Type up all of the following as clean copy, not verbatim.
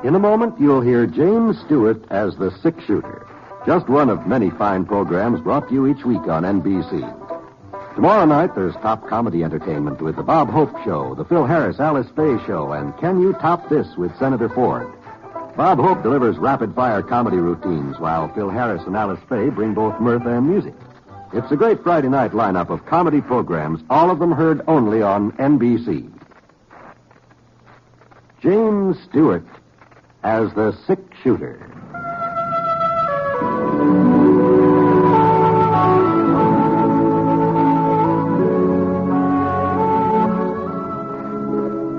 In a moment, you'll hear James Stewart as the six-shooter. Just one of many fine programs brought to you each week on NBC. Tomorrow night, there's top comedy entertainment with The Bob Hope Show, The Phil Harris-Alice Faye Show, and Can You Top This with Senator Ford. Bob Hope delivers rapid-fire comedy routines, while Phil Harris and Alice Faye bring both mirth and music. It's a great Friday night lineup of comedy programs, all of them heard only on NBC. James Stewart as the six-shooter.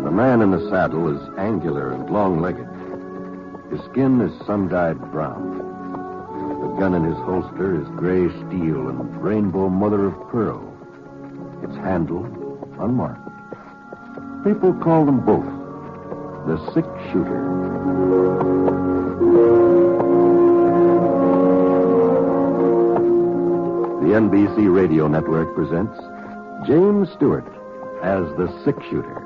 The man in the saddle is angular and long-legged. His skin is sun-dyed brown. The gun in his holster is gray steel and rainbow mother of pearl. Its handle unmarked. People call them both the six-shooter. The NBC Radio Network presents James Stewart as the six-shooter.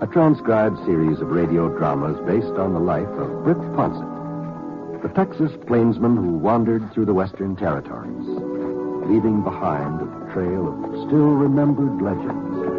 A transcribed series of radio dramas based on the life of Britt Ponset, the Texas plainsman who wandered through the Western Territories, leaving behind a trail of still remembered legends.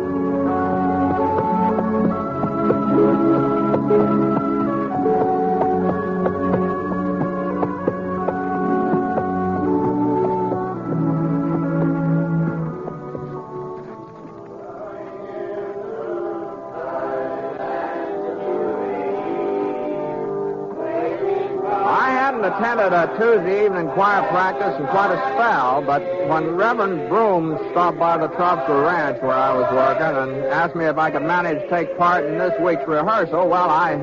Attended a Tuesday evening choir practice in quite a spell, but when Reverend Broom stopped by the Tropsville Ranch where I was working and asked me if I could manage to take part in this week's rehearsal, well, I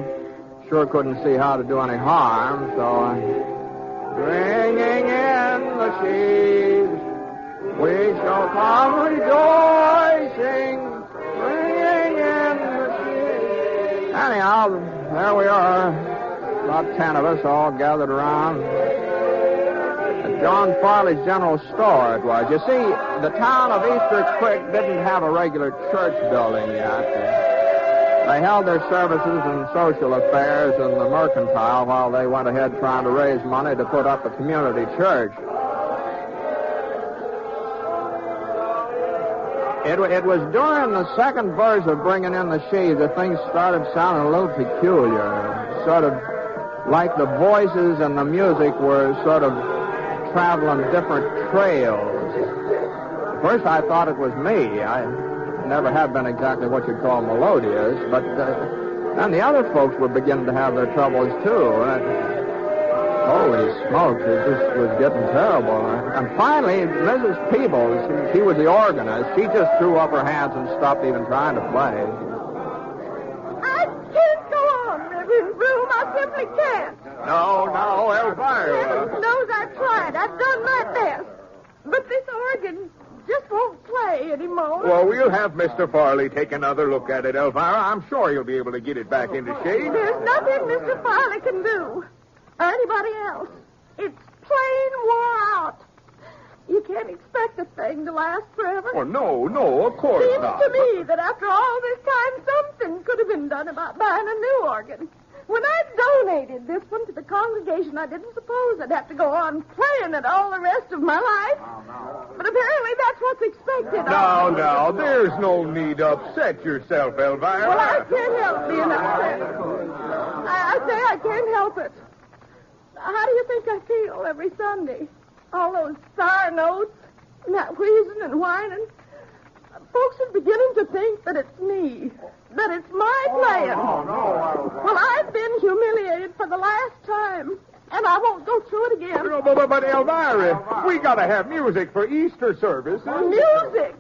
sure couldn't see how to do any harm, so bringing in the sheaves, we shall come rejoicing, bringing in the sheaves. Anyhow, there we are. About 10 of us all gathered around at John Farley's General Store, it was. You see, the town of Easter Creek didn't have a regular church building yet. They held their services and social affairs in the Mercantile while they went ahead trying to raise money to put up a community church. It was during the second verse of Bringing in the Sheaves that things started sounding a little peculiar, sort of like the voices and the music were sort of traveling different trails. At first I thought it was me. I never have been exactly what you'd call melodious, but then the other folks were beginning to have their troubles too. Holy smokes, it just was getting terrible. And finally, Mrs. Peebles, she was the organist, she just threw up her hands and stopped even trying to play. I simply can't. No, Elvira. Heaven knows I've tried. I've done my best. But this organ just won't play anymore. Well, we'll have Mr. Farley take another look at it, Elvira. I'm sure he'll be able to get it back into shape. There's nothing Mr. Farley can do. Or anybody else. It's plain wore out. You can't expect a thing to last forever. Oh, no, of course not. Seems to me that after all this time, something could have been done about buying a new organ. When I donated this one to the congregation, I didn't suppose I'd have to go on playing it all the rest of my life. But apparently that's what's expected. No, there's no need to upset yourself, Elvira. Well, I can't help being upset. I say I can't help it. How do you think I feel every Sunday? All those sour notes, and that wheezing and whining. Folks are beginning to think that it's me, that it's my playing. Well, I've been humiliated for the last time, and I won't go through it again. But Elvira, we got to have music for Easter services. Music?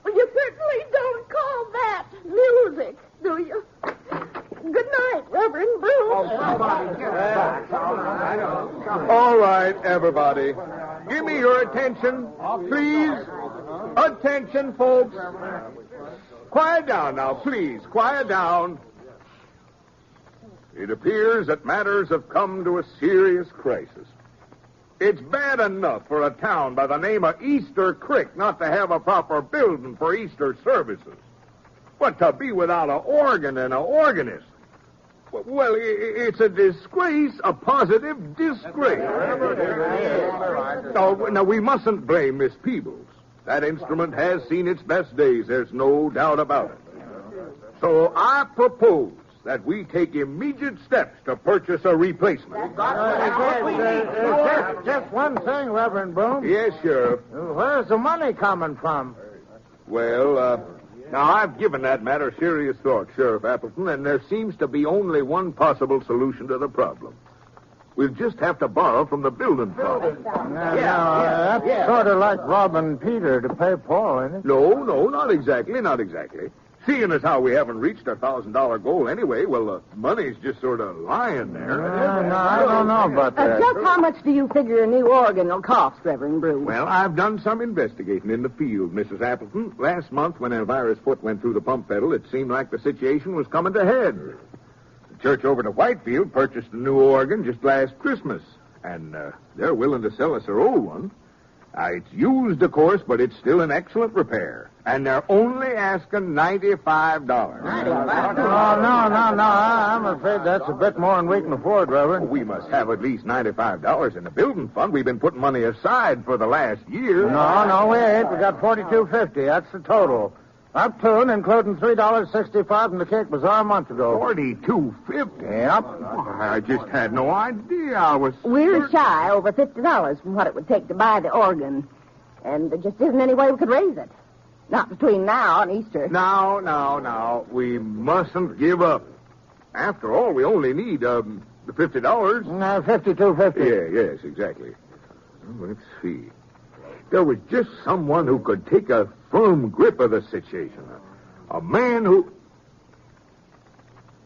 Well, you certainly don't call that music, do you? Good night, Reverend Broom. All right, everybody. Give me your attention, please. Attention, folks. Quiet down now, please. Quiet down. It appears that matters have come to a serious crisis. It's bad enough for a town by the name of Easter Creek not to have a proper building for Easter services. But to be without an organ and an organist. Well, it's a disgrace, a positive disgrace. Now, we mustn't blame Miss Peebles. That instrument has seen its best days. There's no doubt about it. So I propose that we take immediate steps to purchase a replacement. Just one thing, Reverend Broom. Yes, Sheriff. Where's the money coming from? Well, now I've given that matter serious thought, Sheriff Appleton, and there seems to be only one possible solution to the problem. We'll just have to borrow from the building fund. That's sort of like robbing Peter to pay Paul, isn't it? No, not exactly. Seeing as how we haven't reached our $1,000 goal anyway, well, the money's just sort of lying there. No, I don't know about that. Just how much do you figure a new organ will cost, Reverend Bruce? Well, I've done some investigating in the field, Mrs. Appleton. Last month, when Elvira's foot went through the pump pedal, it seemed like the situation was coming to head. The church over to Whitefield purchased a new organ just last Christmas, and they're willing to sell us their old one. It's used, of course, but it's still in excellent repair. And they're only asking $95. No. I'm afraid that's a bit more than we can afford, Reverend. We must have at least $95 in the building fund. We've been putting money aside for the last year. No, we ain't. We got $42.50. That's the total. Up to and including $3.65 in the cake bazaar a month ago. $42.50? Yep. I just had no idea. We're shy over $50 from what it would take to buy the organ. And there just isn't any way we could raise it. Not between now and Easter. Now. We mustn't give up. After all, we only need the $50. $52.50. Yes, exactly. Well, let's see. There was just someone who could take a firm grip of the situation. A man who...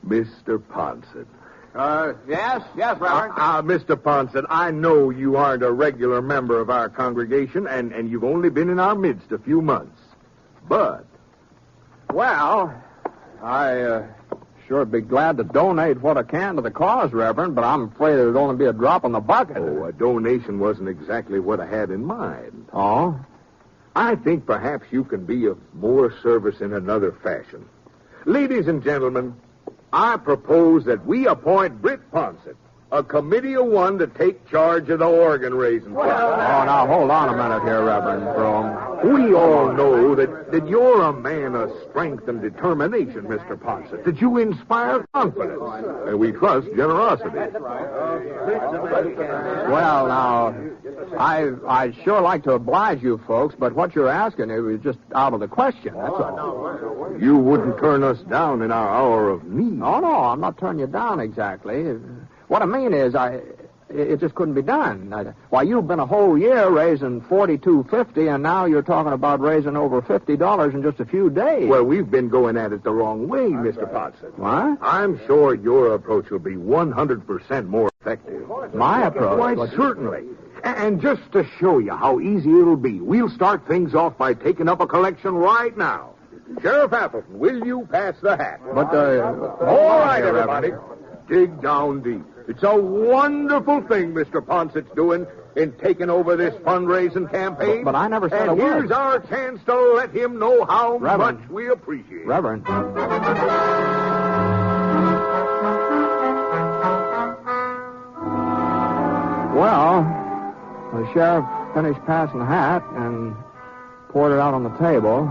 Mr. Ponset. Yes, Reverend. Mr. Ponset, I know you aren't a regular member of our congregation, and you've only been in our midst a few months. But... Well, I sure be glad to donate what I can to the cause, Reverend, but I'm afraid it'd only be a drop in the bucket. Oh, a donation wasn't exactly what I had in mind. Oh? I think perhaps you can be of more service in another fashion. Ladies and gentlemen, I propose that we appoint Britt Ponset, a committee of one, to take charge of the organ raising. Oh, now, hold on a minute here, Reverend Broom. We all know that you're a man of strength and determination, Mr. Ponset, that you inspire confidence, and we trust generosity. Well, now, I'd sure like to oblige you folks, but what you're asking is just out of the question, that's all. You wouldn't turn us down in our hour of need. Oh, no, I'm not turning you down exactly. What I mean is, it just couldn't be done. Why, you've been a whole year raising $42.50, and now you're talking about raising over $50 in just a few days. Well, we've been going at it the wrong way, Mr. Ponset. What? I'm sure your approach will be 100% more effective. My approach? Why, certainly. And just to show you how easy it'll be, we'll start things off by taking up a collection right now. Sheriff Appleton, will you pass the hat? But, all right, everybody. Dig down deep. It's a wonderful thing Mr. Ponset's doing in taking over this fundraising campaign. But I never said and a word. Here's our chance to let him know how Reverend. much we appreciate it. Reverend. Well, the sheriff finished passing the hat and poured it out on the table,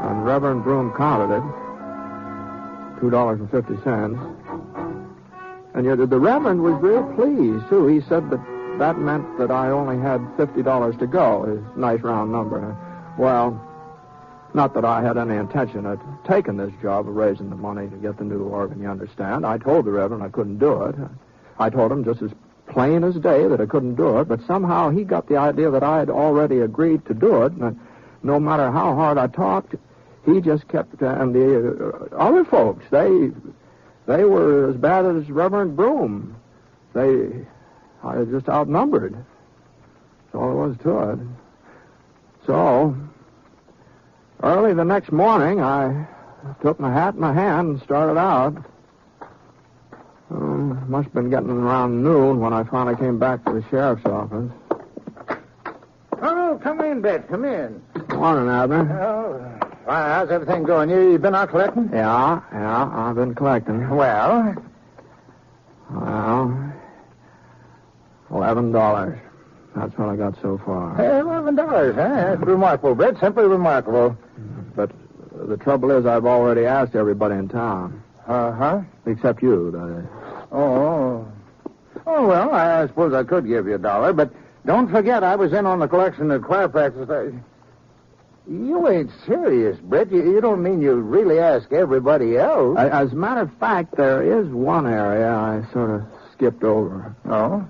and Reverend Broom counted it, $2.50. And yet the Reverend was real pleased, too. He said that meant that I only had $50 to go, his nice round number. Well, not that I had any intention of taking this job of raising the money to get the new organ, you understand. I told the Reverend I couldn't do it. I told him just as plain as day that I couldn't do it, but somehow he got the idea that I had already agreed to do it, and no matter how hard I talked, he just kept... and the other folks, they were as bad as Reverend Broom. I was just outnumbered. That's all there was to it. So, early the next morning, I took my hat in my hand and started out. Must have been getting around noon when I finally came back to the sheriff's office. Oh, come in, Britt. Come in. Morning, Abner. Oh, how's everything going? You been out collecting? Yeah, I've been collecting. Well, Well, $11. That's what I got so far. Hey, $11, huh? That's remarkable, Britt. Simply remarkable. But the trouble is I've already asked everybody in town. Uh-huh. Except you, that is. Oh, well, I suppose I could give you $1, but don't forget I was in on the collection at choir practice. You ain't serious, Britt. You don't mean you really ask everybody else? As a matter of fact, there is one area I sort of skipped over. Oh?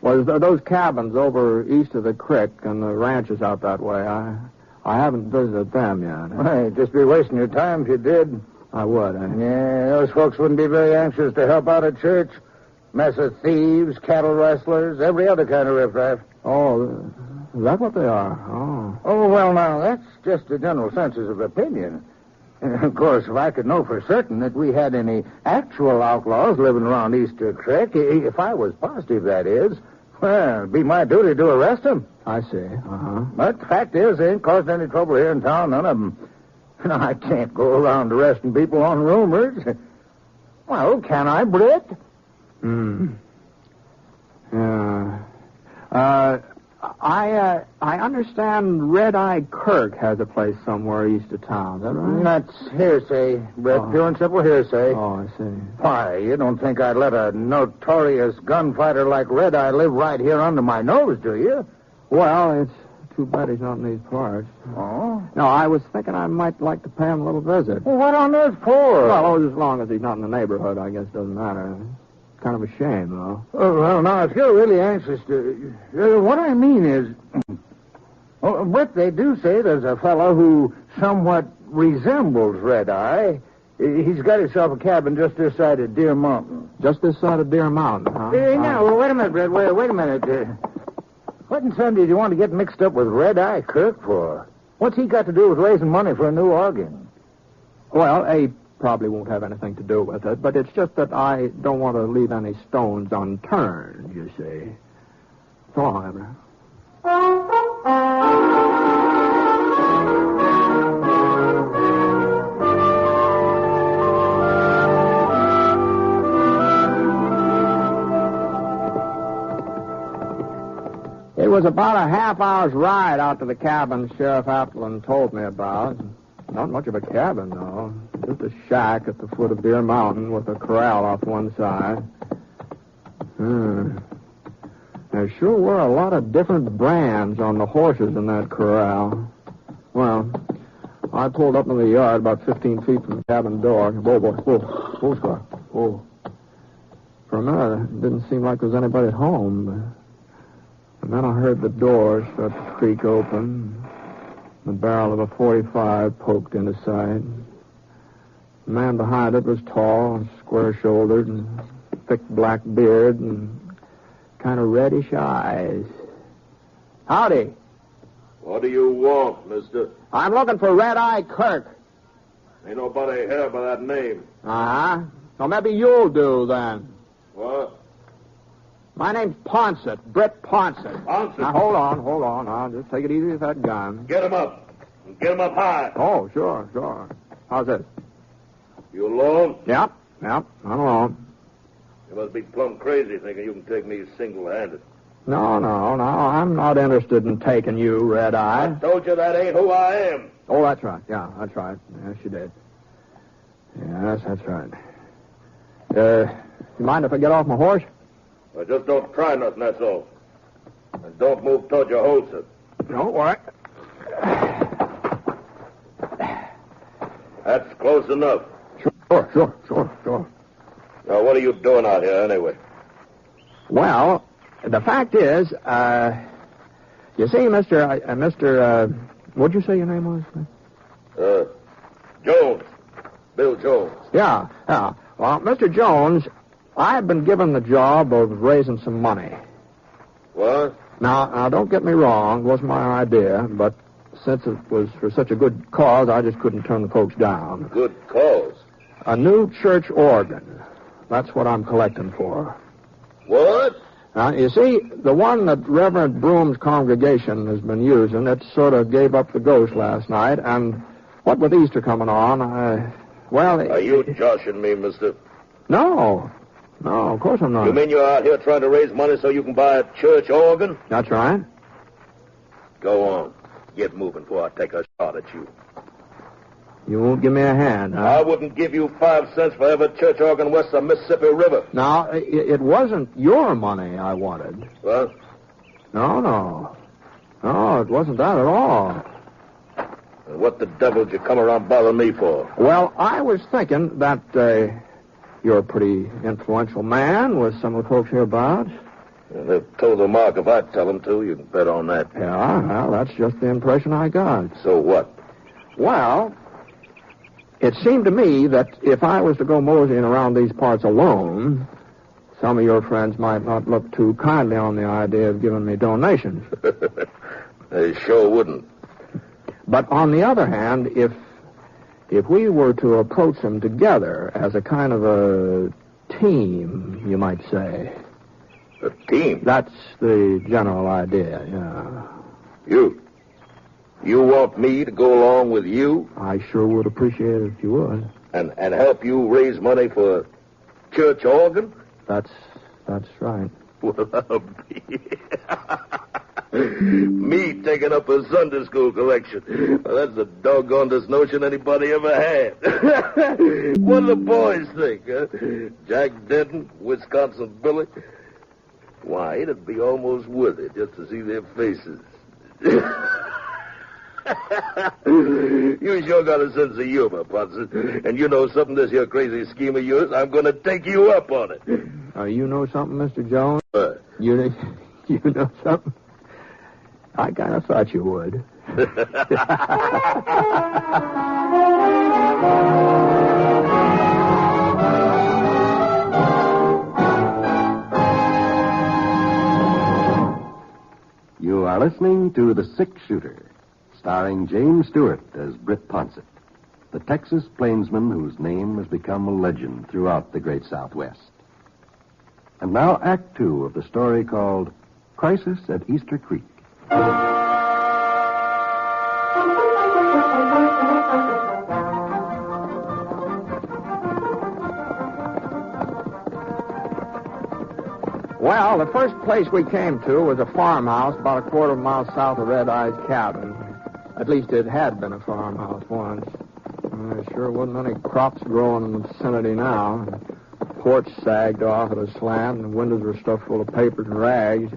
Well, those cabins over east of the creek and the ranches out that way. I haven't visited them yet. Well, you'd just be wasting your time if you did. I would, Yeah, those folks wouldn't be very anxious to help out at church. Mess of thieves, cattle rustlers, every other kind of riffraff. Oh, is that what they are? Oh, well, now, that's just a general census of opinion. Of course, if I could know for certain that we had any actual outlaws living around Easter Creek, if I was positive, that is, well, it'd be my duty to arrest them. I see. But the fact is, they ain't caused any trouble here in town, none of them. No, I can't go around arresting people on rumors. Well, can I, Britt? Yeah. I understand Red Eye Kirk has a place somewhere east of town. Is that right? That's hearsay, Britt. Pure and simple hearsay. Oh, I see. Why, you don't think I'd let a notorious gunfighter like Red Eye live right here under my nose, do you? Well, it's too bad he's not in these parts. Oh? No, I was thinking I might like to pay him a little visit. Well, what on earth for? Well, as long as he's not in the neighborhood, I guess it doesn't matter. Kind of a shame, though. Oh, well, now, if you're really anxious to... what I mean is... Britt, they do say there's a fellow who somewhat resembles Red Eye. He's got himself a cabin just this side of Deer Mountain. Just this side of Deer Mountain, huh? Now, wait a minute, Britt. Wait a minute. What in Sunday do you want to get mixed up with Red Eye Kirk for? What's he got to do with raising money for a new organ? Well, he probably won't have anything to do with it, but it's just that I don't want to leave any stones unturned, you see. So long, Abraham. It was about a half-hour's ride out to the cabin Sheriff Appleton told me about. Not much of a cabin, though. Just a shack at the foot of Deer Mountain with a corral off one side. There sure were a lot of different brands on the horses in that corral. Well, I pulled up in the yard about 15 feet from the cabin door. Whoa, Scar. Whoa. For a minute, it didn't seem like there was anybody at home. And then I heard the door start to creak open. The barrel of a .45 poked into sight. The man behind it was tall and square-shouldered and thick black beard and kind of reddish eyes. Howdy. What do you want, mister? I'm looking for Red Eye Kirk. Ain't nobody here by that name. Uh-huh. So maybe you'll do, then. What? My name's Ponset, Britt Ponset. Ponset? Now, hold on. I'll just take it easy with that gun. Get him up. Get him up high. Oh, sure. How's this? You alone? Yep, I'm alone. You must be plumb crazy thinking you can take me single-handed. No, I'm not interested in taking you, Red Eye. I told you that ain't who I am. Oh, that's right. Yeah, that's right. Yes, you did. Yes, that's right. You mind if I get off my horse? Well, just don't try nothing, that's all. And don't move toward your holster. Don't worry. That's close enough. Sure. Now, what are you doing out here, anyway? Well, the fact is, you see, what'd you say your name was? Jones. Bill Jones. Yeah. Well, Mr. Jones, I've been given the job of raising some money. What? Now, don't get me wrong. It wasn't my idea, but since it was for such a good cause, I just couldn't turn the folks down. Good cause? A new church organ. That's what I'm collecting for. What? Now, you see, the one that Reverend Broom's congregation has been using, it sort of gave up the ghost last night, and what with Easter coming on, Are you joshing me, mister? No, No, of course I'm not. You mean you're out here trying to raise money so you can buy a church organ? That's right. Go on. Get moving before I take a shot at you. You won't give me a hand, huh? I wouldn't give you 5 cents for every church organ west of Mississippi River. Now, it wasn't your money I wanted. What? No, it wasn't that at all. What the devil did you come around bothering me for? Well, I was thinking that you're a pretty influential man with some of the folks hereabouts. They've told the mark if I tell them to. You can bet on that. Yeah, well, that's just the impression I got. So what? Well, it seemed to me that if I was to go moseying around these parts alone, some of your friends might not look too kindly on the idea of giving me donations. They sure wouldn't. But on the other hand, if we were to approach them together as a kind of a team, you might say. A team? That's the general idea, yeah. You want me to go along with you? I sure would appreciate it if you would. And help you raise money for a church organ? That's right. Well, I'll be... Me taking up a Sunday school collection. Well, that's the doggonedest notion anybody ever had. What do the boys think, huh? Jack Denton, Wisconsin Billy? Why, it'd be almost worth it just to see their faces. You sure got a sense of humor, Ponset. And you know something, this here crazy scheme of yours, I'm going to take you up on it. You know something, Mr. Jones? What? You know something? I kind of thought you would. You are listening to The Six-Shooter, starring James Stewart as Britt Ponset, the Texas plainsman whose name has become a legend throughout the great Southwest. And now Act Two of the story called Crisis at Easter Creek. Well, the first place we came to was a farmhouse about a quarter of a mile south of Red Eye's cabin. At least it had been a farmhouse once. There sure wasn't any crops growing in the vicinity now. The porch sagged off at a slant, and the windows were stuffed full of papers and rags.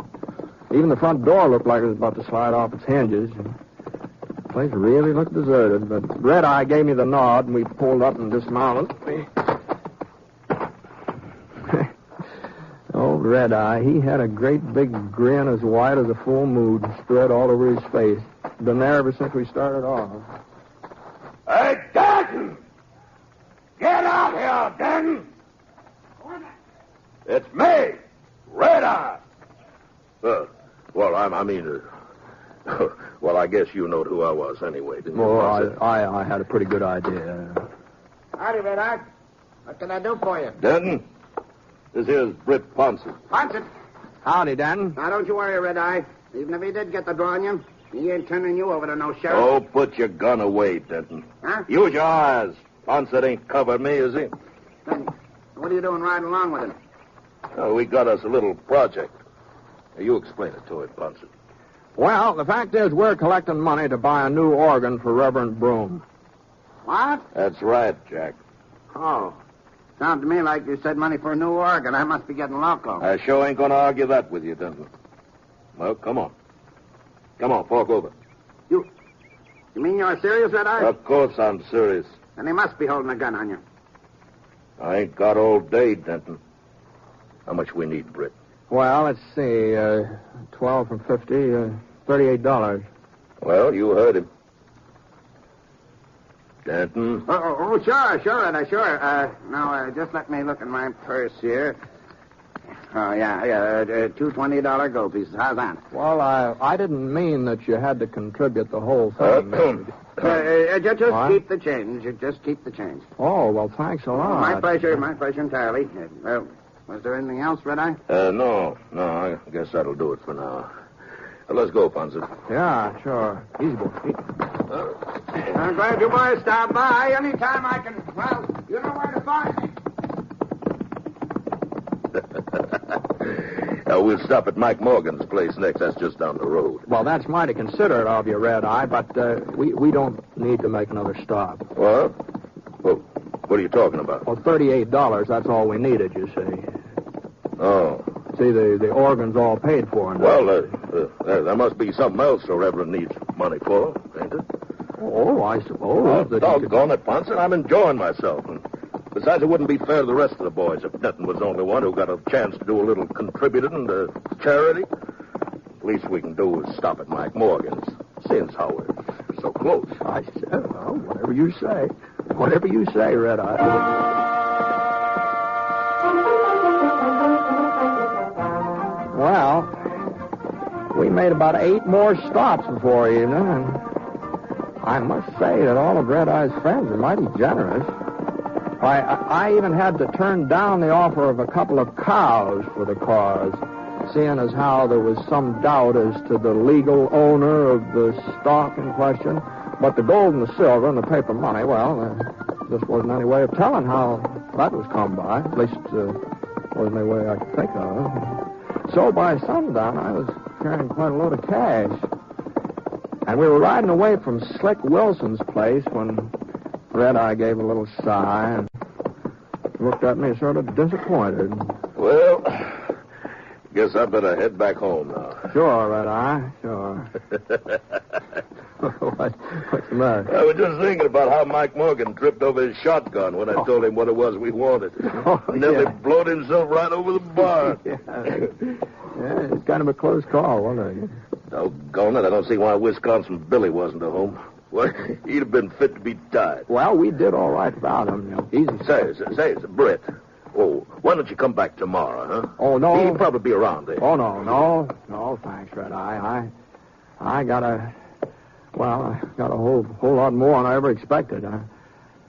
Even the front door looked like it was about to slide off its hinges. The place really looked deserted, but Red Eye gave me the nod, and we pulled up and dismounted. Old Red Eye, he had a great big grin as white as a full moon spread all over his face. Been there ever since we started off. Hey, Denton! Get out here, Denton! It's me, Red Eye. Well, well, I guess you know who I was anyway, didn't you? Oh, I had a pretty good idea. Howdy, Red Eye. What can I do for you? Denton, this here's Britt Ponset. Ponset. Howdy, Dan. Now, don't you worry, Red Eye. Even if he did get the draw on you, he ain't turning you over to no sheriff. Oh, put your gun away, Denton. Huh? Use your eyes. Ponset ain't covered me, is he? Then what are you doing riding along with him? Oh, we got us a little project. You explain it to him, Ponset. Well, the fact is we're collecting money to buy a new organ for Reverend Broom. What? That's right, Jack. Oh. Sounds to me like you said money for a new organ. I must be getting loco. I sure ain't going to argue that with you, Denton. Well, come on. Come on, fork over. You mean you're serious, Red Eye? Of course I'm serious. Then he must be holding a gun on you. I ain't got all day, Denton. How much we need, Britt? Well, let's see. 12 from 50, $38. Well, you heard him. Denton? Sure, Red Eye, sure. Now, just let me look in my purse here. Oh, yeah, two $20 gold pieces. How's that? Well, I didn't mean that you had to contribute the whole thing. Just What? keep the change. Just keep the change. Oh, well, thanks a lot. My pleasure entirely. Was there anything else, Red Eye? No, I guess that'll do it for now. Let's go, Ponset. Yeah, sure. Easy, boy. I'm glad you boys stopped by. Anytime I can, well, you know where to find me. We'll stop at Mike Morgan's place next. That's just down the road. Well, that's mighty considerate of you, Red Eye, but we don't need to make another stop. What? Well, what are you talking about? Well, $38, that's all we needed, you see. Oh. See, the organ's all paid for now. Well, there must be something else the Reverend needs money for, ain't it? Oh, I suppose. Doggone it, Ponset. I'm enjoying myself. And besides, it wouldn't be fair to the rest of the boys if Denton was the only one who got a chance to do a little contributing to charity. The least we can do is stop at Mike Morgan's, since how we're so close. I said, well, whatever you say. Whatever you say, Red Eye. Well, we made about 8 more stops before evening, and I must say that all of Red Eye's friends are mighty generous. I even had to turn down the offer of a couple of cows for the cause, seeing as how there was some doubt as to the legal owner of the stock in question. But the gold and the silver and the paper money, well, there just wasn't any way of telling how that was come by. At least, wasn't any way I could think of. So by sundown, I was carrying quite a load of cash. And we were riding away from Slick Wilson's place when Red Eye gave a little sigh and looked at me sort of disappointed. Well, guess I better head back home now. Sure, Red Eye, sure. What's the matter? I was just thinking about how Mike Morgan tripped over his shotgun when I told him what it was we wanted. Nearly blowed himself right over the bar. Yeah, it's kind of a close call, wasn't it? Doggone it, I don't see why Wisconsin Billy wasn't at home. Well, he'd have been fit to be tied. Well, we did all right without him, Easy. Say, Britt. Oh, why don't you come back tomorrow, huh? Oh, no. He'll probably be around there. Oh, no, thanks, Red Eye. I got a whole lot more than I ever expected.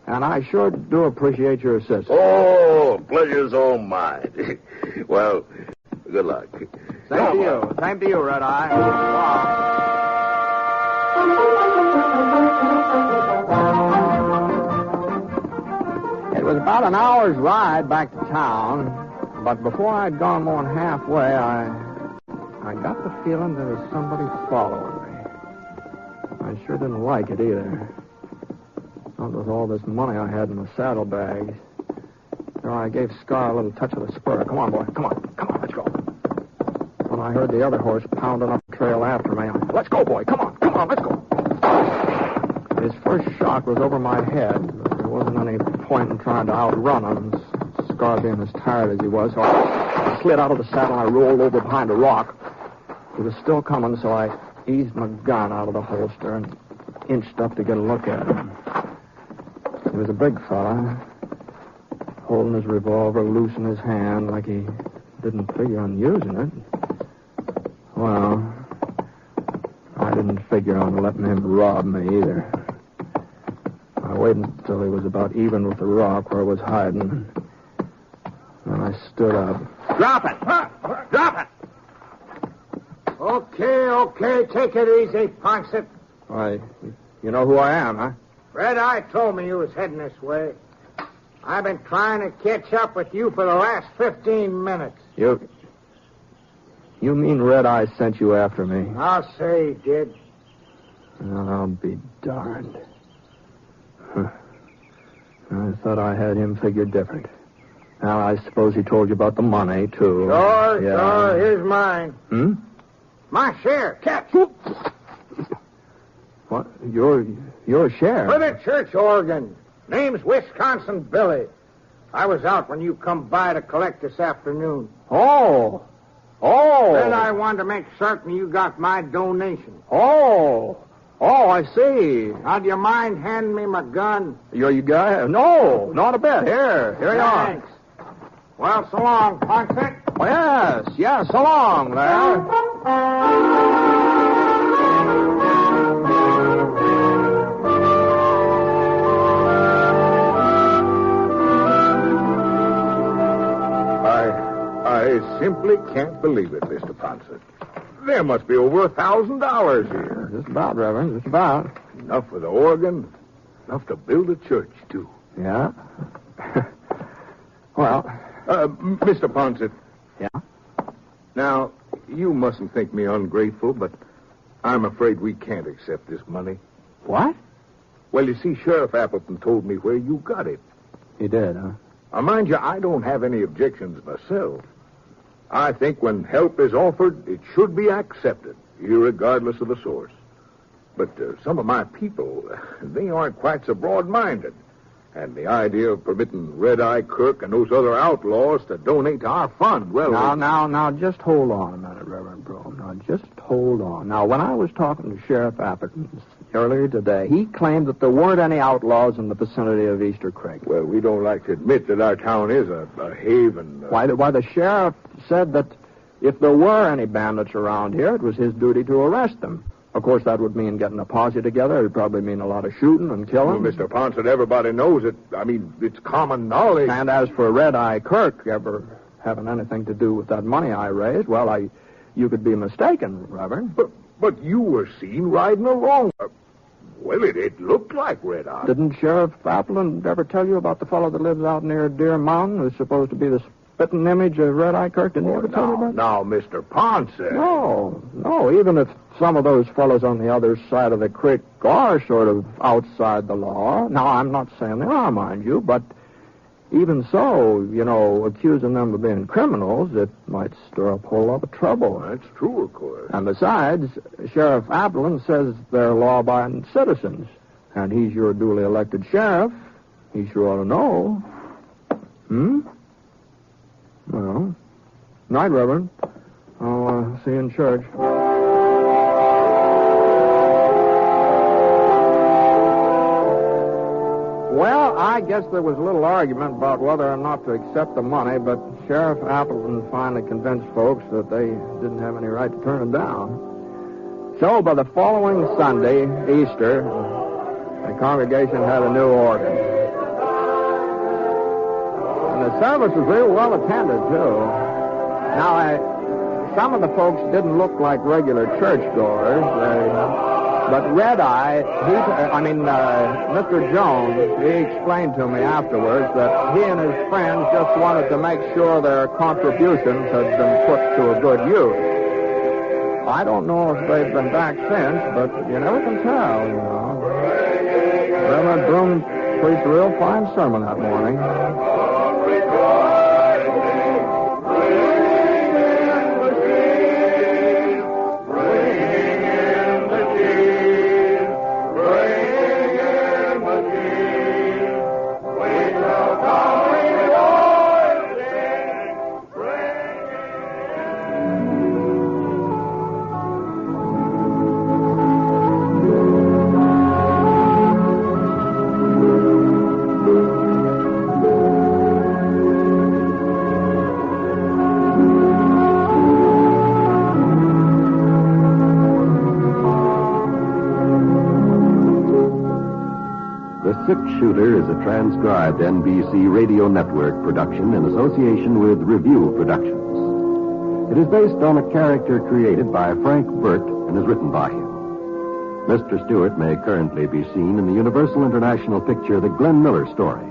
And I sure do appreciate your assistance. Oh, pleasure's all mine. Well, good luck. Same to you. Same to you, Red Eye. It was about an hour's ride back to town, but before I'd gone more than halfway, I got the feeling there was somebody following me. I sure didn't like it either. Not with all this money I had in the saddlebags. So I gave Scar a little touch of the spur. Come on, boy. Come on, let's go. When I heard the other horse pounding up the trail after me, let's go, boy. Come on, let's go. His first shot was over my head. There wasn't any point in trying to outrun him, Scar being as tired as he was. So I slid out of the saddle and I rolled over behind a rock. He was still coming, so I eased my gun out of the holster and inched up to get a look at him. He was a big fella, holding his revolver loose in his hand like he didn't figure on using it. Well, I didn't figure on letting him rob me either. I waited until he was about even with the rock where I was hiding. Then I stood up. Drop it! Drop it! Okay, take it easy, Ponset. Why, you know who I am, huh? Red Eye told me you was heading this way. I've been trying to catch up with you for the last 15 minutes. You mean Red Eye sent you after me? I'll say he did. I'll be darned. I thought I had him figured different. Now, I suppose he told you about the money, too. Sure, here's mine. My share. Catch. What? Your share? For the church organ. Name's Wisconsin Billy. I was out when you come by to collect this afternoon. Oh! Then I wanted to make certain you got my donation. Oh, I see. Now, do you mind handing me my gun? You got it? No, not a bit. Here you are. Thanks. Well, so long, Ponset. Oh, yes, so long there. I simply can't believe it, Mr. Ponset. There must be over $1,000 here. Just about, Reverend, just about. Enough for the organ, enough to build a church, too. Yeah. Well, Mr. Ponset. Yeah? Now, you mustn't think me ungrateful, but I'm afraid we can't accept this money. What? Well, you see, Sheriff Appleton told me where you got it. He did, huh? Now, mind you, I don't have any objections myself. I think when help is offered, it should be accepted, irregardless of the source. But some of my people, they aren't quite so broad-minded. And the idea of permitting Red-Eye Kirk and those other outlaws to donate to our fund, well... Now, just hold on a minute, Reverend Broom. Now, just hold on. Now, when I was talking to Sheriff Appleton earlier today, he claimed that there weren't any outlaws in the vicinity of Easter Creek. Well, we don't like to admit that our town is a haven. Why, the sheriff said that if there were any bandits around here, it was his duty to arrest them. Of course, that would mean getting a posse together. It would probably mean a lot of shooting and killing. Well, Mr. Ponset, everybody knows it. I mean, it's common knowledge. And as for Red-Eye Kirk ever having anything to do with that money I raised, well, you could be mistaken, Reverend. But you were seen riding along. Well, it looked like Red-Eye. Didn't Sheriff Appleton ever tell you about the fellow that lives out near Deer Mountain who's supposed to be the spitting image of Red-Eye Kirk? Didn't he ever tell you about that? Now, Mr. Ponset. No, even if some of those fellows on the other side of the creek are sort of outside the law. Now, I'm not saying they are, mind you, but even so, accusing them of being criminals, it might stir up a whole lot of trouble. That's true, of course. And besides, Sheriff Appleton says they're law-abiding citizens, and he's your duly elected sheriff. He sure ought to know. Well, night, Reverend. I'll see you in church. Well, I guess there was a little argument about whether or not to accept the money, but Sheriff Appleton finally convinced folks that they didn't have any right to turn it down. So, by the following Sunday, Easter, the congregation had a new organ. And the service was real well attended, too. Now, some of the folks didn't look like regular churchgoers, but Red-Eye, Mr. Jones, he explained to me afterwards that he and his friends just wanted to make sure their contributions had been put to a good use. I don't know if they've been back since, but you never can tell, Reverend Broom preached a real fine sermon that morning. Shooter is a transcribed NBC Radio Network production in association with Review Productions. It is based on a character created by Frank Burt and is written by him. Mr. Stewart may currently be seen in the Universal International picture The Glenn Miller Story.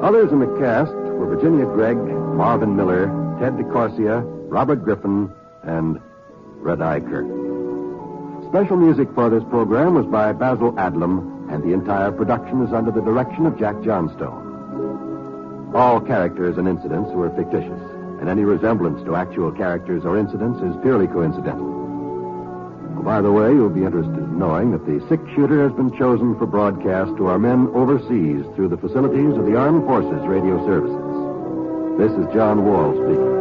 Others in the cast were Virginia Gregg, Marvin Miller, Ted DeCorsia, Robert Griffin, and Red-Eye Kirk. Special music for this program was by Basil Adlam, and the entire production is under the direction of Jack Johnstone. All characters and incidents were fictitious, and any resemblance to actual characters or incidents is purely coincidental. Oh, by the way, you'll be interested in knowing that the six-shooter has been chosen for broadcast to our men overseas through the facilities of the Armed Forces Radio Services. This is John Wall speaking.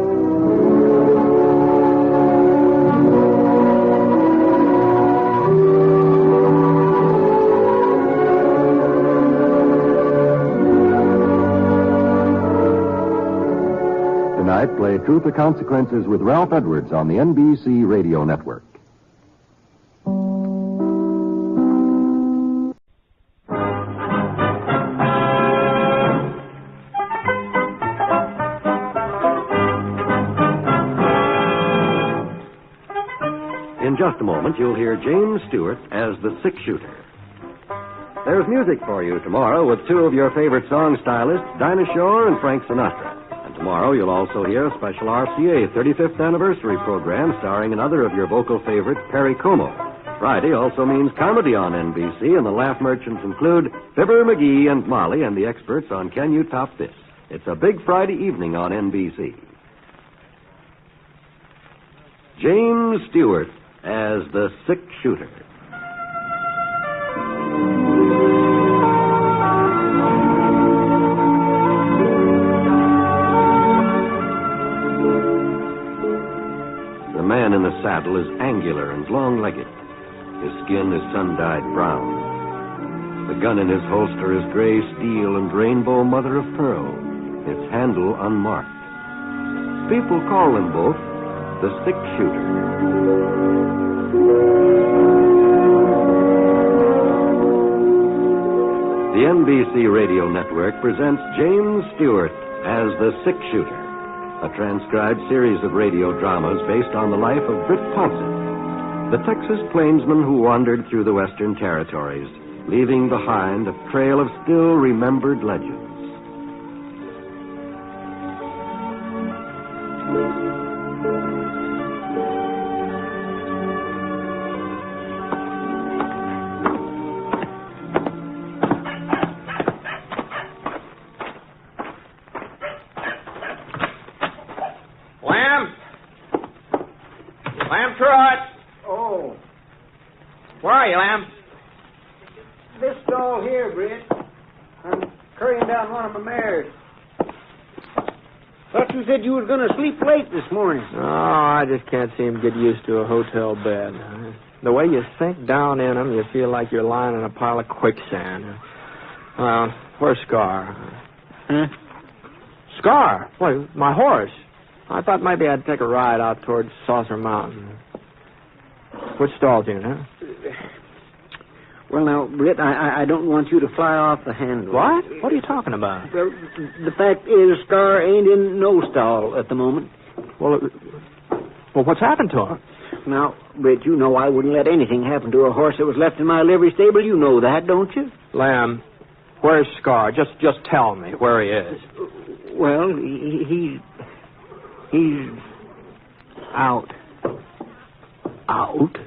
Play Truth or Consequences with Ralph Edwards on the NBC Radio Network. In just a moment, you'll hear James Stewart as the six-shooter. There's music for you tomorrow with two of your favorite song stylists, Dinah Shore and Frank Sinatra. Tomorrow, you'll also hear a special RCA 35th anniversary program starring another of your vocal favorites, Perry Como. Friday also means comedy on NBC, and the laugh merchants include Fibber, McGee, and Molly, and the experts on Can You Top This? It's a big Friday evening on NBC. James Stewart as the Sick Shooter. The man in the saddle is angular and long-legged. His skin is sun-dyed brown. The gun in his holster is gray steel and rainbow mother of pearl, its handle unmarked. People call them both the Sick Shooter. The NBC Radio Network presents James Stewart as the Sick Shooter, a transcribed series of radio dramas based on the life of Britt Ponset, the Texas plainsman who wandered through the Western Territories, leaving behind a trail of still remembered legends. Lamb Truett! Oh. Where are you, Lamb? This stall here, Britt. I'm currying down one of my mares. Thought you said you was going to sleep late this morning. Oh, I just can't seem to get used to a hotel bed. The way you sink down in them, you feel like you're lying in a pile of quicksand. Where's Scar? Huh? Scar? Why, my horse. I thought maybe I'd take a ride out towards Saucer Mountain. Which stall's in, huh? Well, now, Britt, I don't want you to fly off the handle. What? What are you talking about? Well, the fact is, Scar ain't in no stall at the moment. Well, what's happened to him? Now, Britt, you know I wouldn't let anything happen to a horse that was left in my livery stable. You know that, don't you? Lamb, where's Scar? Just tell me where he is. Well, he's out. Out?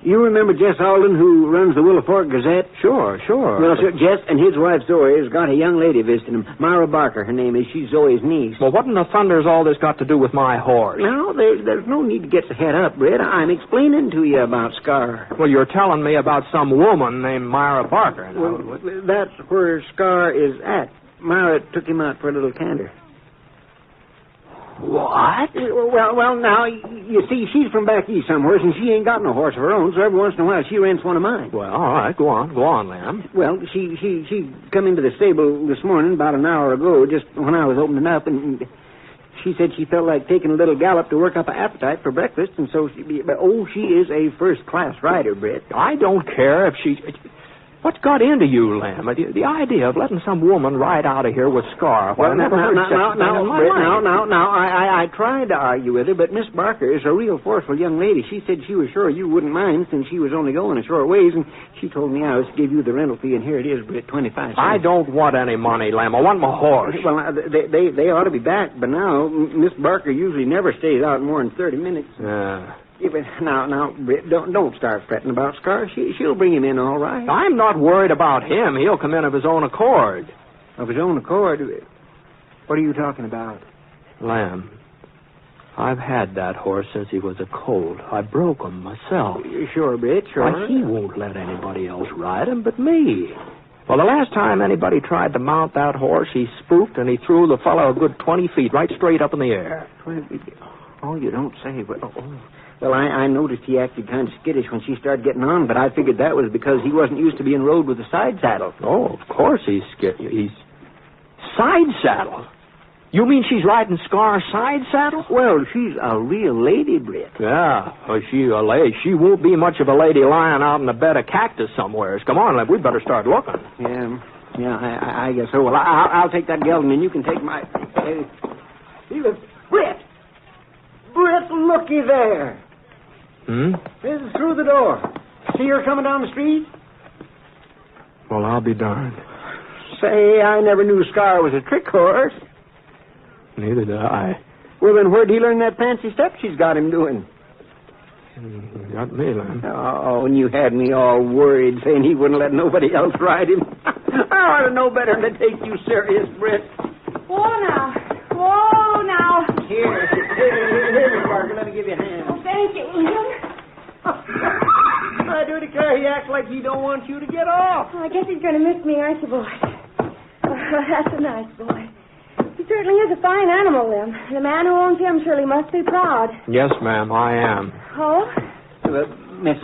You remember Jess Alden, who runs the Willow Fork Gazette? Sure. Well, sir, Jess and his wife Zoe has got a young lady visiting him. Myra Barker, her name is. She's Zoe's niece. Well, what in the thunder's all this got to do with my horse? No, there's no need to get your head up, Britt. I'm explaining to you about Scar. Well, you're telling me about some woman named Myra Barker. Well, that's where Scar is at. Myra took him out for a little canter. What? Well, now, you see, she's from back east somewhere, and she ain't got no horse of her own, so every once in a while she rents one of mine. Well, all right, go on, Lamb. Well, she come into the stable this morning about an hour ago, just when I was opening up, and she said she felt like taking a little gallop to work up an appetite for breakfast, and so she is a first-class rider, Britt. I don't care if she... What's got into you, Lamb? The idea of letting some woman ride out of here with Scar. Well, now, I tried to argue with her, but Miss Barker is a real forceful young lady. She said she was sure you wouldn't mind since she was only going a short ways, and she told me I was to give you the rental fee, and here it is, Britt, 25 cents. I don't want any money, Lamb. I want my horse. Well, they ought to be back, but now Miss Barker usually never stays out more than 30 minutes. Yeah, but now, Britt, don't start fretting about Scar. She'll bring him in all right. I'm not worried about him. He'll come in of his own accord. Of his own accord? What are you talking about? Lamb, I've had that horse since he was a colt. I broke him myself. Sure, Britt, sure. Why, he won't let anybody else ride him but me. Well, the last time anybody tried to mount that horse, he spooked and he threw the fellow a good 20 feet right straight up in the air. 20 feet? Oh, you don't say. Well, I noticed he acted kind of skittish when she started getting on, but I figured that was because he wasn't used to being rode with a side saddle. Oh, of course he's skittish. He's... Side saddle? You mean she's riding Scar's side saddle? Well, she's a real lady, Britt. Yeah, she's a lady. She won't be much of a lady lying out in a bed of cactus somewheres. Come on, we'd better start looking. Yeah, I guess so. Well, I'll take that gelding, and you can take my... Britt, looky there. This is through the door. See her coming down the street? Well, I'll be darned. Say, I never knew Scar was a trick horse. Neither did I. Well, then where'd he learn that fancy step she's got him doing? Got me, Lem. Oh, and you had me all worried, saying he wouldn't let nobody else ride him. I ought to know better than to take you serious, Britt. Whoa, now. Whoa, now. Here, Miss Parker, let me give you a hand. Oh, thank you, William. I do declare he acts like he don't want you to get off. I guess he's going to miss me, aren't you, boy? That's a nice boy. He certainly is a fine animal, Lem. The man who owns him surely must be proud. Yes, ma'am, I am. Oh? Miss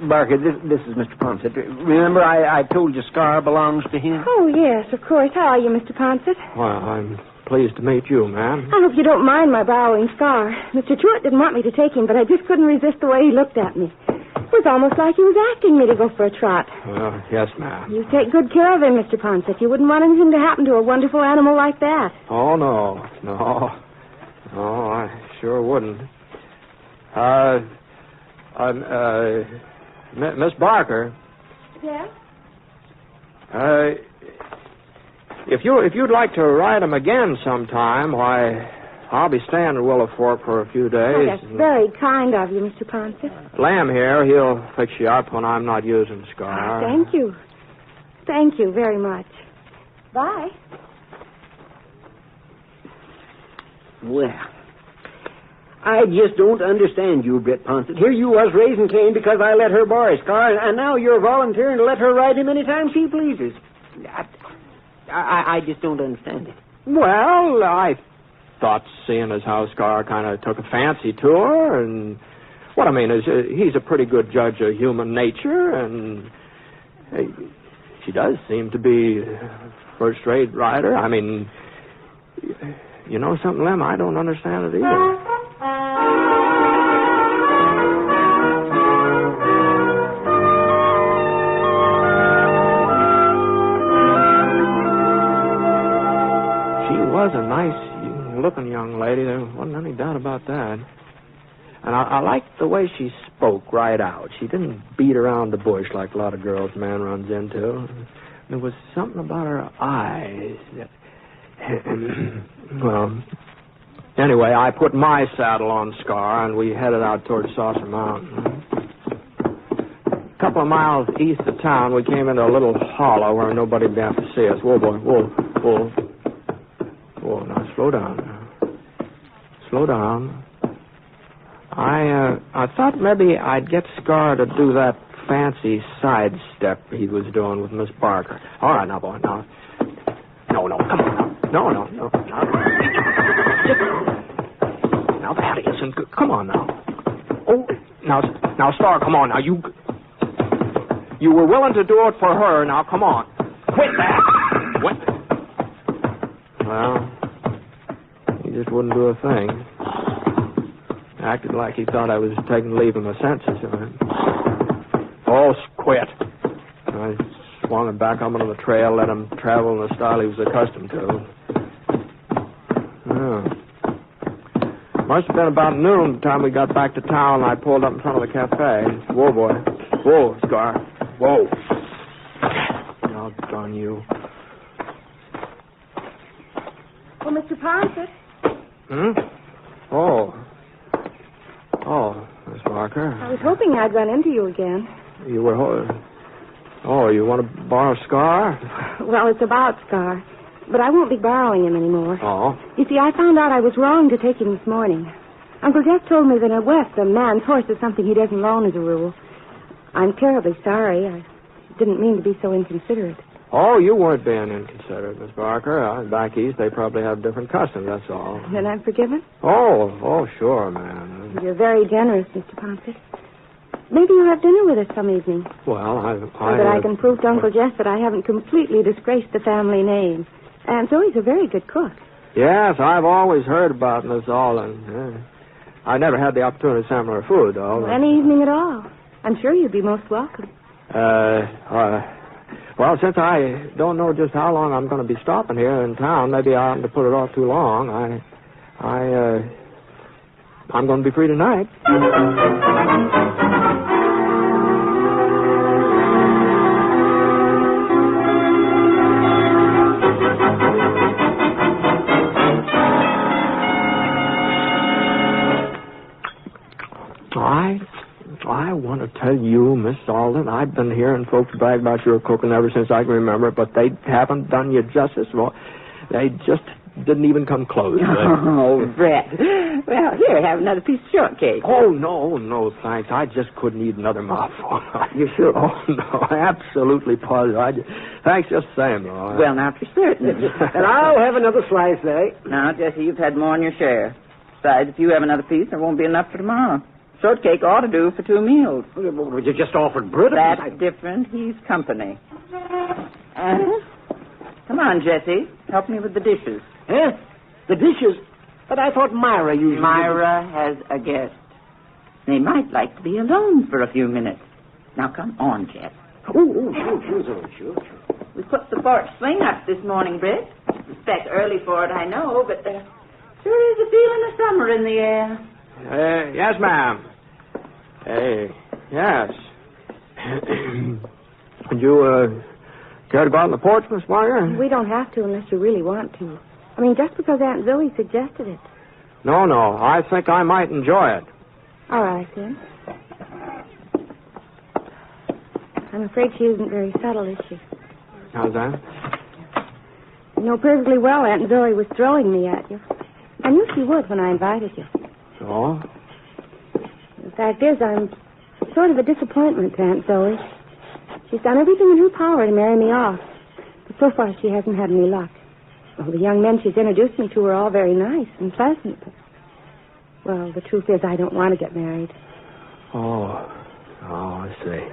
Barker, this is Mr. Ponset. Remember I told you Scar belongs to him? Oh, yes, of course. How are you, Mr. Ponset? Well, I'm pleased to meet you, ma'am. I hope you don't mind my borrowing Scar. Mr. Stewart didn't want me to take him, but I just couldn't resist the way he looked at me. It was almost like he was asking me to go for a trot. Well, yes, ma'am. You take good care of him, Mr. Ponset. You wouldn't want anything to happen to a wonderful animal like that. Oh, no. No, I sure wouldn't. Miss Barker. Yes? If you'd like to ride him again sometime, why, I'll be staying at Willow Fork for a few days. Oh, that's very kind of you, Mr. Ponset. Lamb here, he'll fix you up when I'm not using Scar. Thank you. Thank you very much. Bye. Well, I just don't understand you, Britt Ponset. Here you was raising Cain because I let her borrow Scar, and now you're volunteering to let her ride him anytime she pleases. I just don't understand it. Well, I thought, seeing as how Scar kind of took a fancy to her, and what I mean is he's a pretty good judge of human nature, and she does seem to be a first-rate rider. I mean, you know something, Lem? I don't understand it either. She was a nice-looking young lady. There wasn't any doubt about that. And I liked the way she spoke right out. She didn't beat around the bush like a lot of girls a man runs into. There was something about her eyes that... Well, anyway, I put my saddle on Scar, and we headed out toward Saucer Mountain. A couple of miles east of town, we came into a little hollow where nobody'd be able to see us. Whoa, boy, whoa. Whoa, now, slow down. Slow down. I thought maybe I'd get Scar to do that fancy sidestep he was doing with Miss Barker. All right, now, boy, now. No, come on. No. Now, that isn't good. Come on, now. Oh, now, Star, come on. Now, you were willing to do it for her. Now, come on. Quit that. Well, he just wouldn't do a thing. Acted like he thought I was taking leave of my senses. Oh, quit. I swung him back up onto the trail, let him travel in the style he was accustomed to. Must have been about noon by the time we got back to town. I pulled up in front of the cafe. Whoa, boy. Whoa, Scar. Whoa. Doggone you. Well, Mr. Ponset. Oh, Miss Barker. I was hoping I'd run into you again. You were... Oh, you want to borrow Scar? Well, it's about Scar. But I won't be borrowing him anymore. Oh? You see, I found out I was wrong to take him this morning. Uncle Jeff told me that in the West, a man's horse is something he doesn't loan as a rule. I'm terribly sorry. I didn't mean to be so inconsiderate. Oh, you weren't being inconsiderate, Miss Barker. Back east, they probably have different customs, that's all. Then I'm forgiven? Oh, sure, man. You're very generous, Mr. Ponset. Maybe you'll have dinner with us some evening. Well, so that I can prove to Uncle Jeff that I haven't completely disgraced the family name. And so he's a very good cook. Yes, I've always heard about Miss Alden. I never had the opportunity to sample her food, though. Well, any evening at all. I'm sure you'd be most welcome. Well, since I don't know just how long I'm going to be stopping here in town, maybe I oughtn't to put it off too long. I'm going to be free tonight. I want to tell you, Miss Alden, I've been hearing folks brag about your cooking ever since I can remember, but they haven't done you justice. Well, they just didn't even come close. Oh, Brett. Well, here, have another piece of shortcake. Oh, no, thanks. I just couldn't eat another mouthful. You sure? Oh, no, absolutely positive. Thanks just the same, though. Well, now, for certain. And I'll have another slice, eh? Now, Jesse, you've had more than your share. Besides, if you have another piece, there won't be enough for tomorrow. Shortcake ought to do for 2 meals. Well, you just offered Britt. That's different. He's company. Come on, Jesse. Help me with the dishes. Eh? The dishes? But I thought Myra usually... Myra has a guest. They might like to be alone for a few minutes. Now, come on, Jess. Sure. We put the porch swing up this morning, Britt. It's early for it, I know, but sure is a feeling of summer in the air. Yes, ma'am. Yes. Would you, care to go out on the porch, Miss Meyer? We don't have to unless you really want to. I mean, just because Aunt Zoe suggested it. No. I think I might enjoy it. All right, then. I'm afraid she isn't very subtle, is she? How's that? You know perfectly well Aunt Zoe was throwing me at you. I knew she would when I invited you. So? The fact is, I'm sort of a disappointment to Aunt Zoe. She's done everything in her power to marry me off. But so far, she hasn't had any luck. Well, the young men she's introduced me to are all very nice and pleasant. But, well, the truth is, I don't want to get married. Oh, I see.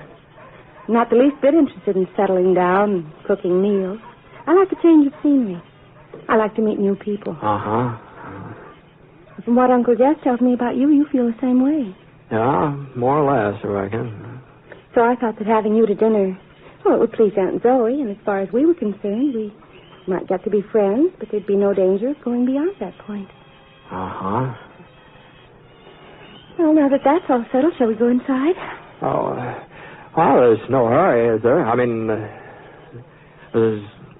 I'm not the least bit interested in settling down and cooking meals. I like a change of scenery. I like to meet new people. Uh-huh. From what Uncle Jess tells me about you, you feel the same way. Yeah, more or less, I reckon. So I thought that having you to dinner, well, it would please Aunt Zoe, and as far as we were concerned, we might get to be friends, but there'd be no danger of going beyond that point. Uh-huh. Well, now that that's all settled, shall we go inside? Oh, well, there's no hurry, is there? I mean,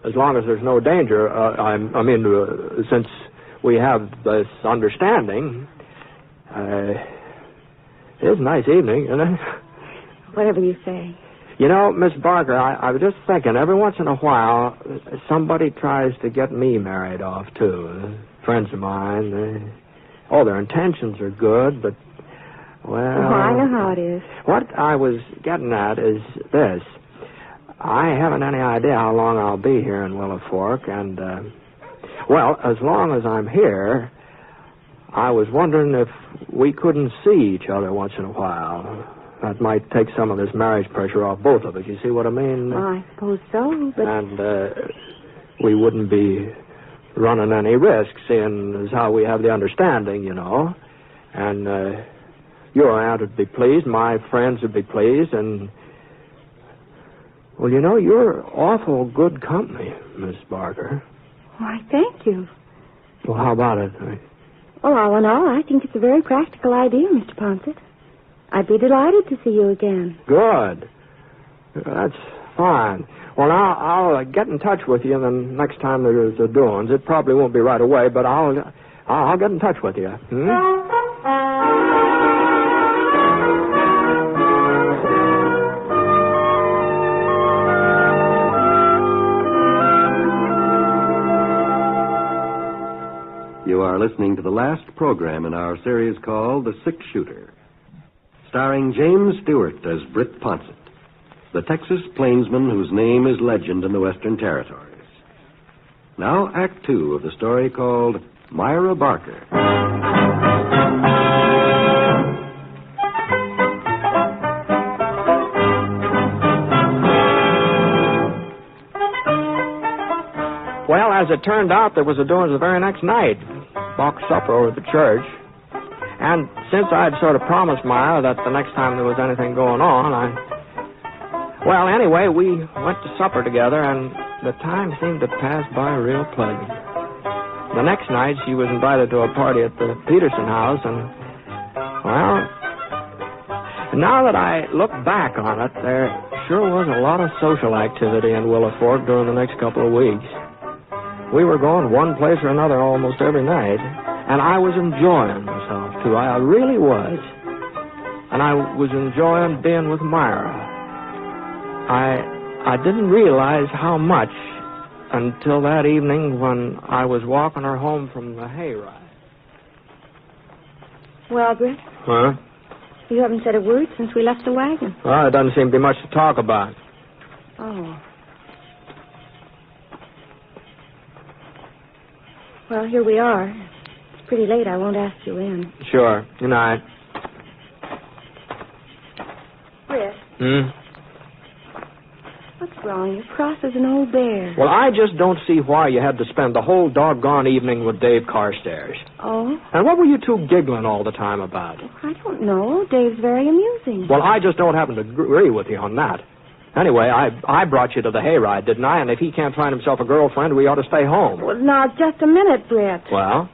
as long as there's no danger. Since we have this understanding, it is a nice evening, isn't it? Whatever you say. You know, Miss Barker, I was just thinking, every once in a while, somebody tries to get me married off, too. Friends of mine. Their intentions are good, but, well... Oh, I know how it is. What I was getting at is this. I haven't any idea how long I'll be here in Willow Fork, and, as long as I'm here, I was wondering if we couldn't see each other once in a while. That might take some of this marriage pressure off both of us. You see what I mean? Well, I suppose so, but... And we wouldn't be running any risk, seeing as how we have the understanding, you know. And your aunt would be pleased, my friends would be pleased, and... Well, you know, you're awful good company, Miss Barker. Why, thank you. Well, how about it? Well, all in all, I think it's a very practical idea, Mr. Ponset. I'd be delighted to see you again. Good. That's fine. Well, now, I'll get in touch with you the next time there's a doings. It probably won't be right away, but I'll get in touch with you. You are listening to the last program in our series called The Six Shooter, starring James Stewart as Britt Ponset, the Texas plainsman whose name is legend in the Western Territories. Now, Act 2 of the story called Myra Barker. Well, as it turned out, there was a doings the very next night. Box supper over at the church. And since I'd sort of promised Myra that the next time there was anything going on, Well, anyway, we went to supper together, and the time seemed to pass by real pleasant. The next night, she was invited to a party at the Peterson house, and, well, now that I look back on it, there sure was a lot of social activity in Willow Fork during the next couple of weeks. We were going one place or another almost every night, and I was enjoying myself, too. I really was. and I was enjoying being with Myra. I didn't realize how much until that evening when I was walking her home from the hayride. Well, Britt? Huh? You haven't said a word since we left the wagon. Well, there doesn't seem to be much to talk about. Oh. Well, here we are. It's pretty late. I won't ask you in. Sure. Good night. Britt. What's wrong? You're cross as an old bear. Well, I just don't see why you had to spend the whole doggone evening with Dave Carstairs. Oh? And what were you two giggling all the time about? I don't know. Dave's very amusing. Well, I just don't happen to agree with you on that. Anyway, I brought you to the hayride, didn't I? And if he can't find himself a girlfriend, we ought to stay home. Well, now, just a minute, Britt. Well?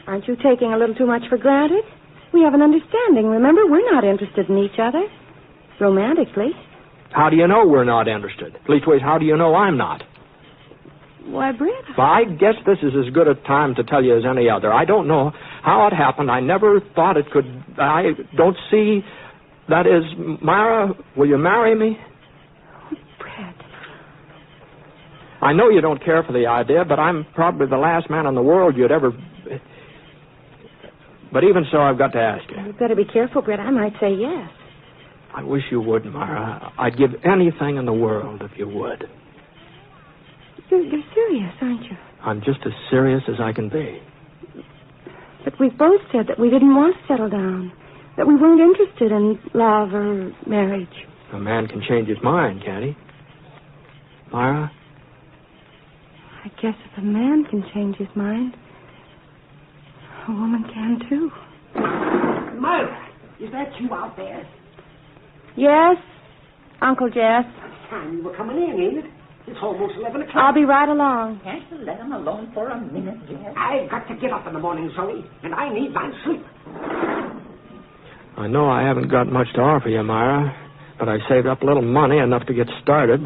Aren't you taking a little too much for granted? We have an understanding. Remember, we're not interested in each other. Romantically. How do you know we're not interested? Leastways, how do you know I'm not? Why, Britt? Well, I guess this is as good a time to tell you as any other. I don't know how it happened. I never thought it could... I don't see... That is, Myra, will you marry me? Oh, Britt. I know you don't care for the idea, but I'm probably the last man in the world you'd ever... But even so, I've got to ask you. You better be careful, Britt. I might say yes. I wish you would, Myra. I'd give anything in the world if you would. You're serious, aren't you? I'm just as serious as I can be. But we both said that we didn't want to settle down. That we weren't interested in love or marriage. A man can change his mind, can't he? Myra? I guess if a man can change his mind, a woman can too. Myra, is that you out there? Yes, Uncle Jess. Time you were coming in, ain't it? It's almost 11 o'clock. I'll be right along. Can't you let him alone for a minute, Jess? I've got to get up in the morning, Zoe, and I need my sleep. I know I haven't got much to offer you, Myra, but I saved up a little money, enough to get started.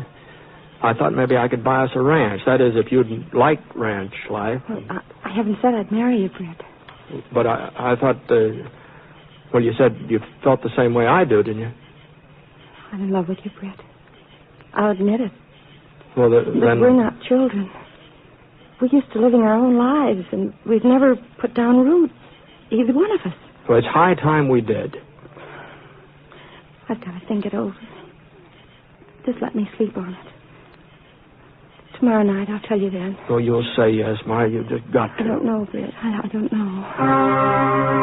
I thought maybe I could buy us a ranch. That is, if you'd like ranch life. Well, I haven't said I'd marry you, Britt. But I thought, well, you said you felt the same way I do, didn't you? I'm in love with you, Britt. I'll admit it. Well, But then... we're not children. We're used to living our own lives, and we've never put down roots, either one of us. Well, it's high time we did. I've got to think it over. Just let me sleep on it. Tomorrow night, I'll tell you then. Oh, you'll say yes, Myra. You've just got to. I don't know, Britt. I don't know.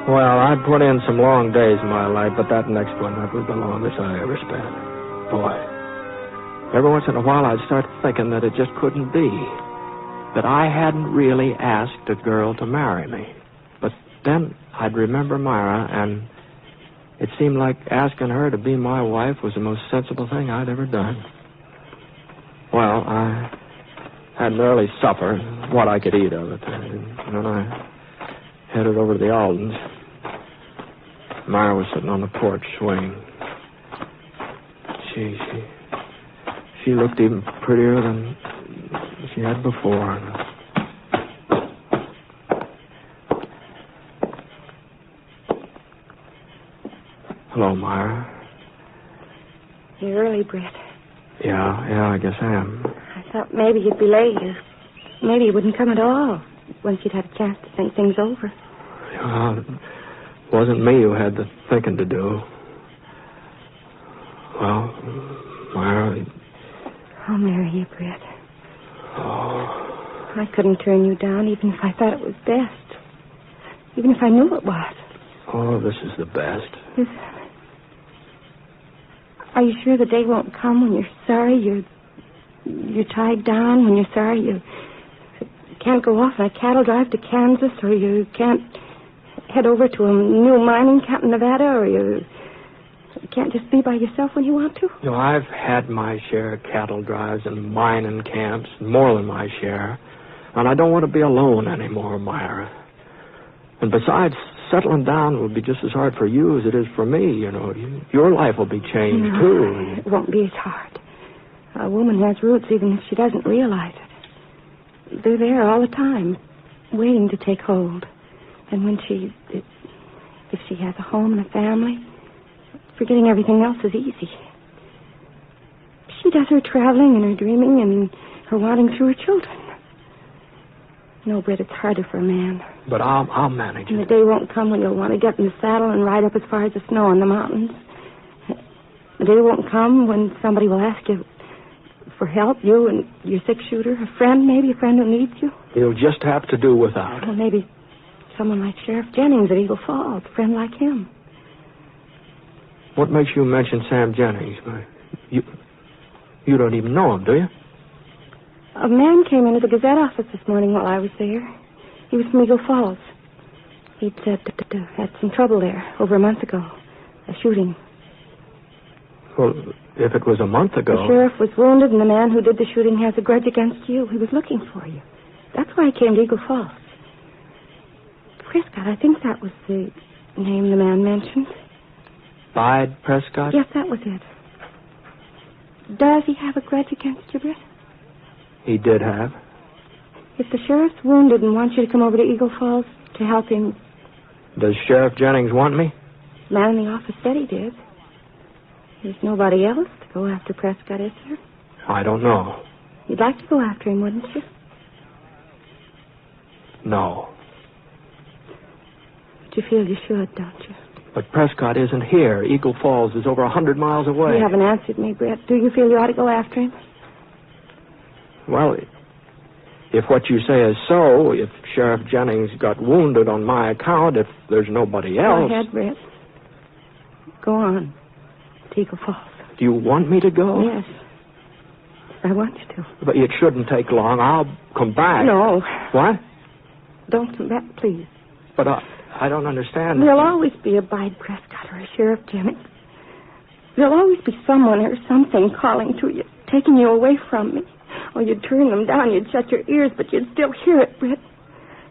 Well, I put in some long days in my life, but that next one, that was the longest I ever spent. Boy. Every once in a while, I'd start thinking that it just couldn't be. That I hadn't really asked a girl to marry me. But then I'd remember Myra, and it seemed like asking her to be my wife was the most sensible thing I'd ever done. Well, I had an early supper, what I could eat of it. And then I headed over to the Aldens. Myra was sitting on the porch swinging. She looked even prettier than she had before. Hello, Myra. You're early, Britt. Yeah, I guess I am. I thought maybe you'd be late, or maybe you wouldn't come at all once you'd had a chance to think things over. Well, it wasn't me who had the thinking to do. Well, Myra... I'll marry you, Britt. Oh. I couldn't turn you down even if I thought it was best. Even if I knew it was. Oh, this is the best. Are you sure the day won't come when you're sorry you're tied down, when you're sorry you can't go off on a cattle drive to Kansas, or you can't head over to a new mining camp in Nevada, or you can't just be by yourself when you want to? You know, I've had my share of cattle drives and mining camps, more than my share, and I don't want to be alone anymore, Myra. And besides, settling down will be just as hard for you as it is for me, you know. Your life will be changed, No, too. it won't be as hard. A woman has roots even if she doesn't realize it. They're there all the time, waiting to take hold. And when if she has a home and a family, forgetting everything else is easy. She does her traveling and her dreaming and her wanting through her children. No, Britt, it's harder for a man. But I'll manage And it. the day won't come when you'll want to get in the saddle and ride up as far as the snow on the mountains. The day won't come when somebody will ask you for help, you and your six-shooter, a friend maybe, a friend who needs you. You'll just have to do without. Well, maybe someone like Sheriff Jennings at Eagle Falls, a friend like him. What makes you mention Sam Jennings? You don't even know him, do you? A man came into the Gazette office this morning while I was there. He was from Eagle Falls. He'd said had some trouble there over a month ago. A shooting. Well, if it was a month ago... The sheriff was wounded, and the man who did the shooting has a grudge against you. He was looking for you. That's why he came to Eagle Falls. Prescott, I think that was the name the man mentioned. Bide Prescott? Yes, that was it. Does he have a grudge against you, Britt? He did have. If the sheriff's wounded and wants you to come over to Eagle Falls to help him... Does Sheriff Jennings want me? The man in the office said he did. There's nobody else to go after Prescott, is there? I don't know. You'd like to go after him, wouldn't you? No. But you feel you should, don't you? But Prescott isn't here. Eagle Falls is over 100 miles away. You haven't answered me, Brett. Do you feel you ought to go after him? Well, if what you say is so, if Sheriff Jennings got wounded on my account, if there's nobody else... Go ahead, Brett. Go on. To Eagle Falls. Do you want me to go? Yes. I want you to. But it shouldn't take long. I'll come back. No. What? Don't come back, please. But I don't understand. There'll always be a Bide Prescott or a Sheriff Jennings. There'll always be someone or something calling to you, taking you away from me. Or you'd turn them down, you'd shut your ears, but you'd still hear it, Britt.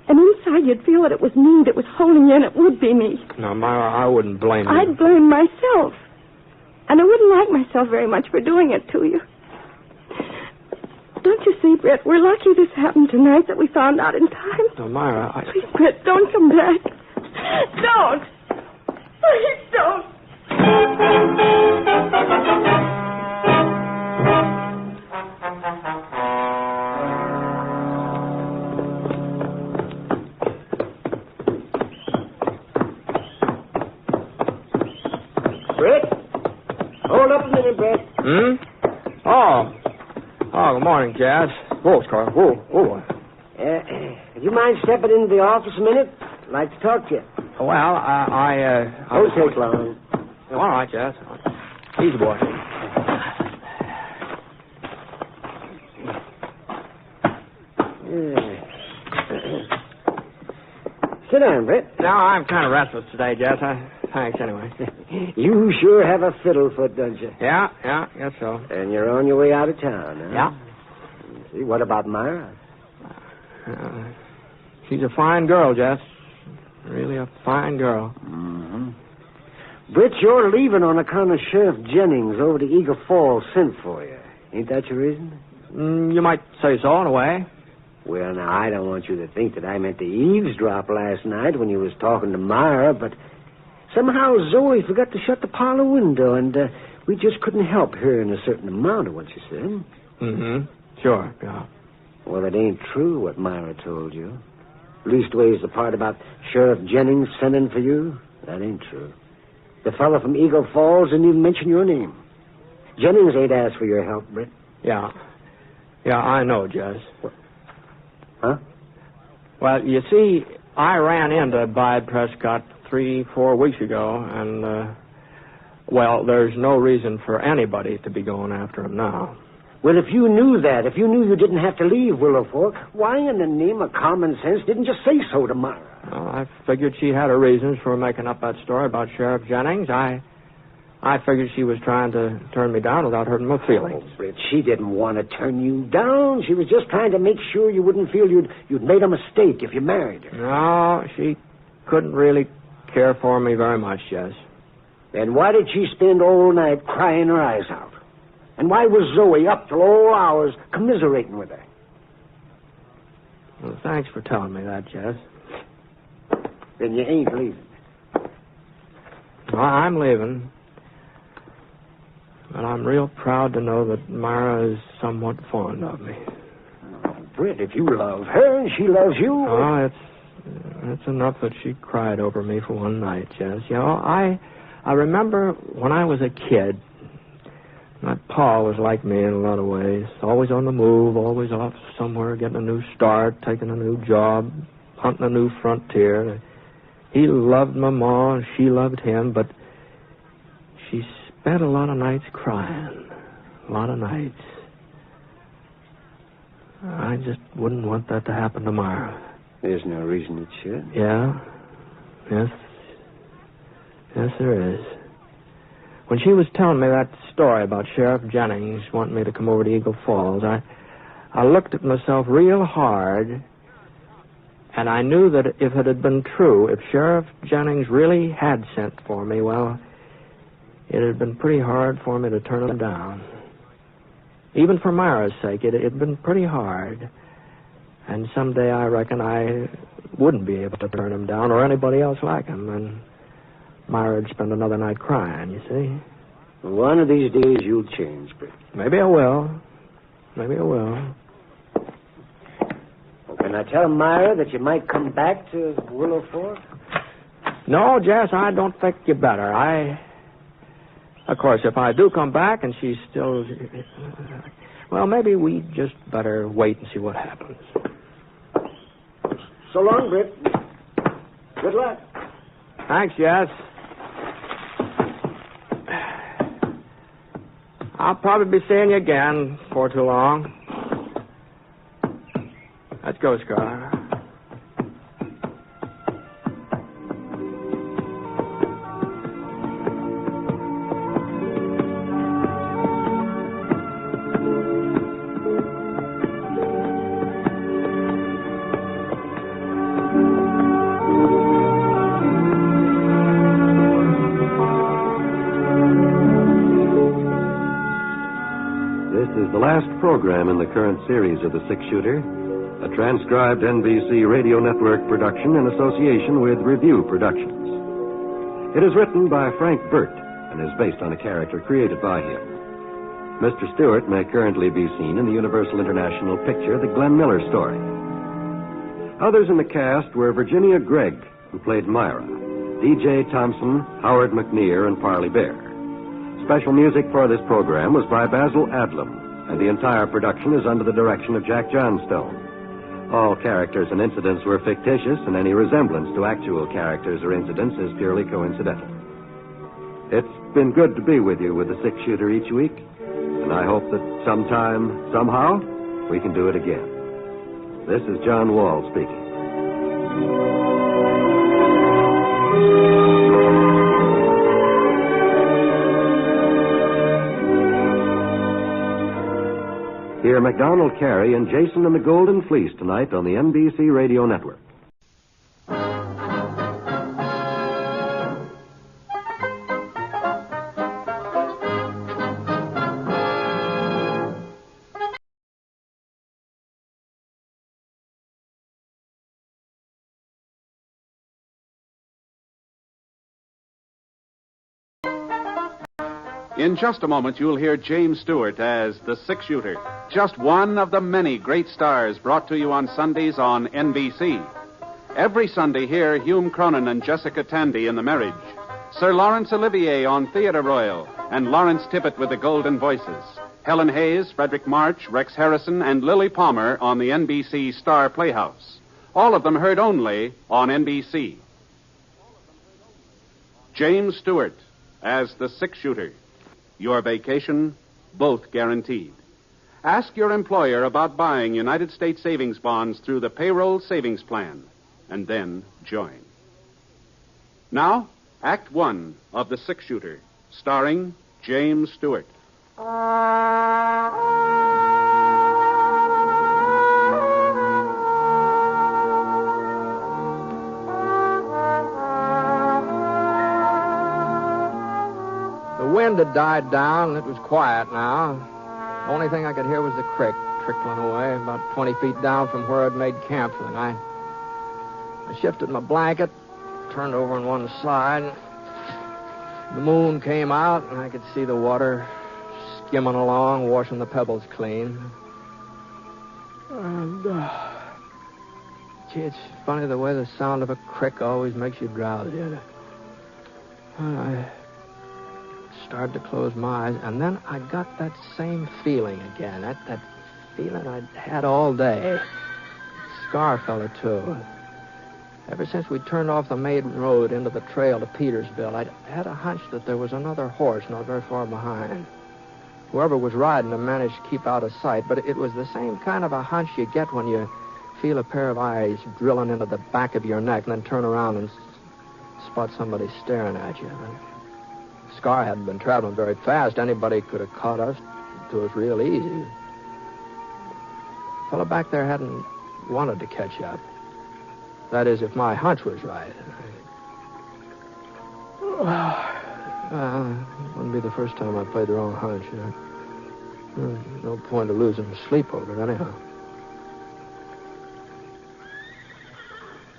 And inside you'd feel that it was me that was holding you, and it would be me. No, Myra, I wouldn't blame you. I'd blame myself. And I wouldn't like myself very much for doing it to you. Don't you see, Britt, we're lucky this happened tonight, that we found out in time. No, Myra, Please, Britt, don't come back. Don't. Please don't. Brett? Hold up a minute, Brett. Oh, good morning, Jazz. Whoa, Scar. Whoa. Would you mind stepping into the office a minute? I'd like to talk to you. Well, I Don't take long. All right, Jazz. Easy, boy. Sit down, Brett. No, I'm kind of restless today, Jazz. Thanks, anyway. You sure have a fiddlefoot, don't you? Yeah, guess so. And you're on your way out of town, huh? Yeah. See, what about Myra? She's a fine girl, Jess. Really a fine girl. Mm-hmm. Britt, you're leaving on account of Sheriff Jennings over to Eagle Falls sent for you. Ain't that your reason? You might say so, in a way. Well, now, I don't want you to think that I meant to eavesdrop last night when you was talking to Myra, but somehow Zoe forgot to shut the parlor window, and we just couldn't help hearing a certain amount of what she said. Mm-hmm. Sure, yeah. Well, it ain't true what Myra told you. Leastways, the part about Sheriff Jennings sending for you, that ain't true. The fellow from Eagle Falls didn't even mention your name. Jennings ain't asked for your help, Britt. Yeah, I know, Jess. Huh? Well, you see, I ran into Bide Prescott 3-4 weeks ago, and, well, there's no reason for anybody to be going after him now. Well, if you knew that, if you knew you didn't have to leave Willow Fork, why in the name of common sense didn't you say so to Myra? Well, I figured she had her reasons for making up that story about Sheriff Jennings. I figured she was trying to turn me down without hurting my feelings. Oh, Britt, she didn't want to turn you down. She was just trying to make sure you wouldn't feel you'd made a mistake if you married her. No, she couldn't really care for me very much, Jess. Then why did she spend all night crying her eyes out? And why was Zoe up till all hours commiserating with her? Well, thanks for telling me that, Jess. Then you ain't leaving. Well, I'm leaving. But I'm real proud to know that Myra is somewhat fond of me. Oh, Britt, if you love her and she loves you... Oh, it's enough that she cried over me for one night, Jess. You know, I remember when I was a kid, my pa was like me in a lot of ways. Always on the move, always off somewhere, getting a new start, taking a new job, hunting a new frontier. He loved my ma, and she loved him, but she spent a lot of nights crying. A lot of nights. I just wouldn't want that to happen to Myra. There's no reason it should. Yeah? Yes, there is. When she was telling me that story about Sheriff Jennings wanting me to come over to Eagle Falls, I looked at myself real hard, and I knew that if it had been true, if Sheriff Jennings really had sent for me, well, it had been pretty hard for me to turn him down. Even for Myra's sake, it had been pretty hard. And someday I reckon I wouldn't be able to turn him down or anybody else like him, and Myra'd spend another night crying, you see. One of these days you'll change, Britt. Maybe I will. Maybe I will. Well, can I tell Myra that you might come back to Willow Fork? No, Jess, I don't think you better. Of course, if I do come back and she's still... Well, maybe we just better wait and see what happens. So long, Britt. Good luck. Thanks, Jess. I'll probably be seeing you again before too long. Let's go, Scar. Program in the current series of The Six-Shooter, a transcribed NBC radio network production in association with Review Productions. It is written by Frank Burt and is based on a character created by him. Mr. Stewart may currently be seen in the Universal International picture The Glenn Miller Story. Others in the cast were Virginia Gregg, who played Myra, D.J. Thompson, Howard McNear, and Parley Bear. Special music for this program was by Basil Adlam, and the entire production is under the direction of Jack Johnstone. All characters and incidents were fictitious, and any resemblance to actual characters or incidents is purely coincidental. It's been good to be with you with the Six-Shooter each week, and I hope that sometime, somehow, we can do it again. This is John Wall speaking. Hear MacDonald Carey and Jason and the Golden Fleece tonight on the NBC Radio Network. In just a moment, you'll hear James Stewart as the Six-Shooter, just one of the many great stars brought to you on Sundays on NBC. Every Sunday, hear Hume Cronin and Jessica Tandy in The Marriage, Sir Laurence Olivier on Theatre Royal, and Lawrence Tippett with the Golden Voices, Helen Hayes, Frederick March, Rex Harrison, and Lily Palmer on the NBC Star Playhouse. All of them heard only on NBC. James Stewart as the Six-Shooter. Your vacation, both guaranteed. Ask your employer about buying United States savings bonds through the payroll savings plan, and then join. Now, Act One of The Six-Shooter, starring James Stewart. The wind had died down, and it was quiet now. The only thing I could hear was the creek trickling away about 20 feet down from where I'd made camp for the night. I shifted my blanket, turned over on one side. The moon came out, and I could see the water skimming along, washing the pebbles clean. And, gee, it's funny the way the sound of a crick always makes you drowsy. I started to close my eyes, and then I got that same feeling again, that feeling I'd had all day. Scarfella, too. Ever since we turned off the main road into the trail to Petersville, I'd had a hunch that there was another horse not very far behind. Whoever was riding him managed to keep out of sight, but it was the same kind of a hunch you get when you feel a pair of eyes drilling into the back of your neck and then turn around and spot somebody staring at you. Scar hadn't been traveling very fast. Anybody could have caught us to us real easy. The fellow back there hadn't wanted to catch up. That is, if my hunch was right. It wouldn't be the first time I played the wrong hunch. No point of losing sleep over it, anyhow.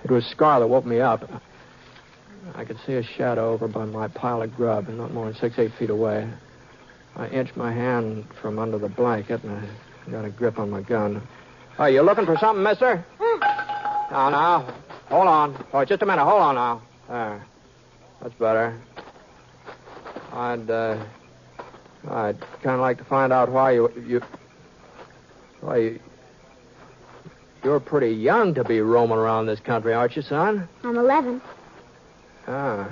It was Scar that woke me up. I could see a shadow over by my pile of grub, not more than 6-8 feet away. I inched my hand from under the blanket, and I got a grip on my gun. Are you looking for something, mister? Now. Hold on. Oh, just a minute. Hold on now. There. That's better. I'd kind of like to find out why you're pretty young to be roaming around this country, aren't you, son? I'm 11. Ah.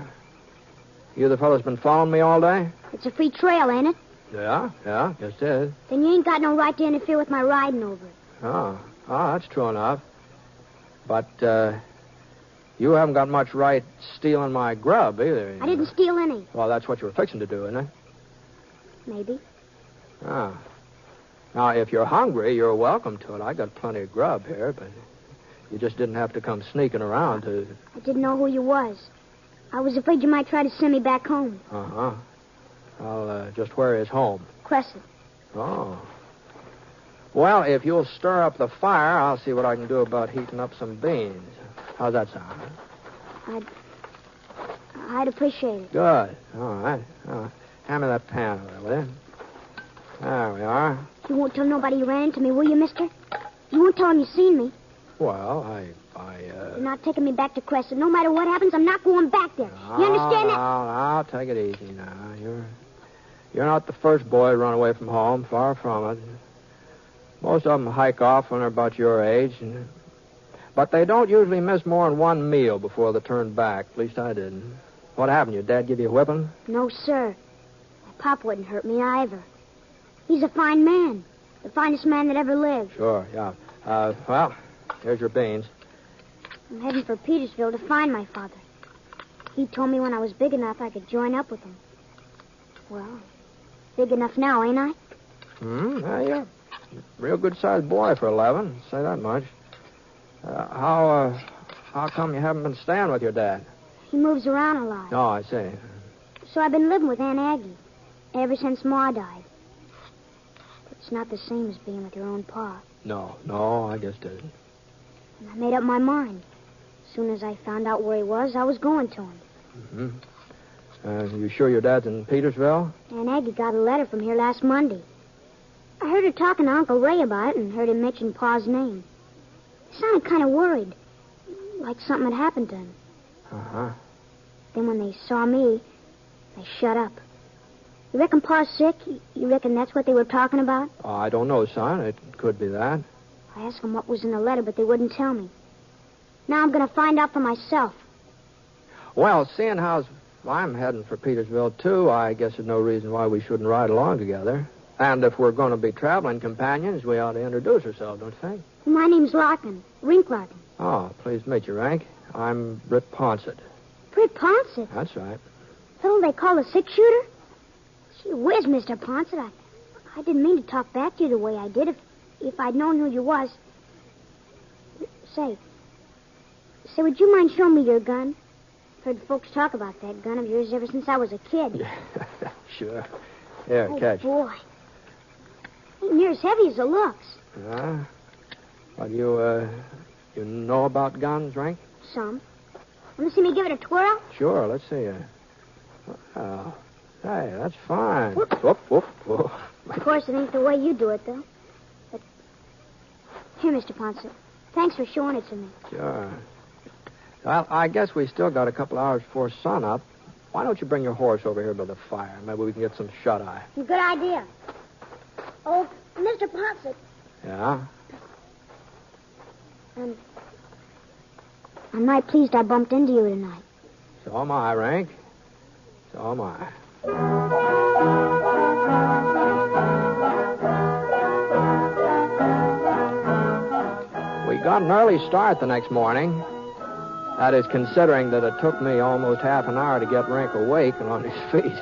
You the fellow's been following me all day? It's a free trail, ain't it? Yeah, yes it is. Then you ain't got no right to interfere with my riding over it. Oh, that's true enough. But, you haven't got much right stealing my grub, either. I didn't steal any. Well, that's what you were fixing to do, isn't it? Maybe. Ah. Now, if you're hungry, you're welcome to it. I got plenty of grub here, but you just didn't have to come sneaking around to... I didn't know who you was. I was afraid you might try to send me back home. Uh-huh. Well, just where is home? Crescent. Oh. Well, if you'll stir up the fire, I'll see what I can do about heating up some beans. How's that sound? I'd appreciate it. Good. All right. Hand me that pan over there, will you? There we are. You won't tell nobody you ran into me, will you, mister? You won't tell them you seen me. Well, You're not taking me back to Crescent. No matter what happens, I'm not going back there. You understand that? Now, take it easy now. You're not the first boy to run away from home. Far from it. Most of them hike off when they're about your age. But they don't usually miss more than one meal before they turn back. At least I didn't. What happened? Your dad give you a whipping? No, sir. My pop wouldn't hurt me either. He's a fine man. The finest man that ever lived. Sure, yeah. Well, here's your beans. I'm heading for Petersville to find my father. He told me when I was big enough I could join up with him. Well, big enough now, ain't I? Yeah, you're a real good-sized boy for 11. Say that much. How come you haven't been staying with your dad? He moves around a lot. Oh, I see. So I've been living with Aunt Aggie ever since Ma died. But it's not the same as being with your own pa. No, I guess it isn't. And I made up my mind. As soon as I found out where he was, I was going to him. Mm-hmm. You sure your dad's in Petersville? Aunt Aggie got a letter from here last Monday. I heard her talking to Uncle Ray about it and heard him mention Pa's name. He sounded kind of worried, like something had happened to him. Uh-huh. Then when they saw me, they shut up. You reckon Pa's sick? You reckon that's what they were talking about? I don't know, son. It could be that. I asked them what was in the letter, but they wouldn't tell me. Now I'm going to find out for myself. Well, seeing how I'm heading for Petersville, too, I guess there's no reason why we shouldn't ride along together. And if we're going to be traveling companions, we ought to introduce ourselves, don't you think? My name's Larkin. Rink Larkin. Oh, pleased to meet you, Rank. I'm Britt Ponset. Britt Ponset? That's right. Fellow they call a six-shooter? Gee whiz, Mr. Ponset. I didn't mean to talk back to you the way I did. If I'd known who you was... Say, would you mind showing me your gun? Heard folks talk about that gun of yours ever since I was a kid. Sure. Here, catch. Oh, boy. Ain't near as heavy as it looks. Yeah? Well, you know about guns, Rank? Some. Want to see me give it a twirl? Sure, let's see. Oh, hey, that's fine. Whoop, whoop, whoop, whoop. Of course, it ain't the way you do it, though. But here, Mr. Ponset. Thanks for showing it to me. Sure. Well, I guess we still got a couple hours before sunup. Why don't you bring your horse over here by the fire? Maybe we can get some shut-eye. Good idea. Oh, Mr. Ponset. Yeah? I'm right pleased I bumped into you tonight. So am I, Rank. So am I. We got an early start the next morning. That is, considering that it took me almost half an hour to get Rank awake and on his feet. It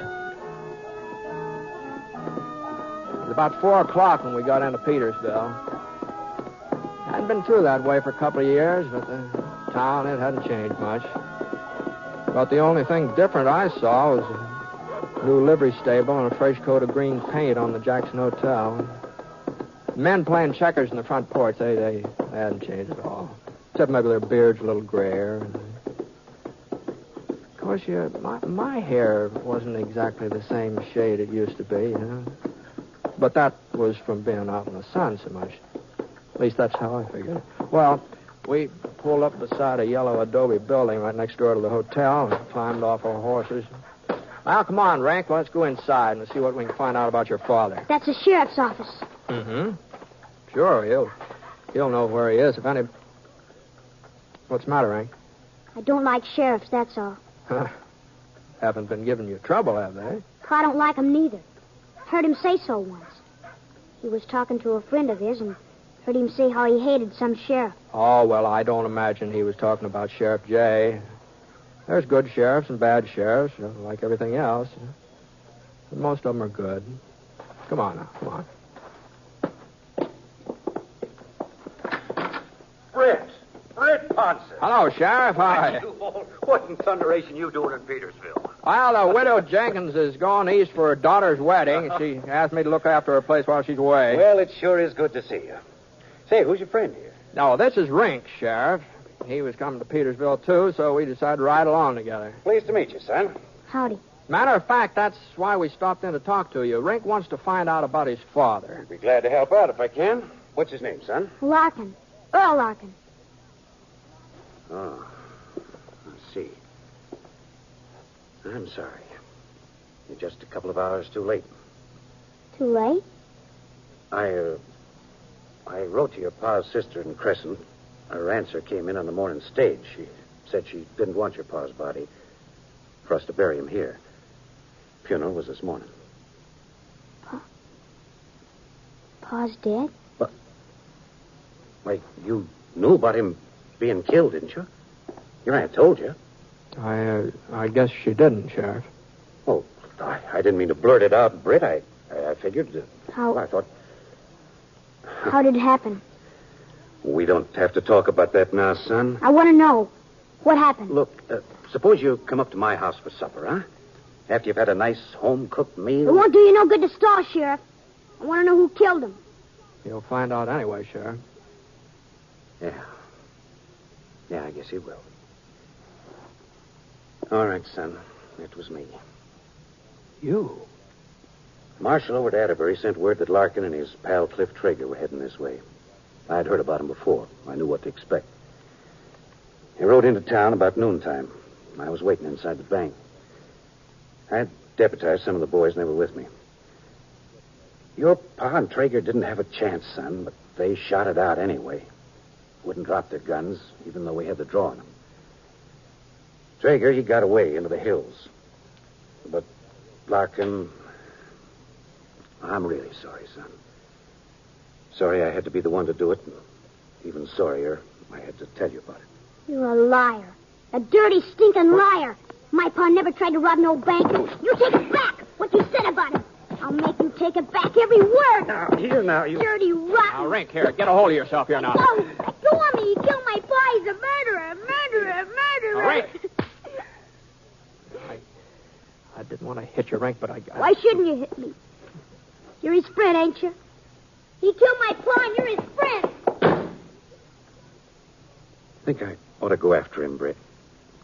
was about 4 o'clock when we got into Petersville. I'd been through that way for a couple of years, but the town, it hadn't changed much. But the only thing different I saw was a new livery stable and a fresh coat of green paint on the Jackson Hotel. Men playing checkers in the front porch, they hadn't changed at all. Except maybe their beards a little grayer. Of course, my hair wasn't exactly the same shade it used to be, you know. But that was from being out in the sun so much. At least that's how I figured it. Well, we pulled up beside a yellow adobe building right next door to the hotel and climbed off our horses. Well, come on, Rank. Let's go inside and see what we can find out about your father. That's the sheriff's office. Mm-hmm. Sure, he'll know where he is if any... What's the matter, Rank? I don't like sheriffs, that's all. Haven't been giving you trouble, have they? I don't like him neither. Heard him say so once. He was talking to a friend of his and heard him say how he hated some sheriff. Oh, well, I don't imagine he was talking about Sheriff Jay. There's good sheriffs and bad sheriffs, like everything else. But most of them are good. Come on now, come on. Britt Ponset. Hello, Sheriff. Hi. What in thunderation you doing in Petersville? Well, the widow Jenkins is going east for her daughter's wedding. She asked me to look after her place while she's away. Well, it sure is good to see you. Say, who's your friend here? No, this is Rink, Sheriff. He was coming to Petersville, too, so we decided to ride along together. Pleased to meet you, son. Howdy. Matter of fact, that's why we stopped in to talk to you. Rink wants to find out about his father. I'd be glad to help out if I can. What's his name, son? Larkin. Earl Larkin. Oh, I see. I'm sorry. You're just a couple of hours too late. Too late? I wrote to your pa's sister in Crescent. Her answer came in on the morning stage. She said she didn't want your pa's body for us to bury him here. Funeral was this morning. Pa's dead? But, wait, you knew about him being killed, didn't you? Your aunt told you. I guess she didn't, Sheriff. Oh, I didn't mean to blurt it out, Britt. I figured... How... I thought... How did it happen? We don't have to talk about that now, son. I want to know. What happened? Look, suppose you come up to my house for supper, huh? After you've had a nice home-cooked meal. It won't do you no good to stall, Sheriff. I want to know who killed him. You'll find out anyway, Sheriff. Yeah. Yeah, I guess he will. All right, son. It was me. You? Marshal over at Atterbury sent word that Larkin and his pal Cliff Traeger were heading this way. I'd heard about him before. I knew what to expect. He rode into town about noontime. I was waiting inside the bank. I had deputized some of the boys, and they were with me. Your pa and Traeger didn't have a chance, son, but they shot it out anyway. Wouldn't drop their guns, even though we had the draw on them. Traeger, he got away into the hills. But Larkin... I'm really sorry, son. Sorry I had to be the one to do it, and even sorrier I had to tell you about it. You're a liar. A dirty, stinking liar. My pa never tried to rob no bank. You take it back, what you said about him. I'll make you take it back, every word. Now, you... Dirty, rotten... Now, Rink, here, get a hold of yourself here now. No, let go of me. You killed my pa. He's a murderer. Now, Rink. I didn't want to hit you, Rink, but I... Why shouldn't you hit me? You're his friend, ain't you? He killed my pa, and you're his friend. I think I ought to go after him, Britt.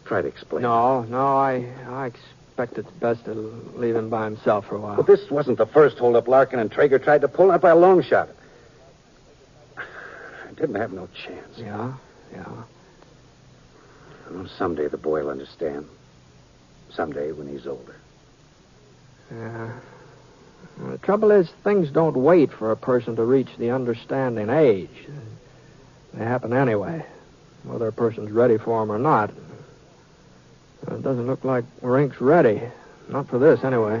Try to explain. No, I expect it's best to leave him by himself for a while. But this wasn't the first holdup Larkin and Traeger tried to pull, not by a long shot. I didn't have no chance. Yeah. Well, someday the boy will understand. Someday when he's older. Yeah. Well, the trouble is, things don't wait for a person to reach the understanding age. They happen anyway, whether a person's ready for them or not. It doesn't look like Rink's ready. Not for this, anyway.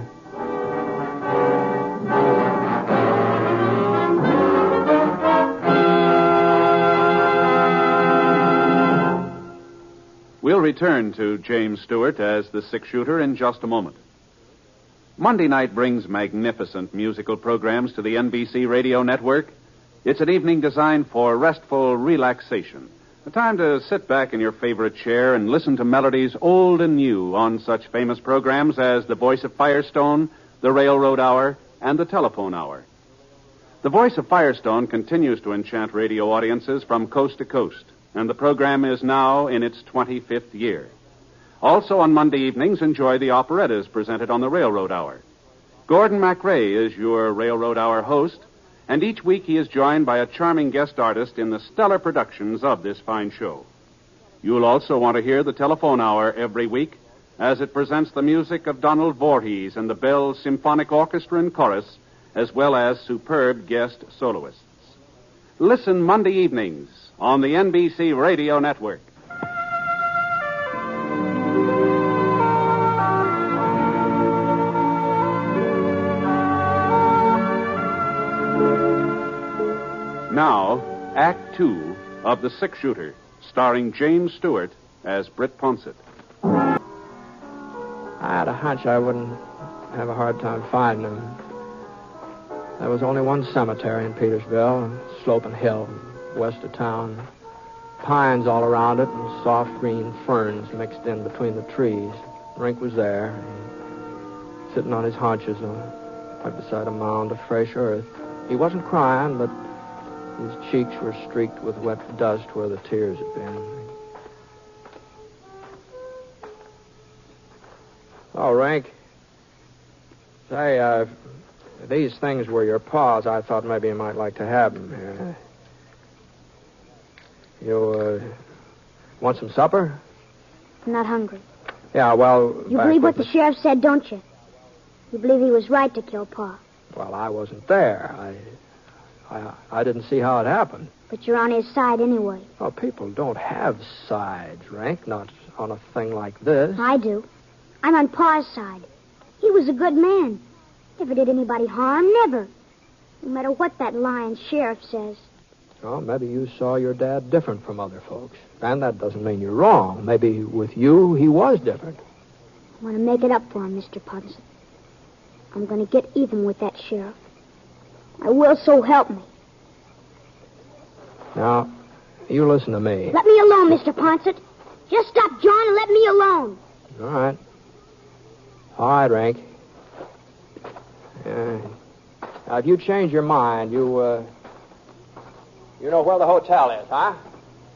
We'll return to James Stewart as the six-shooter in just a moment. Monday night brings magnificent musical programs to the NBC radio network. It's an evening designed for restful relaxation. A time to sit back in your favorite chair and listen to melodies old and new on such famous programs as The Voice of Firestone, The Railroad Hour, and The Telephone Hour. The Voice of Firestone continues to enchant radio audiences from coast to coast, and the program is now in its 25th year. Also on Monday evenings, enjoy the operettas presented on The Railroad Hour. Gordon MacRae is your Railroad Hour host, and each week he is joined by a charming guest artist in the stellar productions of this fine show. You'll also want to hear the Telephone Hour every week as it presents the music of Donald Voorhees and the Bell Symphonic Orchestra and Chorus, as well as superb guest soloists. Listen Monday evenings on the NBC Radio Network. Now, Act Two of The Six-Shooter, starring James Stewart as Britt Ponset. I had a hunch I wouldn't have a hard time finding him. There was only one cemetery in Petersville, a sloping hill west of town. Pines all around it and soft green ferns mixed in between the trees. Rink was there, sitting on his haunches right beside a mound of fresh earth. He wasn't crying, but his cheeks were streaked with wet dust where the tears had been. Oh, Rink. Say, if these things were your paws, I thought maybe you might like to have them. You want some supper? I'm not hungry. Yeah, well... You believe what the sheriff said, don't you? You believe he was right to kill Pa? Well, I wasn't there. I didn't see how it happened. But you're on his side anyway. Oh, people don't have sides, Rank, not on a thing like this. I do. I'm on Pa's side. He was a good man. Never did anybody harm, never. No matter what that lying sheriff says. Well, maybe you saw your dad different from other folks. And that doesn't mean you're wrong. Maybe with you, he was different. I want to make it up for him, Mr. Ponset. I'm going to get even with that sheriff. I will, so help me. Now, you listen to me. Let me alone, Mr. Ponset. Just stop John and let me alone. All right. All right, Rank. Now, if you change your mind, you know where the hotel is, huh?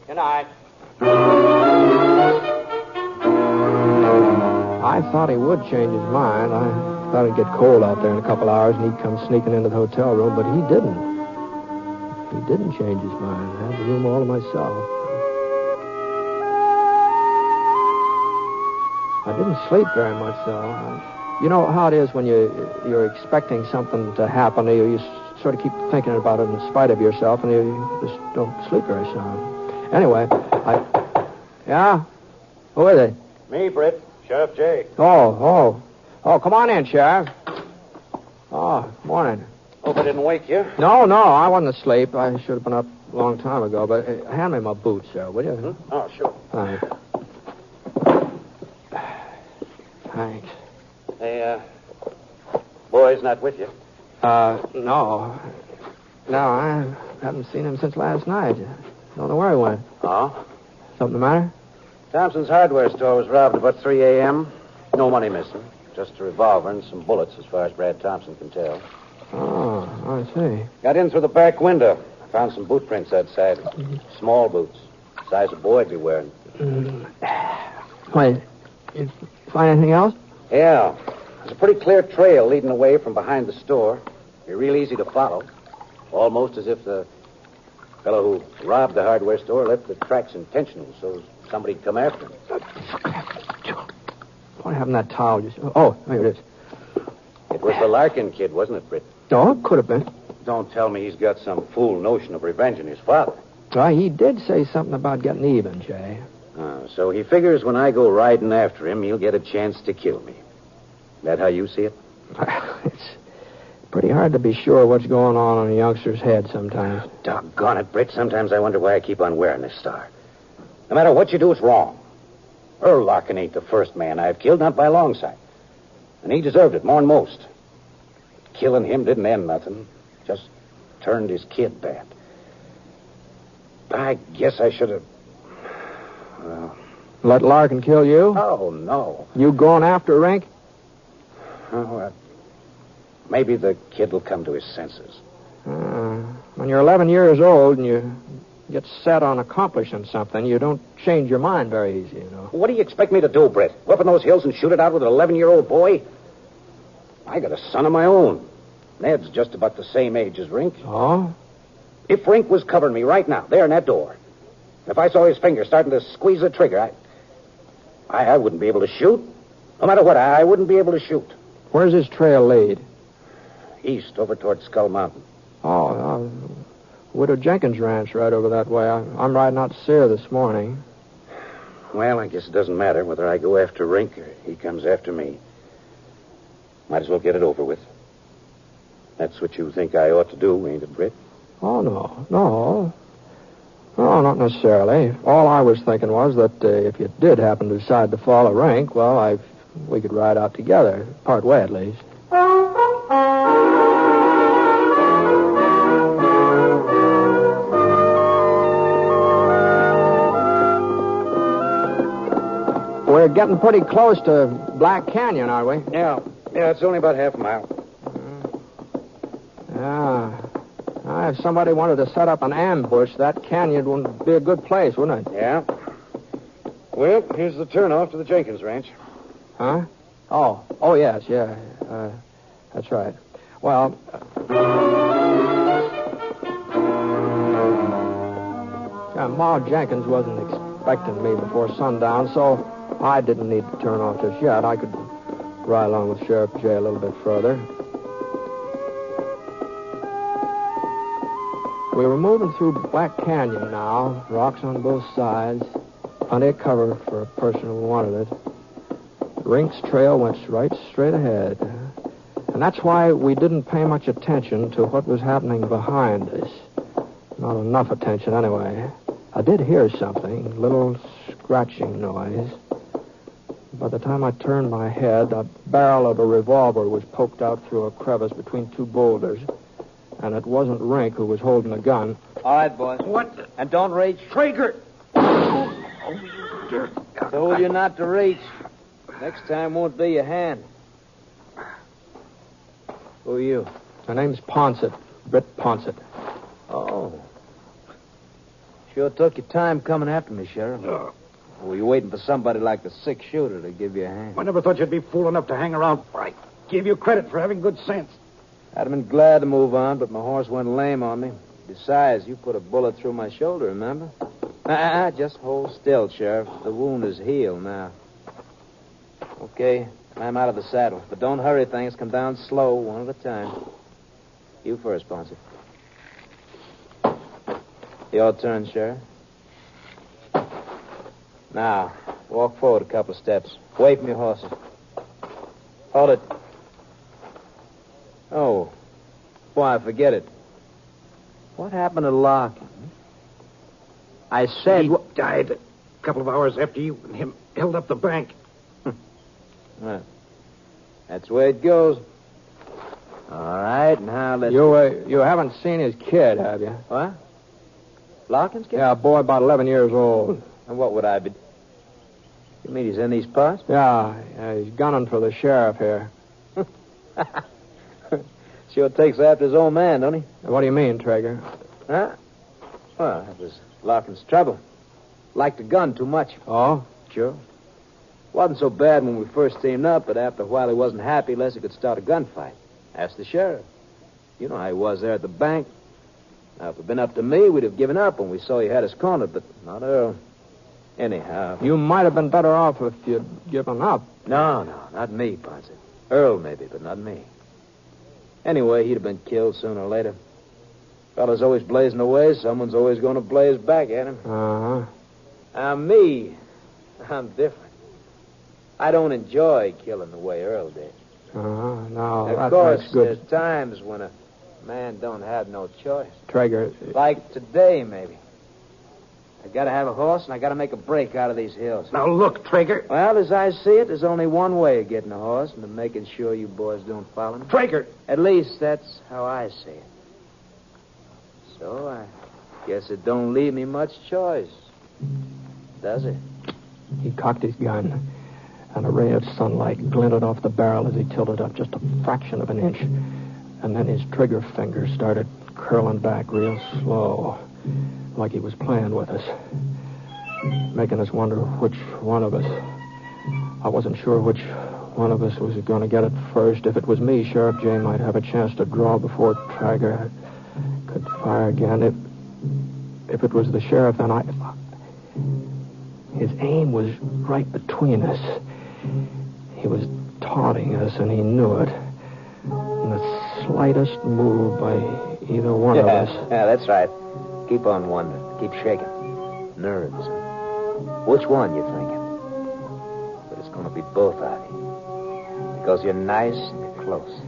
Good night. I thought he would change his mind. I thought it'd get cold out there in a couple hours and he'd come sneaking into the hotel room, but he didn't. He didn't change his mind. I had the room all to myself. I didn't sleep very much, though. You know how it is when you're expecting something to happen. You sort of keep thinking about it in spite of yourself, and you just don't sleep very sound. Anyway, Yeah? Who is it? Me, Britt. Sheriff Jay. Oh, come on in, Sheriff. Oh, morning. Hope I didn't wake you. No, I wasn't asleep. I should have been up a long time ago, but hand me my boots, sir, will you? Oh, sure. Thanks. Thanks. Hey, boy's not with you? No. No, I haven't seen him since last night. Don't know where he went. Oh? Something the matter? Thompson's hardware store was robbed about 3 a.m. No money missing. Just a revolver and some bullets, as far as Brad Thompson can tell. Oh, I see. Got in through the back window. Found some boot prints outside. Small boots. Size a boy'd be wearing. Wait, you find anything else? Yeah. There's a pretty clear trail leading away from behind the store. Be real easy to follow. Almost as if the fellow who robbed the hardware store left the tracks intentional so somebody'd come after him. What happened to that towel? Oh, here it is. It was the Larkin kid, wasn't it, Britt? Oh, it could have been. Don't tell me he's got some fool notion of revenging his father. Well, he did say something about getting even, Jay. So he figures when I go riding after him, he'll get a chance to kill me. That how you see it? It's pretty hard to be sure what's going on in a youngster's head sometimes. Doggone it, Britt. Sometimes I wonder why I keep on wearing this star. No matter what you do, it's wrong. Earl Larkin ain't the first man I've killed, not by a long sight. And he deserved it more than most. Killing him didn't end nothing. Just turned his kid bad. I guess I should have... Let Larkin kill you? Oh, no. You going after Rink? Oh, maybe the kid will come to his senses. When you're 11 years old and you get set on accomplishing something, you don't change your mind very easy, you know. What do you expect me to do, Britt? Go up in those hills and shoot it out with an 11-year-old boy? I got a son of my own. Ned's just about the same age as Rink. Oh? If Rink was covering me right now, there in that door, if I saw his finger starting to squeeze the trigger, I wouldn't be able to shoot. No matter what, I wouldn't be able to shoot. Where's his trail lead? East, over toward Skull Mountain. Oh, Widow Jenkins' ranch right over that way. I'm riding out to see her this morning. Well, I guess it doesn't matter whether I go after Rink or he comes after me. Might as well get it over with. That's what you think I ought to do, ain't it, Britt? Oh, no. No, not necessarily. All I was thinking was that if you did happen to decide to follow Rink, well, we could ride out together, part way at least. We're getting pretty close to Black Canyon, aren't we? Yeah, it's only about half a mile. Yeah. If somebody wanted to set up an ambush, that canyon would be a good place, wouldn't it? Yeah. Well, here's the turnoff to the Jenkins ranch. Huh? Oh, yes, yeah. That's right. Well... Ma Jenkins wasn't expecting me before sundown, so I didn't need to turn off just yet. I could ride along with Sheriff Jay a little bit further. We were moving through Black Canyon now, rocks on both sides, plenty of cover for a person who wanted it. Rink's trail went right straight ahead. And that's why we didn't pay much attention to what was happening behind us. Not enough attention, anyway. I did hear something, a little scratching noise. By the time I turned my head, the barrel of a revolver was poked out through a crevice between two boulders. And it wasn't Rink who was holding the gun. All right, boys. What? And don't reach. Traeger! Told you not to reach. Next time won't be your hand. Who are you? My name's Ponset. Britt Ponset. Oh. Sure took your time coming after me, Sheriff. Or were you waiting for somebody like the 6-shooter to give you a hand? I never thought you'd be fool enough to hang around. I give you credit for having good sense. I'd have been glad to move on, but my horse went lame on me. Besides, you put a bullet through my shoulder, remember? Just hold still, Sheriff. The wound is healed now. Okay, climb out of the saddle. But don't hurry things. Come down slow, one at a time. You first, Ponset. Your turn, Sheriff. Now, walk forward a couple of steps. Away from your horses. Hold it. Oh. Why, forget it. What happened to Larkin? I said... He died a couple of hours after you and him held up the bank. Well, that's the way it goes. All right, now let's... You haven't seen his kid, have you? What? Larkin's kid? Yeah, a boy about 11 years old. And what would I be... You mean he's in these parts? Yeah, he's gunning for the sheriff here. Sure takes after his own man, don't he? What do you mean, Traeger? Huh? Well, that was Larkin's trouble. Liked the gun too much. Oh? Sure. Wasn't so bad when we first teamed up, but after a while he wasn't happy unless he could start a gunfight. Asked the sheriff. You know how he was there at the bank. Now, if it had been up to me, we'd have given up when we saw he had us cornered, but not Earl. Anyhow. You might have been better off if you'd given up. No, not me, Ponset. Earl, maybe, but not me. Anyway, he'd have been killed sooner or later. Fella's always blazing away. Someone's always going to blaze back at him. Uh-huh. Now, me, I'm different. I don't enjoy killing the way Earl did. Uh-huh. No, of that course, makes good. there's times when a man don't have no choice. Traeger. Like today, maybe. I gotta have a horse, and I gotta make a break out of these hills. Now, look, Traeger. Well, as I see it, there's only one way of getting a horse, and of making sure you boys don't follow me. Traeger! At least that's how I see it. So I guess it don't leave me much choice, does it? He cocked his gun, and a ray of sunlight glinted off the barrel as he tilted up just a fraction of an inch. And then his trigger finger started curling back real slow, like he was playing with us, making us wonder which one of us. I wasn't sure which one of us was going to get it first. If it was me, Sheriff J might have a chance to draw before Traeger could fire again. If it was the sheriff, then his aim was right between us. He was taunting us, and he knew it. And the slightest move by either one of us. Yeah, that's right. Keep on wondering. Keep shaking. Nerves. Which one you thinking? But it's going to be both of you. Because you're nice and you're close.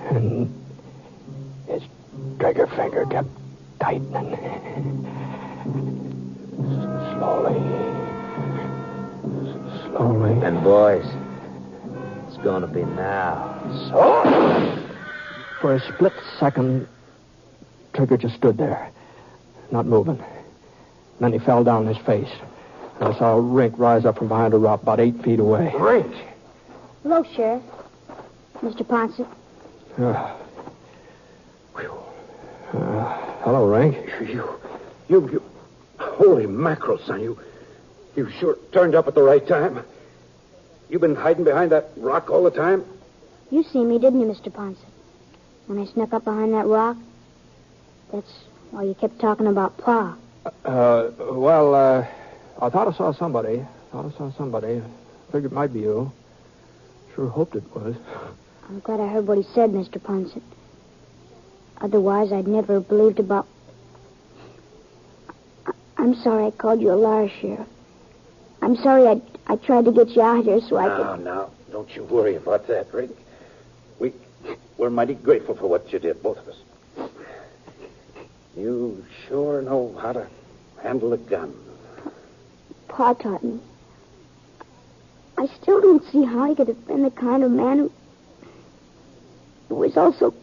And his trigger finger kept tightening. Slowly. And boys, it's going to be now. So... For a split second, Trigger just stood there, not moving. And then he fell down on his face. And I saw Rink rise up from behind a rock about 8 feet away. Rink! Hello, Sheriff. Mr. Ponset. Hello, Rink. You... Holy mackerel, son. You sure turned up at the right time. You've been hiding behind that rock all the time? You seen me, didn't you, Mr. Ponset? When I snuck up behind that rock? That's why you kept talking about Pa. I thought I saw somebody. Figured it might be you. Sure hoped it was. I'm glad I heard what he said, Mr. Ponset. Otherwise, I'd never have believed about... I'm sorry I called you a liar, Sheriff. I'm sorry I tried to get you out here so I could... No, don't you worry about that, Rick. We're mighty grateful for what you did, both of us. You sure know how to handle a gun. Pa taught me. I still don't see how he could have been the kind of man who was also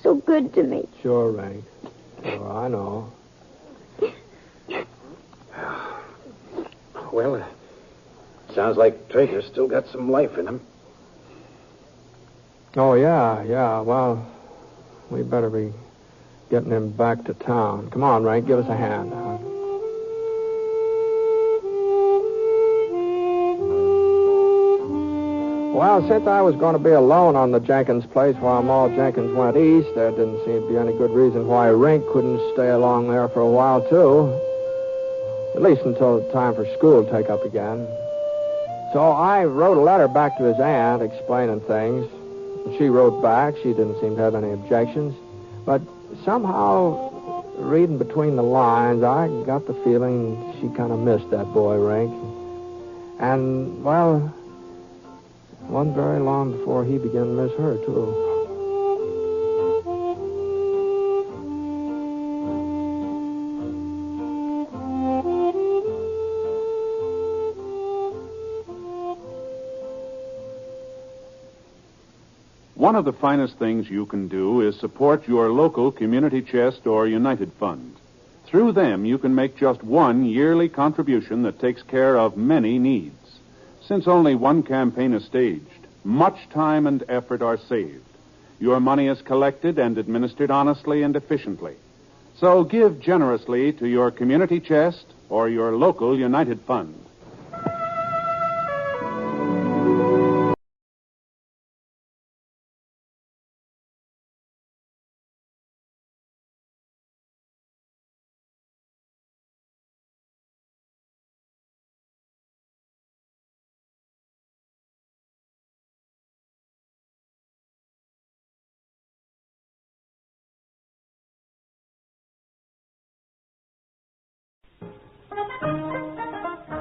so good to me. Sure, Rink. Sure, I know. Well, sounds like Traeger's still got some life in him. Oh, yeah. Well, we better be getting him back to town. Come on, Rank, give us a hand. Well, since I was going to be alone on the Jenkins place while Maul Jenkins went east, there didn't seem to be any good reason why Rink couldn't stay along there for a while, too. At least until the time for school to take up again. So I wrote a letter back to his aunt explaining things. She wrote back. She didn't seem to have any objections. But somehow, reading between the lines, I got the feeling she kind of missed that boy, Rink. And, well, it wasn't very long before he began to miss her, too. One of the finest things you can do is support your local community chest or United Fund. Through them, you can make just one yearly contribution that takes care of many needs. Since only one campaign is staged, much time and effort are saved. your money is collected and administered honestly and efficiently. So give generously to your community chest or your local United Fund.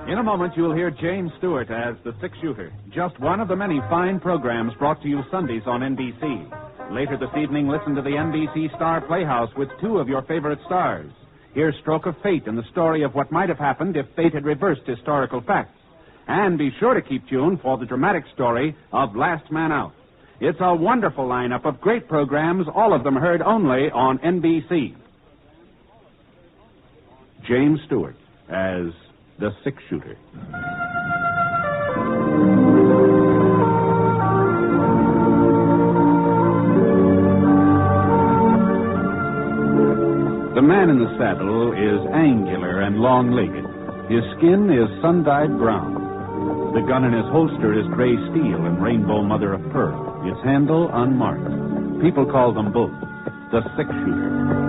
In a moment, you'll hear James Stewart as the six-shooter, just one of the many fine programs brought to you Sundays on NBC. Later this evening, listen to the NBC Star Playhouse with two of your favorite stars. Hear Stroke of Fate and the story of what might have happened if fate had reversed historical facts. And be sure to keep tuned for the dramatic story of Last Man Out. It's a wonderful lineup of great programs, all of them heard only on NBC. James Stewart as the six-shooter. The man in the saddle is angular and long-legged. His skin is sun-dyed brown. The gun in his holster is gray steel and rainbow mother of pearl. Its handle unmarked. People call them both the six-shooter.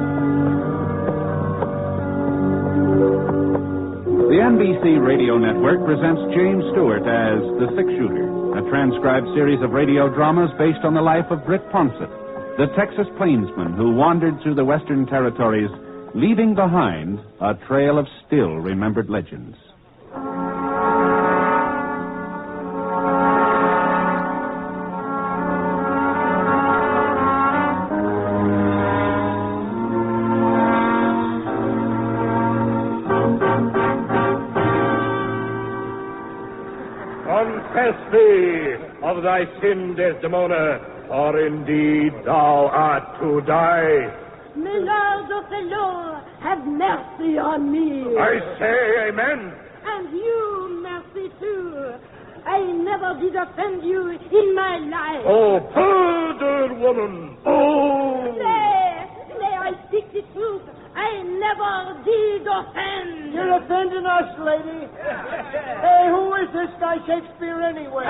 The NBC Radio Network presents James Stewart as the six-shooter, a transcribed series of radio dramas based on the life of Britt Ponset, the Texas plainsman who wandered through the Western Territories, leaving behind a trail of still-remembered legends. Confess thee of thy sin, Desdemona, or indeed thou art to die. My Lord Othello, have mercy on me. I say amen. And you, mercy too. I never did offend you in my life. Oh, pardon, woman. Oh. Nay, I speak the truth. I never did offend. You're offending us, lady. Hey, who is this guy Shakespeare anyway?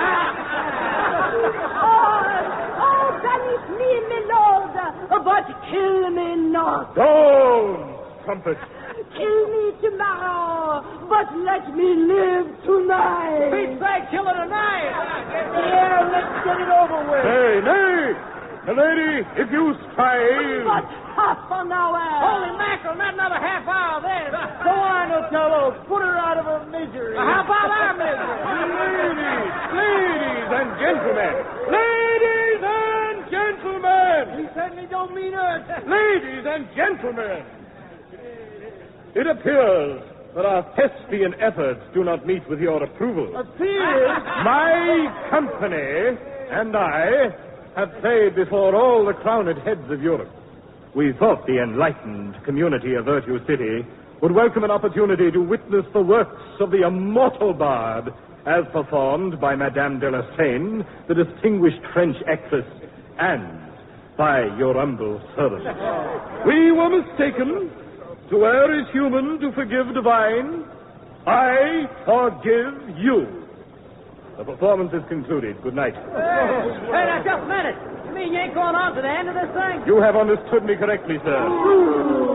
Oh, banish me, my lord, but kill me not. Don't, trumpet. Kill me tomorrow, but let me live tonight. Beat back, kill her tonight. Yeah, let's get it over with. Nay. Lady, if you strive... But half an hour. Holy mackerel, not another half hour then. Go on, Othello. Put her out of her misery. How about our misery? Ladies and gentlemen. Ladies and gentlemen. We certainly don't mean us. Ladies and gentlemen. It appears that our thespian efforts do not meet with your approval. Appears? My company and I have played before all the crowned heads of Europe. We thought the enlightened community of Virtue City would welcome an opportunity to witness the works of the immortal bard as performed by Madame de la Seine, the distinguished French actress, and by your humble servant. We were mistaken. To err is human, to forgive divine. I forgive you. The performance is concluded. Good night. Hey, now, just a minute. You mean you ain't going on to the end of this thing? You have understood me correctly, sir.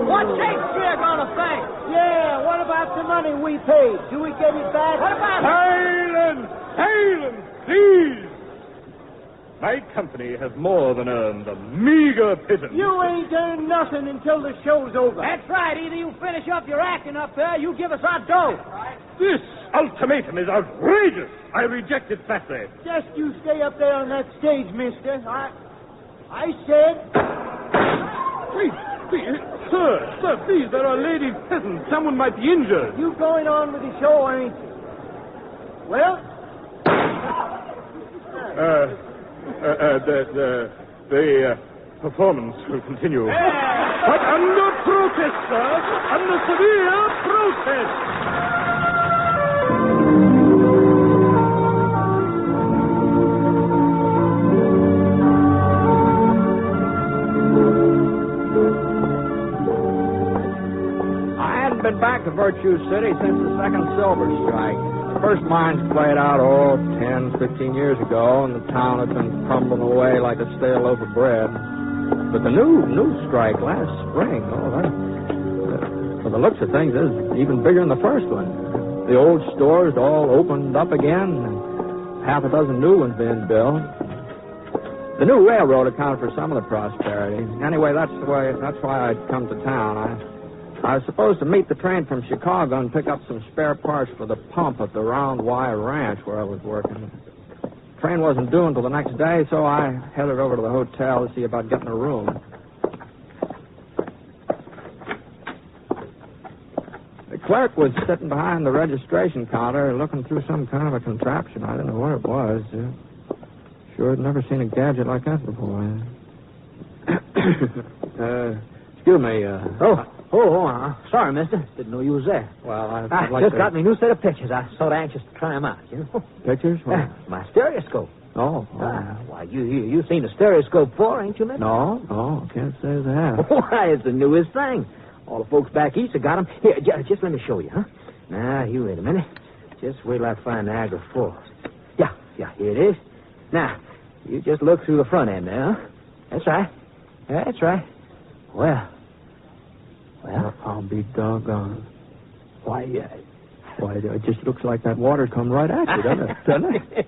What's Shakespeare gonna think? Yeah, what about the money we paid? Do we get it back? What about... Silence! Silence, please! My company has more than earned a meager pittance. You ain't earned nothing until the show's over. That's right. Either you finish up your acting up there, you give us our dough. This ultimatum is outrageous. I reject it flatly. Just you stay up there on that stage, mister. I said... Please, sir, please, there are ladies present. Someone might be injured. You going on with the show, ain't you? Well... The performance will continue. But under protest, sir. Under severe protest. Horseshoe City since the second silver strike. The first mines played out, 10, 15 years ago, and the town had been crumbling away like a stale loaf of bread. But the new strike last spring, for the looks of things, is even bigger than the first one. The old stores all opened up again, and half a dozen new ones being built. The new railroad accounted for some of the prosperity. Anyway, that's why I'd come to town. I was supposed to meet the train from Chicago and pick up some spare parts for the pump at the Round Y Ranch where I was working. The train wasn't due until the next day, so I headed over to the hotel to see about getting a room. The clerk was sitting behind the registration counter looking through some kind of a contraption. I didn't know what it was. Sure had never seen a gadget like that before. Excuse me. Sorry, mister. Didn't know you was there. Well, I like just got me a new set of pictures. I was sort of anxious to try them out, you know. Pictures? My stereoscope. Oh. Why, you seen a stereoscope before, ain't you, mister? No, can't say as I have. Why, it's the newest thing. All the folks back east have got them. Here, just let me show you, huh? Now, you wait a minute. Just wait till I find Niagara Falls. Yeah, here it is. Now, you just look through the front end there, huh? That's right. Well, I'll be doggone. Why, it just looks like that water come right at you, doesn't it?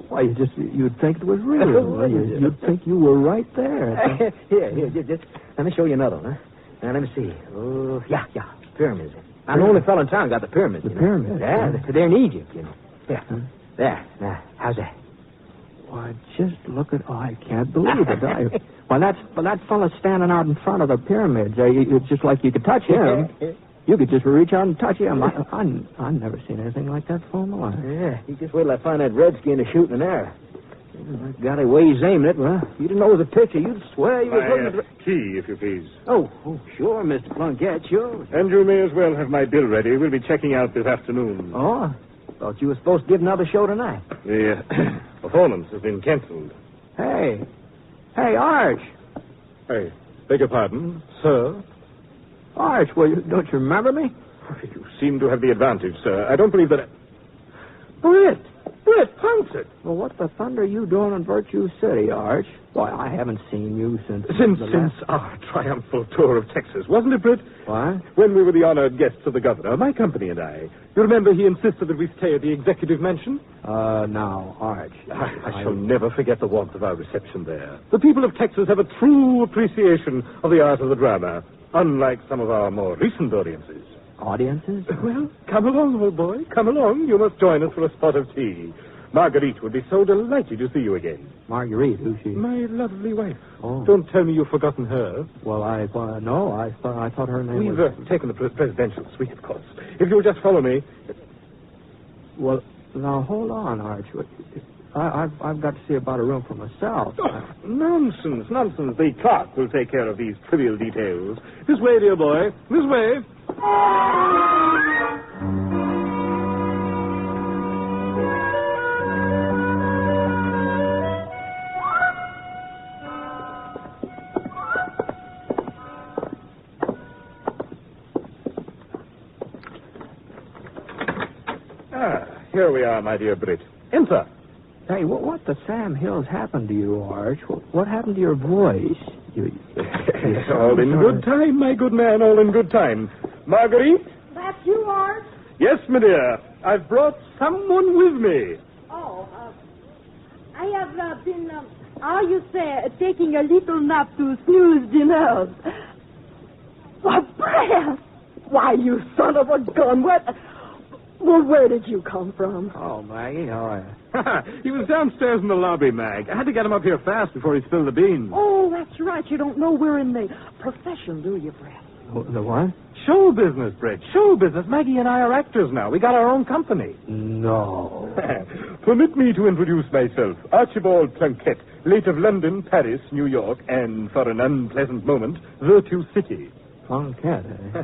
Why, you'd think it was real. You'd think you were right there. Here, just let me show you another one, huh? Now, let me see. Oh, yeah, pyramids. I'm the only fellow in town got the pyramids. The pyramids? Yeah, they're in Egypt, you know. Yeah. There. Now, how's that? Why, just look at... Oh, I can't believe it. Well, that fella standing out in front of the pyramids, it's just like you could touch him. You could just reach out and touch him. I've never seen anything like that before in my life. Yeah, you just wait till I find that redskin to shooting an arrow. Got the way he's aiming it. Well, if you didn't know it was a picture, you'd swear you was looking at the... Key, if you please. Oh, sure, Mr. Plunkett, sure. And you may as well have my bill ready. We'll be checking out this afternoon. Oh, thought you were supposed to give another show tonight. The performance has been canceled. Hey, Arch. I beg your pardon, sir? Arch, don't you remember me? You seem to have the advantage, sir. I don't believe that... Britt Ponset. Well, what the thunder are you doing in Virtue City, Arch? Why, I haven't seen you since our triumphal tour of Texas, wasn't it, Britt? What? When we were the honored guests of the governor, my company and I. You remember he insisted that we stay at the executive mansion? Now, Arch. I shall never forget the warmth of our reception there. The people of Texas have a true appreciation of the art of the drama, unlike some of our more recent audiences. Audiences? Well, come along, old boy. Come along. You must join us for a spot of tea. Marguerite would be so delighted to see you again. Marguerite? Who's she? My lovely wife. Oh. Don't tell me you've forgotten her. Well, no, I thought her name was... We've taken the presidential suite, of course. If you'll just follow me... Well, now, hold on, Arch. I've got to see about a room for myself. Oh, nonsense. The clerk will take care of these trivial details. This way, dear boy. This way. Here we are, my dear Britt. Enter. Hey, what the Sam Hills happened to you, Arch? What happened to your voice? All in good time, my good man, all in good time. Marguerite? That's you, Art? Yes, my dear. I've brought someone with me. Oh, I have been, taking a little nap to snooze the nerves. Why, Brad! Why, you son of a gun! Well, where did you come from? Oh, Maggie, how are you? He was downstairs in the lobby, Mag. I had to get him up here fast before he spilled the beans. Oh, that's right. You don't know we're in the profession, do you, Brett? The what? Show business, Brett. Show business. Maggie and I are actors now. We got our own company. No. Permit me to introduce myself. Archibald Plunkett, late of London, Paris, New York, and, for an unpleasant moment, Virtue City. Plunkett, eh?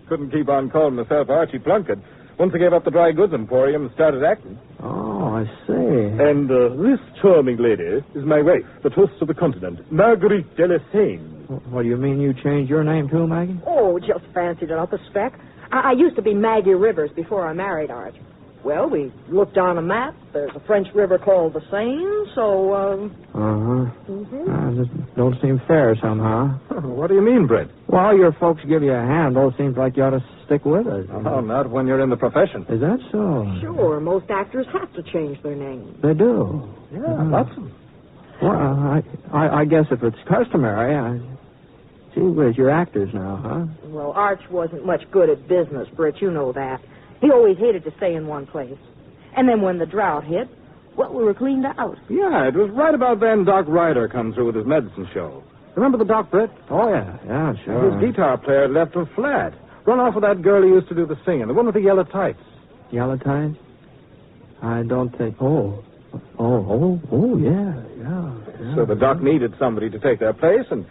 Couldn't keep on calling myself Archie Plunkett. Once I gave up the dry goods emporium and started acting. Oh, I see. And this charming lady is my wife, the toast of the continent, Marguerite Delassane. What do you mean you changed your name too, Maggie? Oh, just fancied it up a speck. I used to be Maggie Rivers before I married Arch. Well, we looked on a map. There's a French river called the Seine, so, This don't seem fair somehow. What do you mean, Britt? Well, your folks give you a hand. Those seems like you ought to stick with us. Oh, not when you're in the profession. Is that so? Sure, most actors have to change their names. They do. Yeah, lots of them. Well, I guess if it's customary, gee whiz, you're actors now, huh? Well, Arch wasn't much good at business, Britt. You know that. He always hated to stay in one place. And then when the drought hit, well, we were cleaned out. Yeah, it was right about then Doc Ryder come through with his medicine show. Remember the Doc, Britt? Oh, yeah, sure. His guitar player left him flat. Run off with that girl who used to do the singing, the one with the yellow tights. Yellow tights? I don't think... yeah. So the Doc needed somebody to take their place, and,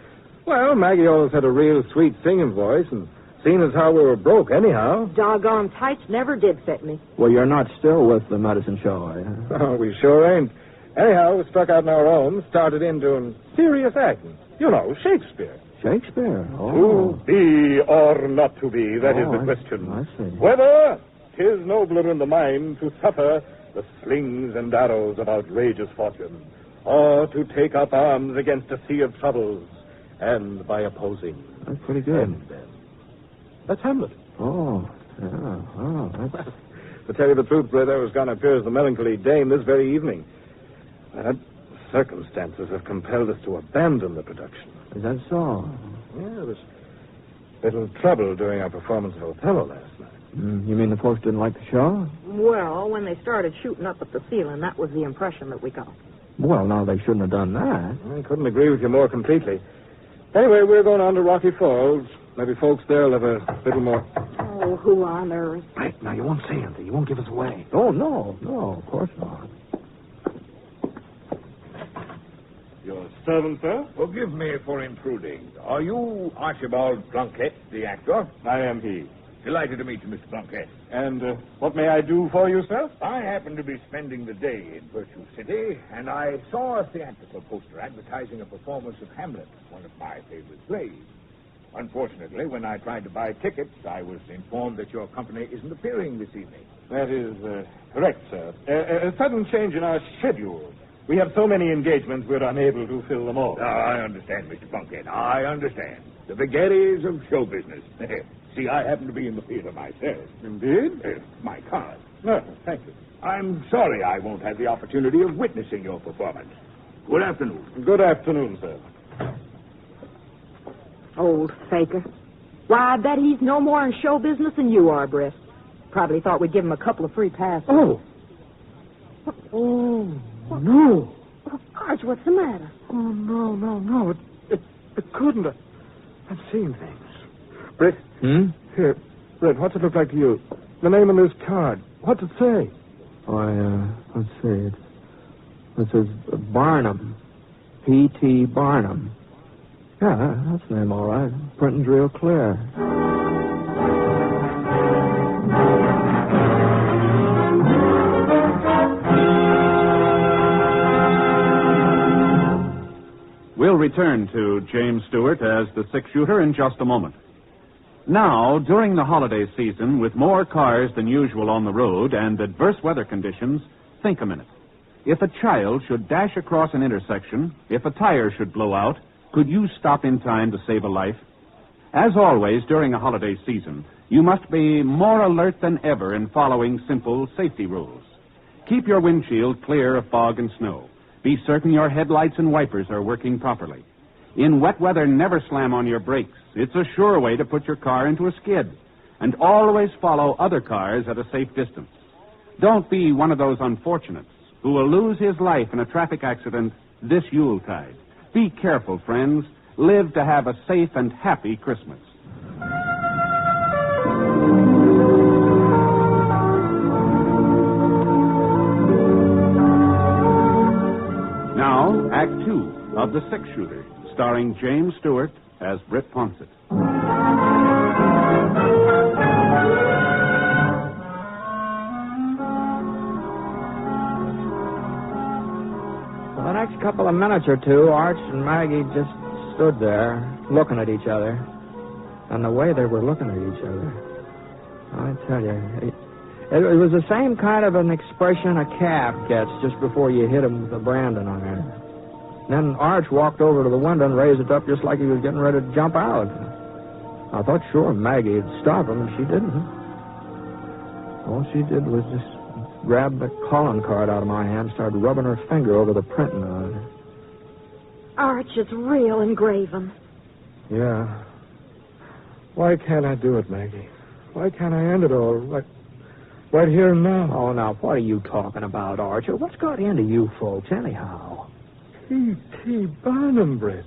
well, Maggie always had a real sweet singing voice, and seeing as how we were broke anyhow. Doggone tights never did fit me. Well, you're not still with the medicine show, are you? Oh, we sure ain't. Anyhow, we struck out on our own, started in doing serious acting. You know, Shakespeare. Shakespeare? Oh. To be or not to be, that is the question. I see. Whether 'tis nobler in the mind to suffer the slings and arrows of outrageous fortune, or to take up arms against a sea of troubles, and by opposing. That's pretty good. That's Hamlet. Oh, yeah. Oh, that's... To tell you the truth, Britt, I was going to appear as the melancholy dame this very evening. But circumstances have compelled us to abandon the production. Is that so? Yeah, there was little trouble during our performance of Othello last night. You mean the folks didn't like the show? Well, when they started shooting up at the ceiling, that was the impression that we got. Well, now, they shouldn't have done that. I couldn't agree with you more completely. Anyway, we're going on to Rocky Falls. Maybe folks there will have a little more... Oh, who on earth? Right, now, you won't say anything. You won't give us away. Oh, no, of course not. Your servant, sir? Forgive me for intruding. Are you Archibald Plunkett, the actor? I am he. Delighted to meet you, Mr. Plunkett. And what may I do for you, sir? I happen to be spending the day in Virtue City, and I saw a theatrical poster advertising a performance of Hamlet, one of my favorite plays. Unfortunately, when I tried to buy tickets, I was informed that your company isn't appearing this evening. That is correct, sir. A sudden change in our schedule. We have so many engagements, we're unable to fill them all. I understand, Mr. Plunkett. I understand. The vagaries of show business. See, I happen to be in the theater myself. Indeed? My card. No, thank you. I'm sorry I won't have the opportunity of witnessing your performance. Good afternoon. Good afternoon, sir. Old faker. Why, I bet he's no more in show business than you are, Britt. Probably thought we'd give him a couple of free passes. Oh, no. Arch, what's the matter? Oh, no. It couldn't. I've seen things. Britt? Here, Britt, what's it look like to you? The name on this card. What's it say? Let's see. It says Barnum. P.T. Barnum. Yeah, that's the name, all right. Printing's real clear. We'll return to James Stewart as the six-shooter in just a moment. Now, during the holiday season, with more cars than usual on the road and adverse weather conditions, think a minute. If a child should dash across an intersection, if a tire should blow out, could you stop in time to save a life? As always, during a holiday season, you must be more alert than ever in following simple safety rules. Keep your windshield clear of fog and snow. Be certain your headlights and wipers are working properly. In wet weather, never slam on your brakes. It's a sure way to put your car into a skid. And always follow other cars at a safe distance. Don't be one of those unfortunates who will lose his life in a traffic accident this Yuletide. Be careful, friends. Live to have a safe and happy Christmas. Now, Act 2 of The Six-Shooter, starring James Stewart as Britt Ponset. For the next couple of minutes or two, Arch and Maggie just stood there, looking at each other. And the way they were looking at each other. I tell you, it was the same kind of an expression a calf gets just before you hit him with a branding iron. Then Arch walked over to the window and raised it up just like he was getting ready to jump out. I thought sure Maggie would stop him, and she didn't. All she did was just grab the calling card out of my hand and started rubbing her finger over the printing on it. Arch, it's real engraving. Yeah. Why can't I do it, Maggie? Why can't I end it all right here and now? Oh, now, what are you talking about, Archer? What's got into you folks, anyhow? P.T. Barnum, Britt.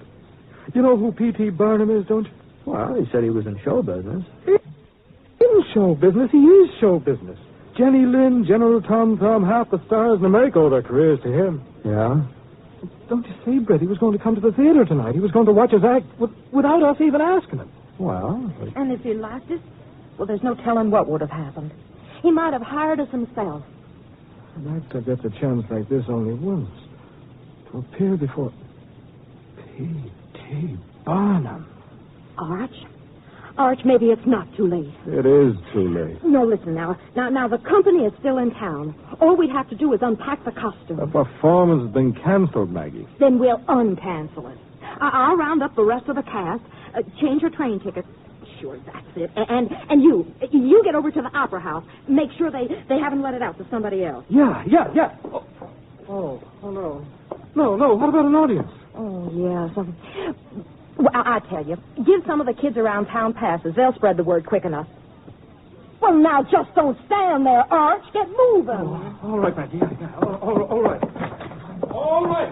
You know who P.T. Barnum is, don't you? Well, he said he was in show business. In show business? He is show business. Jenny Lind, General Tom Thumb, half the stars in America owe their careers to him. Yeah? Don't you see, Britt? He was going to come to the theater tonight. He was going to watch us act without us even asking him. Well... And if he liked us, well, there's no telling what would have happened. He might have hired us himself. An actor gets a chance like this only once. To appear before P.T. Barnum. Arch, maybe it's not too late. It is too late. No, listen now. Now, the company is still in town. All we'd have to do is unpack the costume. The performance has been canceled, Maggie. Then we'll uncancel it. I'll round up the rest of the cast, change your train tickets. Sure, that's it. And you get over to the Opera House. Make sure they haven't let it out to somebody else. Yeah. Oh, no. No, what about an audience? Oh, yeah. Well, I tell you, give some of the kids around town passes. They'll spread the word quick enough. Well, now, just don't stand there, Arch. Get moving. Oh, all right, Maggie. Yeah. All right. All right.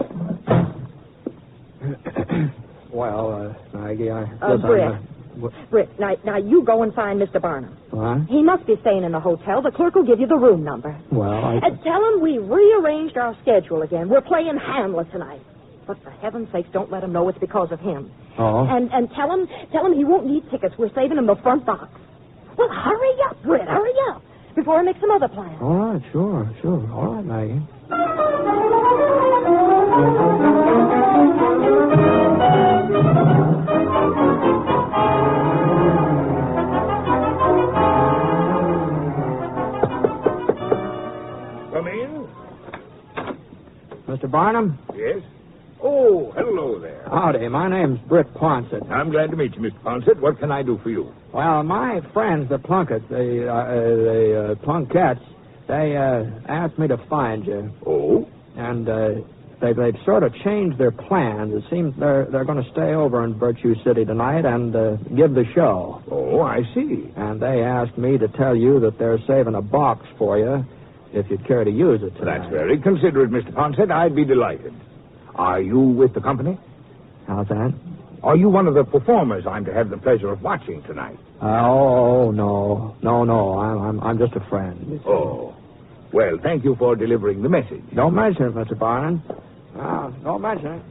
Well, Maggie, I guess Britt, now you go and find Mr. Barnum. What? He must be staying in the hotel. The clerk will give you the room number. Well, tell him we rearranged our schedule again. We're playing Hamlet tonight. But for heaven's sakes, don't let him know it's because of him. Oh. And tell him he won't need tickets. We're saving him the front box. Well, hurry up, Britt, hurry up, before I make some other plans. All right, sure. All right, Maggie. Come in. Mr. Barnum? Yes? Oh, hello there. Howdy, my name's Britt Ponset. I'm glad to meet you, Mr. Ponset. What can I do for you? Well, my friends, the Plunkets, the Plunkettes, they asked me to find you. Oh? And they've sort of changed their plans. It seems they're going to stay over in Virtue City tonight and give the show. Oh, I see. And they asked me to tell you that they're saving a box for you if you'd care to use it tonight. That's very considerate, Mr. Ponset. I'd be delighted. Are you with the company? How's that? Are you one of the performers I'm to have the pleasure of watching tonight? No. I'm just a friend. Oh. Well, thank you for delivering the message. Don't mention it, Mr. Barnum. Don't mention it.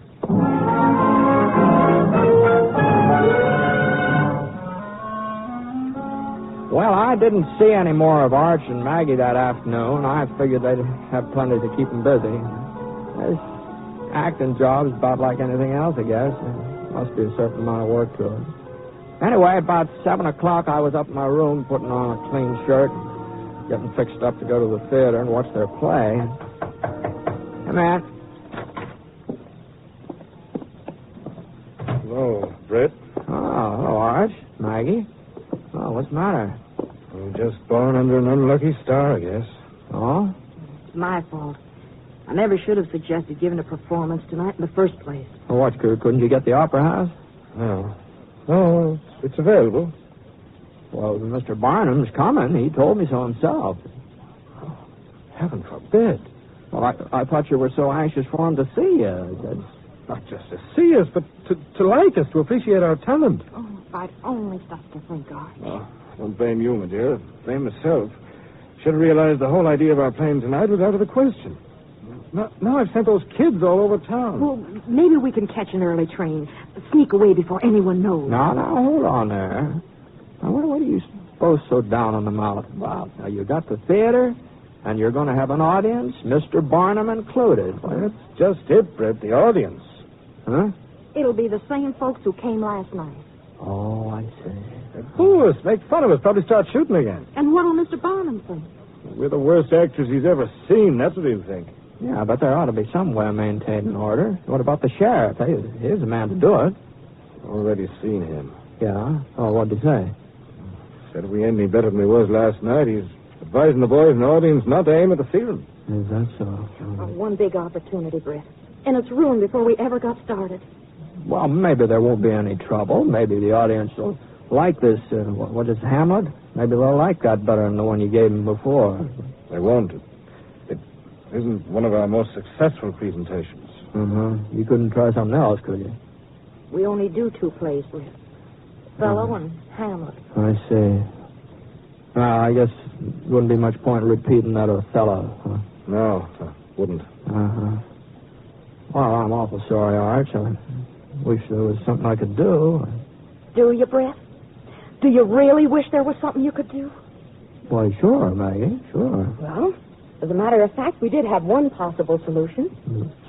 Well, I didn't see any more of Arch and Maggie that afternoon. I figured they'd have plenty to keep them busy. This acting job's about like anything else, I guess. There must be a certain amount of work to it. Anyway, about 7 o'clock, I was up in my room putting on a clean shirt, getting fixed up to go to the theater and watch their play. Hey, man. Hello, Britt. Oh, hello, Arch. Maggie. Oh, what's the matter? I'm just born under an unlucky star, I guess. Oh? It's my fault. I never should have suggested giving a performance tonight in the first place. Well, what, couldn't you get the Opera House? No, it's available. Well, Mr. Barnum's coming. He told me so himself. Oh, heaven forbid. Well, I thought you were so anxious for him to see you. Not just to see us, but to like us, to appreciate our talent. Oh, if I'd only stopped to think, Arch. Oh, don't blame you, my dear. Blame myself. Should have realized the whole idea of our playing tonight was out of the question. Now I've sent those kids all over town. Well, maybe we can catch an early train. Sneak away before anyone knows. Now, hold on there. Now, what are you both so down on the mouth about? Now, you got the theater, and you're going to have an audience, Mr. Barnum included. Well, that's just it, Britt, the audience. Huh? It'll be the same folks who came last night. Oh, I see. They boo us, make fun of us, probably start shooting again. And what'll Mr. Barnum think? We're the worst actors he's ever seen. That's what he'll think. Yeah, but there ought to be some way of maintaining order. What about the sheriff? He's the man to do it. Already seen him. Yeah? Oh, what'd he say? Said we ain't any better than we was last night. He's advising the boys in the audience not to aim at the ceiling. Is that so? One big opportunity, Britt. And it's ruined before we ever got started. Well, maybe there won't be any trouble. Maybe the audience will like this, what is Hamlet? Maybe they'll like that better than the one you gave them before. They won't. It isn't one of our most successful presentations. Mm-hmm. You couldn't try something else, could you? We only do 2 plays, Britt. Othello and Hamlet. I see. I guess it wouldn't be much point repeating that Othello, huh? No, wouldn't. Uh-huh. Well, I'm awful sorry, Arch. I wish there was something I could do. Do you, Britt? Do you really wish there was something you could do? Why, sure, Maggie, sure. Well, as a matter of fact, we did have one possible solution.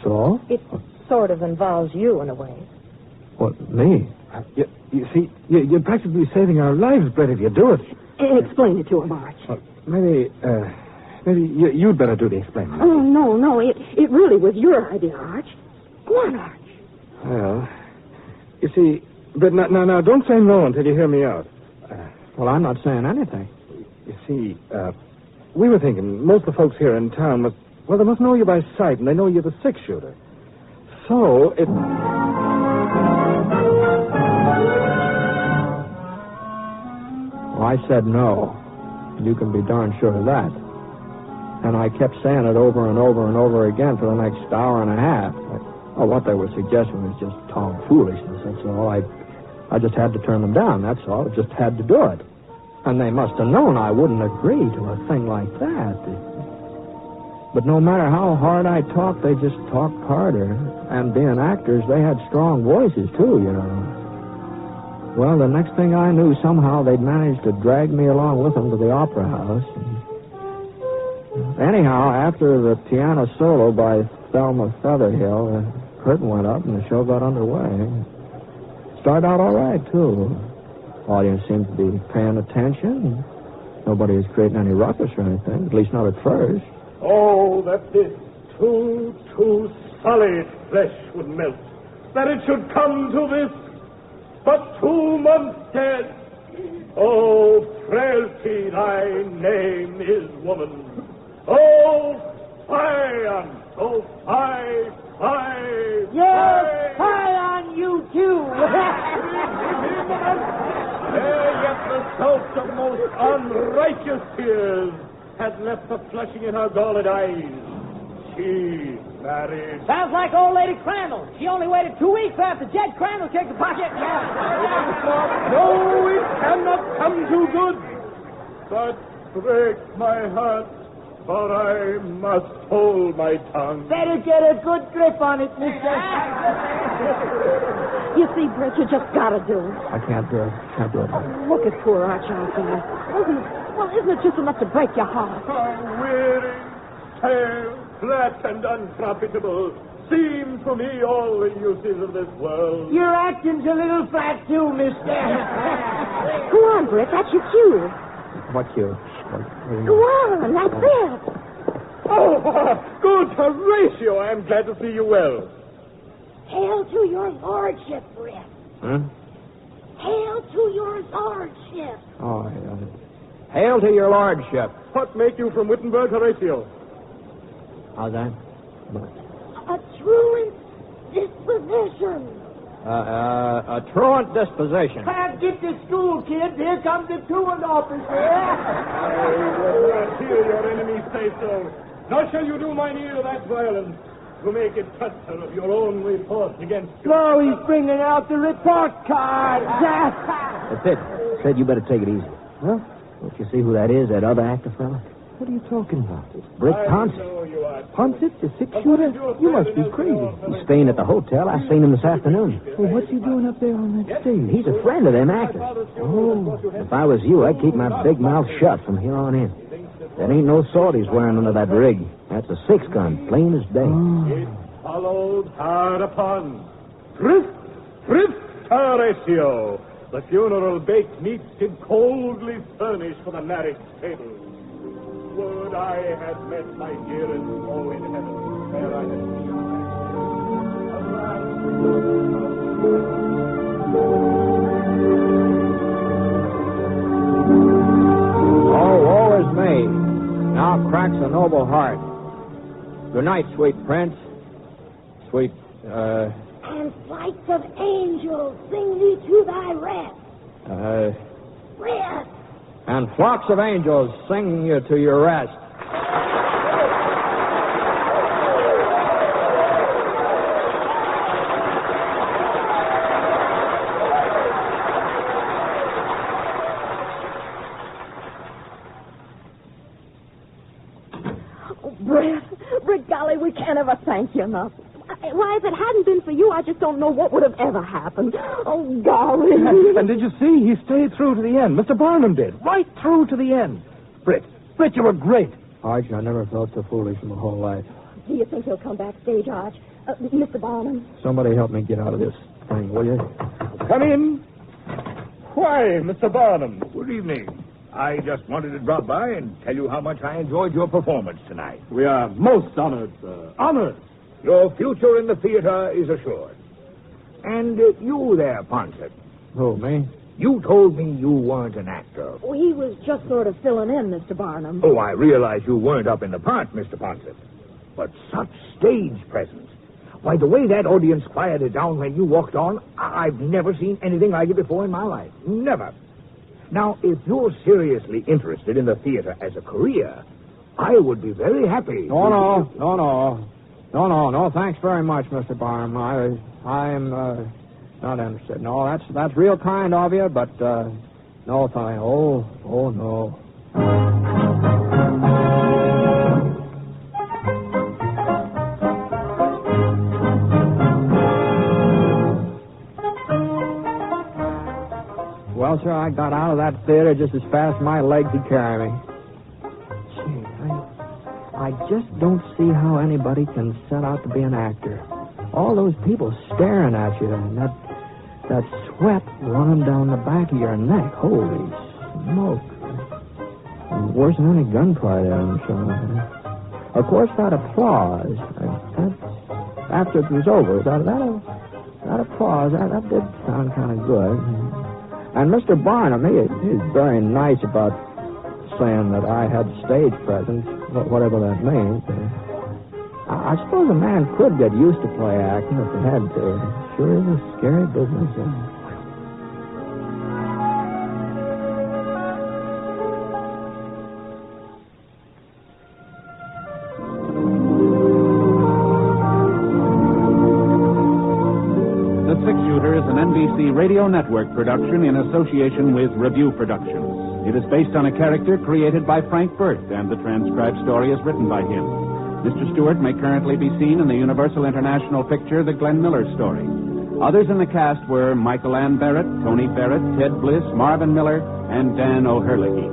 So? It sort of involves you in a way. What, me? You see, you're practically saving our lives, Brett, if you do it. Explain it to him, Arch. Maybe you'd better do the explaining. Oh, no. It really was your idea, Arch. Go on, Arch. Well, you see, but now, don't say no until you hear me out. Well, I'm not saying anything. You see, we were thinking most of the folks here in town they must know you by sight, and they know you're the 6-shooter. So, it... Well, I said no. You can be darn sure of that. And I kept saying it over and over and over again for the next hour and a half. What they were suggesting was just tomfoolishness, that's all. I just had to turn them down, that's all. I just had to do it. And they must have known I wouldn't agree to a thing like that. But no matter how hard I talked, they just talked harder. And being actors, they had strong voices, too, you know. Well, the next thing I knew, somehow they'd managed to drag me along with them to the opera house. Anyhow, after the piano solo by Thelma Featherhill, the curtain went up and the show got underway. Started out all right, too. Audience seemed to be paying attention. Nobody was creating any ruckus or anything, at least not at first. Oh, that this too solid flesh would melt. That it should come to this, but 2 months dead. Oh, frailty, thy name is woman. Oh, Zion, oh, Yes, high on you, too. Yet the source of most unrighteous tears has left the flushing in her galled eyes. She married. Sounds like old Lady Crandall. She only waited 2 weeks after Jed Crandall kicked the bucket. No, it cannot come too good. But break my heart, for I must hold my tongue. Better get a good grip on it, mister. You see, Britt, you just gotta do it. I can't do it. Look at poor Arch out there. Isn't it just enough to break your heart? Weary, pale, flat, and unprofitable seem to me all the uses of this world. Your acting's a little flat, too, mister. Go on, Britt, that's your cue. What cue? Go on, that's it. Oh, good Horatio. I am glad to see you well. Hail to your lordship, Britt. Huh? Hail to your lordship. Oh, yeah. Hail to your lordship. What make you from Wittenberg, Horatio? How's that? A truant disposition. A truant disposition. Can't get to school, kids. Here comes the truant officer. I will not hear your enemies say so. Nor shall you do mine ear that violence to make it toucher of your own report against you. No, he's bringing out the report card. Sid, you better take it easy. Huh? Don't you see who that is, that other actor fella? What are you talking about? It's Britt Ponset. Ponset, the 6-shooter? You must be crazy. He's staying at the hotel. I seen him this afternoon. Well, what's he doing up there on that stage? He's a friend of them actors. Oh. If I was you, I'd keep my big mouth shut from here on in. There ain't no sword he's wearing under that rig. That's a 6-gun, plain as day. It followed hard upon. Thrift, Horatio. The funeral baked meats did coldly furnish for the marriage table. Would I had met my dearest all in heaven, where I had seen Oh, woe is me. Now cracks a noble heart. Good night, sweet prince. Sweet, And flights of angels sing thee to thy rest. Rest. And flocks of angels sing you to your rest. Britt, golly, we can't ever thank you enough. Why, if it hadn't been for you, I just don't know what would have ever happened. Oh, golly. And did you see? He stayed through to the end. Mr. Barnum did. Right through to the end. Britt, you were great. Arch, I never felt so foolish in my whole life. Do you think he'll come backstage, Arch? Mr. Barnum? Somebody help me get out of this thing, will you? Come in. Why, Mr. Barnum. Good evening. I just wanted to drop by and tell you how much I enjoyed your performance tonight. We are most honored, sir. Honored. Your future in the theater is assured. And you there, Ponset. Who, me? You told me you weren't an actor. Oh, he was just sort of filling in, Mr. Barnum. Oh, I realize you weren't up in the part, Mr. Ponset. But such stage presence. Why, the way that audience quieted down when you walked on, I've never seen anything like it before in my life. Never. Now, if you're seriously interested in the theater as a career, I would be very happy. No, thanks very much, Mr. Barnum. I'm not interested. No, that's real kind of you, but, no, thank. Oh, no. Well, sir, I got out of that theater just as fast as my legs could carry me. Gee, I just don't see how anybody can set out to be an actor. All those people staring at you, and that sweat running down the back of your neck. Holy smoke. Worse than any gunfight I'm showing. Of course, that applause, after it was over, that applause, that did sound kind of good. And Mr. Barnum, he's very nice about saying that I had stage presence, whatever that means. I suppose a man could get used to play acting if he had to. It sure is a scary business. The Six Shooter is an NBC Radio Network production in association with Review Productions. It is based on a character created by Frank Burt, and the transcribed story is written by him. Mr. Stewart may currently be seen in the Universal International picture, The Glenn Miller Story. Others in the cast were Michael Ann Barrett, Tony Barrett, Ted Bliss, Marvin Miller, and Dan O'Herlihy.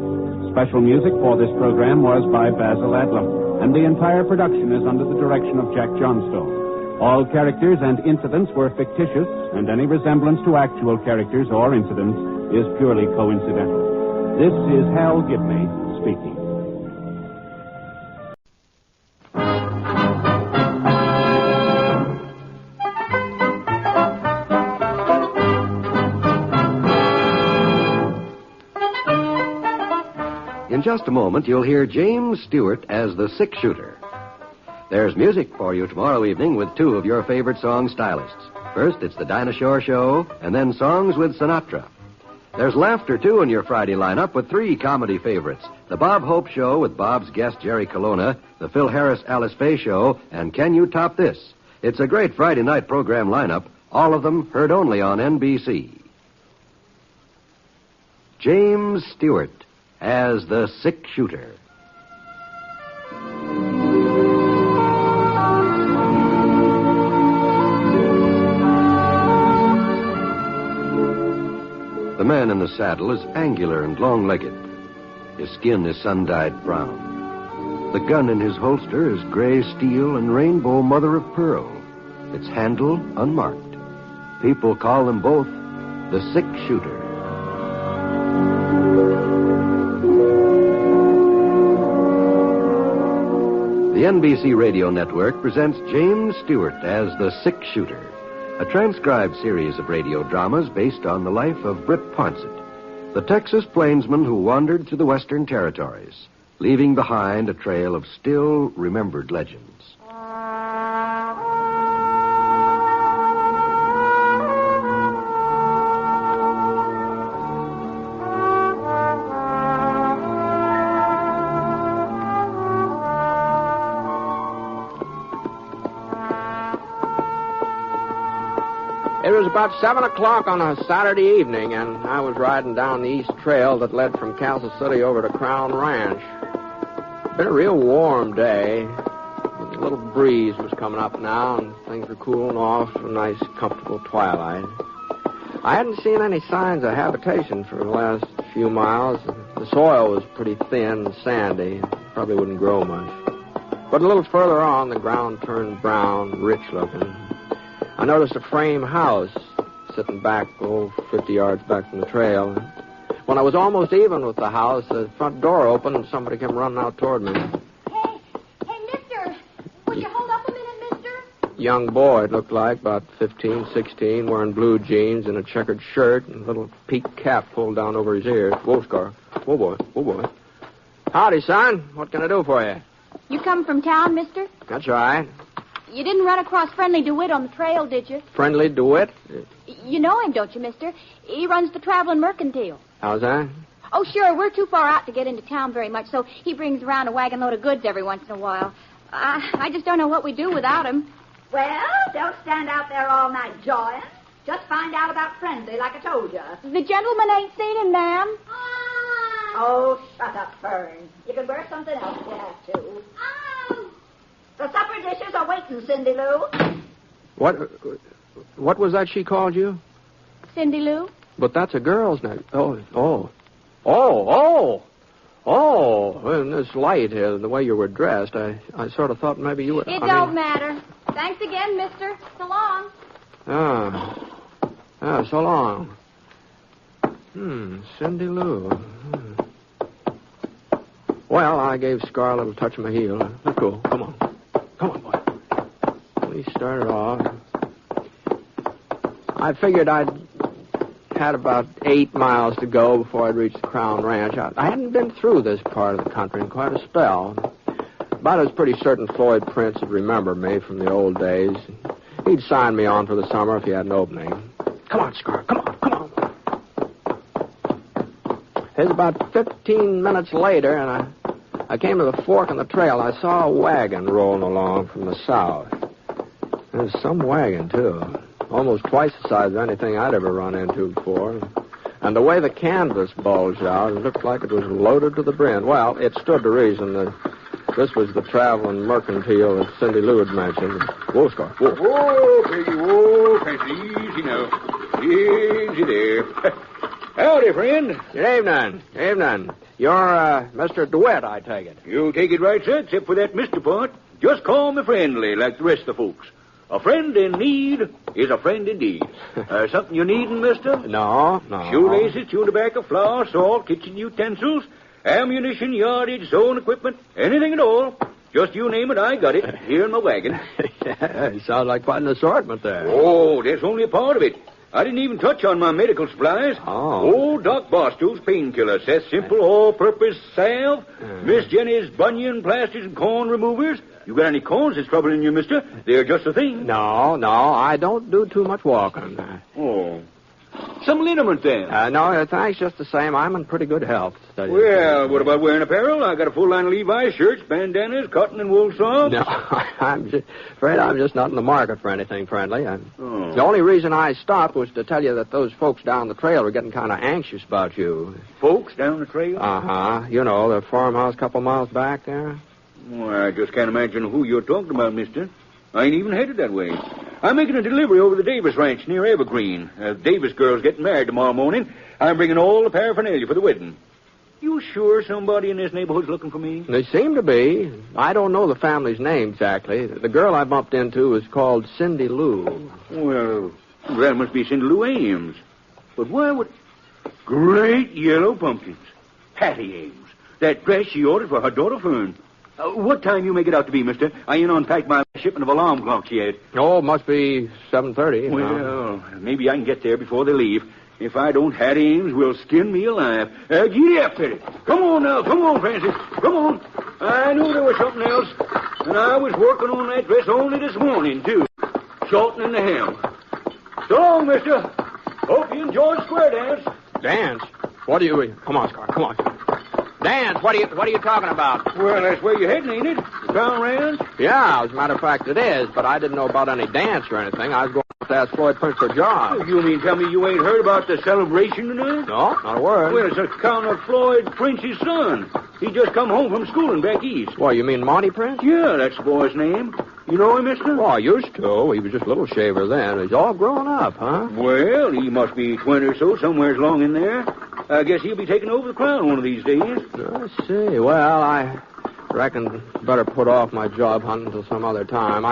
Special music for this program was by Basil Adlam, and the entire production is under the direction of Jack Johnstone. All characters and incidents were fictitious, and any resemblance to actual characters or incidents is purely coincidental. This is Hal Gibney speaking. In just a moment, you'll hear James Stewart as the Six Shooter. There's music for you tomorrow evening with two of your favorite song stylists. First, it's the Dinah Shore Show, and then songs with Sinatra. There's laughter, too, in your Friday lineup with three comedy favorites. The Bob Hope Show with Bob's guest Jerry Colonna, the Phil Harris-Alice Faye Show, and Can You Top This? It's a great Friday night program lineup, all of them heard only on NBC. James Stewart as the Six Shooter. The man in the saddle is angular and long-legged. His skin is sun-dyed brown. The gun in his holster is gray steel and rainbow mother of pearl. Its handle unmarked. People call them both the Six Shooter. NBC Radio Network presents James Stewart as the Six Shooter, a transcribed series of radio dramas based on the life of Britt Ponset, the Texas plainsman who wandered through the Western Territories, leaving behind a trail of still remembered legends. It was about 7 o'clock on a Saturday evening, and I was riding down the east trail that led from Kansas City over to Crown Ranch. Been a real warm day. A little breeze was coming up now, and things were cooling off to a nice, comfortable twilight. I hadn't seen any signs of habitation for the last few miles. The soil was pretty thin and sandy. Probably wouldn't grow much. But a little further on, the ground turned brown, rich-looking. I noticed a frame house sitting back, 50 yards back from the trail. When I was almost even with the house, the front door opened and somebody came running out toward me. Hey, mister! Would you hold up a minute, mister? Young boy, it looked like, about 15, 16, wearing blue jeans and a checkered shirt and a little peaked cap pulled down over his ears. Whoa, Scar. Whoa, boy. Whoa, boy. Howdy, son. What can I do for you? You come from town, mister? That's right. You didn't run across Friendly DeWitt on the trail, did you? Friendly DeWitt? You know him, don't you, mister? He runs the traveling mercantile. How's that? Oh, sure. We're too far out to get into town very much, so he brings around a wagon load of goods every once in a while. I just don't know what we'd do without him. Well, don't stand out there all night jawing. Just find out about Friendly, like I told you. The gentleman ain't seen him, ma'am. Oh, shut up, Fern. You can wear something else if you have to. The supper dishes are waiting, Cindy Lou. What was that she called you? Cindy Lou? But that's a girl's name. Oh, in this light here, the way you were dressed, I sort of thought maybe you were... It don't matter. Thanks again, mister. So long. So long. Cindy Lou. Well, I gave Scar a little touch of my heel. That's cool. Come on. Come on, boy. We started off. I figured I'd had about 8 miles to go before I'd reach the Crown Ranch. I hadn't been through this part of the country in quite a spell. But I was pretty certain Floyd Prince would remember me from the old days. He'd sign me on for the summer if he had an opening. Come on, Scar. Come on. It was about 15 minutes later, and I came to the fork in the trail. I saw a wagon rolling along from the south. It was some wagon, too. Almost twice the size of anything I'd ever run into before. And the way the canvas bulged out, it looked like it was loaded to the brim. Well, it stood to reason that this was the traveling mercantile that Cindy Lou had mentioned. Whoa, Scar. Whoa. Whoa, Peggy. Easy now. Easy there. Howdy, friend. Good evening. You're, Mr. DeWitt, I take it. You take it right, sir, except for that Mr. part. Just call me Friendly, like the rest of the folks. A friend in need is a friend indeed. Something you needin', mister? No. Shoelaces, chewing tobacco, flour, salt, kitchen utensils, ammunition, yardage, sewing equipment, anything at all. Just you name it, I got it, here in my wagon. It sounds like quite an assortment there. Oh, that's only a part of it. I didn't even touch on my medical supplies. Old Doc Barstow's painkiller, Seth's simple all-purpose salve, Miss Jenny's bunion plasters and corn removers. You got any corns that's troubling you, mister? They're just the thing. No, I don't do too much walking. Some liniment, then? No, thanks, just the same. I'm in pretty good health. Well, what about wearing apparel? I got a full line of Levi's shirts, bandanas, cotton and wool socks. No, I'm just not in the market for anything friendly. The only reason I stopped was to tell you that those folks down the trail were getting kind of anxious about you. Folks down the trail? Uh-huh. You know, the farmhouse a couple miles back there. Well, I just can't imagine who you're talking about, mister. I ain't even headed that way. I'm making a delivery over the Davis Ranch near Evergreen. The Davis girl's getting married tomorrow morning. I'm bringing all the paraphernalia for the wedding. You sure somebody in this neighborhood's looking for me? They seem to be. I don't know the family's name exactly. The girl I bumped into is called Cindy Lou. Well, that must be Cindy Lou Ames. But why would... Great yellow pumpkins. Patty Ames. That dress she ordered for her daughter Fern. What time you make it out to be, mister? I ain't unpacked my shipment of alarm clocks yet. Oh, must be 7:30. Well, maybe I can get there before they leave. If I don't, Hattie Ames will skin me alive. Giddy up, Petty. Come on now. Come on, Francis. Come on. I knew there was something else. And I was working on that dress only this morning, too. Shortening the hem. So long, mister. Hope you enjoy the square dance. Dance? What do you... Come on, Scar. Come on. Dance? What are you talking about? Well, that's where you're heading, ain't it? The Crown Ranch? Yeah, as a matter of fact, it is. But I didn't know about any dance or anything. I was going to ask Floyd Prince for a job. Oh, you mean tell me you ain't heard about the celebration tonight? No, not a word. Well, it's a count of Floyd Prince's son. He just come home from schooling back east. Well, you mean Monty Prince? Yeah, that's the boy's name. You know him, mister? Oh, I used to. He was just a little shaver then. He's all grown up, huh? Well, he must be 20 or so, somewhere's along in there. I guess he'll be taking over the crown one of these days. I see. Well, I reckon better put off my job hunting until some other time.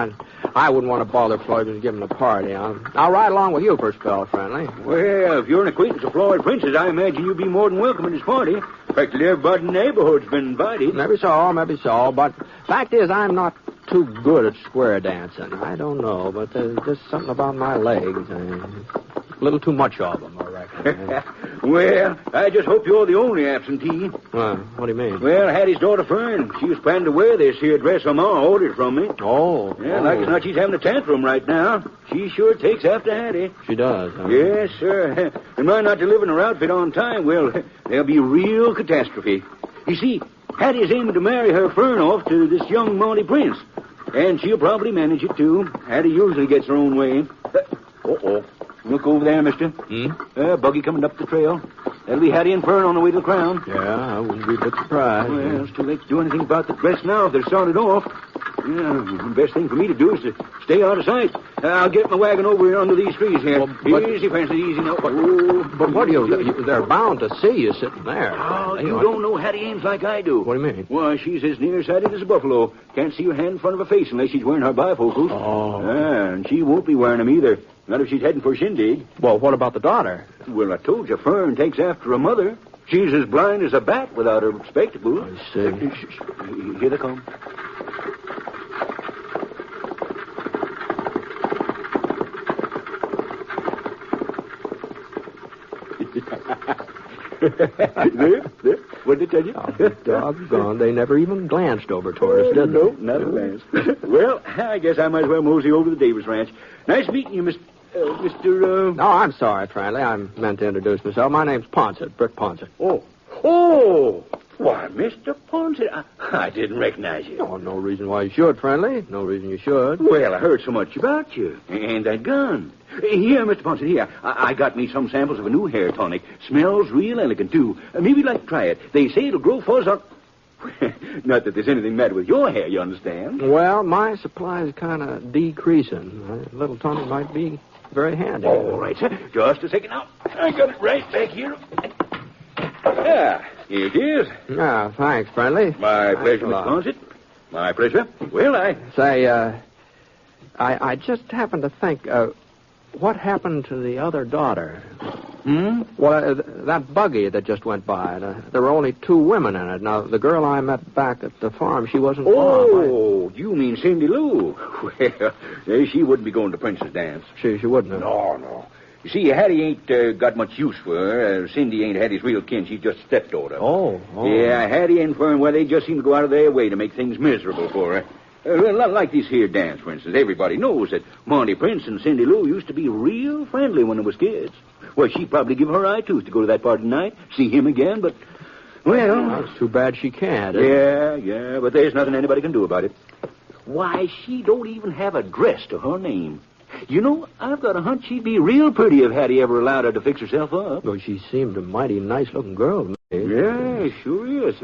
I wouldn't want to bother Floyd and give him a party. I'll ride along with you for a spell, friendly. Well, if you're an acquaintance of Floyd Prince's, I imagine you'll be more than welcome at his party. Practically everybody in the neighborhood's been invited. Maybe so. But fact is, I'm not too good at square dancing. I don't know, but there's just something about my legs. A little too much of them, I reckon. Well, I just hope you're the only absentee. What do you mean? Well, Hattie's daughter Fern, she was planning to wear this here dress her ma ordered from me. Oh. Yeah, like it's not she's having a tantrum right now. She sure takes after Hattie. She does, huh? Yes, sir. And mind not delivering her outfit on time, well, there'll be a real catastrophe. You see, Hattie's aiming to marry her Fern off to this young Monty Prince. And she'll probably manage it, too. Hattie usually gets her own way. Uh-oh. Look over there, mister. Buggy coming up the trail. That'll be Hattie and Fern on the way to the crown. Yeah, I wouldn't be a bit surprised. Well, it's too late to do anything about the dress now if they're started off. Yeah, the best thing for me to do is to stay out of sight. I'll get my wagon over here under these trees here. Easy, Francis, easy now. But what do you... They're bound to see you sitting there. Oh, you don't know Hattie Ames like I do. What do you mean? Why, she's as nearsighted as a buffalo. Can't see her hand in front of her face unless she's wearing her bifocals. Oh. And she won't be wearing them either. Not if she's heading for Shindig. Well, what about the daughter? Well, I told you, Fern takes after her mother. She's as blind as a bat without her spectacles. I see. Here they come. There. What did they tell you? Oh, doggone. They never even glanced over toward us, did they? No, not a glance. Well, I guess I might as well mosey over to the Davis Ranch. Nice meeting you, Mr. No, I'm sorry, Franley. I meant to introduce myself. My name's Ponset, Britt Ponset. Oh! Why, Mr. Ponset, I didn't recognize you. Oh, no reason why you should, Friendly. No reason you should. Well, I heard so much about you. And that gun. Here, Mr. Ponset, here. I got me some samples of a new hair tonic. Smells real elegant, too. Maybe you'd like to try it. They say it'll grow fuzz on... Not that there's anything matter with your hair, you understand? Well, my supply is kind of decreasing. A little tonic might be very handy. All right, sir. Just a second now. I got it right back here. Yeah, here it is. Ah, thanks, Friendly. My pleasure, Mr. Ponset. My pleasure. Well, Say, I just happened to think, what happened to the other daughter? Well, that buggy that just went by, there were only 2 women in it. Now, the girl I met back at the farm, she wasn't... Oh, you mean Cindy Lou? Well, she wouldn't be going to Prince's dance. She wouldn't have. No. You see, Hattie ain't got much use for her. Cindy ain't Hattie's real kin. She's just a stepdaughter. Oh. Yeah, Hattie and Fern, well, they just seem to go out of their way to make things miserable for her. Like this here dance, for instance. Everybody knows that Monty Prince and Cindy Lou used to be real friendly when they was kids. Well, she'd probably give her eye tooth to go to that party tonight, see him again, but, well... It's too bad she can't. Yeah, but there's nothing anybody can do about it. Why, she don't even have a dress to her name. You know, I've got a hunch she'd be real pretty if Hattie ever allowed her to fix herself up. Well, she seemed a mighty nice-looking girl to me. Yeah, sure is.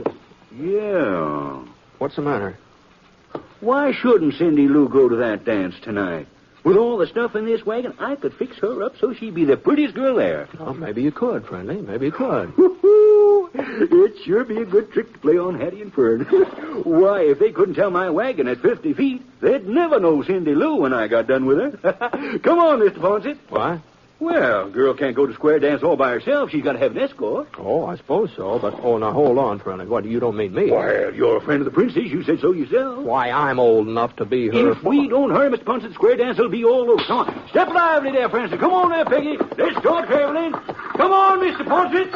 Yeah. What's the matter? Why shouldn't Cindy Lou go to that dance tonight? With all the stuff in this wagon, I could fix her up so she'd be the prettiest girl there. Oh, maybe you could, Friendly. Maybe you could. It'd sure be a good trick to play on Hattie and Fern. Why, if they couldn't tell my wagon at 50 feet, they'd never know Cindy Lou when I got done with her. Come on, Mr. Ponset. What? Well, girl can't go to square dance all by herself. She's got to have an escort. Oh, I suppose so, but, now hold on, Friendly. What, you don't mean me? Well, you're a friend of the princess. You said so yourself. Why, I'm old enough to be her... If we don't hurry, Mr. Ponset, square dance will be all over. Come on. Step lively there, Francis. Come on there, Peggy. Let's go traveling. Come on, Mr. Ponset.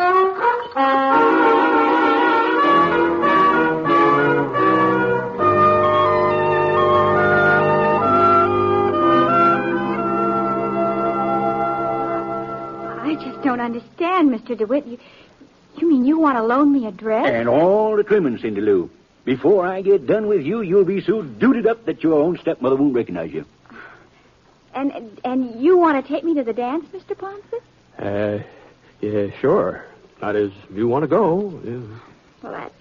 I just don't understand, Mr. DeWitt. You mean you want to loan me a dress? And all the trimmings, Cindy Lou. Before I get done with you, you'll be so dooted up that your own stepmother won't recognize you. And you want to take me to the dance, Mr. Ponset? Yeah, sure. That is, if you want to go. Yeah. Well,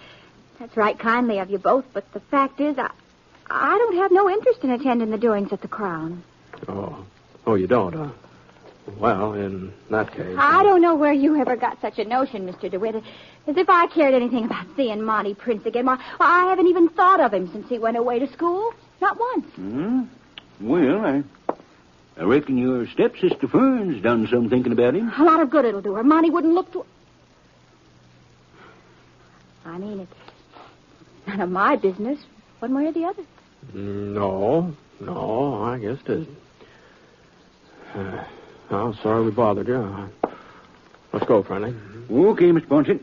that's right kindly of you both, but the fact is, I don't have no interest in attending the doings at the Crown. Oh, you don't, huh? Well, in that case... I don't know where you ever got such a notion, Mr. DeWitt. As if I cared anything about seeing Monty Prince again. I haven't even thought of him since he went away to school. Not once. Well, I reckon your stepsister Fern's done some thinking about him. A lot of good it'll do her. Monty wouldn't look to... I mean, it's none of my business, one way or the other. No, I guess it isn't. I'm sorry we bothered you. Let's go, Friendly. Okay, Mr. Ponset.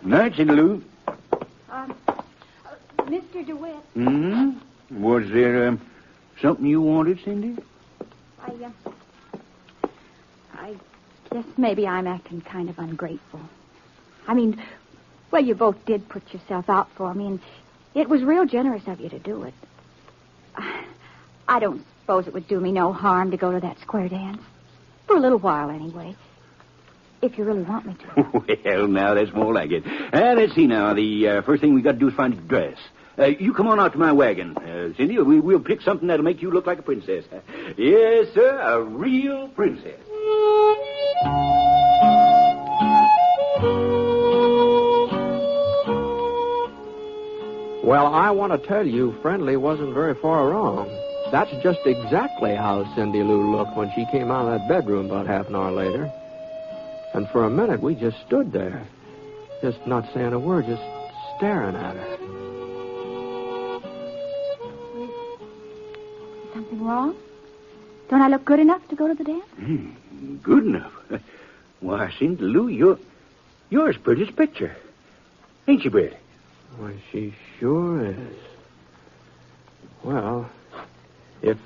Night, Cindy Lou. Mr. DeWitt. Was there something you wanted, Cindy? I guess maybe I'm acting kind of ungrateful. I mean, well, you both did put yourself out for me, and it was real generous of you to do it. I don't suppose it would do me no harm to go to that square dance. For a little while, anyway. If you really want me to. Well, now, that's more like it. Let's see now. The first thing we got to do is find a dress. You come on out to my wagon, Cindy. We'll pick something that'll make you look like a princess. Yes, sir, a real princess. Well, I want to tell you, Friendly wasn't very far wrong. That's just exactly how Cindy Lou looked when she came out of that bedroom about half an hour later. And for a minute, we just stood there, just not saying a word, just staring at her. Something wrong? Don't I look good enough to go to the dance? Good enough? Why, Cindy Lou, you're as pretty as a picture. Ain't you, Britt? Why, she sure is. Well, if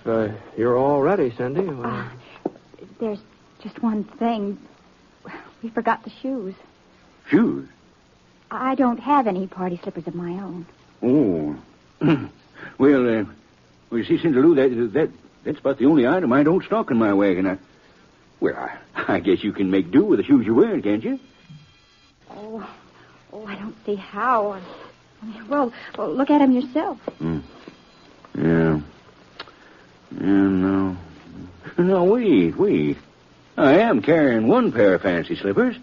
you're all ready, Cindy. Well... there's just one thing. We forgot the shoes. Shoes? I don't have any party slippers of my own. Oh. Well, you see, Cindy Lou, that's about the only item I don't stock in my wagon. I guess you can make do with the shoes you're wearing, can't you? Oh, I don't see how. Well, look at them yourself. Yeah, no. No, wait. I am carrying one pair of fancy slippers.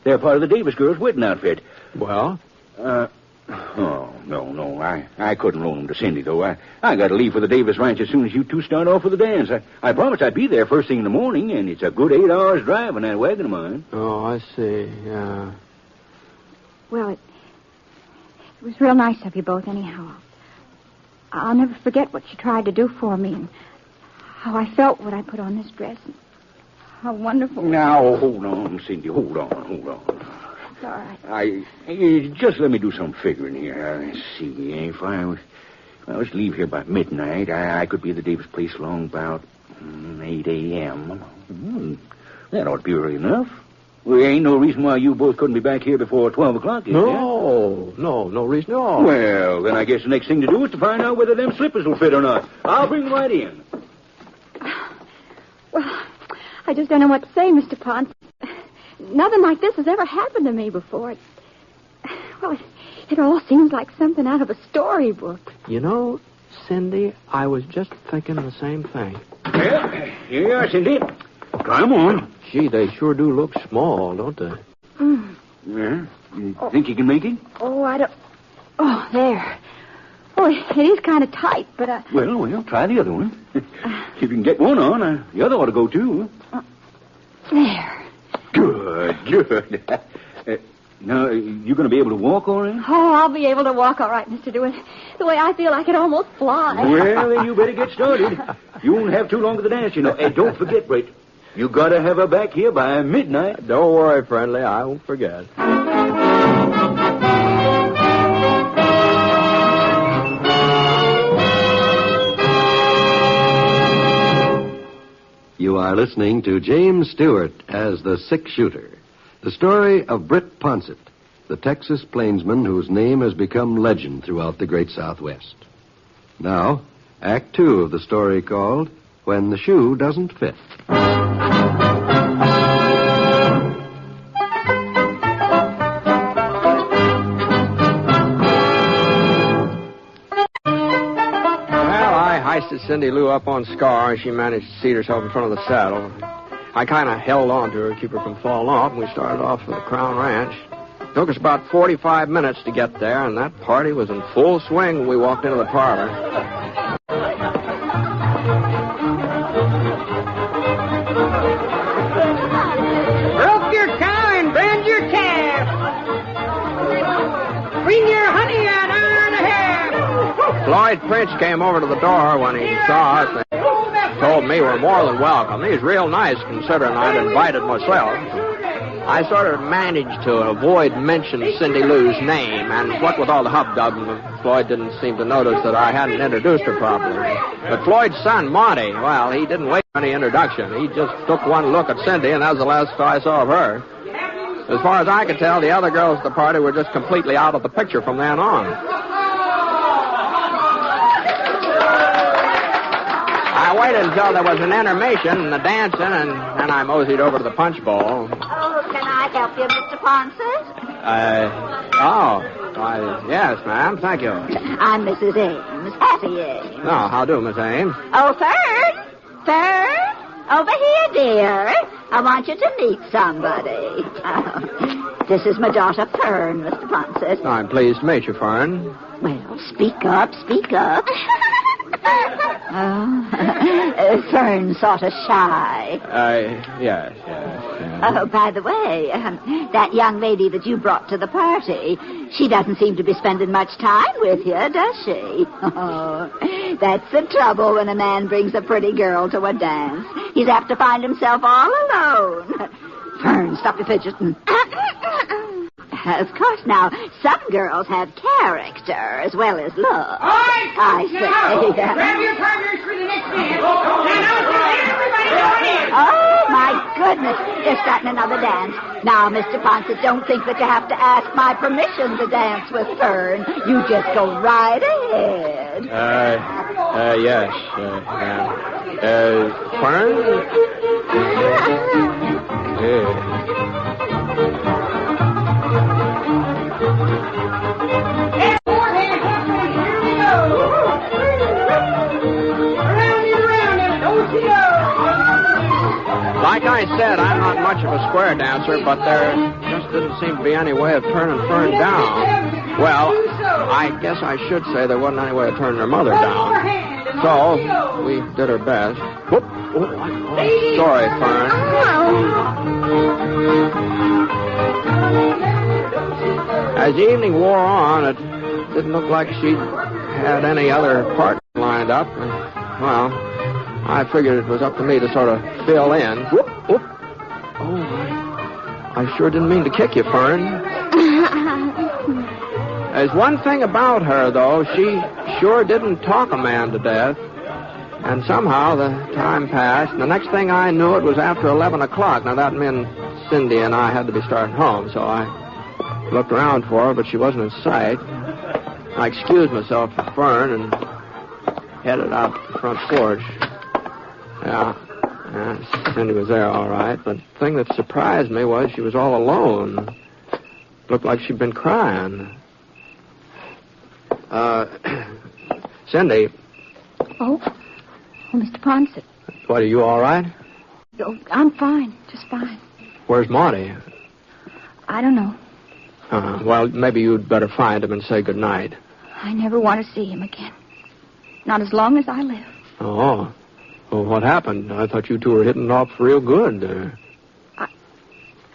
They're part of the Davis girls' wedding outfit. Well? No. I couldn't loan them to Cindy, though. I got to leave for the Davis ranch as soon as you two start off for the dance. I promised I'd be there first thing in the morning, and it's a good 8 hours drive in that wagon of mine. Oh, I see, yeah. Well, it was real nice of you both, anyhow. I'll never forget what you tried to do for me and how I felt when I put on this dress. How wonderful. Now, hold on, Cindy. Hold on. It's all right. Just let me do some figuring here. Let's see. If I was to leave here by midnight, I could be at the Davis place along about 8 a.m. That ought to be early enough. Well, there ain't no reason why you both couldn't be back here before 12 o'clock, is there? No reason at all. Well, then I guess the next thing to do is to find out whether them slippers will fit or not. I'll bring them right in. Well, I just don't know what to say, Mr. Ponset. Nothing like this has ever happened to me before. It all seems like something out of a storybook. You know, Cindy, I was just thinking the same thing. Well, here you are, Cindy. Try them on. Gee, they sure do look small, don't they? Yeah? You think you can make it? I don't... Oh, there. Oh, it is kind of tight, but... Well, try the other one. If you can get one on, the other ought to go, too. There. Good. Now, you going to be able to walk all right? Oh, I'll be able to walk all right, Mr. Stewart. The way I feel I could almost fly. Well, then you better get started. You won't have too long to the dance, you know. Hey, don't forget, Britt. You got to have her back here by midnight. Don't worry, friendly. I won't forget. You are listening to James Stewart as the six-shooter. The story of Britt Ponset, the Texas plainsman whose name has become legend throughout the great Southwest. Now, Act 2 of the story called When the Shoe Doesn't Fit. I hoisted Cindy Lou up on Scar, and she managed to seat herself in front of the saddle. I kind of held on to her to keep her from falling off, and we started off for the Crown Ranch. It took us about 45 minutes to get there, and that party was in full swing when we walked into the parlor. Rope your cow and brand your calf. Bring your honey an hour and a half. Floyd Prince came over to the door when he saw us and told me we're more than welcome. He's real nice, considering I'd invited myself. I sort of managed to avoid mentioning Cindy Lou's name, and what with all the hubdub, Floyd didn't seem to notice that I hadn't introduced her properly. But Floyd's son, Monty, well, he didn't wait for any introduction. He just took one look at Cindy, and that was the last I saw of her. As far as I could tell, the other girls at the party were just completely out of the picture from then on. I waited until there was an intermission and the dancing, and then I moseyed over to the punch bowl. Oh, can I help you, Mr. Ponset? Yes, ma'am. Thank you. I'm Mrs. Ames, Hattie Ames. Oh, how do, Miss Ames? Oh, Fern, over here, dear. I want you to meet somebody. This is my daughter, Fern, Mr. Ponset. I'm pleased to meet you, Fern. Well, speak up. Fern's sort of shy. Yes. Oh, by the way, that young lady that you brought to the party, she doesn't seem to be spending much time with you, does she? Oh, that's the trouble when a man brings a pretty girl to a dance. He's apt to find himself all alone. Fern, stop your fidgeting. Of course, now, some girls have character as well as looks. All right, I say. Grab your partners for the next dance. And everybody join in. Oh, my goodness. They're starting another dance. Now, Mr. Ponset, don't think that you have to ask my permission to dance with Fern. You just go right ahead. Yes. Fern? Like I said, I'm not much of a square dancer, but there just didn't seem to be any way of turning Fern down. Well, I guess I should say there wasn't any way of turning her mother down. So, we did our best. Whoop. Sorry, Fern. As the evening wore on, it didn't look like she had any other partner lined up. Well, I figured it was up to me to sort of fill in. Whoop. Oh, I sure didn't mean to kick you, Fern. There's one thing about her, though. She sure didn't talk a man to death. And somehow the time passed, and the next thing I knew, it was after 11 o'clock. Now, that meant Cindy and I had to be starting home, so I looked around for her, but she wasn't in sight. I excused myself for Fern and headed out the front porch. Yeah, Cindy was there all right, but the thing that surprised me was she was all alone. Looked like she'd been crying. Cindy. Oh, Mr. Ponset. What, are you all right? Oh, I'm fine, just fine. Where's Marty? I don't know. Well, maybe you'd better find him and say goodnight. I never want to see him again. Not as long as I live. Oh. Well, what happened? I thought you two were hitting it off real good.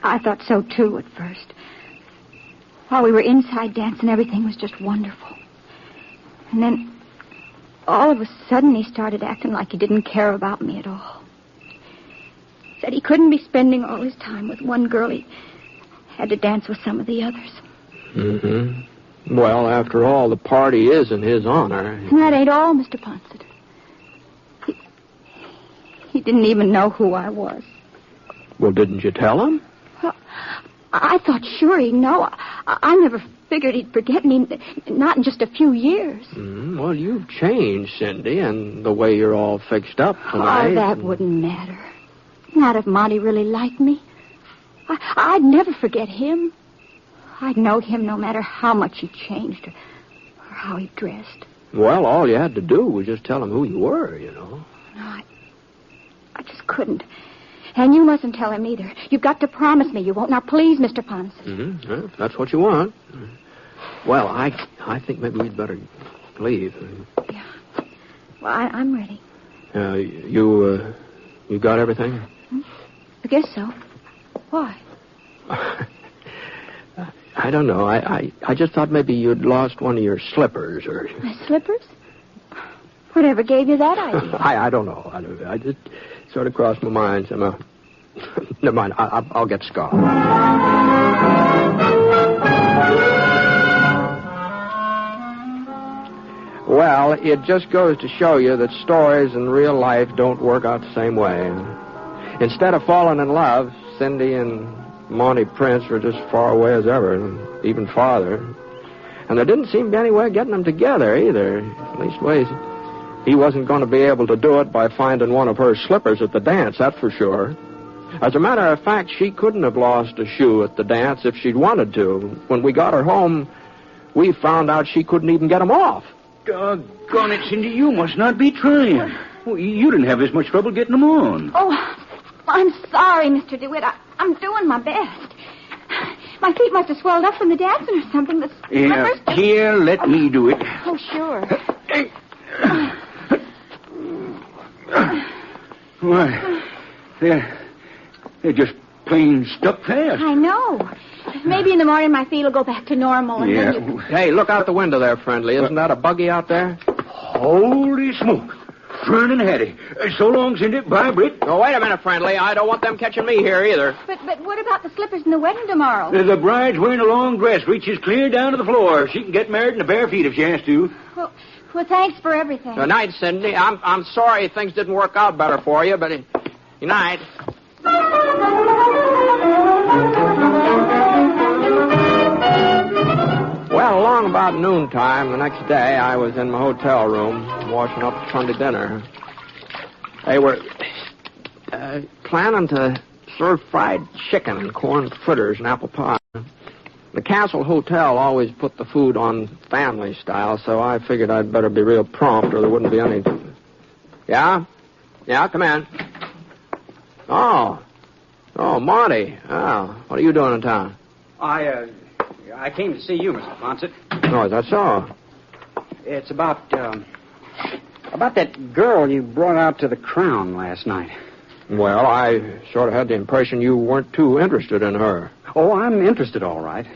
I thought so, too, at first. While we were inside dancing, everything was just wonderful. And then, all of a sudden, he started acting like he didn't care about me at all. Said he couldn't be spending all his time with one girl. He had to dance with some of the others. Mm-hmm. Well, after all, the party is in his honor. And that ain't all, Mr. Ponset. He didn't even know who I was. Well, didn't you tell him? Well, I thought sure he'd know. I never figured he'd forget me, not in just a few years. Well, you've changed, Cindy, and the way you're all fixed up tonight. Oh, that wouldn't matter. Not if Monty really liked me. I'd never forget him. I'd know him no matter how much he changed or how he dressed. Well, all you had to do was just tell him who you were, you know. No, I just couldn't. And you mustn't tell him either. You've got to promise me you won't. Now, please, Mr. Ponset. Well, if that's what you want. Well, I think maybe we'd better leave. Yeah. Well, I'm ready. You got everything? I guess so. Why? I don't know. I just thought maybe you'd lost one of your slippers or... My slippers? Whatever gave you that idea? I don't know. I just sort of crossed my mind somehow. Never mind. I'll get Scott. Well, it just goes to show you that stories in real life don't work out the same way. Instead of falling in love, Cindy and Monty Prince were just far away as ever, and even farther. And there didn't seem to be any way of getting them together either. At least ways. He wasn't going to be able to do it by finding one of her slippers at the dance, that's for sure. As a matter of fact, she couldn't have lost a shoe at the dance if she'd wanted to. When we got her home, we found out she couldn't even get them off. Doggone it, Cindy, you must not be trying. Well, you didn't have this much trouble getting them on. Oh, I'm sorry, Mr. DeWitt. I'm doing my best. My feet must have swelled up from the dancing or something. The slippers... Here, let me do it. Oh, sure. Why, they're just plain stuck fast. I know. Maybe in the morning my feet will go back to normal. And Yeah. then you... Hey, look out the window there, friendly. Isn't that a buggy out there? Holy smoke. Fern and Hattie. So long, Cindy. Bye, Britt. Oh, wait a minute, friendly. I don't want them catching me here either. But what about the slippers and the wedding tomorrow? The bride's wearing a long dress, reaches clear down to the floor. She can get married in the bare feet if she has to. Well, thanks for everything. Good night, Cindy. I'm sorry things didn't work out better for you, but good night. Well, along about noontime the next day, I was in my hotel room washing up for Sunday dinner. They were planning to serve fried chicken and corn fritters and apple pie. The Castle Hotel always put the food on family style, so I figured I'd better be real prompt or there wouldn't be any... Yeah? Yeah, come in. Oh, Marty. Oh, what are you doing in town? I came to see you, Mr. Ponset. Oh, is that so? It's about that girl you brought out to the Crown last night. Well, I sort of had the impression you weren't too interested in her. Oh, I'm interested, all right.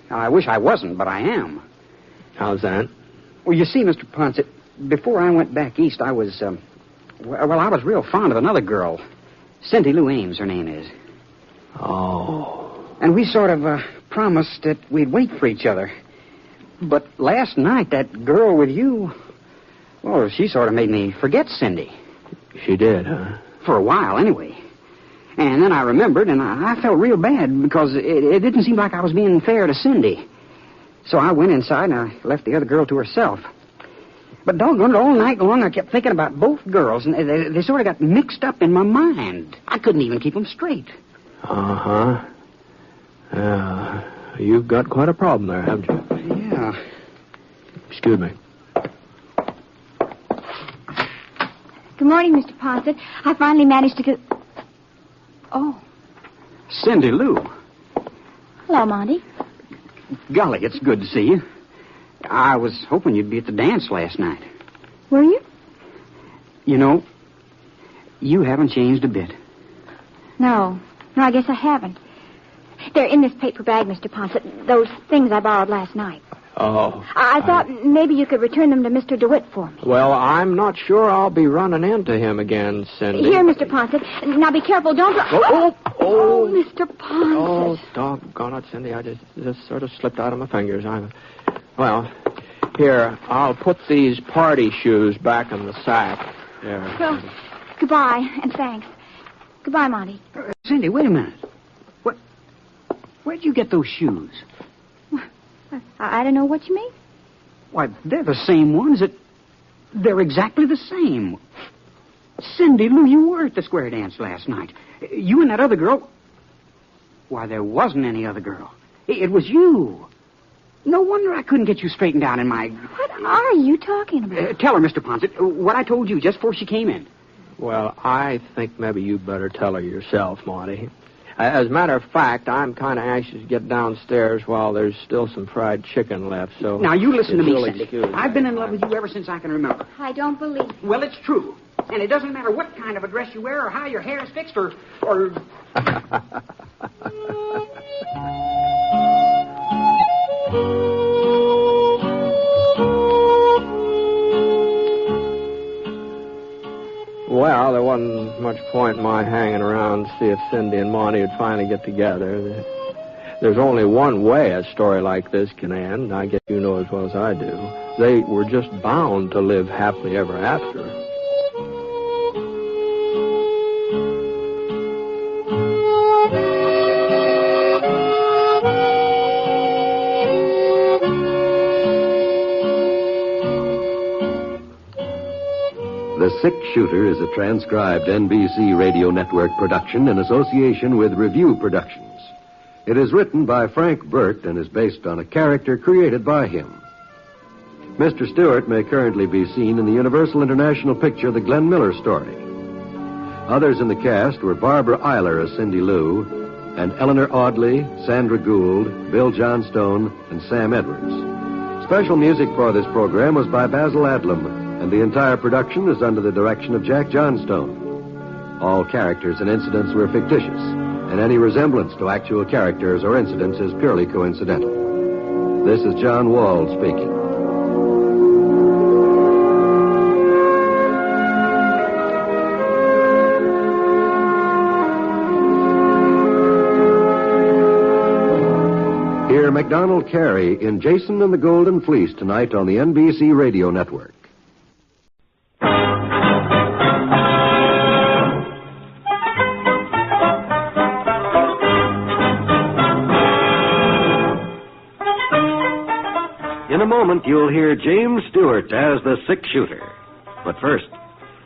I wish I wasn't, but I am. How's that? Well, you see, Mr. Ponset, before I went back east, I was real fond of another girl. Cindy Lou Ames, her name is. Oh. And we sort of promised that we'd wait for each other. But last night, that girl with you, well, she sort of made me forget Cindy. She did, huh? For a while, anyway. And then I remembered, and I felt real bad because it didn't seem like I was being fair to Cindy. So I went inside and I left the other girl to herself. But doggone it, all night long I kept thinking about both girls, and they sort of got mixed up in my mind. I couldn't even keep them straight. Uh-huh. You've got quite a problem there, haven't you? Yeah. Excuse me. Good morning, Mr. Ponset. I finally managed to get... Oh. Cindy Lou. Hello, Monty. Golly, it's good to see you. I was hoping you'd be at the dance last night. Were you? You know, you haven't changed a bit. No, I guess I haven't. They're in this paper bag, Mr. Ponset. Those things I borrowed last night. Oh. I thought maybe you could return them to Mr. DeWitt for me. Well, I'm not sure I'll be running into him again, Cindy. Here, Mr. Ponset. Now be careful. Don't... Oh, Mr. Ponset. Oh, doggone it, Cindy. I just sort of slipped out of my fingers. Well, here, I'll put these party shoes back in the sack. There. Well, goodbye, and thanks. Goodbye, Monty. Cindy, wait a minute. Where'd you get those shoes? I don't know what you mean. Why, they're the same ones. They're exactly the same. Cindy Lou, you were at the square dance last night. You and that other girl... Why, there wasn't any other girl. It was you. No wonder I couldn't get you straightened out in my... What are you talking about? Tell her, Mr. Ponset, what I told you just before she came in. Well, I think maybe you better tell her yourself, Monty. As a matter of fact, I'm kind of anxious to get downstairs while there's still some fried chicken left, so... Now, you listen to me, Cindy. Excuse me. I've been in love with you ever since I can remember. I don't believe it. Well, it's true. And it doesn't matter what kind of a dress you wear or how your hair is fixed or... Well, there wasn't much point in my hanging around to see if Cindy and Monty would finally get together. There's only one way a story like this can end. I guess you know as well as I do. They were just bound to live happily ever after. The Six Shooter is a transcribed NBC Radio Network production in association with Review Productions. It is written by Frank Burt and is based on a character created by him. Mr. Stewart may currently be seen in the Universal International picture The Glenn Miller Story. Others in the cast were Barbara Eiler as Cindy Lou, and Eleanor Audley, Sandra Gould, Bill Johnstone, and Sam Edwards. Special music for this program was by Basil Adlam, and the entire production is under the direction of Jack Johnstone. All characters and incidents were fictitious, and any resemblance to actual characters or incidents is purely coincidental. This is John Wald speaking. Hear MacDonald Carey in Jason and the Golden Fleece tonight on the NBC Radio Network. In a moment, you'll hear James Stewart as the Six Shooter. But first,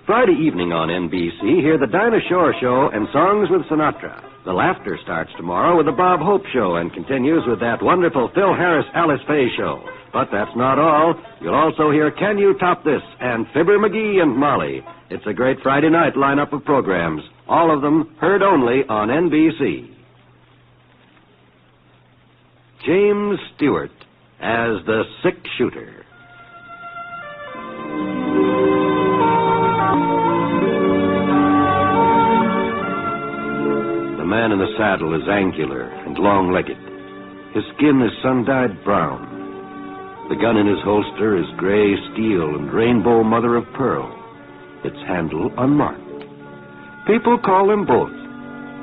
Friday evening on NBC, hear the Dinah Shore Show and Songs with Sinatra. The Laughter starts tomorrow with the Bob Hope Show and continues with that wonderful Phil Harris-Alice Faye Show. But that's not all. You'll also hear Can You Top This and Fibber McGee and Molly. It's a great Friday night lineup of programs, all of them heard only on NBC. James Stewart as the Six Shooter. The man in the saddle is angular and long-legged. His skin is sun-dyed brown. The gun in his holster is gray steel and rainbow mother of pearl, its handle unmarked. People call him both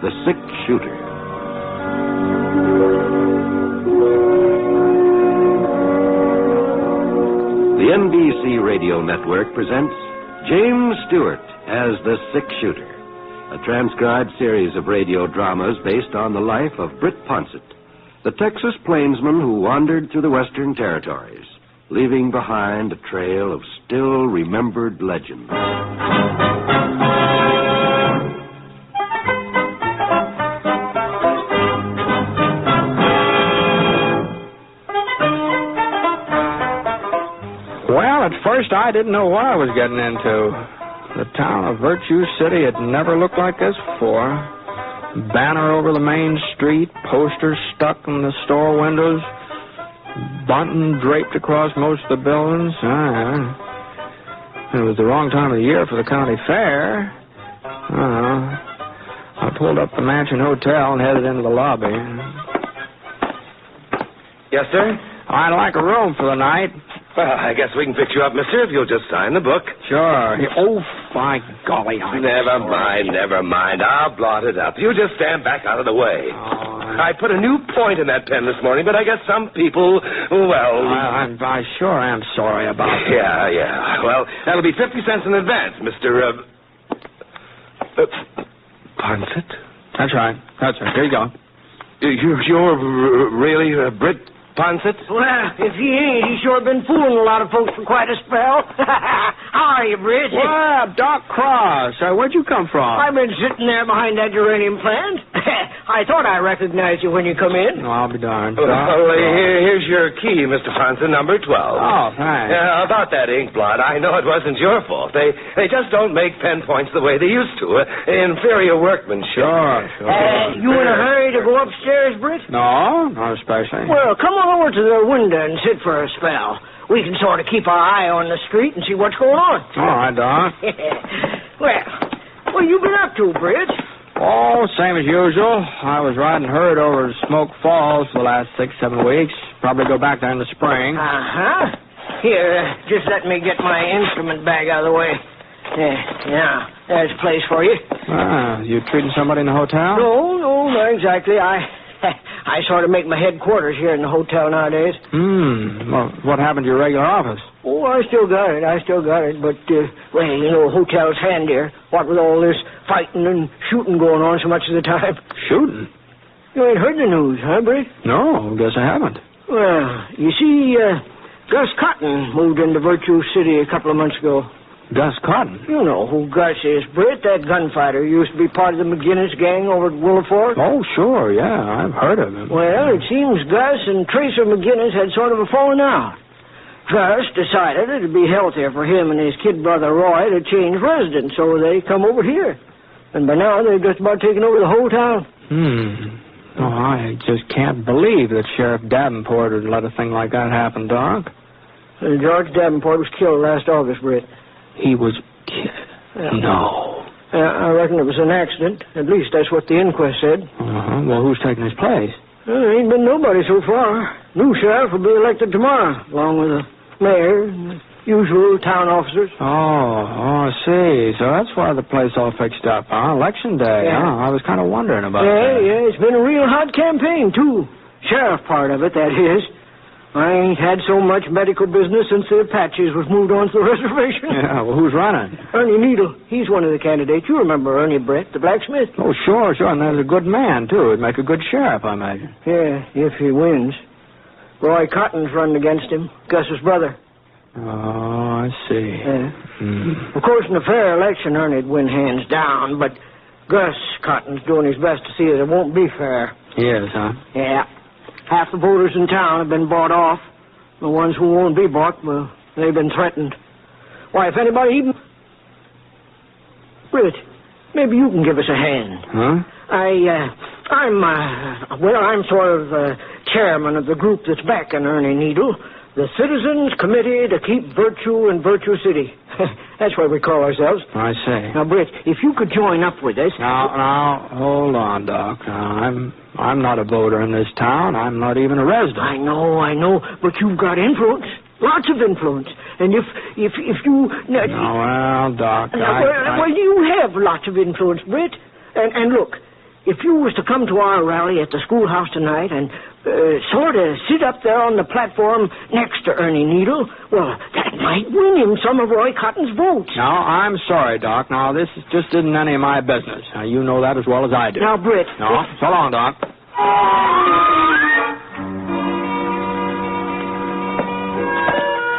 the Six Shooter. The NBC Radio Network presents James Stewart as the Six Shooter, a transcribed series of radio dramas based on the life of Britt Ponset, the Texas plainsman who wandered through the Western Territories, leaving behind a trail of still-remembered legends. Well, at first I didn't know what I was getting into. The town of Virtue City had never looked like this before. Banner over the main street, posters stuck in the store windows, bunting draped across most of the buildings. It was the wrong time of the year for the county fair. I pulled up the Mansion Hotel and headed into the lobby. Yes, sir? I'd like a room for the night. Well, I guess we can fix you up, mister, if you'll just sign the book. Sure. Oh, by golly, Never mind. I'll blot it up. You just stand back out of the way. I put a new point in that pen this morning, but I guess some people, well... I sure am sorry about that. Yeah. Well, that'll be 50 cents in advance, Mr. Ponset? That's right. Here you go. You're really Britt Ponset? Well, if he ain't, he's sure been fooling a lot of folks for quite a spell. How are you, Britt? Well, Doc Cross. Where'd you come from? I've been sitting there behind that geranium plant. I thought I recognized you when you come in. Oh, I'll be darned. Well, here's your key, Mr. Ponset, number 12. Oh, thanks. About that ink blot, I know it wasn't your fault. They just don't make pen points the way they used to. Inferior workmanship. Sure. You in a hurry to go upstairs, Britt? No, not especially. Well, come on over to the window and sit for a spell. We can sort of keep our eye on the street and see what's going on. All right, Doc. Well, you been up to, Britt? Oh, same as usual. I was riding herd over to Smoke Falls for the last 6-7 weeks. Probably go back there in the spring. Uh-huh. Here, just let me get my instrument bag out of the way. Yeah, there's a place for you. You treating somebody in the hotel? No, not exactly. I sort of make my headquarters here in the hotel nowadays. Well, what happened to your regular office? Oh, I still got it. But, hotel's handier. What with all this fighting and shooting going on so much of the time. Shooting? You ain't heard the news, huh, Britt? No, guess I haven't. Well, you see, Gus Cotton moved into Virtue City a couple of months ago. Gus Cotton? You know who Gus is, Britt, that gunfighter. Used to be part of the McGinnis gang over at Willowfork. Oh, sure, yeah, I've heard of him. Well, it seems Gus and Tracer McGinnis had sort of a falling out. Gus decided it'd be healthier for him and his kid brother Roy to change residence, so they come over here. And by now, they've just about taken over the whole town. Oh, I just can't believe that Sheriff Davenport would let a thing like that happen, Doc. George Davenport was killed last August, Britt. He was killed? No. I reckon it was an accident. At least that's what the inquest said. Well, who's taking his place? There ain't been nobody so far. New sheriff will be elected tomorrow, along with the mayor and the usual town officers. Oh, I see. So that's why the place all fixed up, huh? Election day, Yeah. huh? I was kind of wondering about that. Yeah, it's been a real hot campaign, too. Sheriff part of it, that is. I ain't had so much medical business since the Apaches was moved on to the reservation. Yeah, well, who's running? Ernie Needle. He's one of the candidates. You remember Ernie Brett, the blacksmith? Oh, sure. And there's a good man, too. He'd make a good sheriff, I imagine. Yeah, if he wins. Roy Cotton's running against him, Gus's brother. Oh, I see. Yeah. Of course, in a fair election, Ernie'd win hands down, but Gus Cotton's doing his best to see that it won't be fair. He is, huh? Yeah. Half the voters in town have been bought off. The ones who won't be bought, well, they've been threatened. Why, if anybody even... Britt, maybe you can give us a hand. Huh? I'm sort of chairman of the group that's backing Ernie Needle. The Citizens Committee to Keep Virtue in Virtue City. That's what we call ourselves. I see. Now, Britt, if you could join up with us... Now, hold on, Doc. I'm not a voter in this town. I'm not even a resident. I know, but you've got influence. Lots of influence. And if you... Well, Doc, Well, you have lots of influence, Britt. And look, if you was to come to our rally at the schoolhouse tonight and sort of sit up there on the platform next to Ernie Needle, well, that might win him some of Roy Cotton's votes. Now, I'm sorry, Doc. Now, this just isn't any of my business. Now, you know that as well as I do. Now, Britt... No, so long, Doc.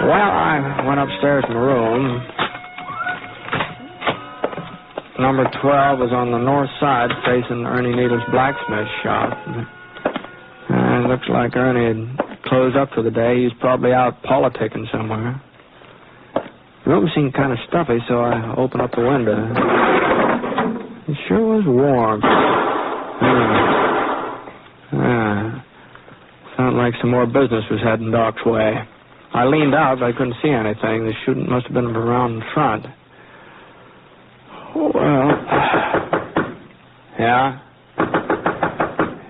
Well, I went upstairs in the room. Number 12 was on the north side, facing Ernie Needle's blacksmith shop. It looks like Ernie had closed up for the day. He's probably out politicking somewhere. The room seemed kind of stuffy, so I opened up the window. It sure was warm. Sounded like some more business was heading Doc's way. I leaned out, but I couldn't see anything. The shooting must have been around in front. Oh, well. Yeah?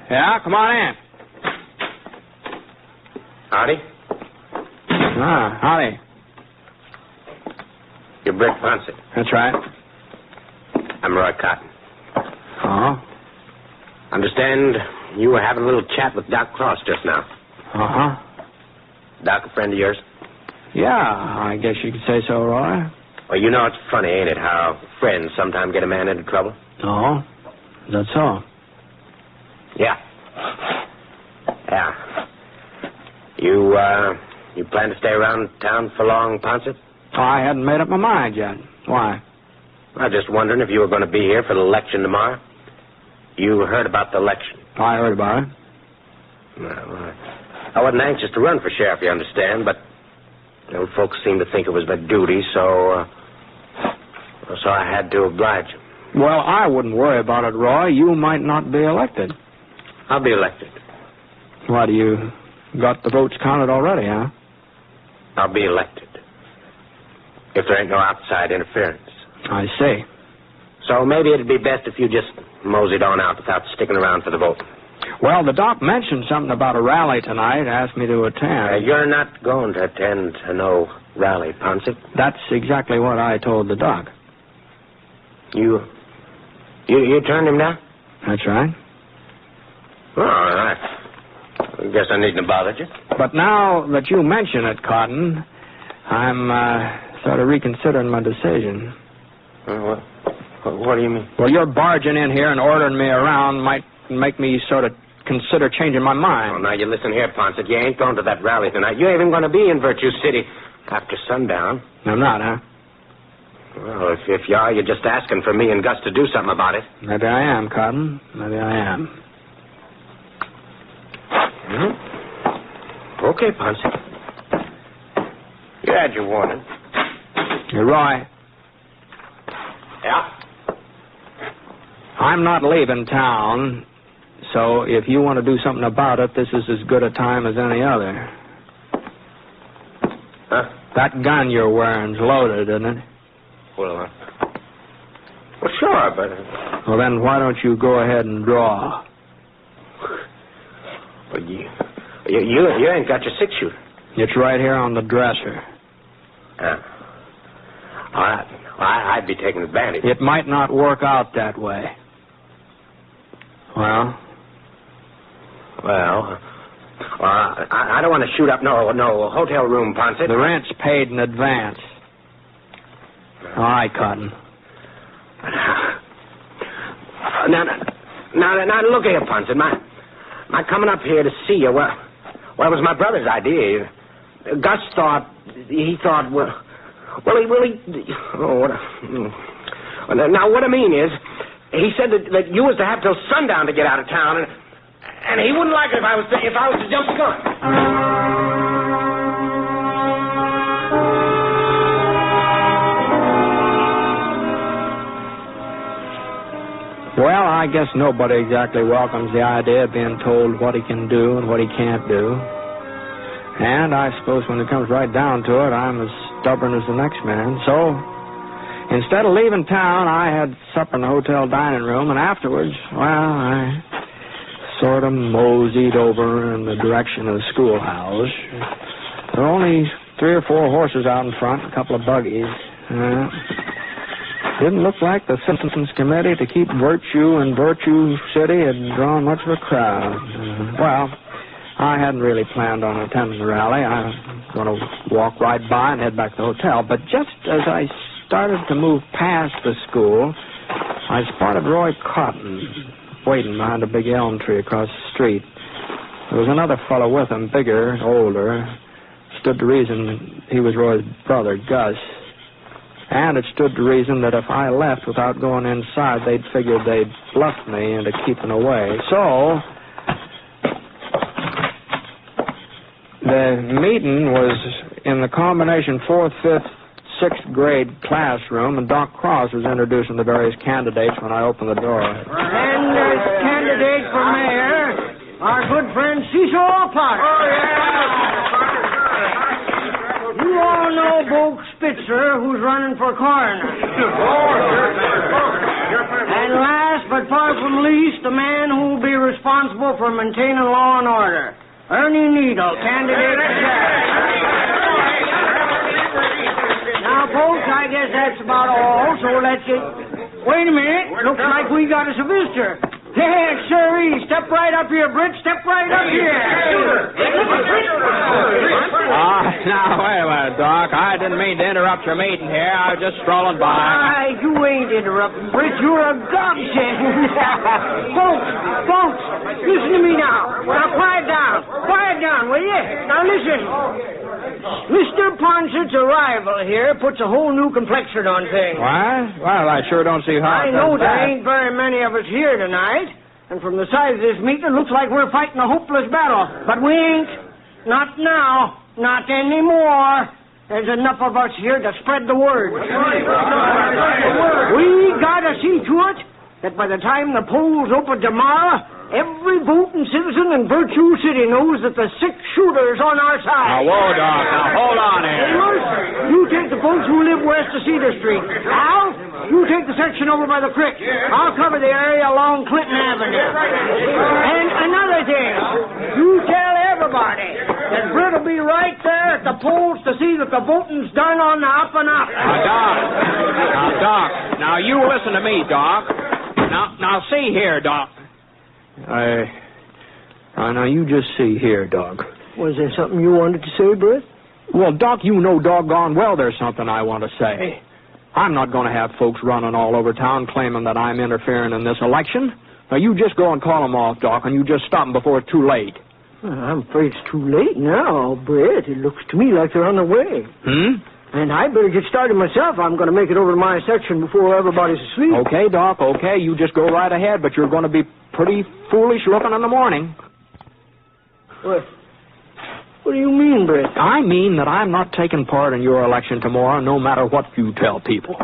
Yeah, come on in. Howdy. Howdy. You're Britt Ponset. That's right. I'm Roy Cotton. Oh? Understand you were having a little chat with Doc Cross just now. Uh-huh. Doc, a friend of yours? Yeah, I guess you could say so, Roy. Well, you know it's funny, ain't it, how friends sometimes get a man into trouble? Oh? Is that so? Yeah. Yeah. You plan to stay around town for long, Ponset? Oh, I hadn't made up my mind yet. Why? I was just wondering if you were going to be here for the election tomorrow. You heard about the election? I heard about it. Well, I wasn't anxious to run for sheriff, you understand, but old folks seemed to think it was my duty, so I had to oblige them. Well, I wouldn't worry about it, Roy. You might not be elected. I'll be elected. What, you got the votes counted already, huh? I'll be elected. If there ain't no outside interference. I see. So maybe it'd be best if you just moseyed on out without sticking around for the vote. Well, the doc mentioned something about a rally tonight, asked me to attend. You're not going to attend to no rally, Ponset. That's exactly what I told the doc. You turned him down? That's right. All right. I guess I needn't have bothered you. But now that you mention it, Cotton, I'm sort of reconsidering my decision. What do you mean? Well, you're barging in here and ordering me around might make me sort of consider changing my mind. Oh, now you listen here, Ponset. You ain't going to that rally tonight. You ain't even going to be in Virtue City after sundown. I'm not, huh? Well, if you are, you're just asking for me and Gus to do something about it. Maybe I am, Cotton. Maybe I am. Mm-hmm. Okay, Ponset. You had your warning. You're right. Yeah? I'm not leaving town, so if you want to do something about it, this is as good a time as any other. Huh? That gun you're wearing's loaded, isn't it? Well, sure, but... Well, then why don't you go ahead and draw? Well, you ain't got your six-shooter. It's right here on the dresser. I'd be taking advantage. It might not work out that way. Well, I don't want to shoot up no hotel room, Ponset. The rent's paid in advance. All right, Cotton. Now, look here, Ponset. My coming up here to see you, well, it was my brother's idea. Gus thought, now, what I mean is, he said that you was to have till sundown to get out of town, and he wouldn't like it if I was to jump the gun. Well, I guess nobody exactly welcomes the idea of being told what he can do and what he can't do. And I suppose when it comes right down to it, I'm as stubborn as the next man. So, instead of leaving town, I had supper in the hotel dining room, and afterwards, well, I sort of moseyed over in the direction of the schoolhouse. There were only 3 or 4 horses out in front, a couple of buggies. Didn't look like the Citizens Committee to keep virtue in Virtue City had drawn much of a crowd. Well, I hadn't really planned on attending the rally. I was going to walk right by and head back to the hotel. But just as I started to move past the school, I spotted Roy Cotton waiting behind a big elm tree across the street. There was another fellow with him, bigger, older. Stood to reason he was Roy's brother, Gus. And it stood to reason that if I left without going inside, they'd figured they'd bluffed me into keeping away. So the meeting was in the combination 4th, 5th, 6th grade classroom, and Doc Cross was introducing the various candidates when I opened the door. And candidate for mayor, our good friend Cecil Potter. Oh, yeah. You all know Bo Spitzer, who's running for coroner. And last but far from least, the man who will be responsible for maintaining law and order. Ernie Needle, candidate for sheriff. Now, folks, I guess that's about all, so let's get... Wait a minute. Looks like we got us a visitor. Yes, sirree. Step right up here, Britt. Step right up here. Now, wait a minute, Doc. I didn't mean to interrupt your meeting here. I was just strolling by. Why, you ain't interrupting, Britt. You're a godsend. folks, listen to me now. Now, quiet down, will you? Now, listen. Mr. Ponset's arrival here puts a whole new complexion on things. What? Well, I sure don't see how. I know there ain't very many of us here tonight, and from the size of this meeting, it looks like we're fighting a hopeless battle. But we ain't. Not now. Not anymore. There's enough of us here to spread the word. We gotta see to it that by the time the polls open tomorrow, every voting citizen in Virtue City knows that the 6-shooter's on our side. Now, whoa, Doc. Now, hold on here. Amos, you take the folks who live west of Cedar Street. Al, you take the section over by the creek. I'll cover the area along Clinton Avenue. And another thing, you tell everybody that Britt will be right there at the polls to see that the voting's done on the up and up. Now, Doc. Now, you listen to me, Doc. Now, see here, Doc. Now, you just see here, Doc. Was there something you wanted to say, Britt? Well, Doc, you know doggone well there's something I want to say. I'm not going to have folks running all over town claiming that I'm interfering in this election. Now, you just go and call them off, Doc, and you just stop them before it's too late. Well, I'm afraid it's too late now, Britt. It looks to me like they're on the way. And I better get started myself. I'm going to make it over to my section before everybody's asleep. Okay, Doc, okay. You just go right ahead, but you're going to be pretty foolish looking in the morning. What do you mean, Britt? I mean that I'm not taking part in your election tomorrow, no matter what you tell people.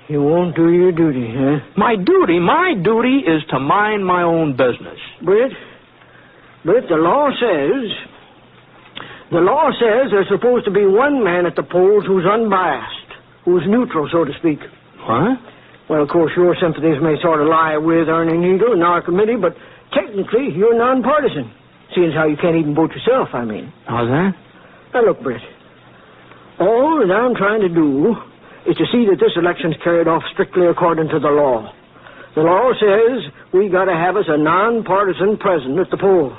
You won't do your duty, huh? My duty is to mind my own business. Britt, the law says there's supposed to be one man at the polls who's unbiased, who's neutral, so to speak. What? Well, of course, your sympathies may sort of lie with Ernie Needle and our committee, but technically you're nonpartisan, seeing as how you can't even vote yourself, I mean. How's that? Now, look, Britt, all that I'm trying to do is to see that this election's carried off strictly according to the law. The law says we got to have us a nonpartisan president at the polls.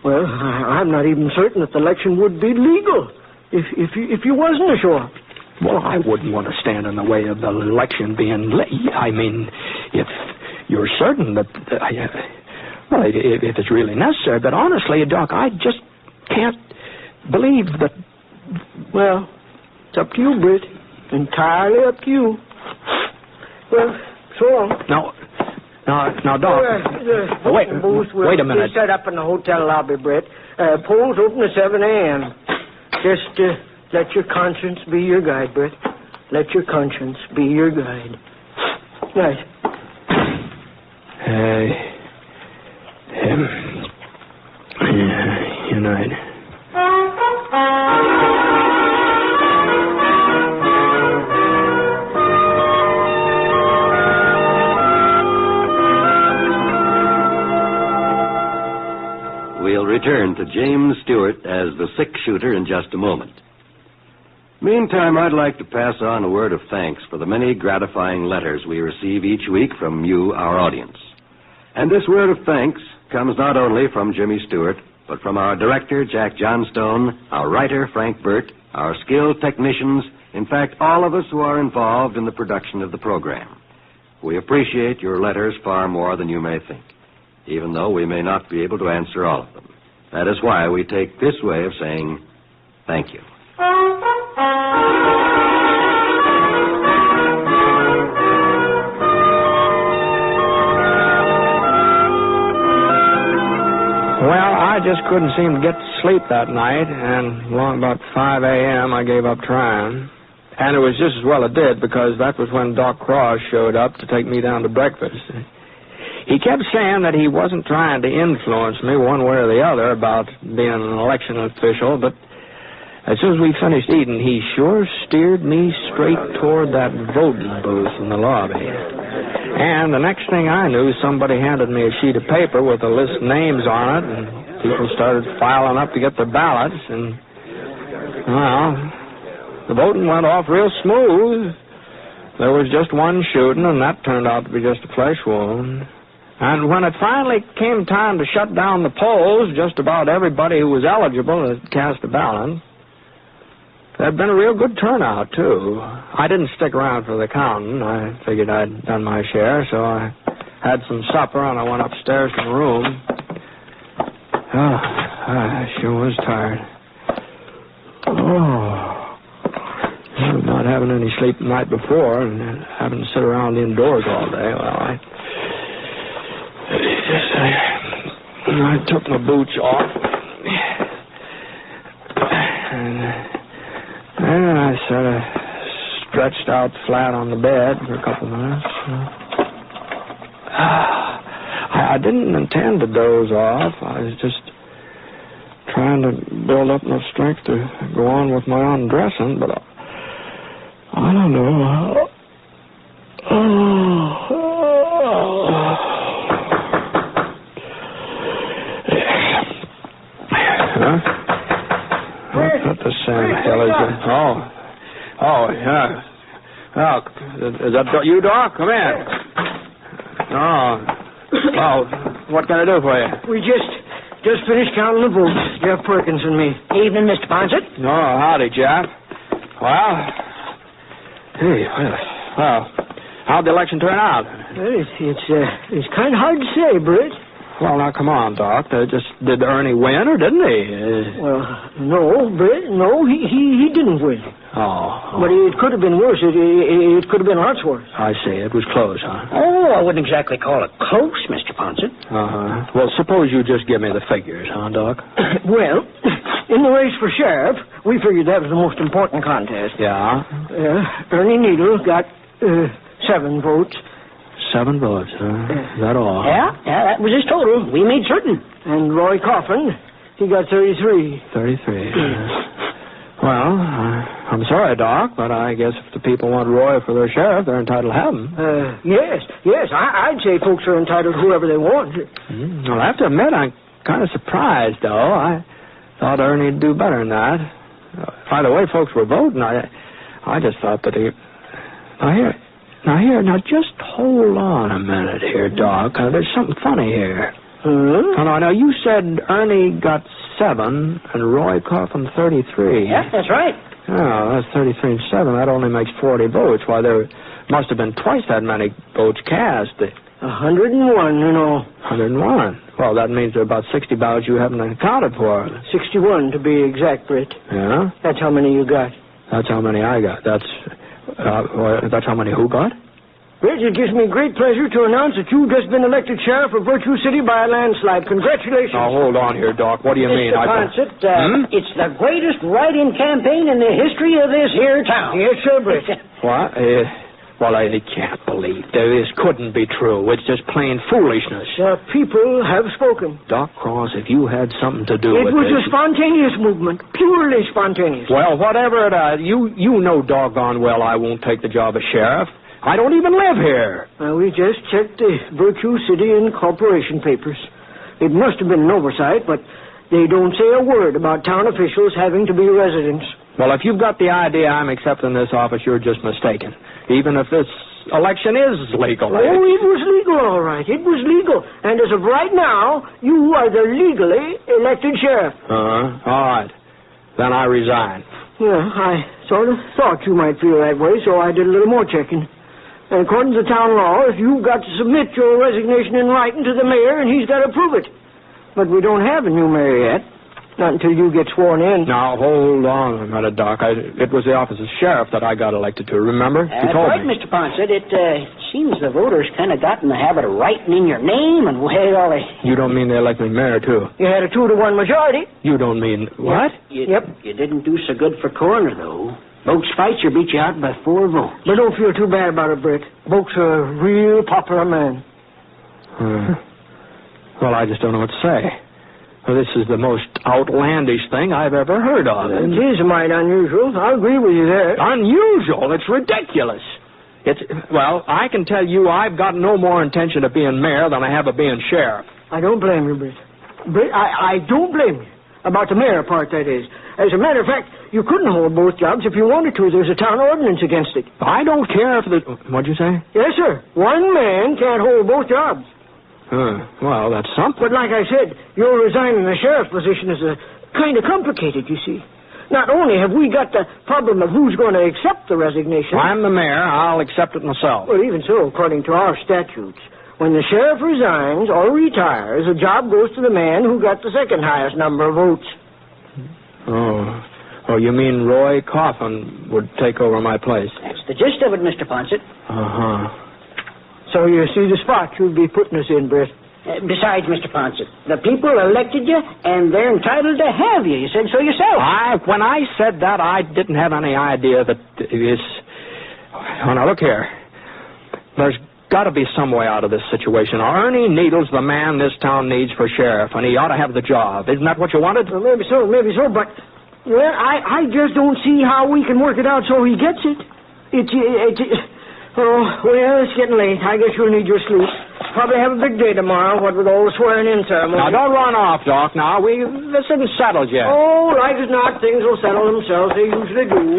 Well, I'm not even certain that the election would be legal if you wasn't sure. Well, I wouldn't want to stand in the way of the election being... I mean, if you're certain that... well, if it's really necessary. But honestly, Doc, I just can't believe that... Well, it's up to you, Britt. Entirely up to you. Well, so long. Now, Doc. Wait a minute. We're set up in the hotel lobby, Britt. Polls open at 7 a.m. Just let your conscience be your guide, Britt. Let your conscience be your guide. Right. United. We'll return to James Stewart as the 6-shooter in just a moment. Meantime, I'd like to pass on a word of thanks for the many gratifying letters we receive each week from you, our audience. And this word of thanks comes not only from Jimmy Stewart, but from our director, Jack Johnstone, our writer, Frank Burt, our skilled technicians, in fact, all of us who are involved in the production of the program. We appreciate your letters far more than you may think, even though we may not be able to answer all of them. That is why we take this way of saying thank you. Well, I just couldn't seem to get to sleep that night, and along about 5 a.m. I gave up trying. And it was just as well it did, because that was when Doc Cross showed up to take me down to breakfast. He kept saying that he wasn't trying to influence me one way or the other about being an election official, but as soon as we finished eating, he sure steered me straight toward that voting booth in the lobby. And the next thing I knew, somebody handed me a sheet of paper with a list of names on it and people started filing up to get their ballots, and, well, the voting went off real smooth. There was just one shooting, and that turned out to be just a flesh wound. And when it finally came time to shut down the polls, just about everybody who was eligible had cast a ballot. There had been a real good turnout, too. I didn't stick around for the counting. I figured I'd done my share, so I had some supper, and I went upstairs to the room. Oh, I sure was tired. Not having any sleep the night before and having to sit around indoors all day. Well, I took my boots off. And I sort of stretched out flat on the bed for a couple minutes. I didn't intend to doze off. I was just trying to build up enough strength to go on with my undressing, but I don't know. Huh? What the Santa hell is it? Oh, yeah. Oh, is that you, Doc? Come in. Oh, what can I do for you? We just finished counting the votes, Jeff Perkins and me. Evening, Mr. Ponset. Oh, howdy, Jeff. Well, how'd the election turn out? It's kind of hard to say, Britt. Well, now, come on, Doc. Did Ernie win, or didn't he? Well, no, Britt, no, he didn't win. Oh. But it could have been worse. It could have been lots worse. I see. It was close, huh? Oh, I wouldn't exactly call it close, Mr. Ponset. Uh-huh. Well, suppose you just give me the figures, huh, Doc? Well, in the race for sheriff, we figured that was the most important contest. Yeah? Ernie Needle got 7 votes. 7 votes, huh? Is that all? Yeah, that was his total. We made certain. And Roy Coffin, he got 33. 33. Well, I'm sorry, Doc, but I guess if the people want Roy for their sheriff, they're entitled to have him. Yes. I'd say folks are entitled to whoever they want. Well, I have to admit, I'm kind of surprised, though. I thought Ernie'd do better than that. By the way folks were voting, I just thought that he... Now, just hold on a minute here, Doc. There's something funny here. Now, you said Ernie got 7 and Roy Coffin 33. Yeah, that's right. Oh, that's 33 and 7. That only makes 40 votes. Why, there must have been twice that many votes cast. 101 in all. 101. Well, that means there are about 60 ballots you haven't accounted for. 61 to be exact, Britt. Yeah? That's how many you got. That's how many I got. That's how many who got? Britt, it gives me great pleasure to announce that you've just been elected sheriff of Virtue City by a landslide. Congratulations. Now, hold on here, Doc. What do you mean? Mr. Ponset, it's the greatest write-in campaign in the history of this here town. Yes, sir, Britt. What? Well, I can't believe this couldn't be true. It's just plain foolishness. The people have spoken. Doc Cross, if you had something to do with it was a spontaneous movement, purely spontaneous. Well, whatever it is, you know doggone well I won't take the job of sheriff. I don't even live here. We just checked the Virtue City Incorporation papers. It must have been an oversight, but they don't say a word about town officials having to be residents. Well, if you've got the idea I'm accepting this office, you're just mistaken. Even if this election is legal. Oh, it was legal, all right. It was legal. And as of right now, you are the legally elected sheriff. All right. Then I resign. Yeah, I sort of thought you might feel that way, so I did a little more checking. And according to town law, you've got to submit your resignation in writing to the mayor, and he's got to approve it. But we don't have a new mayor yet. Not until you get sworn in. Now, hold on a minute, Doc. It was the office of sheriff that I got elected to, remember? You told right, me. Mr. Ponset. It seems the voters kind of got in the habit of writing in your name, and well, You don't mean they elected me mayor, too? You had a 2-to-1 majority. You don't mean... What? Yep. You didn't do so good for coroner, though. Vote Spicer beat you out by 4 votes. But don't feel too bad about it, Britt. Votes are a real popular man. Well, I just don't know what to say. Well, this is the most outlandish thing I've ever heard of. It is a mite unusual. I agree with you there. Unusual? It's ridiculous. Well, I can tell you I've got no more intention of being mayor than I have of being sheriff. I don't blame you, Britt. Britt, I don't blame you. About the mayor part, that is. As a matter of fact, you couldn't hold both jobs if you wanted to. There's a town ordinance against it. I don't care if the... What'd you say? Yes, sir. One man can't hold both jobs. Well, that's something. But like I said, your resigning the sheriff's position is kind of complicated, you see. Not only have we got the problem of who's going to accept the resignation... I'm the mayor. I'll accept it myself. Well, even so, according to our statutes, when the sheriff resigns or retires, the job goes to the man who got the second highest number of votes. Oh, you mean Roy Coffin would take over my place? That's the gist of it, Mr. Ponset. Uh-huh. So you see the spot you'd be putting us in, Britt. Besides, Mr. Ponset, the people elected you, and they're entitled to have you. You said so yourself. When I said that, I didn't have any idea that it's... Oh, now, look here. There's got to be some way out of this situation. Ernie Needle's the man this town needs for sheriff, and he ought to have the job. Isn't that what you wanted? Well, maybe so, but... Well, I just don't see how we can work it out so he gets it. Oh, well, it's getting late. I guess you'll need your sleep. Probably have a big day tomorrow, what with all the swearing-in ceremony. Now, don't run off, Doc. Now, this isn't settled yet. Oh, like as not, things will settle themselves. They usually do.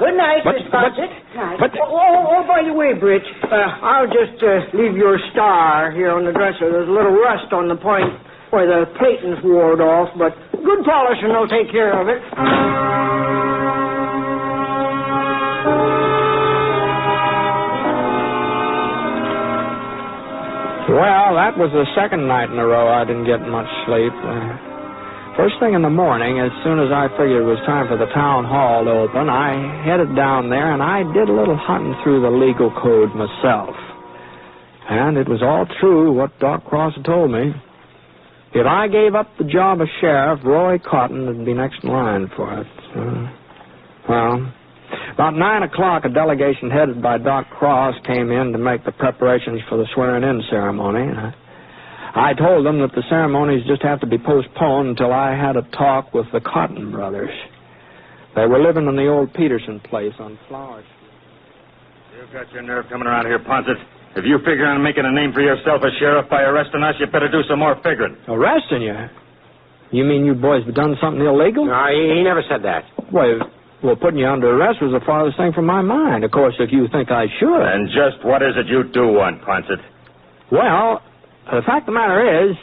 Good night, Miss Ponset. By the way, Britt, I'll just leave your star here on the dresser. There's a little rust on the point where the plating's wore off, but good polishing will take care of it. Well, that was the second night in a row I didn't get much sleep. First thing in the morning, as soon as I figured it was time for the town hall to open, I headed down there and I did a little hunting through the legal code myself. And it was all true what Doc Cross had told me. If I gave up the job of sheriff, Roy Cotton would be next in line for it. Well, about 9 o'clock, a delegation headed by Doc Cross came in to make the preparations for the swearing-in ceremony. I told them that the ceremonies just have to be postponed until I had a talk with the Cotton brothers. They were living in the old Peterson place on Flower Street. You've got your nerve coming around here, Ponset. If you figure on making a name for yourself as sheriff by arresting us, you better do some more figuring. Arresting you? You mean you boys have done something illegal? No, he never said that. Well, putting you under arrest was the farthest thing from my mind. Of course, if you think I should. And just what is it you do want, Ponset? Well, the fact of the matter is,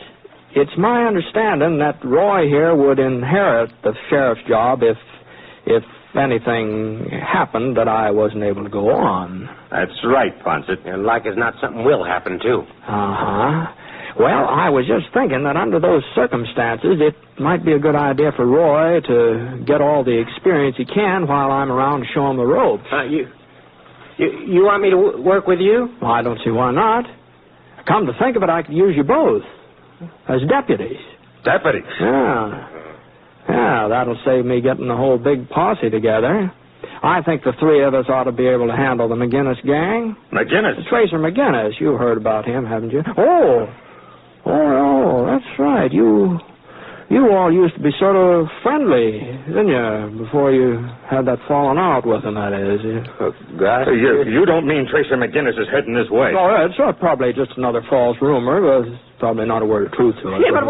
it's my understanding that Roy here would inherit the sheriff's job if anything happened that I wasn't able to go on. That's right, Ponset. And like as not, something will happen, too. Uh-huh. Well, I was just thinking that under those circumstances, it might be a good idea for Roy to get all the experience he can while I'm around to show him the ropes. You want me to work with you? Well, I don't see why not. Come to think of it, I could use you both as deputies. Deputies? Yeah, that'll save me getting the whole big posse together. I think the three of us ought to be able to handle the McGinnis gang. McGinnis? Tracer McGinnis. You heard about him, haven't you? Oh, that's right. You all used to be sort of friendly, didn't you, before you had that falling out with him, that is. You don't mean Tracer McGinnis is heading this way? Oh, it's probably just another false rumor, but it's probably not a word of truth to it. Yeah, but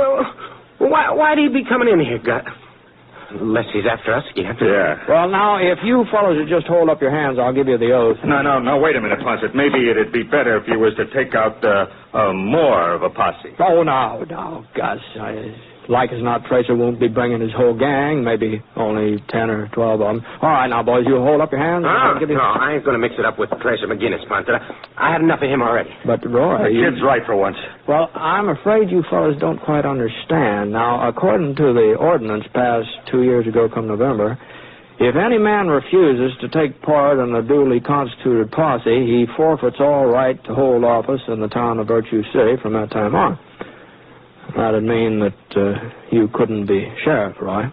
why'd he be coming in here, Gus? Unless he's after us again. Yeah. Well, now, if you fellows would just hold up your hands, I'll give you the oath. No, wait a minute, Ponset. Maybe it'd be better if you was to take out more of a posse. Oh, no, Gus. Like as not, Tracer won't be bringing his whole gang, maybe only 10 or 12 of them. All right, now, boys, you hold up your hands. No, I ain't going to mix it up with Tracer McGinnis, Ponset. I had enough of him already. But, Roy... The kid's right for once. Well, I'm afraid you fellas don't quite understand. Now, according to the ordinance passed 2 years ago come November, if any man refuses to take part in the duly constituted posse, he forfeits all right to hold office in the town of Virtue City from that time on. That'd mean that you couldn't be sheriff, Roy.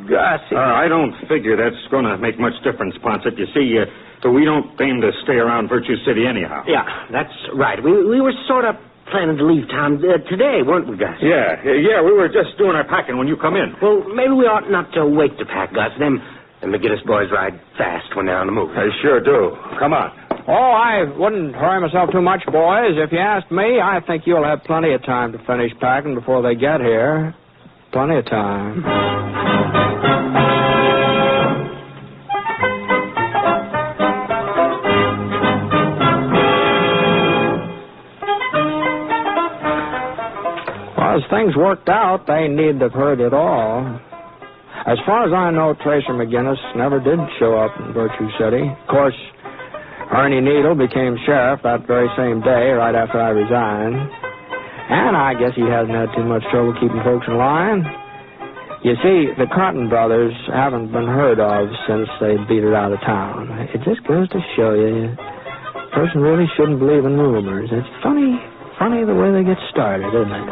Gus, I don't figure that's going to make much difference, Ponset. You see, we don't aim to stay around Virtue City anyhow. Yeah, that's right. We were sort of planning to leave town today, weren't we, Gus? Yeah, we were just doing our packing when you come in. Well, maybe we ought not to wait to pack, Gus. Them McGinnis boys ride fast when they're on the move. They sure do. Come on. Oh, I wouldn't hurry myself too much, boys. If you ask me, I think you'll have plenty of time to finish packing before they get here. Plenty of time. Well, as things worked out, they needn't have heard it all. As far as I know, Tracer McGinnis never did show up in Virtue City. Of course, Ernie Needle became sheriff that very same day, right after I resigned. And I guess he hasn't had too much trouble keeping folks in line. You see, the Cotton brothers haven't been heard of since they beat it out of town. It just goes to show you, a person really shouldn't believe in rumors. It's funny the way they get started, isn't it?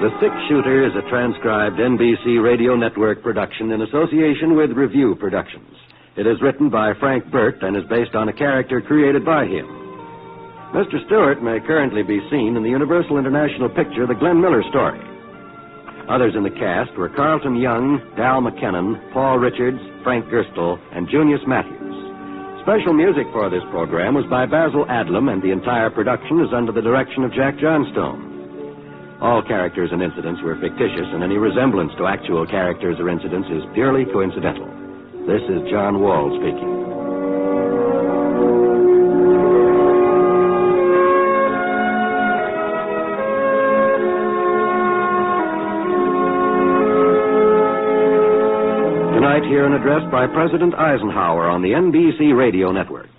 The Six Shooter is a transcribed NBC Radio Network production in association with Review Productions. It is written by Frank Burt and is based on a character created by him. Mr. Stewart may currently be seen in the Universal International picture The Glenn Miller Story. Others in the cast were Carlton Young, Dal McKinnon, Paul Richards, Frank Gerstle, and Junius Matthews. Special music for this program was by Basil Adlam, and the entire production is under the direction of Jack Johnstone. All characters and incidents were fictitious, and any resemblance to actual characters or incidents is purely coincidental. This is John Wall speaking. Tonight, hear an address by President Eisenhower on the NBC Radio Network.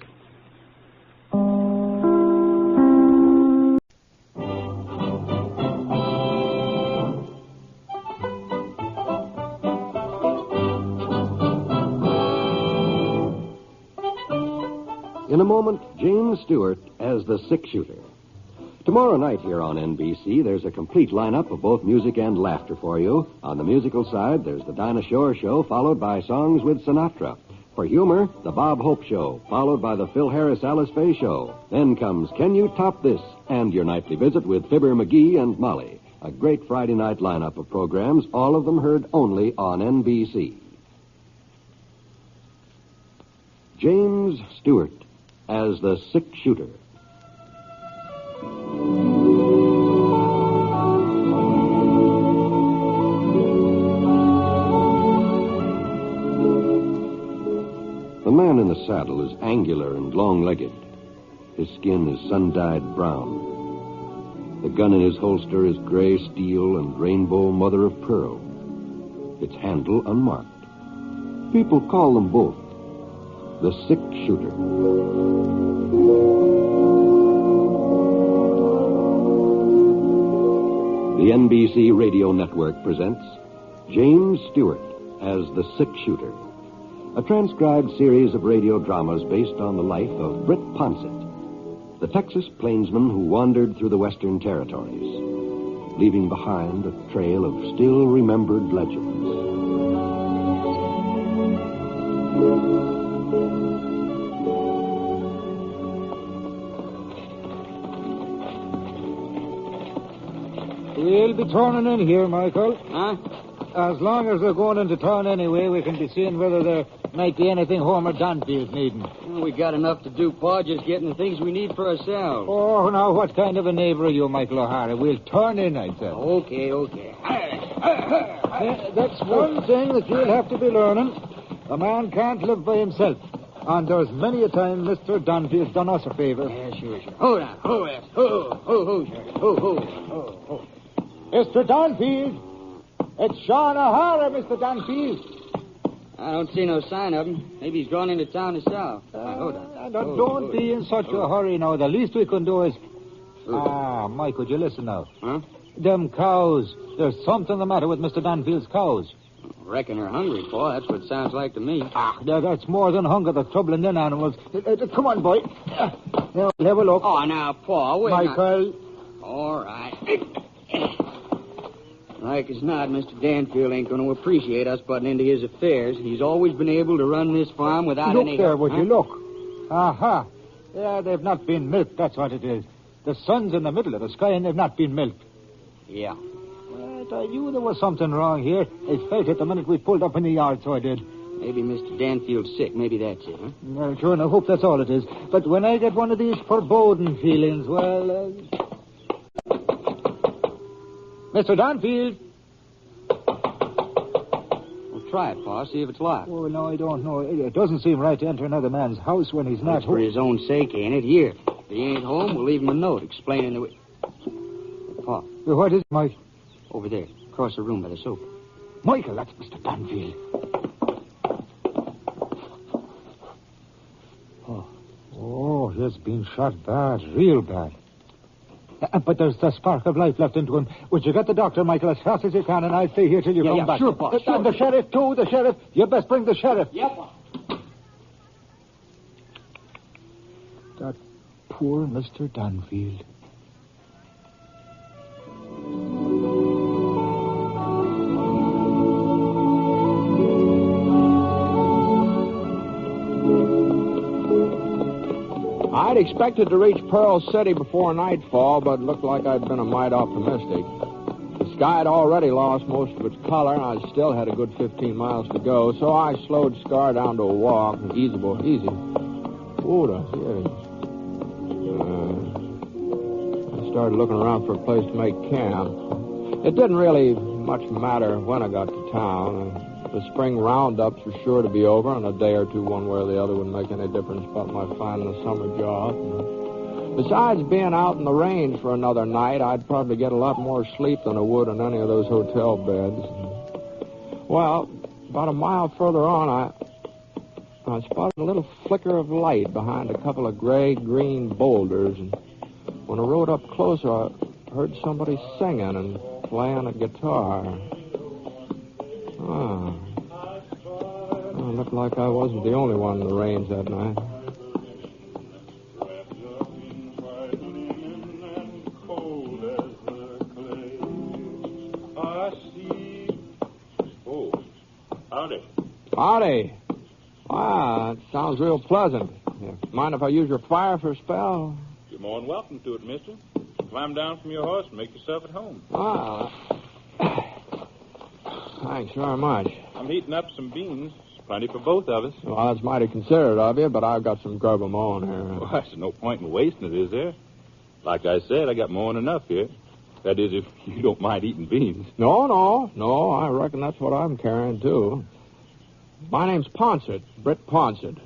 In a moment, James Stewart as the Six Shooter. Tomorrow night here on NBC, there's a complete lineup of both music and laughter for you. On the musical side, there's the Dinah Shore Show, followed by Songs with Sinatra. For humor, the Bob Hope Show, followed by the Phil Harris-Alice Faye Show. Then comes Can You Top This? And your nightly visit with Fibber McGee and Molly. A great Friday night lineup of programs, all of them heard only on NBC. James Stewart as the Six Shooter. The man in the saddle is angular and long-legged. His skin is sun-dyed brown. The gun in his holster is gray steel and rainbow mother of pearl. Its handle unmarked. People call them both the Six Shooter. The NBC Radio Network presents James Stewart as the Six Shooter, a transcribed series of radio dramas based on the life of Britt Ponset, the Texas plainsman who wandered through the Western Territories, leaving behind a trail of still-remembered legends. We'll be turning in here, Michael. Huh? As long as they're going into town anyway, we can be seeing whether there might be anything Homer Dunfield's needing. Well, we got enough to do, Pa, just getting the things we need for ourselves. Oh, now, what kind of a neighbor are you, Michael O'Hara? We'll turn in, I said. Okay. That's one thing that you'll have to be learning. A man can't live by himself. And there's many a time Mr. Dunfield's done us a favor. Yeah, sure. Hold on. Ho. Mr. Dunfield! It's Sean O'Hara, Mr. Dunfield. I don't see no sign of him. Maybe he's gone into town himself. Hold on. Don't be in such a hurry now. The least we can do is... Mike, would you listen now? Huh? Them cows. There's something the matter with Mr. Dunfield's cows. I reckon they're hungry, Pa. That's what it sounds like to me. That's more than hunger that's troubling them animals. Come on, boy. Now, we'll have a look. Oh, now, Pa, wait. Michael. All right. Like as not, Mr. Danfield ain't going to appreciate us butting into his affairs. He's always been able to run this farm without any... Look there, would you look? Aha. Yeah, they've not been milked, that's what it is. The sun's in the middle of the sky and they've not been milked. Yeah. I knew there was something wrong here. I felt it the minute we pulled up in the yard, so I did. Maybe Mr. Danfield's sick. Maybe that's it, huh? Sure, and I hope that's all it is. But when I get one of these foreboding feelings, well... Mr. Danfield! Well, try it, Pa. See if it's locked. Oh, no, I don't know. It doesn't seem right to enter another man's house when he's not That's for home. his own sake, ain't it? Here. If he ain't home, we'll leave him a note explaining the... Pa. What is it, Mike? Over there, across the room by the sofa. Michael, that's Mr. Danfield. Oh, he's been shot bad, real bad. But there's the spark of life left into him. Would you get the doctor, Michael, as fast as you can, and I'll stay here till you come back. Sure, boss. And the sheriff, too, the sheriff. You best bring the sheriff. Yep, boss. That poor Mr. Danfield. I'd expected to reach Pearl City before nightfall, but it looked like I'd been a mite optimistic. The sky had already lost most of its color, and I still had a good 15 miles to go, so I slowed Scar down to a walk. Easy, boy, easy. Ooh, here. I started looking around for a place to make camp. It didn't really much matter when I got to town. The spring roundups were sure to be over, and a day or two, one way or the other, wouldn't make any difference about my finding a summer job. Besides being out in the range for another night, I'd probably get a lot more sleep than I would in any of those hotel beds. Well, about a mile further on, I spotted a little flicker of light behind a couple of gray-green boulders, and when I rode up closer, I heard somebody singing and playing a guitar. Oh, it looked like I wasn't the only one in the range that night. Oh, howdy. Howdy. Wow, that sounds real pleasant. Mind if I use your fire for a spell? You're more than welcome to it, mister. Climb down from your horse and make yourself at home. Thanks very much. I'm heating up some beans. Plenty for both of us. Well, that's mighty considerate of you, but I've got some grub of my own here. Well, there's no point in wasting it, is there? Like I said, I got more than enough here. That is, if you don't mind eating beans. No, I reckon that's what I'm carrying, too. My name's Ponset, Britt Ponset.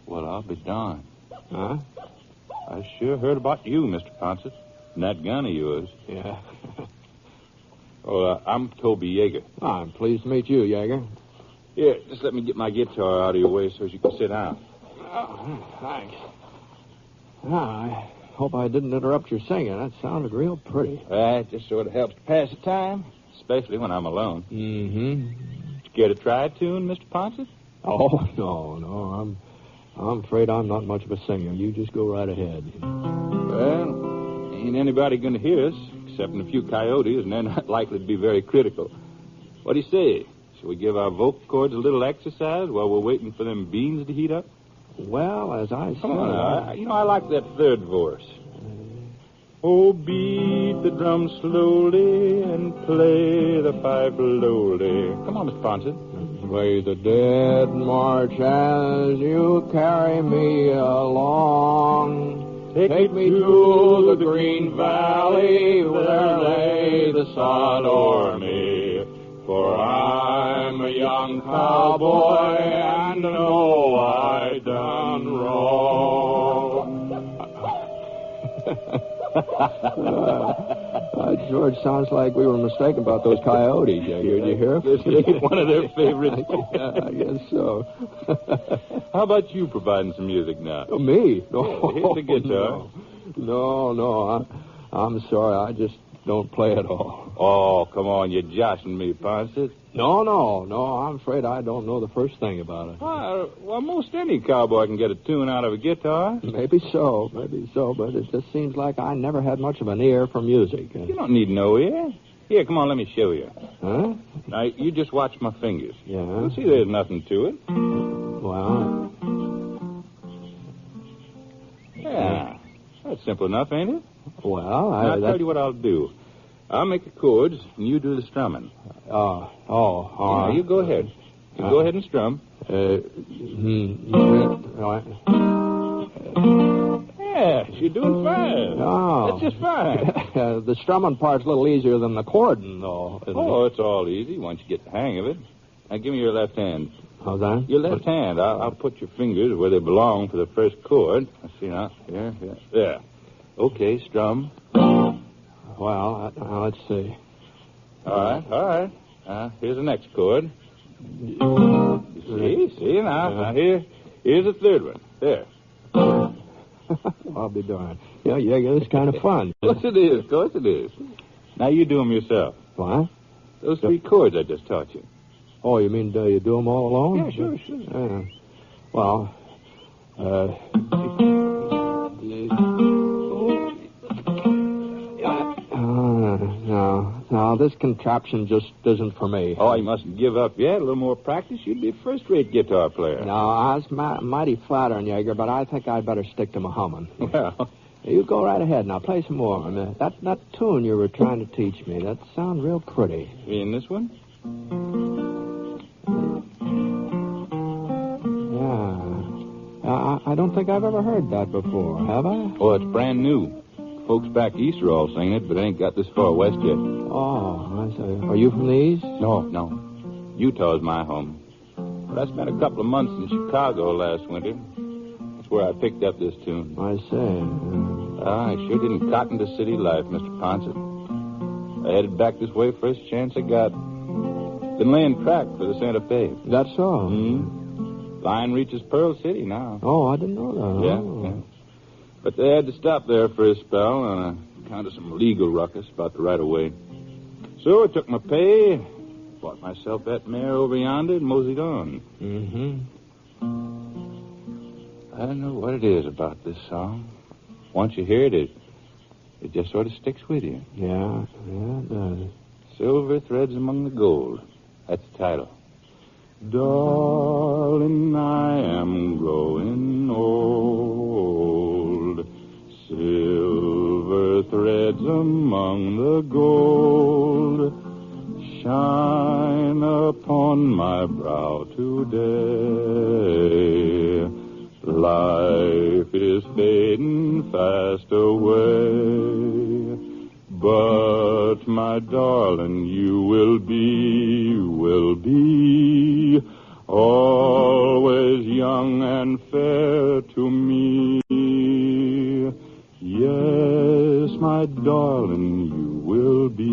Well, I'll be darned. Huh? I sure heard about you, Mr. Ponset, and that gun of yours. Yeah. I'm Toby Yeager. I'm pleased to meet you, Yeager. Here, just let me get my guitar out of your way so you can sit down. Oh, thanks. I hope I didn't interrupt your singing. That sounded real pretty. It just sort of helps to pass the time, especially when I'm alone. Mm-hmm. Did you care to try a tune, Mr. Ponset? Oh, no. I'm afraid I'm not much of a singer. You just go right ahead. Well, ain't anybody going to hear us, excepting a few coyotes, and they're not likely to be very critical. What do you say? Shall we give our vocal cords a little exercise while we're waiting for them beans to heat up? Well, as I said... Come on, I like that third verse. Oh, beat the drum slowly and play the pipe lowly. Come on, Mr. Ponset. Play the dead march as you carry me along. Take me to the green valley where lay the sod o'er me. For I'm a young cowboy and know I done wrong. George, sounds like we were mistaken about those coyotes. Did you hear? Just ain't one of their favorites. Yeah, I guess so. How about you providing some music now? Oh, me? No, here's the guitar. No. I'm sorry. I just don't play at all. Oh, come on. You're joshing me, Ponset. No. I'm afraid I don't know the first thing about it. Well, most any cowboy can get a tune out of a guitar. Maybe so, but it just seems like I never had much of an ear for music. You don't need no ear. Here, come on, let me show you. Huh? Now, you just watch my fingers. Yeah? You see there's nothing to it. Well... Yeah. That's simple enough, ain't it? Well, I'll tell you what I'll do. I'll make the chords, and you do the strumming. All right. You go ahead. You go ahead and strum. Yes, you're doing fine. Oh. That's just fine. The strumming part's a little easier than the chording, though. Oh, it's all easy once you get the hang of it. Now, give me your left hand. How's that? Your left hand. I'll put your fingers where they belong for the first chord. Let's see now. Here. There. Okay, strum. Well, let's see. All right. Here's the next chord. See now. Now here's the third one. There. I'll be darned. Yeah, it's kind of fun. Of course it is. Now you do them yourself. What? Those 3 chords I just taught you. Oh, you mean you do them all alone? Yeah, sure. Well, no, this contraption just isn't for me. Oh, you mustn't give up yet. A little more practice, you'd be a first-rate guitar player. No, that's mighty flattering, Yeager, but I think I'd better stick to my humming. Well, you go right ahead. Now, play some more. That tune you were trying to teach me, that sounds real pretty. You mean this one? Yeah. I don't think I've ever heard that before, have I? Oh, it's brand new. Folks back east are all singing it, but it ain't got this far west yet. Oh, I see. Are you from the east? No. Utah's my home. But I spent a couple of months in Chicago last winter. That's where I picked up this tune. I see. I sure didn't cotton to city life, Mr. Ponset. I headed back this way first chance I got. Been laying track for the Santa Fe. That's so? Line reaches Pearl City now. Oh, I didn't know that. Yeah. But they had to stop there for a spell on account of some legal ruckus about the right-of-way. So I took my pay, bought myself that mare over yonder, and moseyed on. I don't know what it is about this song. Once you hear it just sort of sticks with you. Yeah, it does. Silver Threads Among the Gold. That's the title. Darling, I am growing old. Silver threads among the gold shine upon my brow today. Life is fading fast away, but my darling, you will be always young and fair to me. Yes, my darling, you will be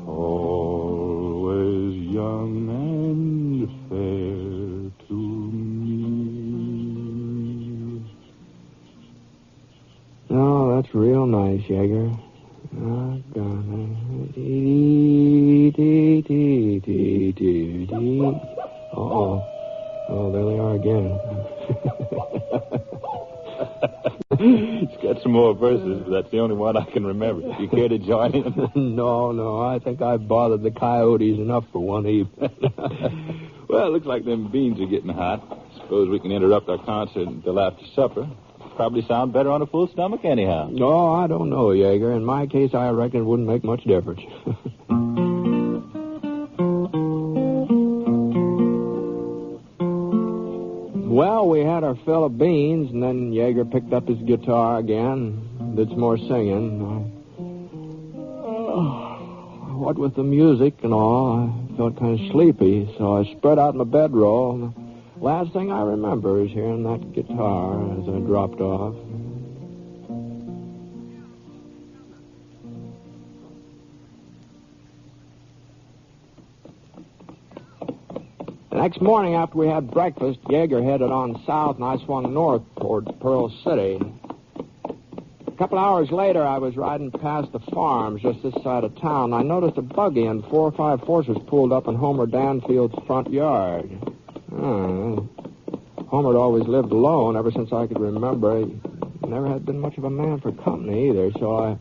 always young and fair to me. Oh, that's real nice, Yeager. Oh, God. Oh, there they are again. It's got some more verses, but that's the only one I can remember. You care to join in? No. I think I've bothered the coyotes enough for one evening. Well, it looks like them beans are getting hot. Suppose we can interrupt our concert until after supper. Probably sound better on a full stomach anyhow. No, I don't know, Yeager. In my case, I reckon it wouldn't make much difference. Well, we had our fill of beans, and then Yeager picked up his guitar again, did some more singing. What with the music and all, I felt kind of sleepy, so I spread out my bedroll. Last thing I remember is hearing that guitar as I dropped off. The next morning after we had breakfast, Yeager headed on south and I swung north toward Pearl City. A couple hours later, I was riding past the farms just this side of town. I noticed a buggy and 4 or 5 horses pulled up in Homer Danfield's front yard. Homer had always lived alone ever since I could remember. He never had been much of a man for company either, so I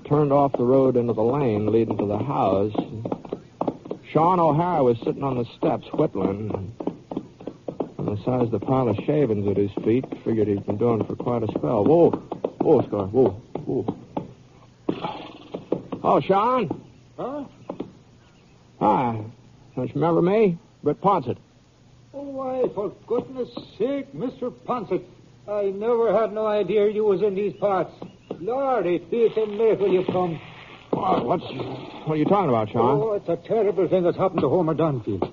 turned off the road into the lane leading to the house. Sean O'Hara was sitting on the steps whittling. On the size of the pile of shavings at his feet, figured he'd been doing it for quite a spell. Whoa, Scar, whoa. Oh, Sean. Huh? Hi. Don't you remember me? Britt Ponset. Oh, why, for goodness sake, Mr. Ponset. I never had no idea you was in these parts. Lord, it's a miracle you've come. What are you talking about, Sean? Oh, it's a terrible thing that's happened to Homer Dunfield.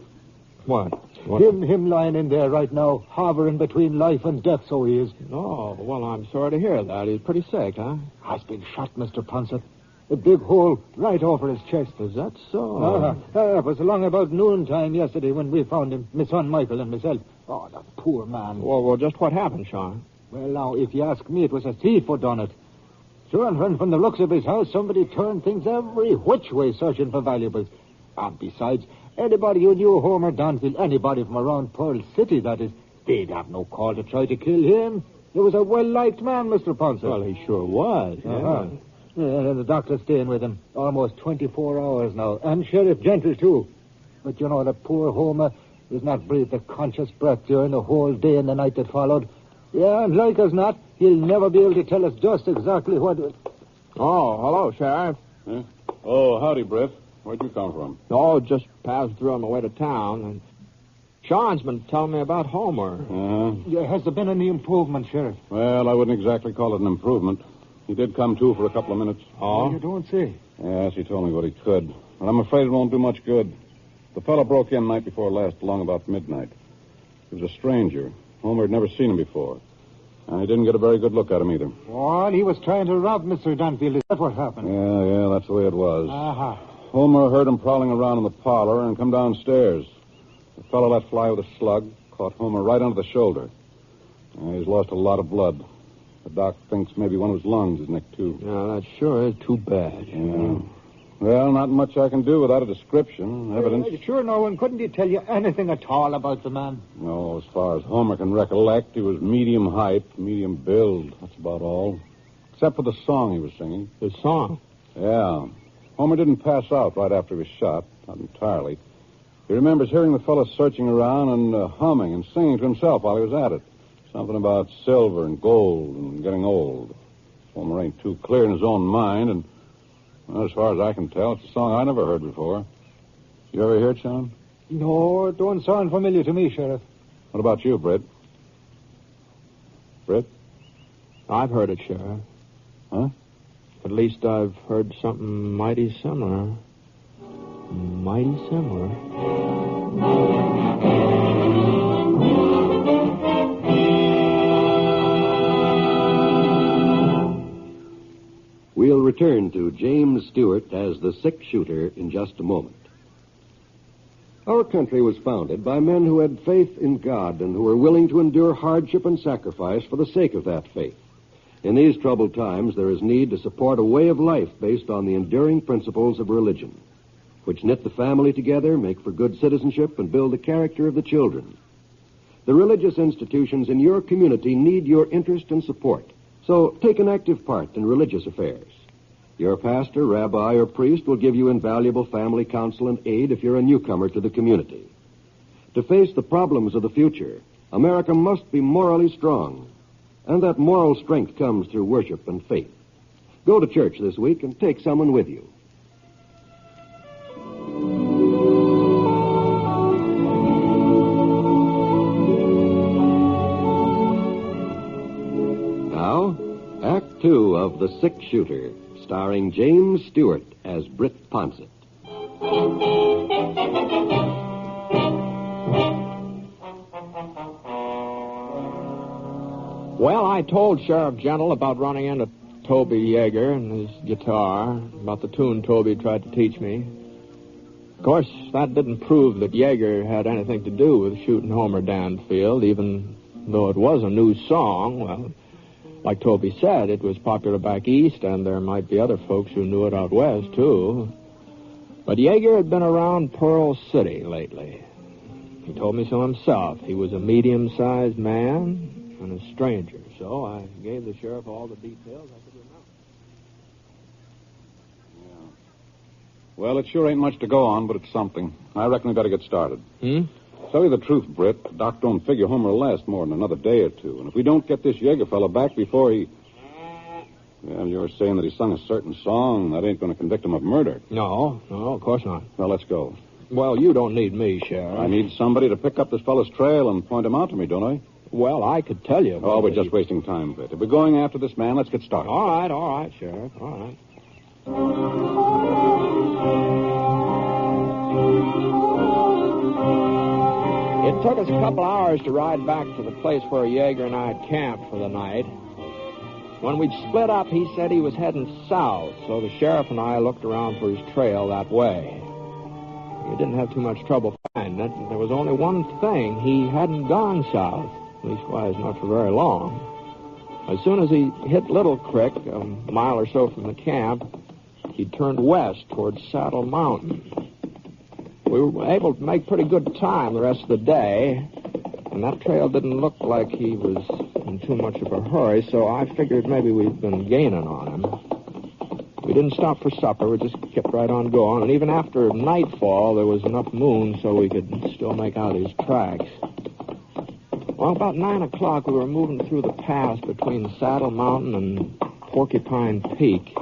What? Him lying in there right now, hovering between life and death, so he is. Oh, well, I'm sorry to hear that. He's pretty sick, huh? Has been shot, Mr. Ponset. A big hole right over his chest. Is that so? It was along about noontime yesterday when we found him, my son Michael and myself. Oh, that poor man. Well, just what happened, Sean? Well, now, if you ask me, it was a thief who done it. Sure, and from the looks of his house, somebody turned things every which way searching for valuables. And besides, anybody who knew Homer Dunfield, anybody from around Pearl City, that is, they'd have no call to try to kill him. He was a well-liked man, Mr. Ponset. Well, he sure was, yeah. Yeah, the doctor's staying with him almost 24 hours now. And Sheriff Gentle, too. But, you know, the poor Homer has not breathed a conscious breath during the whole day and the night that followed. Yeah, and like as not, he'll never be able to tell us just exactly what... Oh, hello, Sheriff. Huh? Oh, howdy, Britt. Where'd you come from? Oh, just passed through on my way to town, and Sean's been telling me about Homer. Yeah, has there been any improvement, Sheriff? Well, I wouldn't exactly call it an improvement. He did come to for a couple of minutes. Oh? You don't say. Yes, he told me what he could. But I'm afraid it won't do much good. The fellow broke in night before last, along about midnight. He was a stranger. Homer had never seen him before. And he didn't get a very good look at him either. Well, he was trying to rob Mr. Dunfield. Is that what happened? Yeah, that's the way it was. Uh-huh. Homer heard him prowling around in the parlor and come downstairs. The fellow let fly with a slug, caught Homer right under the shoulder. He's lost a lot of blood. The doc thinks maybe one of his lungs is nicked, too. Yeah, that sure is too bad. Yeah. Well, not much I can do without a description, evidence. Sure, no one couldn't he tell you anything at all about the man? No, as far as Homer can recollect, he was medium height, medium build. That's about all. Except for the song he was singing. The song? Yeah. Homer didn't pass out right after he was shot, not entirely. He remembers hearing the fellow searching around and humming and singing to himself while he was at it. Something about silver and gold and getting old. Homer ain't too clear in his own mind, and well, as far as I can tell, it's a song I never heard before. You ever hear it, Sean? No, it don't sound familiar to me, Sheriff. What about you, Britt? Britt? I've heard it, Sheriff. Huh? At least I've heard something mighty similar. Mighty similar. We'll return to James Stewart as the 6 shooter in just a moment. Our country was founded by men who had faith in God and who were willing to endure hardship and sacrifice for the sake of that faith. In these troubled times, there is need to support a way of life based on the enduring principles of religion, which knit the family together, make for good citizenship, and build the character of the children. The religious institutions in your community need your interest and support, so take an active part in religious affairs. Your pastor, rabbi, or priest will give you invaluable family counsel and aid if you're a newcomer to the community. To face the problems of the future, America must be morally strong, and that moral strength comes through worship and faith. Go to church this week and take someone with you. Now, Act 2 of The 6 Shooter, starring James Stewart as Britt Ponset. Well, I told Sheriff Gentle about running into Toby Yeager and his guitar, about the tune Toby tried to teach me. Of course, that didn't prove that Yeager had anything to do with shooting Homer Dunfield, even though it was a new song. Well, like Toby said, it was popular back east, and there might be other folks who knew it out west, too. But Yeager had been around Pearl City lately. He told me so himself. He was a medium-sized man and a stranger, so I gave the sheriff all the details I could remember. Well, it sure ain't much to go on, but it's something. I reckon we better get started. Tell you the truth, Britt, the doc don't figure Homer will last more than another day or two. And if we don't get this Yeager fellow back before he... Well, you were saying that he sung a certain song. That ain't going to convict him of murder. No, of course not. Well, let's go. Well, you don't need me, Sheriff. I need somebody to pick up this fellow's trail and point him out to me, don't I? Well, I could tell you. Oh, we're just wasting time, Britt. If we're going after this man, let's get started. All right, Sheriff. All right. It took us a couple hours to ride back to the place where Yeager and I had camped for the night. When we'd split up, he said he was heading south, so the sheriff and I looked around for his trail that way. We didn't have too much trouble finding it. There was only one thing. He hadn't gone south, leastwise not for very long. As soon as he hit Little Creek, a mile or so from the camp, he turned west towards Saddle Mountain. We were able to make pretty good time the rest of the day, and that trail didn't look like he was in too much of a hurry, so I figured maybe we'd been gaining on him. We didn't stop for supper. We just kept right on going, and even after nightfall, there was enough moon so we could still make out his tracks. Well, about 9 o'clock, we were moving through the pass between Saddle Mountain and Porcupine Peak.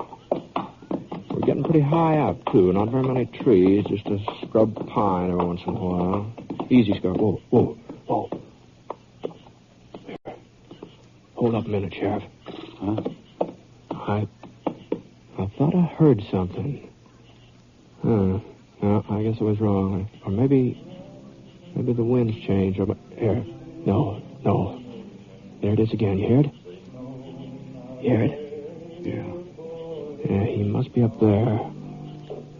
We're getting pretty high up, too. Not very many trees, just a scrub pine every once in a while. Easy, Scrub. Whoa. Here. Hold up a minute, Sheriff. Huh? I thought I heard something. No, I guess I was wrong. Or maybe the wind's changed. Here. No. There it is again. You hear it? Hear it? Yeah. Yeah, he must be up there.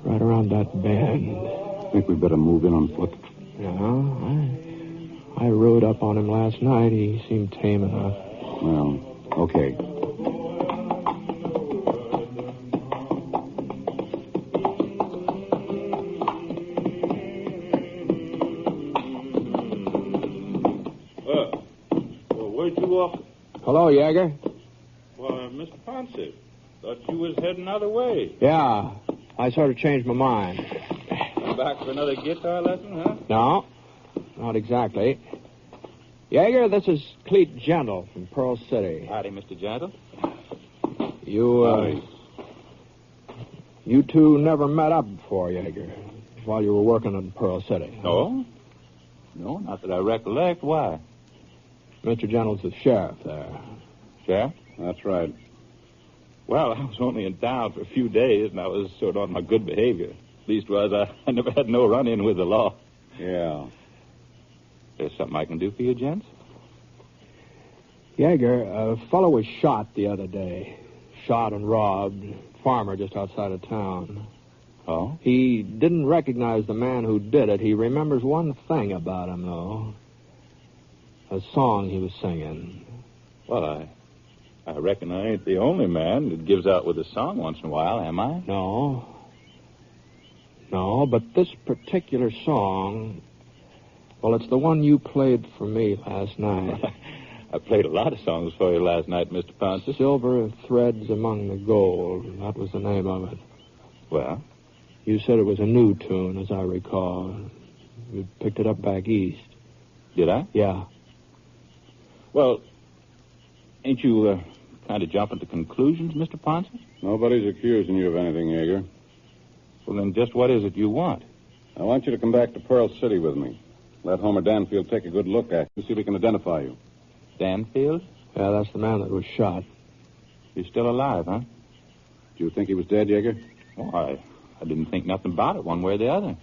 Right around that bend. Think we'd better move in on foot. Yeah, I rode up on him last night. He seemed tame enough. Well, okay. Where'd you walk? Hello, Yeager. Why, Mr. Ponset, thought you was heading other way. Yeah, I sort of changed my mind. Come back for another guitar lesson, huh? No, not exactly. Yeager, this is Cleet Gentle from Pearl City. Howdy, Mr. Gentle. You two never met up before, Yeager, while you were working in Pearl City. No, not that I recollect. Why? Mr. Gentle's the sheriff there. Sheriff? That's right. Well, I was only in town for a few days, and I was sort of on my good behavior. Leastwise, I never had no run-in with the law. Yeah. There's something I can do for you, gents? Yeager, a fellow was shot the other day. Shot and robbed. Farmer just outside of town. Oh? He didn't recognize the man who did it. He remembers one thing about him, though. A song he was singing. Well, I reckon I ain't the only man that gives out with a song once in a while, am I? No, but this particular song, well, it's the one you played for me last night. I played a lot of songs for you last night, Mr. Ponset. Silver Threads Among the Gold. That was the name of it. Well? You said it was a new tune, as I recall. You picked it up back east. Did I? Yeah. Well, ain't you kind of jumping to conclusions, Mr. Ponset? Nobody's accusing you of anything, Yeager. Well, then just what is it you want? I want you to come back to Pearl City with me. Let Homer Danfield take a good look at you, see if he can identify you. Danfield? Yeah, that's the man that was shot. He's still alive, huh? Do you think he was dead, Yeager? Oh, I didn't think nothing about it one way or the other.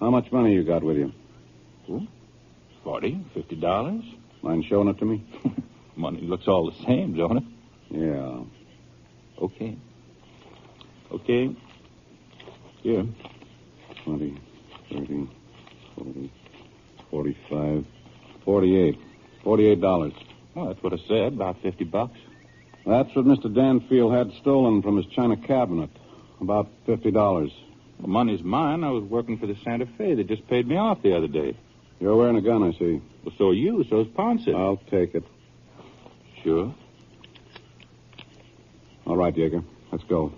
How much money you got with you? Ooh, $40, $50. Mind showing it to me? Money looks all the same, don't it? Yeah. Okay. Here. 20, 30, 40, 45, 48. $48. Oh, that's what I said, about $50. That's what Mr. Danfield had stolen from his china cabinet. About $50. The money's mine. I was working for the Santa Fe. They just paid me off the other day. You're wearing a gun, I see. Well, so are you. So's Ponset. I'll take it. Sure. All right, Yeager. Let's go.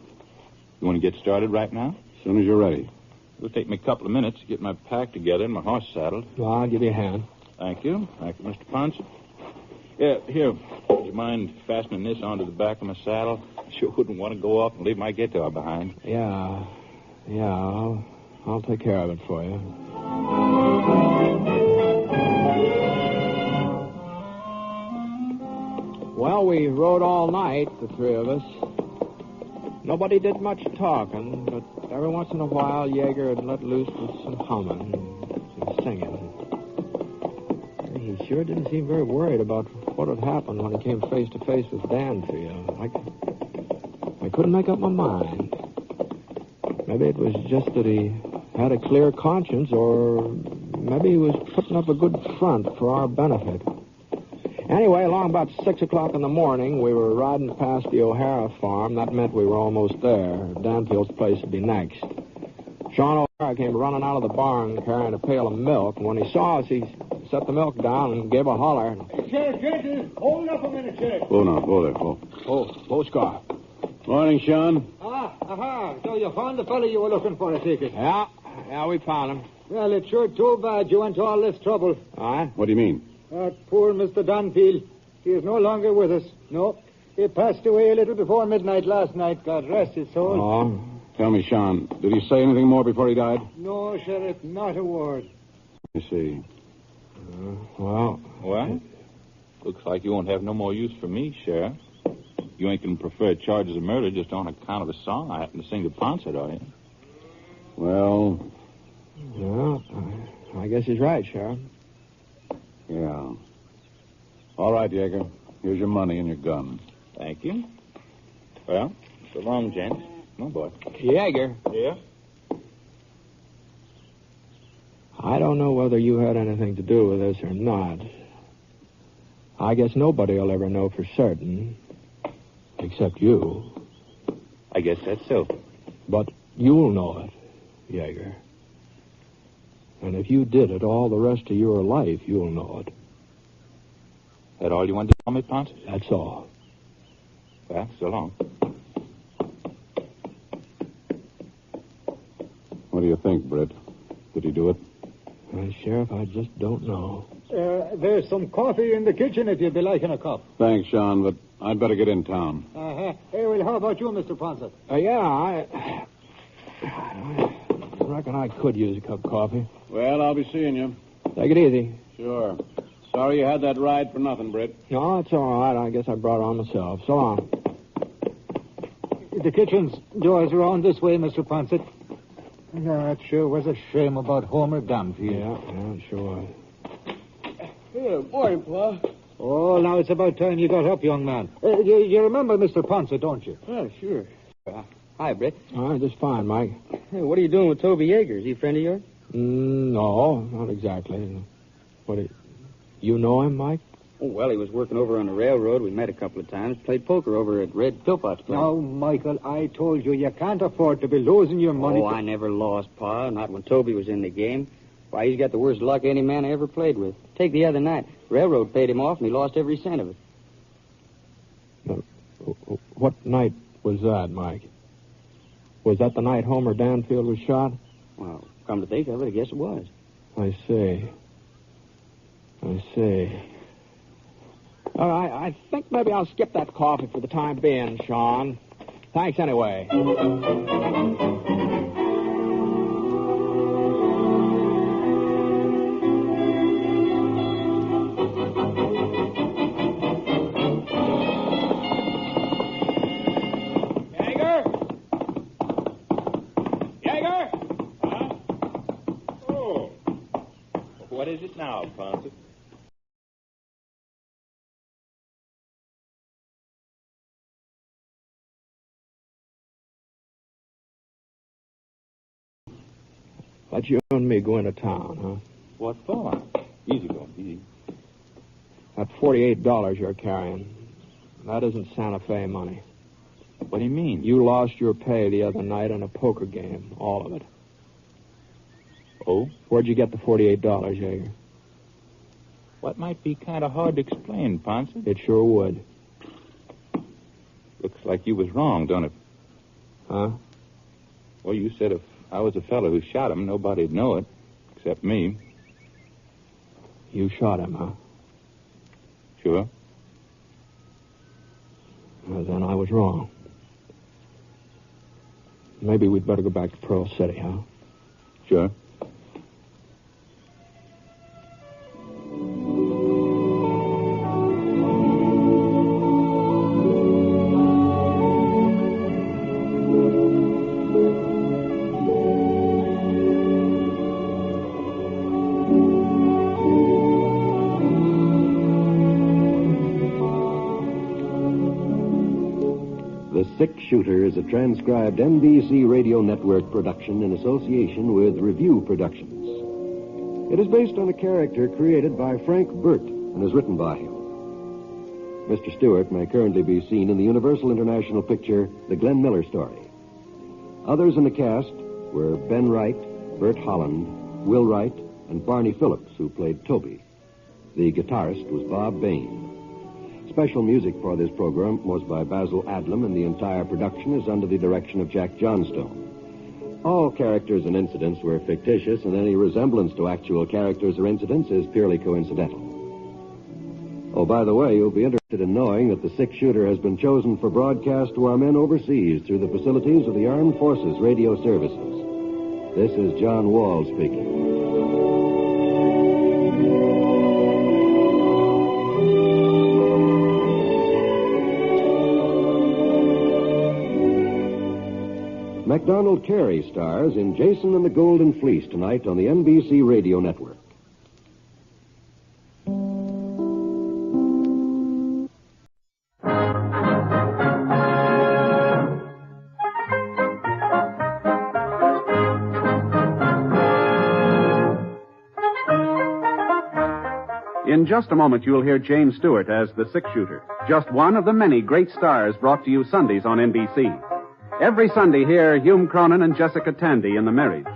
You want to get started right now? As soon as you're ready. It'll take me a couple of minutes to get my pack together and my horse saddled. Well, I'll give you a hand. Thank you, Mr. Ponset. Yeah, here. Here's mind fastening this onto the back of my saddle? I sure wouldn't want to go off and leave my guitar behind. Yeah, I'll take care of it for you. Well, we rode all night, the three of us. Nobody did much talking, but every once in a while, Yeager had let loose with some humming and some singing. He sure didn't seem very worried about what had happened when he came face to face with Danfield. I couldn't make up my mind. Maybe it was just that he had a clear conscience, or maybe he was putting up a good front for our benefit. Anyway, along about 6 o'clock in the morning, we were riding past the O'Hara farm. That meant we were almost there. Danfield's place would be next. Sean O'Hara came running out of the barn carrying a pail of milk, and when he saw us, he set the milk down and gave a holler. Sheriff Jenkins, hold up a minute, Sheriff. Whoa now, whoa there, whoa. Whoa, Scar. Morning, Sean. Aha. So you found the fellow you were looking for, I take it. Yeah, we found him. Well, it's sure too bad you went to all this trouble. All right. What do you mean? Poor Mr. Danfield. He is no longer with us. No. He passed away a little before midnight last night. God rest his soul. Oh. Tell me, Sean, did he say anything more before he died? No, Sheriff, not a word. I see. Well, looks like you won't have no more use for me, Sheriff. You ain't going to prefer charges of murder just on account of a song I happen to sing to Ponset, are you? Well... Yeah, I guess he's right, Sheriff. Yeah. All right, Yeager. Here's your money and your gun. Thank you. Well, so long, gents. Come on, boy. Yeager. Yeah? I don't know whether you had anything to do with this or not. I guess nobody will ever know for certain, except you. I guess that's so. But you'll know it, Yeager. And if you did it all the rest of your life, you'll know it. That all you wanted to tell me, Ponce? That's all. Well, so long. What do you think, Britt? Did he do it? Sheriff, I just don't know. There's some coffee in the kitchen if you'd be liking a cup. Thanks, Sean, but I'd better get in town. Hey, well, how about you, Mr. Ponset? I reckon I could use a cup of coffee. Well, I'll be seeing you. Take it easy. Sure. Sorry you had that ride for nothing, Britt. No, it's all right. I guess I brought it on myself. So long. The kitchen's doors are on this way, Mr. Ponset. Yeah, it sure was a shame about Homer Danfield. Yeah, it sure was. Here, morning, Pa. Oh, now it's about time you got up, young man. You remember Mr. Ponset, don't you? Oh, sure. Hi, Britt. All right, just fine, Mike. Hey, what are you doing with Toby Yeager? Is he a friend of yours? No, not exactly. You know him, Mike? Oh, well, he was working over on the railroad. We met a couple of times. Played poker over at Red Philpott's place. Now, Michael, I told you can't afford to be losing your money. Oh, I never lost, Pa. Not when Toby was in the game. Why, he's got the worst luck any man I ever played with. Take the other night. Railroad paid him off, and he lost every cent of it. What night was that, Mike? Was that the night Homer Danfield was shot? Well, come to think of it, I guess it was. I see. All right, I think maybe I'll skip that coffee for the time being, Sean. Thanks anyway. What is it now, Ponset? Let you and me go into town, huh? What for? Easy going, easy. That $48 you're carrying, that isn't Santa Fe money. What do you mean? You lost your pay the other night in a poker game, all of it. Oh? Where'd you get the $48, Yeager? What might be kind of hard to explain, Ponset? It sure would. Looks like you was wrong, don't it? Huh? Well, you said if I was the fellow who shot him, nobody'd know it, except me. You shot him, huh? Sure. Well, then I was wrong. Maybe we'd better go back to Pearl City, huh? Sure. The Six Shooter is a transcribed NBC Radio Network production in association with Review Productions. It is based on a character created by Frank Burt and is written by him. Mr. Stewart may currently be seen in the Universal International picture, The Glenn Miller Story. Others in the cast were Ben Wright, Bert Holland, Will Wright, and Barney Phillips, who played Toby. The guitarist was Bob Bain. Special music for this program was by Basil Adlam, and the entire production is under the direction of Jack Johnstone. All characters and incidents were fictitious, and any resemblance to actual characters or incidents is purely coincidental. Oh, by the way, you'll be interested in knowing that the Six Shooter has been chosen for broadcast to our men overseas through the facilities of the Armed Forces Radio Services. This is John Wall speaking. MacDonald Carey stars in Jason and the Golden Fleece tonight on the NBC Radio Network. In just a moment, you'll hear James Stewart as the Six Shooter, just one of the many great stars brought to you Sundays on NBC. Every Sunday, hear Hume Cronin and Jessica Tandy in The Marriage.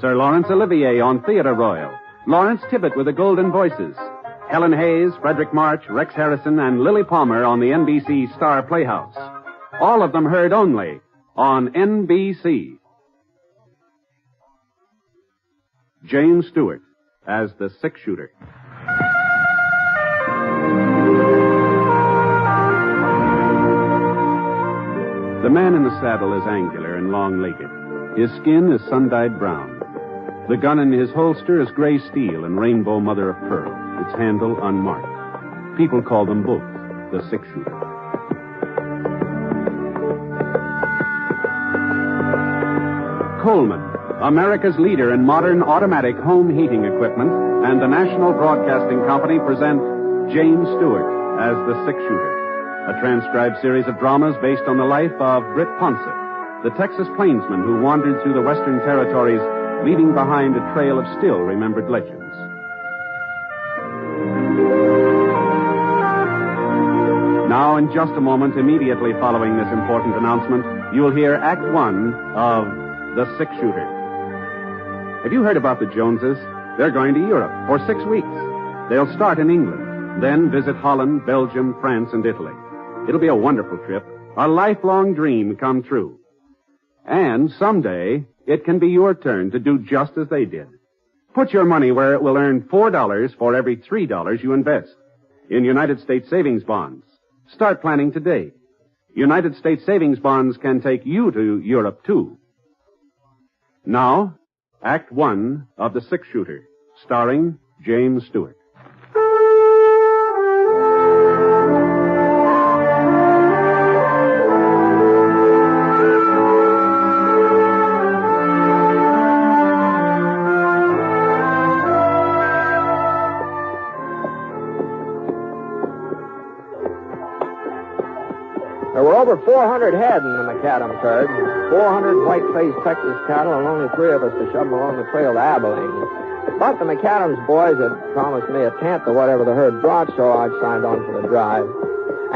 Sir Laurence Olivier on Theatre Royal. Lawrence Tibbett with the Golden Voices. Helen Hayes, Frederick March, Rex Harrison, and Lily Palmer on the NBC Star Playhouse. All of them heard only on NBC. James Stewart as the Six Shooter. The man in the saddle is angular and long-legged. His skin is sun-dyed brown. The gun in his holster is gray steel and rainbow mother of pearl, its handle unmarked. People call them both the Six Shooter. Coleman, America's leader in modern automatic home heating equipment, and the National Broadcasting Company present James Stewart as the Six Shooter. A transcribed series of dramas based on the life of Britt Ponset, the Texas plainsman who wandered through the Western Territories, leaving behind a trail of still-remembered legends. Now, in just a moment, immediately following this important announcement, you'll hear Act One of The Six Shooter. Have you heard about the Joneses? They're going to Europe for 6 weeks. They'll start in England, then visit Holland, Belgium, France, and Italy. It'll be a wonderful trip, a lifelong dream come true. And someday, it can be your turn to do just as they did. Put your money where it will earn $4 for every $3 you invest in United States savings bonds. Start planning today. United States savings bonds can take you to Europe, too. Now, Act One of The Six Shooter, starring James Stewart. There were over 400 head in the macadam herd, 400 white-faced Texas cattle, and only 3 of us to shove them along the trail to Abilene. But the macadam's boys had promised me a tenth of whatever the herd brought, so I signed on for the drive.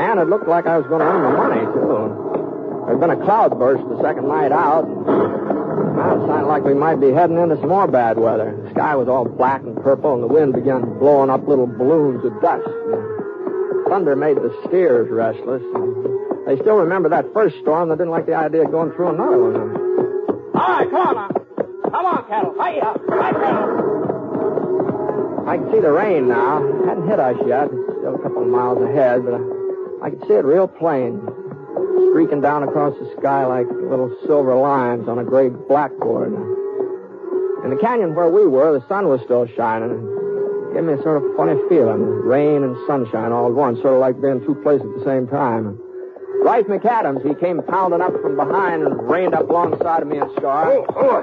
And it looked like I was going to earn the money, too. There'd been a cloudburst the second night out. Now it sounded like we might be heading into some more bad weather. The sky was all black and purple, and the wind began blowing up little balloons of dust. Thunder made the steers restless. They still remember that first storm. They didn't like the idea of going through another one. All right, come on now. Come on, cattle. Hi-ya. Hi, cattle. I can see the rain now. It hadn't hit us yet. It's still a couple of miles ahead, but I could see it real plain. streaking down across the sky like little silver lines on a gray blackboard. In the canyon where we were, the sun was still shining. It gave me a sort of funny feeling. Rain and sunshine all at once, sort of like being two places at the same time. Rife McAdams, he came pounding up from behind and reined up alongside of me and Scar. Oh, boy.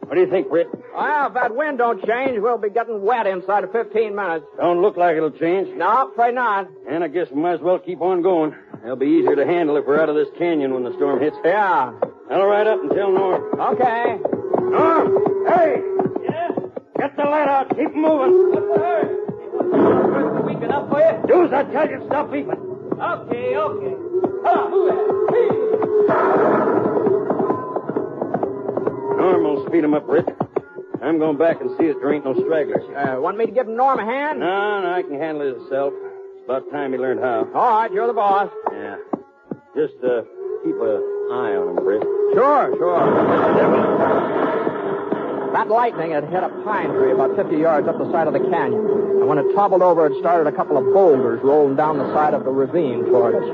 What do you think, Britt? Well, if that wind don't change, we'll be getting wet inside of 15 minutes. Don't look like it'll change. No, afraid not. And I guess we might as well keep on going. It'll be easier to handle if we're out of this canyon when the storm hits. Yeah. I'll ride up and tell Norm. Okay. Norm! Hey! Yeah? Get the light out. Keep moving. What's the hurry? Weak enough for you? Do as I tell you. Stop beeping. Okay. Come on, move it. Norm will speed him up, Britt. I'm going back and see that there ain't no stragglers. Want me to give Norm a hand? No, I can handle it myself. It's about time he learned how. All right, you're the boss. Yeah. Just keep an eye on him, Britt. Sure. That lightning had hit a pine tree about 50 yards up the side of the canyon. And when it toppled over, it started a couple of boulders rolling down the side of the ravine toward us.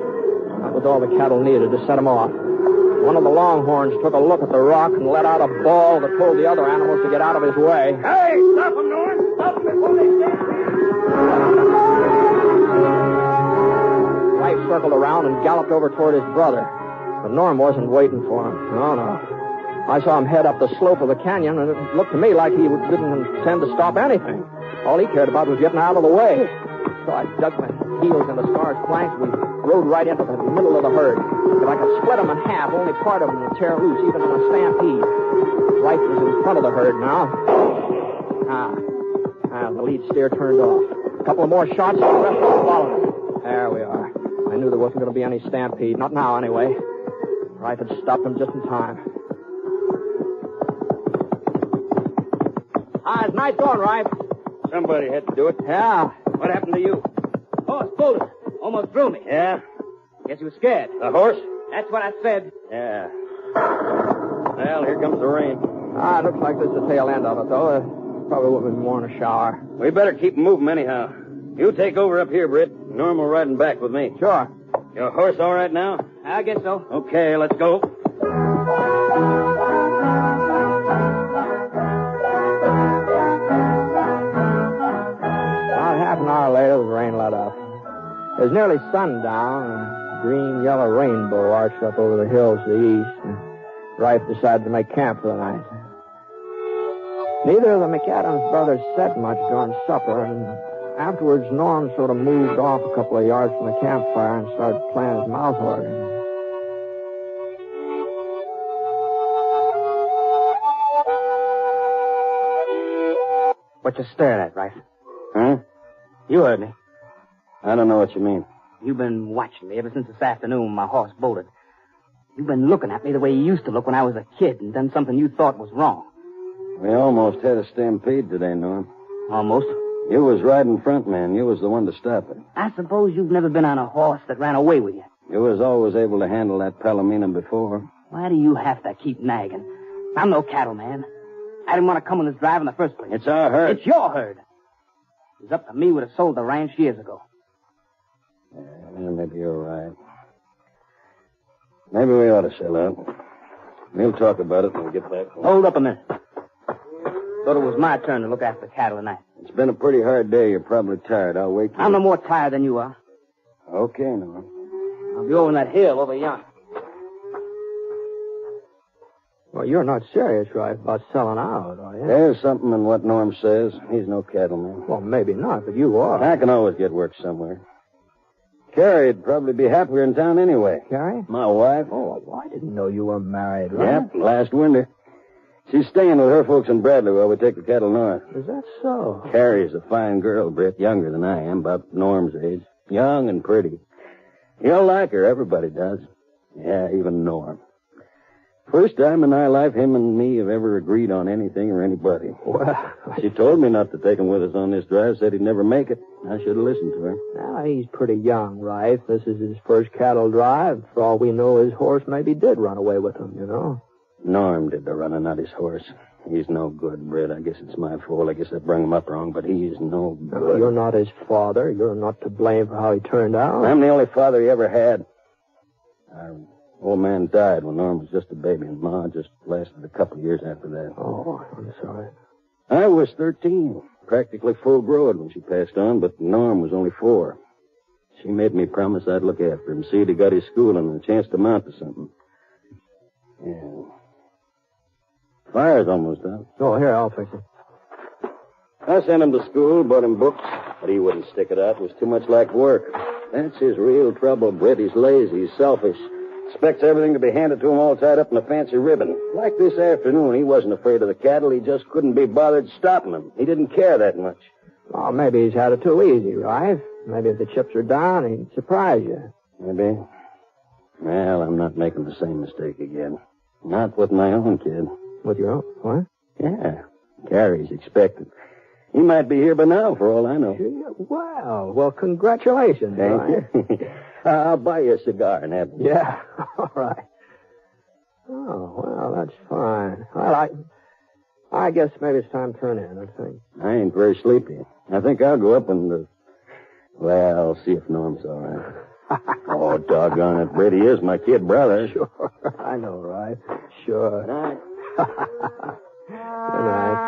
That was all the cattle needed to set them off. One of the longhorns took a look at the rock and let out a bawl that told the other animals to get out of his way. Hey, stop them, Norm! Stop them before they stand. Life circled around and galloped over toward his brother. But Norm wasn't waiting for him. No. I saw him head up the slope of the canyon, and it looked to me like he didn't intend to stop anything. All he cared about was getting out of the way. So I dug my heels into Scar's flanks. We rode right into the middle of the herd. If I could split them in half, only part of them would tear loose, even in a stampede. Life was in front of the herd now. The lead steer turned off. A couple of more shots, and the rest of them followed. There we are. I knew there wasn't going to be any stampede. Not now, anyway. Rife had stopped him just in time. It's nice going, Rife. Somebody had to do it. Yeah. What happened to you? Horse bolted. Almost threw me. Yeah? Guess he was scared. The horse? That's what I said. Yeah. Well, here comes the rain. It looks like this is the tail end of it, though. Probably would have been more in a shower. We better keep moving anyhow. You take over up here, Britt. Norm will riding back with me. Sure. Your horse all right now? I guess so. Okay, let's go. About half an hour later, the rain let up. It was nearly sundown, and a green-yellow rainbow arched up over the hills to the east, and Rife decided to make camp for the night. Neither of the McAdams brothers said much during supper, and afterwards Norm sort of moved off a couple of yards from the campfire and started playing his mouth organ. What you staring at, Rife? Huh? You heard me. I don't know what you mean. You've been watching me ever since this afternoon when my horse bolted. You've been looking at me the way you used to look when I was a kid and done something you thought was wrong. We almost had a stampede today, Norm. Almost? You was riding front, man. You was the one to stop it. I suppose you've never been on a horse that ran away with you. You was always able to handle that Palomino before. Why do you have to keep nagging? I'm no cattleman. I didn't want to come on this drive in the first place. It's our herd. It's your herd. It was up to me would have sold the ranch years ago. Yeah, maybe you're right. Maybe we ought to sell out. We'll talk about it when we get back home. Hold up a minute. Thought it was my turn to look after the cattle tonight. It's been a pretty hard day. You're probably tired. I'll wait till... I'm no more tired than you are. Okay, Norm. I'll be over on that hill over yonder. Well, you're not serious, Rife, about selling out, are you? There's something in what Norm says. He's no cattleman. Well, maybe not, but you are. I can always get work somewhere. Carrie'd probably be happier in town anyway. Carrie? My wife. Oh, well, I didn't know you were married, right? Yep, last winter. She's staying with her folks in Bradley while we take the cattle north. Is that so? Carrie's a fine girl, Britt, younger than I am, about Norm's age. Young and pretty. You'll like her, everybody does. Yeah, even Norm. First time in our life him and me have ever agreed on anything or anybody. Well, she told me not to take him with us on this drive, said he'd never make it. I should have listened to her. Now, he's pretty young, Rife. This is his first cattle drive. For all we know, his horse maybe did run away with him, you know. Norm did the running, not his horse. He's no good, Britt. I guess it's my fault. I guess I brung him up wrong, but he's no good. You're not his father. You're not to blame for how he turned out. I'm the only father he ever had. Our old man died when Norm was just a baby, and Ma just lasted a couple of years after that. Oh, I'm sorry. I was 13, practically full-grown when she passed on, but Norm was only 4. She made me promise I'd look after him, see that he got his schooling and a chance to mount to something. Yeah. Fire's almost out. Oh, here, I'll fix it. I sent him to school, bought him books, but he wouldn't stick it out. It was too much like work. That's his real trouble, Britt. He's lazy, he's selfish. Expects everything to be handed to him all tied up in a fancy ribbon. Like this afternoon, he wasn't afraid of the cattle. He just couldn't be bothered stopping them. He didn't care that much. Oh, maybe he's had it too easy, right? Maybe if the chips are down, he'd surprise you. Maybe. Well, I'm not making the same mistake again. Not with my own kid. With your own? What? Yeah. Carrie's expected. He might be here by now, for all I know. Well, congratulations. Thank you. I'll buy you a cigar and have one. Yeah, all right. Oh, well, that's fine. Well, I guess maybe it's time to turn in, I think. I ain't very sleepy. I think I'll go up and, well, see if Norm's all right. Oh, doggone it, Britt, he is my kid brother. Sure, I know, right? Sure. Good night. Good night.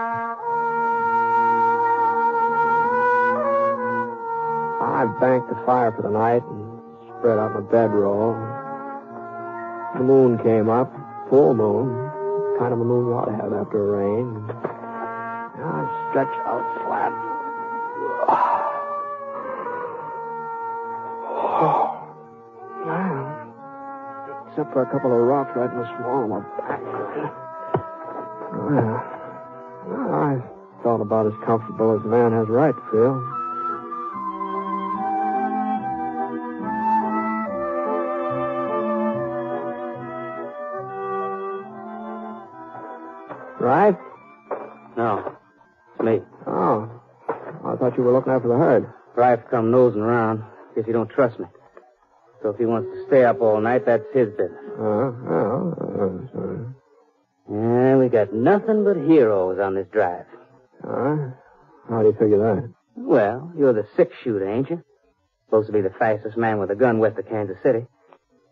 I banked the fire for the night and spread out my bedroll. The moon came up, full moon, kind of a moon you ought to have after a rain. I stretched out flat. Well, except for a couple of rocks right in the small of my back. Well, I felt about as comfortable as a man has a right to feel. Right? No. It's me. Oh. I thought you were looking after the herd. Rife's come nosing around. Guess he don't trust me. So if he wants to stay up all night, that's his business. Sorry. Yeah, we got nothing but heroes on this drive. How do you figure that? Well, you're the 6-shooter, ain't you? Supposed to be the fastest man with a gun west of Kansas City.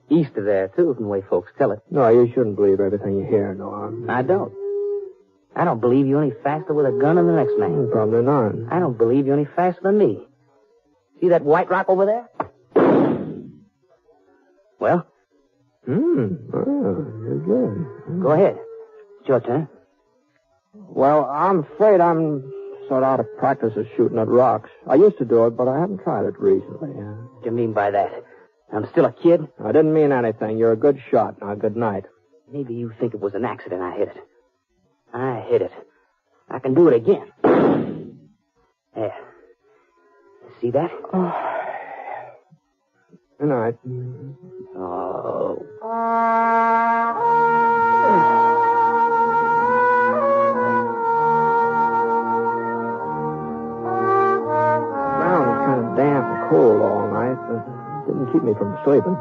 East of there, too, from the way folks tell it. No, you shouldn't believe everything you hear, Norm. I don't. I don't believe you're any faster with a gun than the next man. Probably not. I don't believe you're any faster than me. See that white rock over there? Well? You're good. Go ahead. It's your turn. Well, I'm afraid I'm sort of out of practice of shooting at rocks. I used to do it, but I haven't tried it recently. What do you mean by that? I'm still a kid? I didn't mean anything. You're a good shot. Now, good night. Maybe you think it was an accident I hit it. I hit it. I can do it again. There. See that? Good night. Oh. The ground was kind of damp and cold all night, but it didn't keep me from sleeping.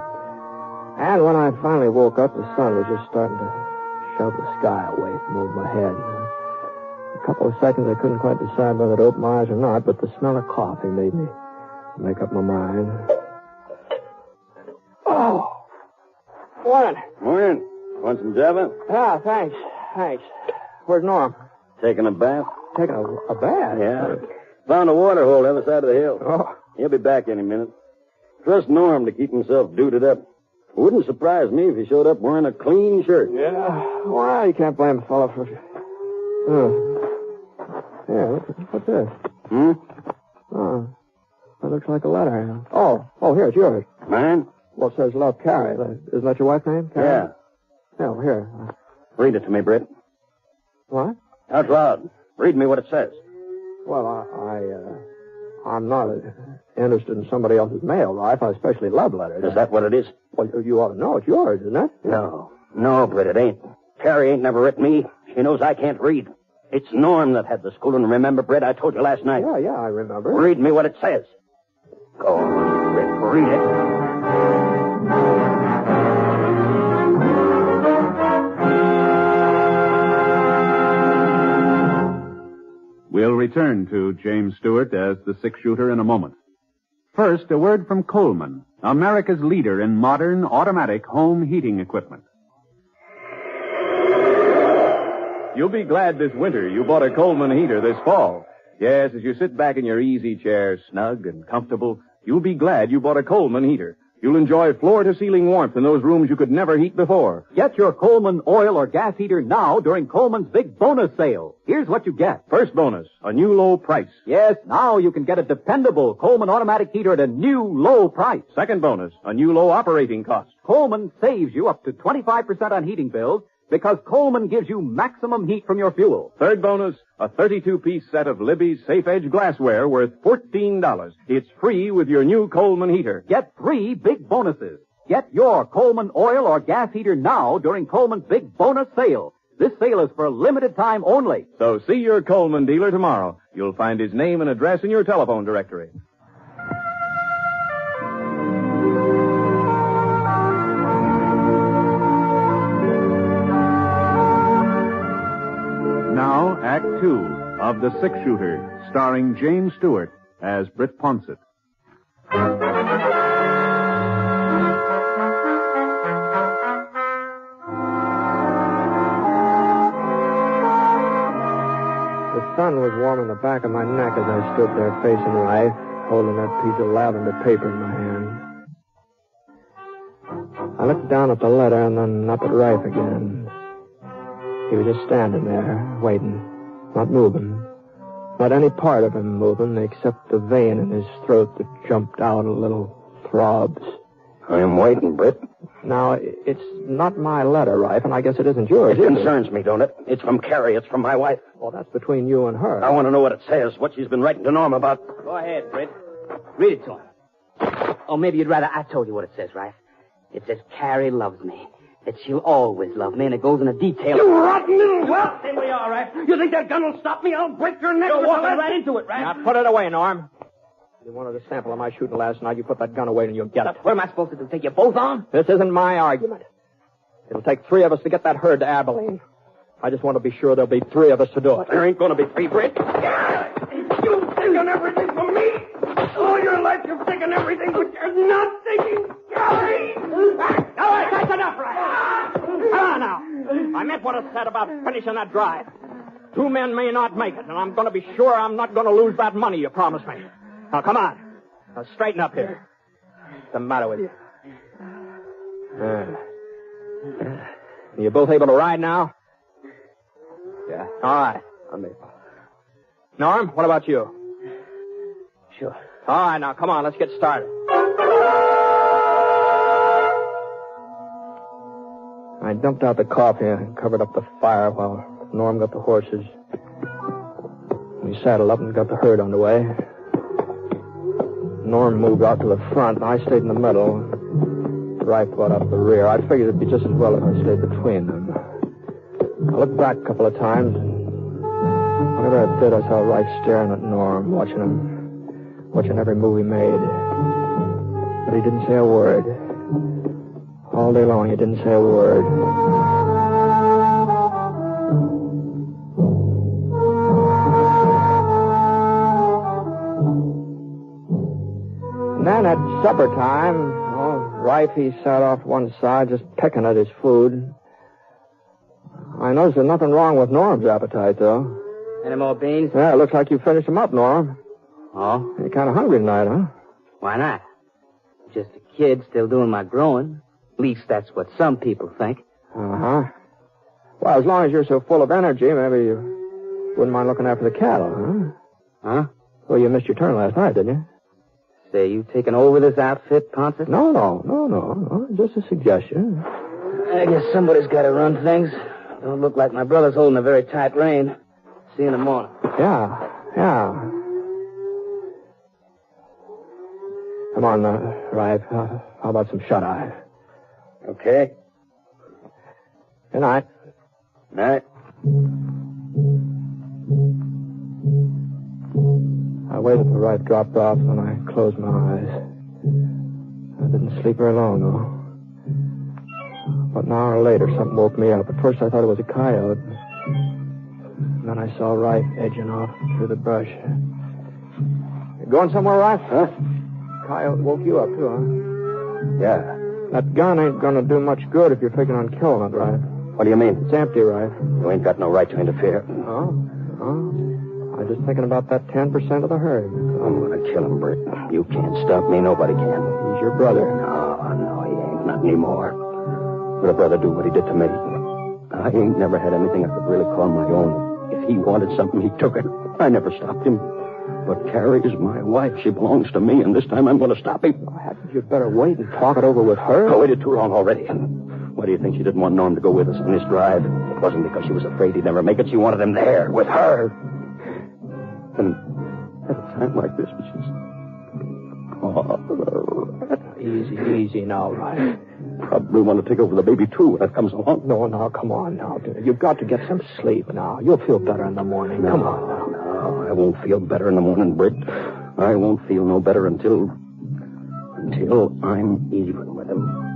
And when I finally woke up, the sun was just starting to shove the sky away from over my head. A couple of seconds I couldn't quite decide whether to open my eyes or not, but the smell of coffee made me make up my mind. Oh! Morning. Morning. Want some Java? Ah, thanks. Where's Norm? Taking a bath? Taking a bath? Yeah. Found a water hole the other side of the hill. Oh. He'll be back any minute. Trust Norm to keep himself duded up. Wouldn't surprise me if he showed up wearing a clean shirt. Yeah. Well, you can't blame a fellow for... Yeah, what's this? Oh, that looks like a letter. Oh, here, it's yours. Mine? Well, it says Love, Carrie. Isn't that your wife's name? Carrie? Yeah. Yeah, well, here. Read it to me, Britt. What? Out loud. Read me what it says. Well, I'm not interested in somebody else's mail, Ralph. I especially love letters. Is that what it is? Well, you ought to know. It's yours, isn't it? No, Britt, it ain't. Carrie ain't never written me. She knows I can't read. It's Norm that had the schooling. Remember, Britt, I told you last night. Yeah, I remember. Read me what it says. Go on, Britt, read it. We'll return to James Stewart as the 6-shooter in a moment. First, a word from Coleman, America's leader in modern automatic home heating equipment. You'll be glad this winter you bought a Coleman heater this fall. Yes, as you sit back in your easy chair, snug and comfortable, you'll be glad you bought a Coleman heater. You'll enjoy floor-to-ceiling warmth in those rooms you could never heat before. Get your Coleman oil or gas heater now during Coleman's big bonus sale. Here's what you get. First bonus, a new low price. Yes, now you can get a dependable Coleman automatic heater at a new low price. Second bonus, a new low operating cost. Coleman saves you up to 25% on heating bills because Coleman gives you maximum heat from your fuel. Third bonus, a 32-piece set of Libby's Safe Edge glassware worth $14. It's free with your new Coleman heater. Get 3 big bonuses. Get your Coleman oil or gas heater now during Coleman's big bonus sale. This sale is for a limited time only. So see your Coleman dealer tomorrow. You'll find his name and address in your telephone directory. Now, Act Two of The Six Shooter, starring James Stewart as Britt Ponset. The sun was warming the back of my neck as I stood there facing Rife, holding that piece of lavender paper in my hand. I looked down at the letter and then up at Rife again. He was just standing there, waiting, not moving. Not any part of him moving except the vein in his throat that jumped out a little throbs. I'm waiting, Britt. Now, it's not my letter, Rife, and I guess it isn't yours, It concerns me, don't it? It's from Carrie. It's from my wife. Well, that's between you and her. I want to know what it says, what she's been writing to Norm about. Go ahead, Britt. Read it to him. Or maybe you'd rather I told you what it says, Rife. It says, Carrie loves me. That she'll always love me, and it goes into detail. You rotten little whelp! Then we are, Rife. You think that gun will stop me? I'll break your neck. You're walking right into it, Rife. Now, put it away, Norm. You wanted a sample of my shooting last night. You put that gun away and you'll get it. What am I supposed to do, take you both on? This isn't my argument. It'll take 3 of us to get that herd to Abilene. I just want to be sure there'll be 3 of us to do it. There ain't going to be 3, Britt. You've taken everything from me. All your life you've taken everything, but you're not taking Carrie. All right, that's enough, right? Come on now. I meant what I said about finishing that drive. 2 men may not make it, and I'm going to be sure I'm not going to lose that money you promised me. Now, come on. Now, straighten up here. What's the matter with you? You both able to ride now? Yeah. All right. I'm able. Norm, what about you? Sure. All right, now, come on. Let's get started. I dumped out the coffee and covered up the fire while Norm got the horses. We saddled up and got the herd underway. Norm moved out to the front, and I stayed in the middle. Rife brought up the rear. I figured it'd be just as well if I stayed between them. I looked back a couple of times, and whenever I did, I saw Rife staring at Norm, watching every move he made. But he didn't say a word. All day long, he didn't say a word. And then at supper time, Rife, he sat off one side just pecking at his food. I noticed there's nothing wrong with Norm's appetite, though. Any more beans? Yeah, it looks like you finished them up, Norm. Oh? You're kind of hungry tonight, huh? Why not? Just a kid still doing my growing. At least that's what some people think. Uh-huh. Well, as long as you're so full of energy, maybe you wouldn't mind looking after the cattle, huh? Huh? Well, you missed your turn last night, didn't you? Say, you taking over this outfit, Ponset? No. Just a suggestion. I guess somebody's got to run things. Don't look like my brother's holding a very tight rein. See you in the morning. Yeah. Come on, Rife. How about some shut-eye? Okay. Good night. Night. I waited till Rife dropped off, and I closed my eyes. I didn't sleep very long, though. About an hour later, something woke me up. At first, I thought it was a coyote. And then I saw Rife edging off through the brush. You going somewhere, Rife? Huh? coyote woke you up, too, huh? Yeah. That gun ain't gonna do much good if you're figuring on killing it, right? What do you mean? It's empty, right? You ain't got no right to interfere. Oh? I'm just thinking about that 10% of the herd. I'm gonna kill him, Britt. You can't stop me. Nobody can. He's your brother. No, he ain't. Not anymore. Would a brother do what he did to me? I ain't never had anything I could really call my own. If he wanted something, he took it. I never stopped him. But Carrie is my wife. She belongs to me, and this time I'm going to stop him. Hadn't you better wait and talk it over with her? I waited too long already. Why do you think she didn't want Norm to go with us on this drive? It wasn't because she was afraid he'd never make it. She wanted him there, with her. And at a time like this, she's... Easy now, right? Probably want to take over the baby, too, when that comes along. No, come on now. You've got to get some sleep now. You'll feel better in the morning. Come on now. No, I won't feel better in the morning, Britt. I won't feel no better until I'm even with him.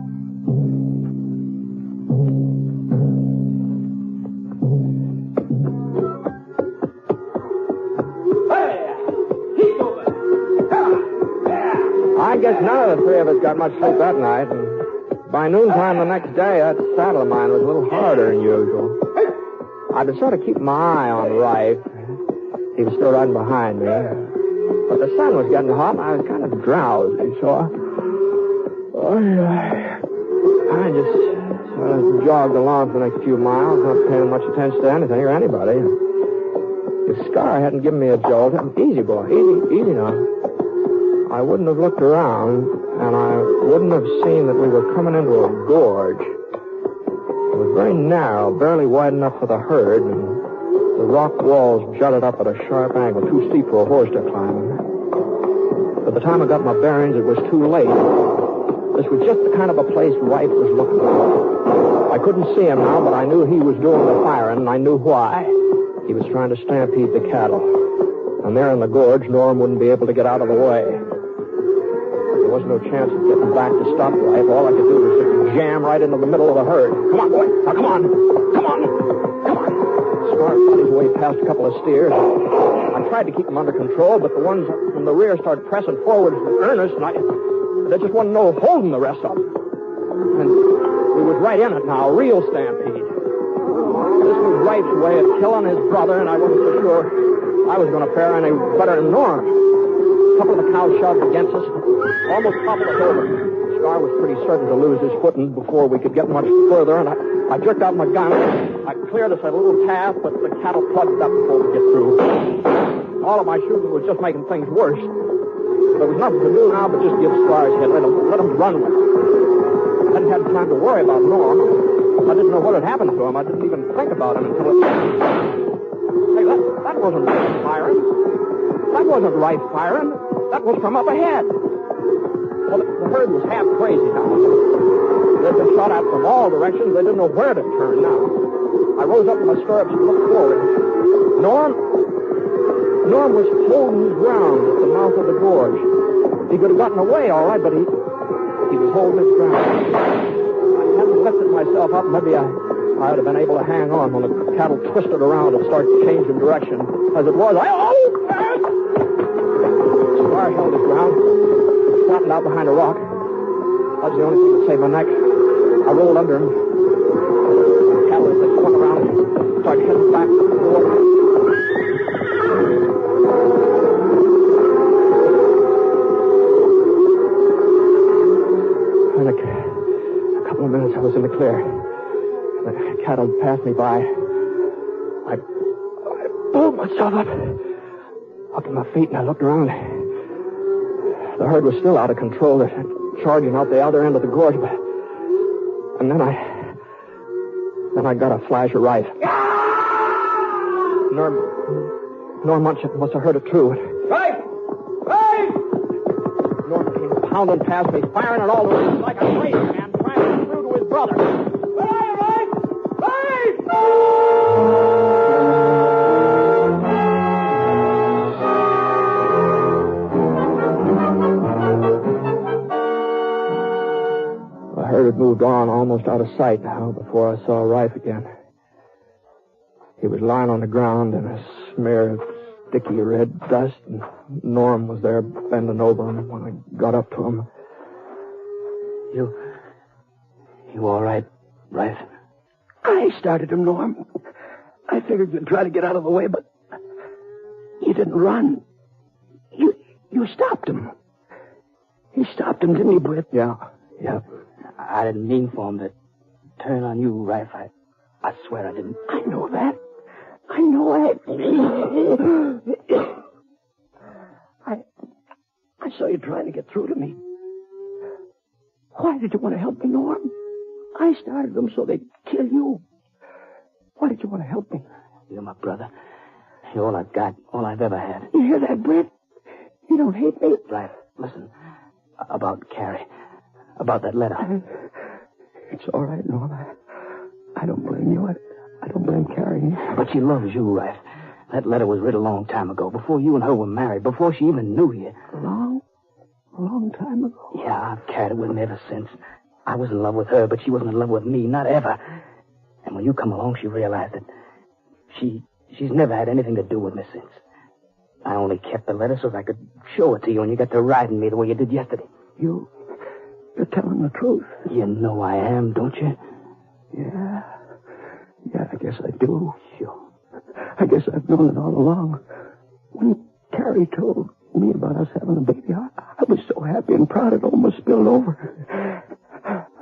I guess none of the three of us got much sleep that night, and by noontime the next day, that saddle of mine was a little harder than usual. I'd been sort of keeping my eye on Rife. He was still riding behind me. But the sun was getting hot, and I was kind of drowsy, so I just sort of jogged along for the next few miles, not paying much attention to anything or anybody. If Scar hadn't given me a jolt, easy, boy, easy now. I wouldn't have looked around, and I wouldn't have seen that we were coming into a gorge. It was very narrow, barely wide enough for the herd, and the rock walls jutted up at a sharp angle, too steep for a horse to climb. By the time I got my bearings, it was too late. This was just the kind of a place Rife was looking for. I couldn't see him now, but I knew he was doing the firing, and I knew why. He was trying to stampede the cattle. And there in the gorge, Norm wouldn't be able to get out of the way. There was no chance of getting back to stop Rife. All I could do was just jam right into the middle of the herd. Come on, boy. Now, come on. Scar fought his way past a couple of steers. I tried to keep them under control, but the ones from the rear started pressing forward in earnest, and there just wasn't no holding the rest of them. And we was right in it now, a real stampede. This was Rife's way of killing his brother, and I wasn't so sure I was going to fare any better than Norm. A couple of the cows shoved against us, almost toppled us over. Scar was pretty certain to lose his footing before we could get much further, and I jerked out my gun. I cleared us a little path, but the cattle plugged up before we get through. All of my shooting was just making things worse. There was nothing to do now but just give Scar's head, let him run with it. I hadn't had time to worry about Norm. I didn't know what had happened to him. I didn't even think about him until it... Hey, that wasn't Rife firing. That wasn't Rife firing. That was from up ahead. Well, the herd was half crazy now. They'd been shot at from all directions. They didn't know where to turn now. I rose up in my stirrups and looked forward. Norm was holding his ground at the mouth of the gorge. He could have gotten away, all right, but he was holding his ground. I hadn't lifted myself up. Maybe I would have been able to hang on when the cattle twisted around and started changing direction. As it was, Scar held his ground, flattened out behind a rock. That was the only thing that saved my neck. I rolled under him. The cattle just swung around and started heading back to the water. In a couple of minutes, I was in the clear. The cattle passed me by. I pulled myself up to my feet, and I looked around. The herd was still out of control. They're charging out the other end of the gorge, and then I got a flash of Rife. Norm must have heard it too. Rife! Norm came pounding past me, firing at all the way like a crazy man, trying to get through to his brother. The herd had moved on almost out of sight now before I saw Rife again. He was lying on the ground in a smear of sticky red dust, and Norm was there bending over him when I got up to him. You all right, Rice? I started him, Norm. I figured you'd try to get out of the way, but you didn't run. You stopped him. He stopped him, didn't he, Britt? Yeah. I didn't mean for him to turn on you, Rice. I swear I didn't. I know that. I saw you trying to get through to me. Why did you want to help me, Norm? I started them so they'd kill you. Why did you want to help me? You're my brother. You're all I've got, all I've ever had. You hear that, Britt? You don't hate me. Right. Listen, about Carrie. About that letter. It's all right, Norm. I don't blame you. I don't blame Carrie. But she loves you, Rice. That letter was written a long time ago, before you and her were married, before she even knew you. A long time ago? Yeah, I've carried it with me ever since. I was in love with her, but she wasn't in love with me, not ever. And when you come along, she realized it. She's never had anything to do with me since. I only kept the letter so that I could show it to you, and you got to riding me the way you did yesterday. You're telling the truth. You know I am, don't you? Yeah, I guess I do. Sure. I guess I've known it all along. When Carrie told me about us having a baby, I was so happy and proud it almost spilled over.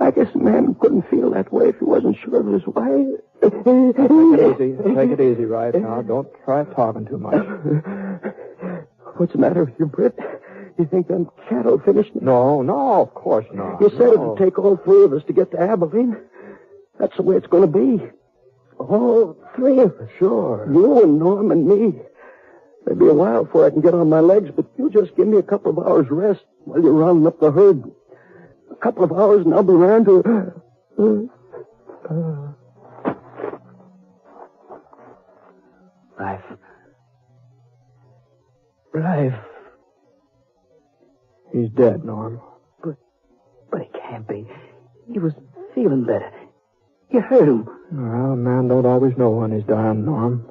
I guess a man couldn't feel that way if he wasn't sure of his wife. Take it easy, Rice. Now, don't try talking too much. What's the matter with you, Britt? You think them cattle finished? No, of course not. You said it would take all three of us to get to Abilene. That's the way it's going to be. All three of us. Sure. You and Norm and me. Maybe a while before I can get on my legs, but you just give me a couple of hours rest while you're rounding up the herd. A couple of hours and I'll be around to... Rife. He's dead, Norm. But he can't be. He was feeling better. You hurt him. Well, a man don't always know when he's dying, Norm.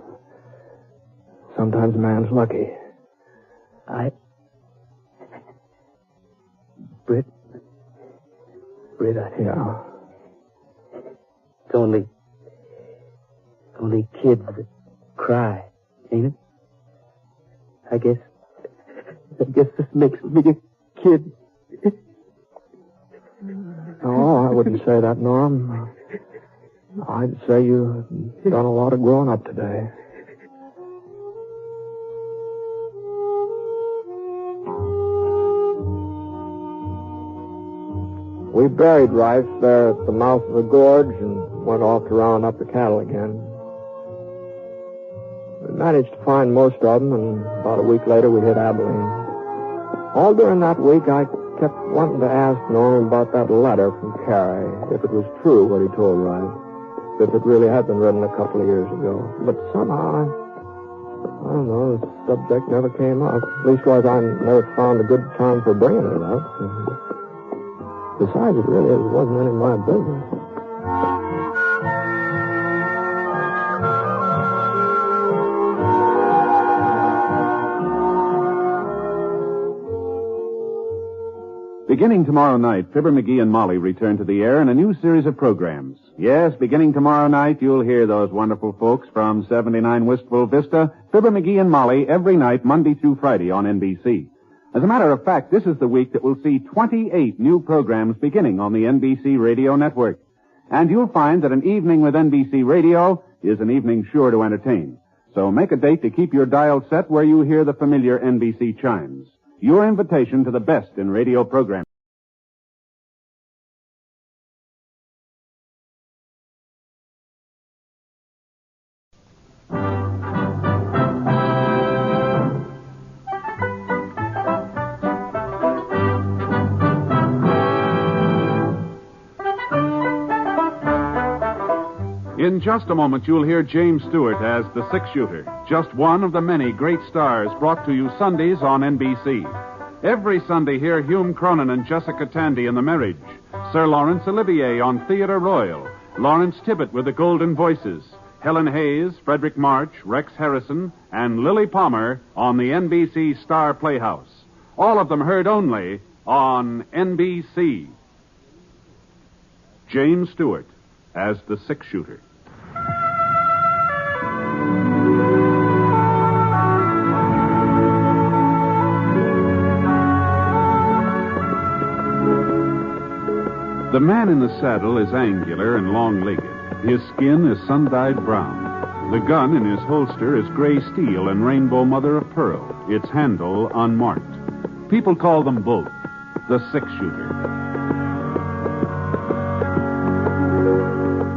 Sometimes a man's lucky. Britt, Yeah. It's only kids that cry, ain't it? I guess this makes me a kid. No, I wouldn't say that, Norm. I'd say you've done a lot of growing up today. We buried Rife there at the mouth of the gorge and went off to round up the cattle again. We managed to find most of them, and about a week later we hit Abilene. All during that week, I kept wanting to ask Norm about that letter from Carrie, if it was true what he told Rife, if it really had been written a couple of years ago. But somehow, I don't know, the subject never came up. Leastwise, I never found a good time for bringing it up. Besides, it really wasn't any of my business. Beginning tomorrow night, Fibber McGee and Molly return to the air in a new series of programs. Yes, beginning tomorrow night, you'll hear those wonderful folks from 79 Wistful Vista, Fibber McGee and Molly, every night, Monday through Friday on NBC. As a matter of fact, this is the week that will see 28 new programs beginning on the NBC radio network. And you'll find that an evening with NBC radio is an evening sure to entertain. So make a date to keep your dial set where you hear the familiar NBC chimes. Your invitation to the best in radio programming. In just a moment, you'll hear James Stewart as the six-shooter, just one of the many great stars brought to you Sundays on NBC. Every Sunday, hear Hume Cronin and Jessica Tandy in The Marriage, Sir Laurence Olivier on Theatre Royal, Lawrence Tibbett with the Golden Voices, Helen Hayes, Frederick March, Rex Harrison, and Lily Palmer on the NBC Star Playhouse. All of them heard only on NBC. James Stewart as the six-shooter. The man in the saddle is angular and long-legged. His skin is sun-dyed brown. The gun in his holster is gray steel and rainbow mother-of-pearl, its handle unmarked. People call them both the six-shooter.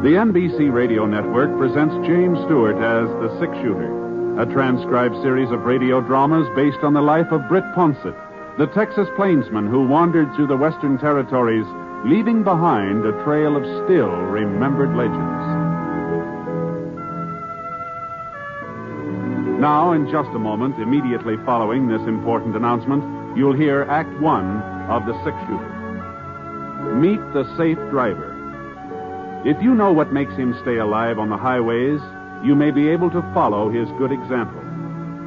The NBC Radio Network presents James Stewart as the six-shooter, a transcribed series of radio dramas based on the life of Britt Ponset, the Texas plainsman who wandered through the Western Territories, leaving behind a trail of still remembered legends. Now, in just a moment, immediately following this important announcement, you'll hear Act One of The Six-Shooter. Meet the safe driver. If you know what makes him stay alive on the highways, you may be able to follow his good example.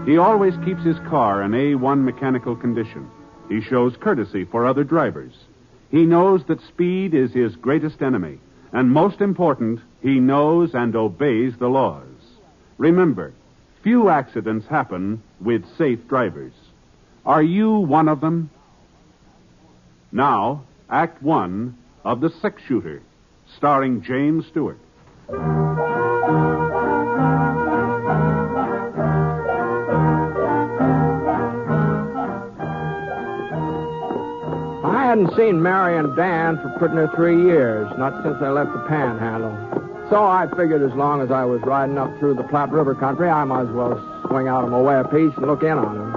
He always keeps his car in A1 mechanical condition. He shows courtesy for other drivers. He knows that speed is his greatest enemy. And most important, he knows and obeys the laws. Remember, few accidents happen with safe drivers. Are you one of them? Now, Act One of The Six-Shooter, starring James Stewart. I hadn't seen Mary and Dan for pretty near 3 years, not since they left the Panhandle. So I figured as long as I was riding up through the Platte River country, I might as well swing out on my way a piece and look in on them.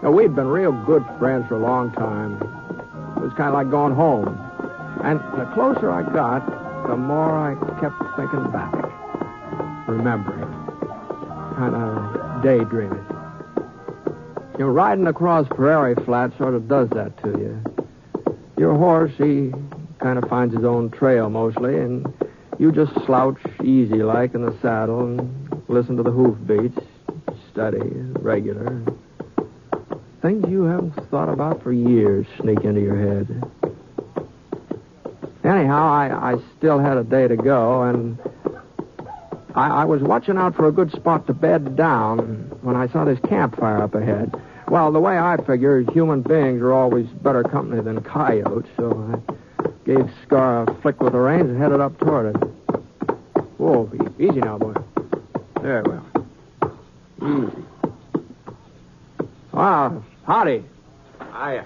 Now, we'd been real good friends for a long time. It was kind of like going home. And the closer I got, the more I kept thinking back, remembering, kind of daydreaming. You know, riding across prairie flat sort of does that to you. Your horse, he kind of finds his own trail mostly, and you just slouch easy-like in the saddle and listen to the hoofbeats, steady, regular. Things you haven't thought about for years sneak into your head. Anyhow, I still had a day to go, and I was watching out for a good spot to bed down when I saw this campfire up ahead. Well, the way I figure, human beings are always better company than coyotes, so I gave Scar a flick with the reins and headed up toward it. Whoa, easy now, boy. There we are. Easy. Ah, howdy. Hiya.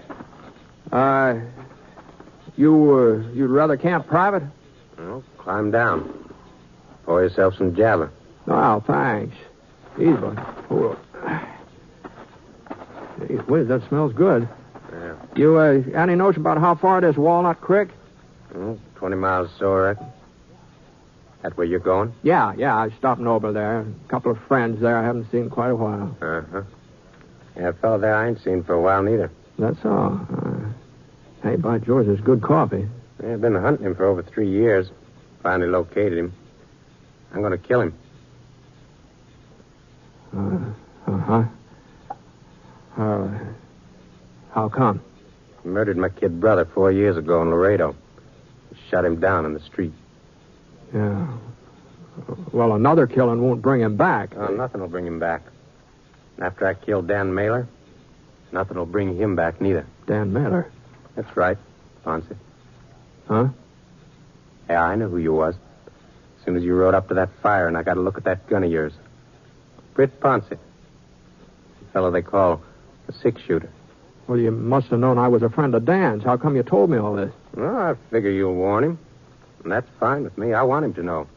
You'd rather camp private? Well, climb down. Pour yourself some java. Oh, thanks. Easy, boy. Whoa. Gee whiz, that smells good. Yeah. You, any notion about how far it is Walnut Creek? 20 miles or so, I reckon. That where you're going? Yeah, I was stopping over there. A couple of friends there I haven't seen in quite a while. Uh-huh. Yeah, a fellow there I ain't seen for a while, neither. That's all. Hey, by George, there's good coffee. Yeah, I've been hunting him for over 3 years. Finally located him. I'm going to kill him. Uh-huh. How come? He murdered my kid brother 4 years ago in Laredo. Shot him down in the street. Yeah. Well, another killing won't bring him back. Oh, nothing will bring him back. And after I killed Dan Mailer, nothing will bring him back neither. Dan Mailer? That's right, Ponset. Huh? Yeah, I know who you was. As soon as you rode up to that fire and I got a look at that gun of yours. Britt Ponset. The fellow they call the six-shooter. Well, you must have known I was a friend of Dan's. How come you told me all this? Well, I figure you'll warn him. And that's fine with me. I want him to know.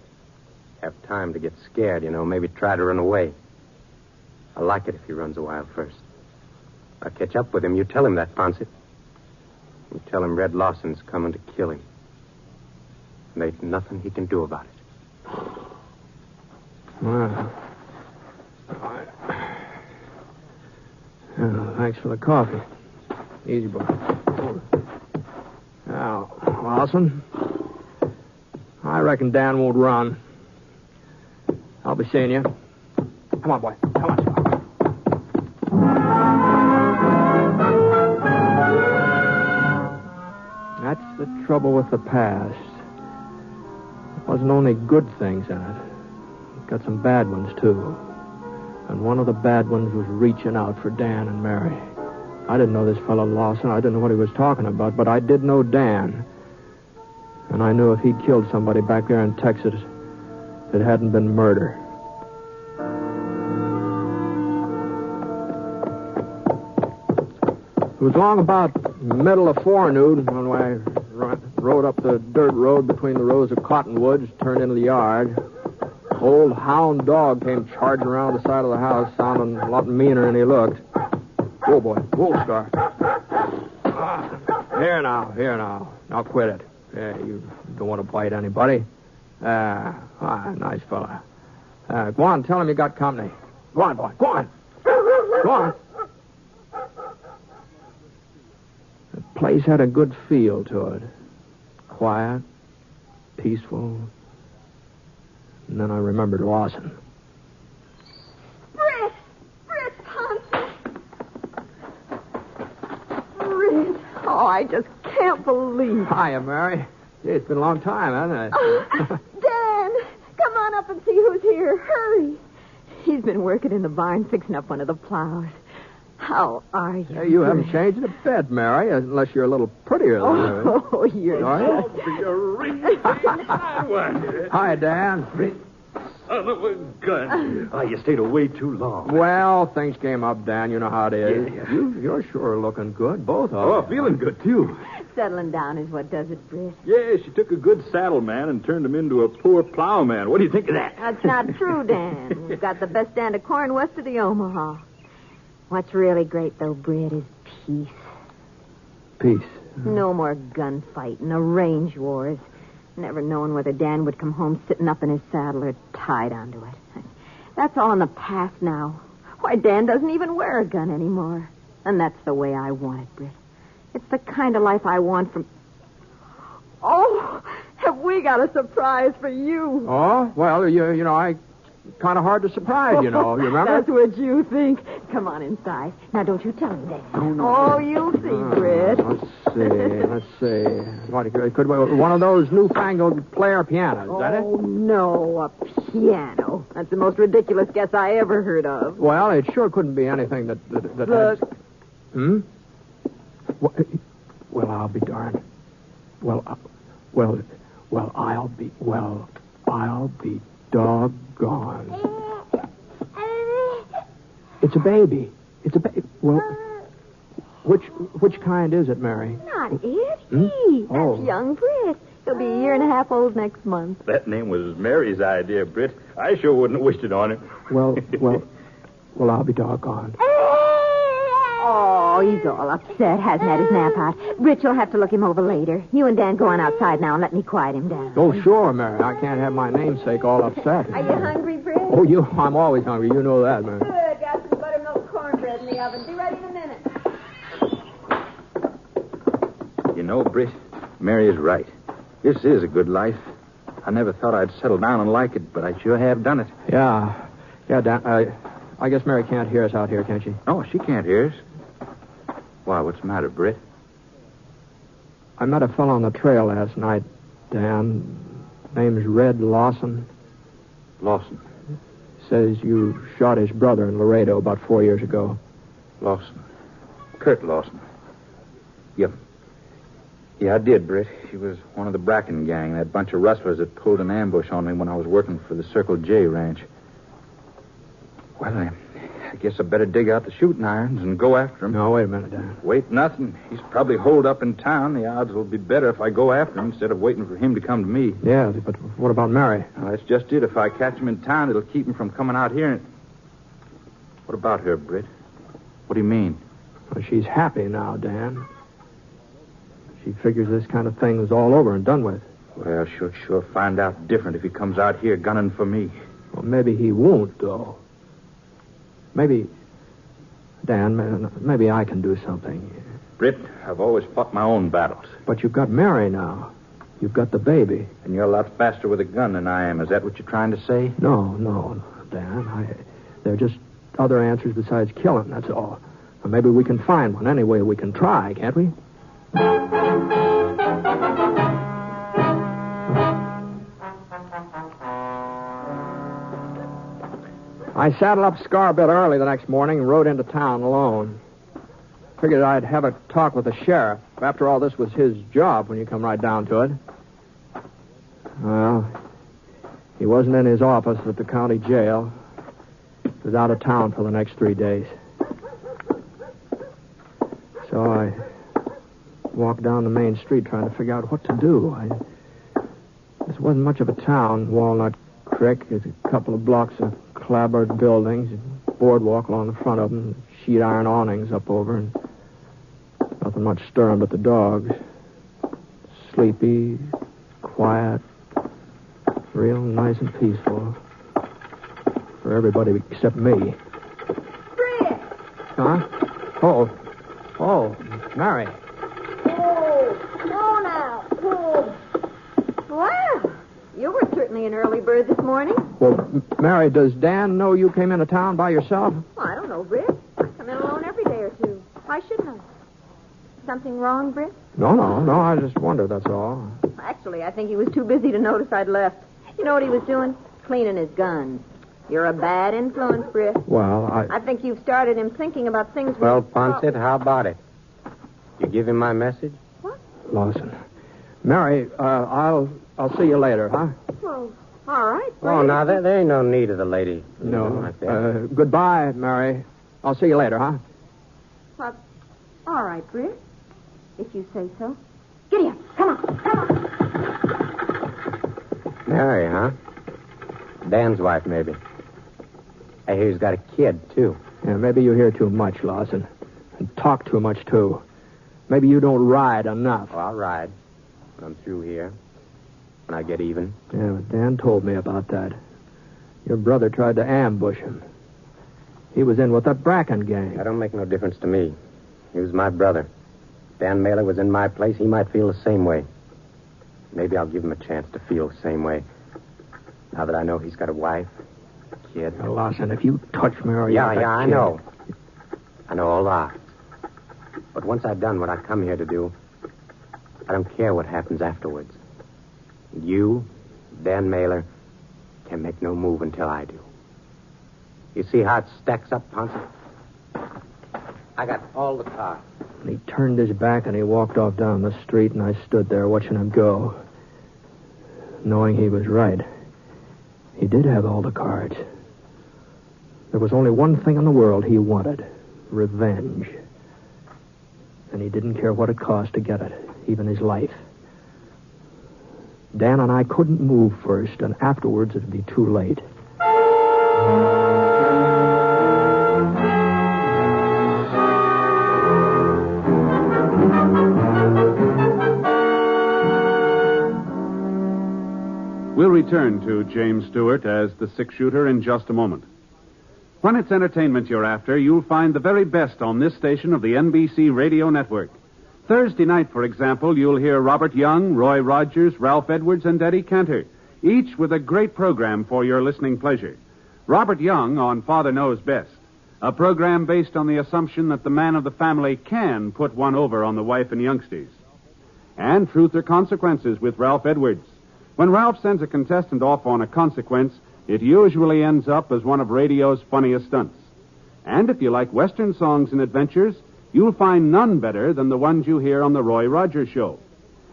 Have time to get scared, maybe try to run away. I like it if he runs a while first. If I catch up with him, you tell him that, Ponset. You tell him Red Lawson's coming to kill him. And ain't nothing he can do about it. Well, thanks for the coffee. Easy, boy. Now, Lawson, I reckon Dan won't run. seeing you. Come on, boy. Come on, Scar. That's the trouble with the past. It wasn't only good things in it. It got some bad ones, too. And one of the bad ones was reaching out for Dan and Mary. I didn't know this fellow Lawson. I didn't know what he was talking about, but I did know Dan. And I knew if he'd killed somebody back there in Texas, it hadn't been murder. It was long about middle of forenoon when I rode up the dirt road between the rows of cottonwoods, turned into the yard. Old hound dog came charging around the side of the house, sounding a lot meaner than he looked. Whoa, boy. Whoa, Scar. Here now. Now quit it. Yeah, you don't want to bite anybody. Nice fella. Go on, tell him you got company. Go on, boy. Go on. Go on. The place had a good feel to it. Quiet, peaceful. And then I remembered Lawson. Britt Ponset. Britt. Oh, I just can't believe it. Hiya, Mary. Gee, it's been a long time, hasn't it? Dan, come on up and see who's here. Hurry. He's been working in the barn fixing up one of the plows. How are you? Hey, you haven't changed a bit, Mary, unless you're a little prettier than her. Oh, you're... Hi, Dan. Son of a gun. Oh, you stayed away too long. Well, things came up, Dan. You know how it is. Yeah. You're sure looking good, both of you. Oh, feeling good, too. Settling down is what does it, Britt. Yeah, she took a good saddle man and turned him into a poor plowman. What do you think of that? That's not true, Dan. We've got the best stand of corn west of the Omaha. What's really great, though, Britt, is peace. Peace. No more gunfighting, no range wars. Never knowing whether Dan would come home sitting up in his saddle or tied onto it. That's all in the past now. Why, Dan doesn't even wear a gun anymore. And that's the way I want it, Britt. It's the kind of life I want from... Oh, have we got a surprise for you? Oh, well, you know, I... Kind of hard to surprise, you know. You remember? That's what you think. Come on inside. Now, don't you tell him, Dan. No. Oh, you'll see, Britt. Let's see. What, could one of those newfangled player pianos, is that it? Oh, no, a piano. That's the most ridiculous guess I ever heard of. Well, it sure couldn't be anything that Look. Well, I'll be darned. I'll be doggone. It's a baby. Well, which kind is it, Mary? Not it. He. That's young Britt. He'll be a year and a half old next month. That name was Mary's idea, Britt. I sure wouldn't have wished it on him. Well, I'll be doggone. Oh, he's all upset. Hasn't had his nap out. Rich will have to look him over later. You and Dan go on outside now and let me quiet him down. Oh, sure, Mary. I can't have my namesake all upset. Are you hungry, Britt? Oh, I'm always hungry. You know that, Mary. Good. Got some buttermilk cornbread in the oven. Be ready in a minute. You know, Britt, Mary is right. This is a good life. I never thought I'd settle down and like it, but I sure have done it. Yeah, Dan. I guess Mary can't hear us out here, can she? No, she can't hear us. Why, what's the matter, Britt? I met a fellow on the trail last night, Dan. Name's Red Lawson. Lawson? Says you shot his brother in Laredo about 4 years ago. Lawson. Kurt Lawson. Yep. Yeah, I did, Britt. He was one of the Bracken gang, that bunch of rustlers that pulled an ambush on me when I was working for the Circle J ranch. Well, I guess I better dig out the shooting irons and go after him. No, wait a minute, Dan. Wait, nothing. He's probably holed up in town. The odds will be better if I go after him instead of waiting for him to come to me. Yeah, but what about Mary? Well, that's just it. If I catch him in town, it'll keep him from coming out here. What about her, Britt? What do you mean? Well, she's happy now, Dan. She figures this kind of thing is all over and done with. Well, she'll sure find out different if he comes out here gunning for me. Well, maybe he won't, though. Maybe, Dan, maybe I can do something. Britt, I've always fought my own battles. But you've got Mary now. You've got the baby. And you're a lot faster with a gun than I am. Is that what you're trying to say? No. Dan. There are just other answers besides killing, that's all. Or maybe we can find one. Anyway, we can try, can't we? I saddled up Scar a bit early the next morning and rode into town alone. Figured I'd have a talk with the sheriff. After all, this was his job when you come right down to it. Well, he wasn't in his office at the county jail. He was out of town for the next 3 days. So I walked down the main street trying to figure out what to do. This wasn't much of a town. Walnut Creek is a couple of blocks of clapboard buildings, a boardwalk along the front of them, sheet iron awnings up over, and nothing much stirring but the dogs. Sleepy, quiet, real nice and peaceful. For everybody except me. Britt! Huh? Oh, Mary. Oh, no now. Oh. Well, you were certainly an early bird this morning. Well, Mary, does Dan know you came into town by yourself? Well, I don't know, Britt. I come in alone every day or two. Why shouldn't I? Something wrong, Britt? No, I just wondered, that's all. Actually, I think he was too busy to notice I'd left. You know what he was doing? Cleaning his guns. You're a bad influence, Britt. Well, I think you've started him thinking about things... Well, Ponset, how about it? You give him my message? Lawson. Mary, I'll see you later, huh? Well, all right, Britt. Oh, now, there ain't no need of the lady. No. Like that. Goodbye, Mary. I'll see you later, huh? Well, all right, Britt. If you say so. Giddy up. Come on. Mary, huh? Dan's wife, maybe. I hear he's got a kid, too. Yeah, maybe you hear too much, Lawson. And talk too much, too. Maybe you don't ride enough. Oh, I'll ride when I'm through here. When I get even. Yeah, but Dan told me about that. Your brother tried to ambush him. He was in with the Bracken gang. That don't make no difference to me. He was my brother. Dan Mailer was in my place. He might feel the same way. Maybe I'll give him a chance to feel the same way. Now that I know he's got a wife, a kid. Now, Lawson, if you touch Mary... Yeah, I know. I know all that. But once I've done what I come here to do, I don't care what happens afterwards. You, Dan Mailer, can make no move until I do. You see how it stacks up, Ponset? I got all the cards. He turned his back and he walked off down the street, and I stood there watching him go, knowing he was right. He did have all the cards. There was only one thing in the world he wanted: revenge. And he didn't care what it cost to get it, even his life. Dan and I couldn't move first, and afterwards it'd be too late. We'll return to James Stewart as the six-shooter in just a moment. When it's entertainment you're after, you'll find the very best on this station of the NBC radio network. Thursday night, for example, you'll hear Robert Young, Roy Rogers, Ralph Edwards, and Eddie Cantor, each with a great program for your listening pleasure. Robert Young on Father Knows Best, a program based on the assumption that the man of the family can put one over on the wife and youngsters. And Truth or Consequences with Ralph Edwards. When Ralph sends a contestant off on a consequence, it usually ends up as one of radio's funniest stunts. And if you like Western songs and adventures, you'll find none better than the ones you hear on the Roy Rogers Show.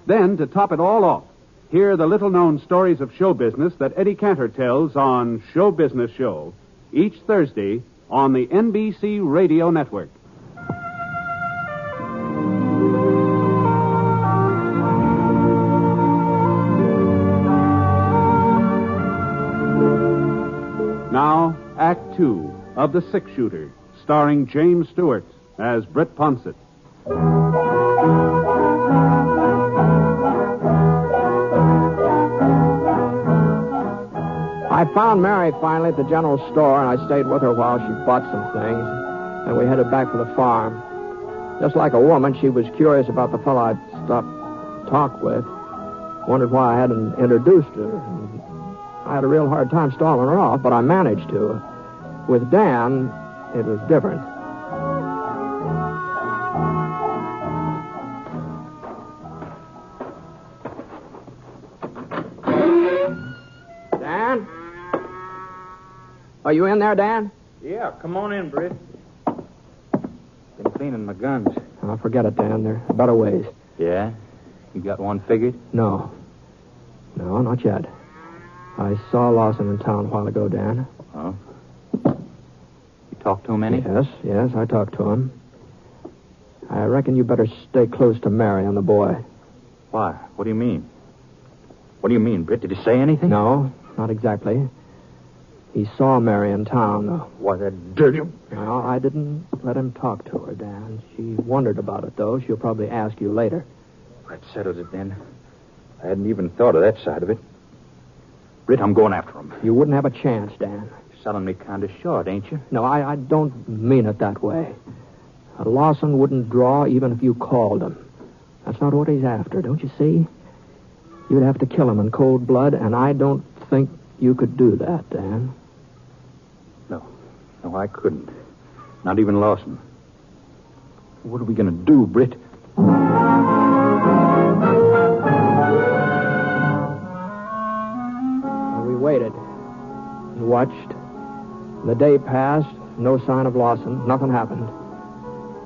Then, to top it all off, hear the little-known stories of show business that Eddie Cantor tells on Show Business Show each Thursday on the NBC Radio Network. Now, Act Two of The Six-Shooter, starring James Stewart as Britt Ponset. I found Mary finally at the general store, and I stayed with her while she bought some things. And we headed back for the farm. Just like a woman, she was curious about the fellow I'd stopped to talk with. Wondered why I hadn't introduced her. I had a real hard time stalling her off, but I managed to. With Dan, it was different. Dan? Are you in there, Dan? Yeah, come on in, Britt. Been cleaning my guns. Oh, forget it, Dan. There are better ways. Yeah? You got one figured? No. No, not yet. I saw Lawson in town a while ago, Dan. Oh? You talked to him any? Yes, I talked to him. I reckon you better stay close to Mary and the boy. Why? What do you mean? What do you mean, Britt? Did he say anything? No, not exactly. He saw Mary in town, though. Why, that dirty... No, I didn't let him talk to her, Dan. She wondered about it, though. She'll probably ask you later. That settles it, then. I hadn't even thought of that side of it. Britt, I'm going after him. You wouldn't have a chance, Dan. You're selling me kind of short, ain't you? No, I don't mean it that way. Lawson wouldn't draw even if you called him. That's not what he's after, don't you see? You'd have to kill him in cold blood, and I don't think you could do that, Dan. No, I couldn't. Not even Lawson. What are we going to do, Britt? We waited and watched. The day passed, no sign of Lawson, nothing happened.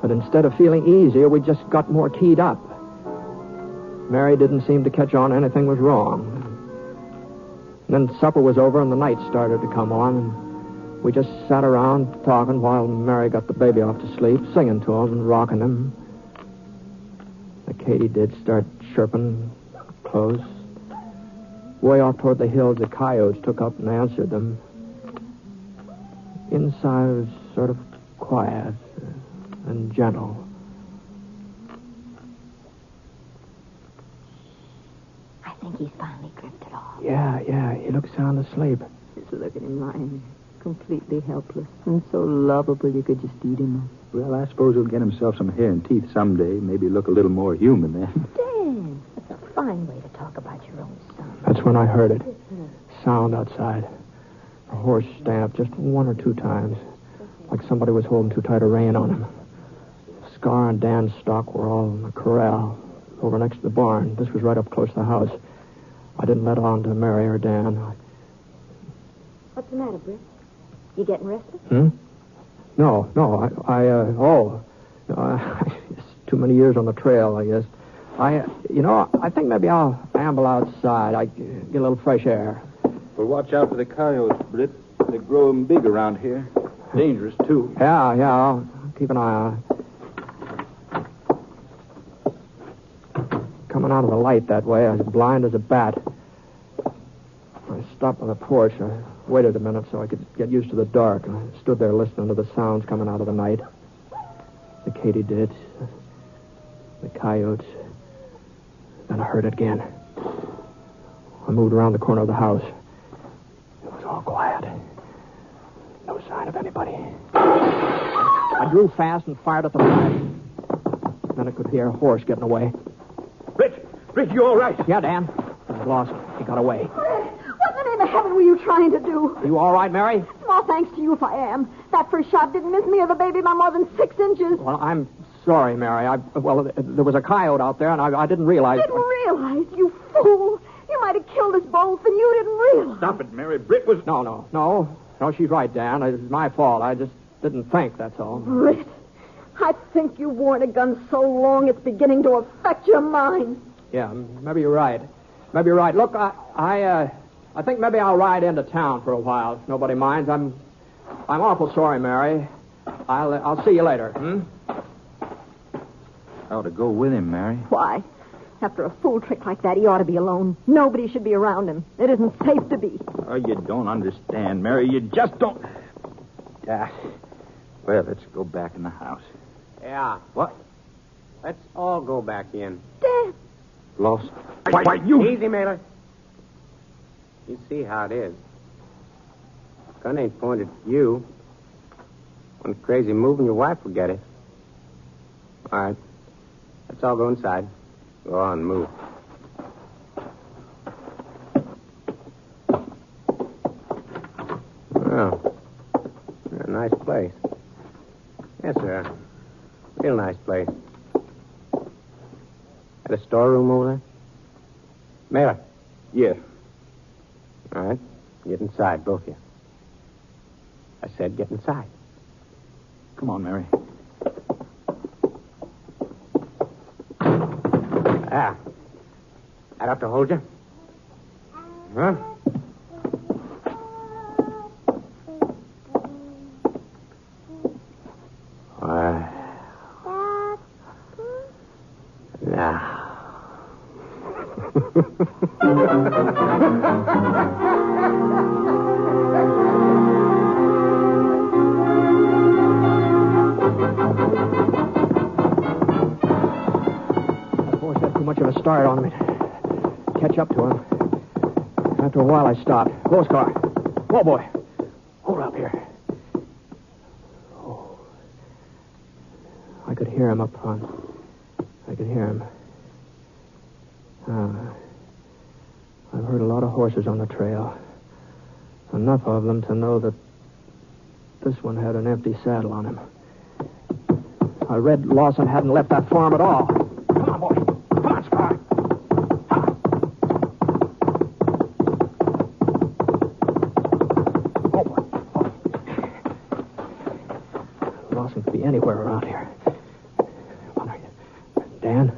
But instead of feeling easier, we just got more keyed up. Mary didn't seem to catch on anything was wrong. And then supper was over and the night started to come on, and we just sat around talking while Mary got the baby off to sleep, singing to him and rocking him. The katydid start chirping close. Way off toward the hills, the coyotes took up and answered them. Inside was sort of quiet and gentle. I think he's finally drifted off. Yeah, he looks sound asleep. Just look at him lying completely helpless and so lovable you could just eat him up. Well, I suppose he'll get himself some hair and teeth someday. Maybe look a little more human then. Dan, that's a fine way to talk about your own son. That's when I heard it. Sound outside. A horse stamped just one or two times, like somebody was holding too tight a rein on him. Scar and Dan's stock were all in the corral over next to the barn. This was right up close to the house. I didn't let on to Mary or Dan. What's the matter, Britt? You getting restless? No, it's too many years on the trail, I guess. I think maybe I'll amble outside. I get a little fresh air. Well, watch out for the coyotes, Britt. They grow 'em big around here. Dangerous, too. Yeah, I'll keep an eye on it. Coming out of the light that way, I was blind as a bat. I stopped on the porch. I waited a minute so I could get used to the dark. I stood there listening to the sounds coming out of the night. The katydids, the coyotes. Then I heard it again. I moved around the corner of the house. It was all quiet. No sign of anybody. I drew fast and fired at the fire. Then I could hear a horse getting away. Britt, you all right? Yeah, Dan. I lost him. He got away. What in the name of heaven were you trying to do? Are you all right, Mary? Small thanks to you if I am. That first shot didn't miss me or the baby by more than 6 inches. Well, I'm sorry, Mary. There was a coyote out there, and I didn't realize... Didn't realize, you fool. You might have killed us both, and you didn't realize. Stop it, Mary. Britt was... No, she's right, Dan. It was my fault. I just didn't think, that's all. Britt, I think you've worn a gun so long it's beginning to affect your mind. Yeah, maybe you're right. Look, I think maybe I'll ride into town for a while, if nobody minds. I'm awful sorry, Mary. I'll see you later. I ought to go with him, Mary. Why? After a fool trick like that, he ought to be alone. Nobody should be around him. It isn't safe to be. Oh, you don't understand, Mary. You just don't... Well, let's go back in the house. Yeah. What? Let's all go back in. Dad. Lost? Why, you... Easy, Mailer. You see how it is. Gun ain't pointed at you. One crazy move and your wife will get it. All right. Let's all go inside. Go on, move. nice place. Yes, sir. Real nice place. Got a storeroom over there? Mailer. Yeah. All right. Get inside, both of you. I said get inside. Come on, Mary. Ah. That ought to hold you. Huh? Now. Too much of a start on me to catch up to him. After a while, I stopped. Close car. Whoa, boy. Hold up here. Oh. I could hear him up front. I could hear him. I've heard a lot of horses on the trail. Enough of them to know that this one had an empty saddle on him. I read Lawson hadn't left that farm at all. Come on, boy. Come on, Scar. Oh, boy. Lawson could be anywhere around here. Dan?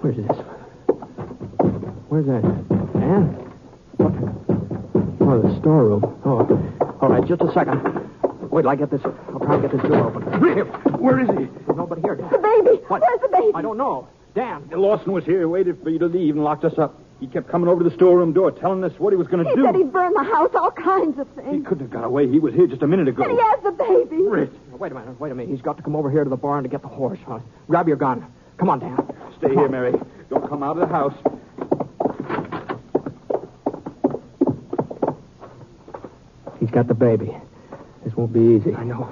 Where's this? Where's that? Dan? What? Oh, the storeroom. Oh, all right, just a second. Wait till I get this. I'll try and get this door open. Where is he? There's nobody here, Dan. The baby. What? Where's the baby? I don't know. Dan. Lawson was here, waited for you to leave, and locked us up. He kept coming over to the storeroom door, telling us what he was going to do. He said he'd burn the house, all kinds of things. He couldn't have got away. He was here just a minute ago. And he has the baby. Britt. Wait a minute. He's got to come over here to the barn to get the horse. Grab your gun. Come on, Dan. Stay here, Mary. Don't come out of the house. He's got the baby. This won't be easy. I know.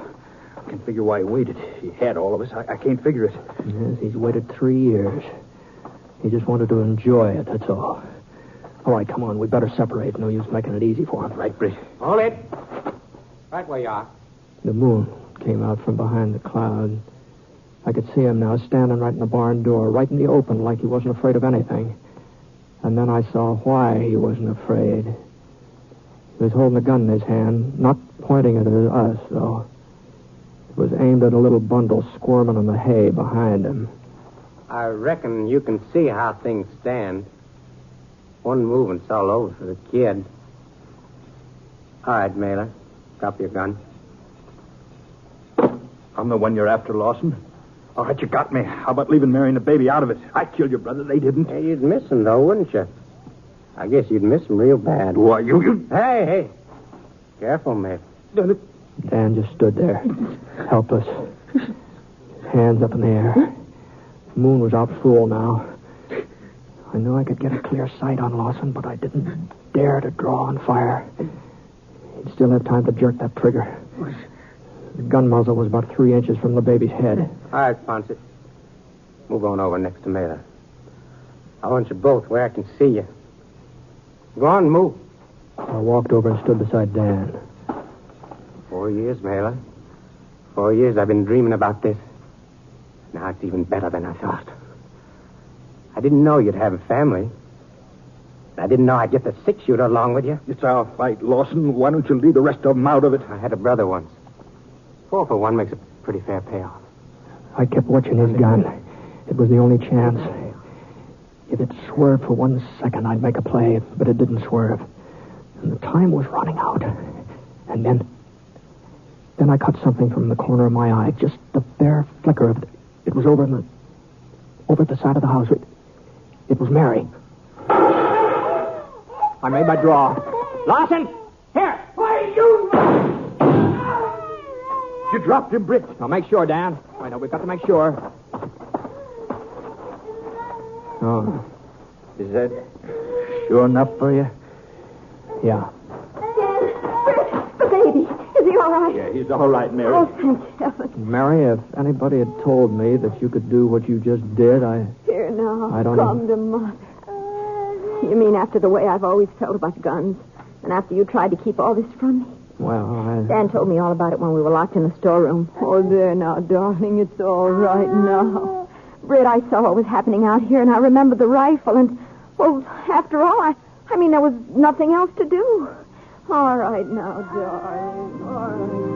I can't figure why he waited. He had all of us. I can't figure it. Yes, he's waited 3 years. He just wanted to enjoy it, that's all. All right, come on. We better separate. No use making it easy for him. Right, Britt. Hold it. Right where you are. The moon came out from behind the cloud. I could see him now standing right in the barn door, right in the open, like he wasn't afraid of anything. And then I saw why he wasn't afraid. He was holding a gun in his hand, not pointing it at us, though. It was aimed at a little bundle squirming in the hay behind him. I reckon you can see how things stand. One movement's all over for the kid. All right, Mailer. Drop your gun. I'm the one you're after, Lawson. All right, you got me. How about leaving Mary and the baby out of it? I killed your brother. They didn't. Hey, you'd miss him, though, wouldn't you? I guess you'd miss him real bad. Why, you... Hey. Careful, mate. Dan just stood there, helpless. His hands up in the air. The moon was out full now. I knew I could get a clear sight on Lawson, but I didn't dare to draw and fire. He'd still have time to jerk that trigger. The gun muzzle was about 3 inches from the baby's head. All right, Ponset. Move on over next to Mailer. I want you both where I can see you. Go on, move. I walked over and stood beside Dan. 4 years, Mailer. 4 years I've been dreaming about this. Now it's even better than I thought. I didn't know you'd have a family. I didn't know I'd get the 6-shooter along with you. It's our fight, Lawson. Why don't you leave the rest of them out of it? I had a brother once. 4 for 1 makes a pretty fair payoff. I kept watching his gun. It was the only chance. If it swerved for 1 second, I'd make a play, but it didn't swerve. And the time was running out. And then I caught something from the corner of my eye, just the bare flicker of it. It was over at the side of the house. It was Mary. I made my draw. Lawson! Here! Why, you... You dropped him, Britt. Now, make sure, Dan. Wait, now, we've got to make sure. Oh. Is that sure enough for you? Yeah. The baby. Is he all right? Yeah, he's all right, Mary. Oh, thank heaven. Mary, if anybody had told me that you could do what you just did, Here now. I don't Come to Mother. You mean after the way I've always felt about guns? And after you tried to keep all this from me? Well, Dan told me all about it when we were locked in the storeroom. Oh, there now, darling. It's all right now. Britt, I saw what was happening out here, and I remembered the rifle, and, well, after all, I mean, there was nothing else to do. All right now, darling. All right.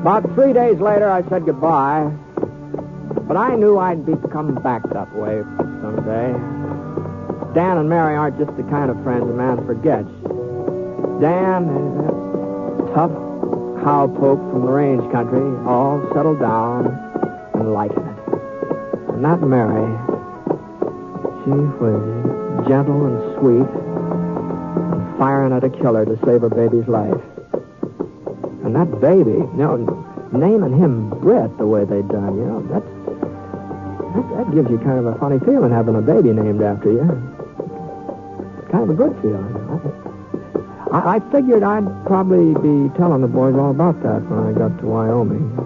About 3 days later, I said goodbye. But I knew I'd be coming back that way someday. Dan and Mary aren't just the kind of friends a man forgets. Dan is a tough cowpoke from the range country, all settled down and liking it. And that Mary, she was gentle and sweet and firing at a killer to save her baby's life. And that baby, naming him Britt the way they done, that gives you kind of a funny feeling having a baby named after you. Kind of a good feeling. I figured I'd probably be telling the boys all about that when I got to Wyoming.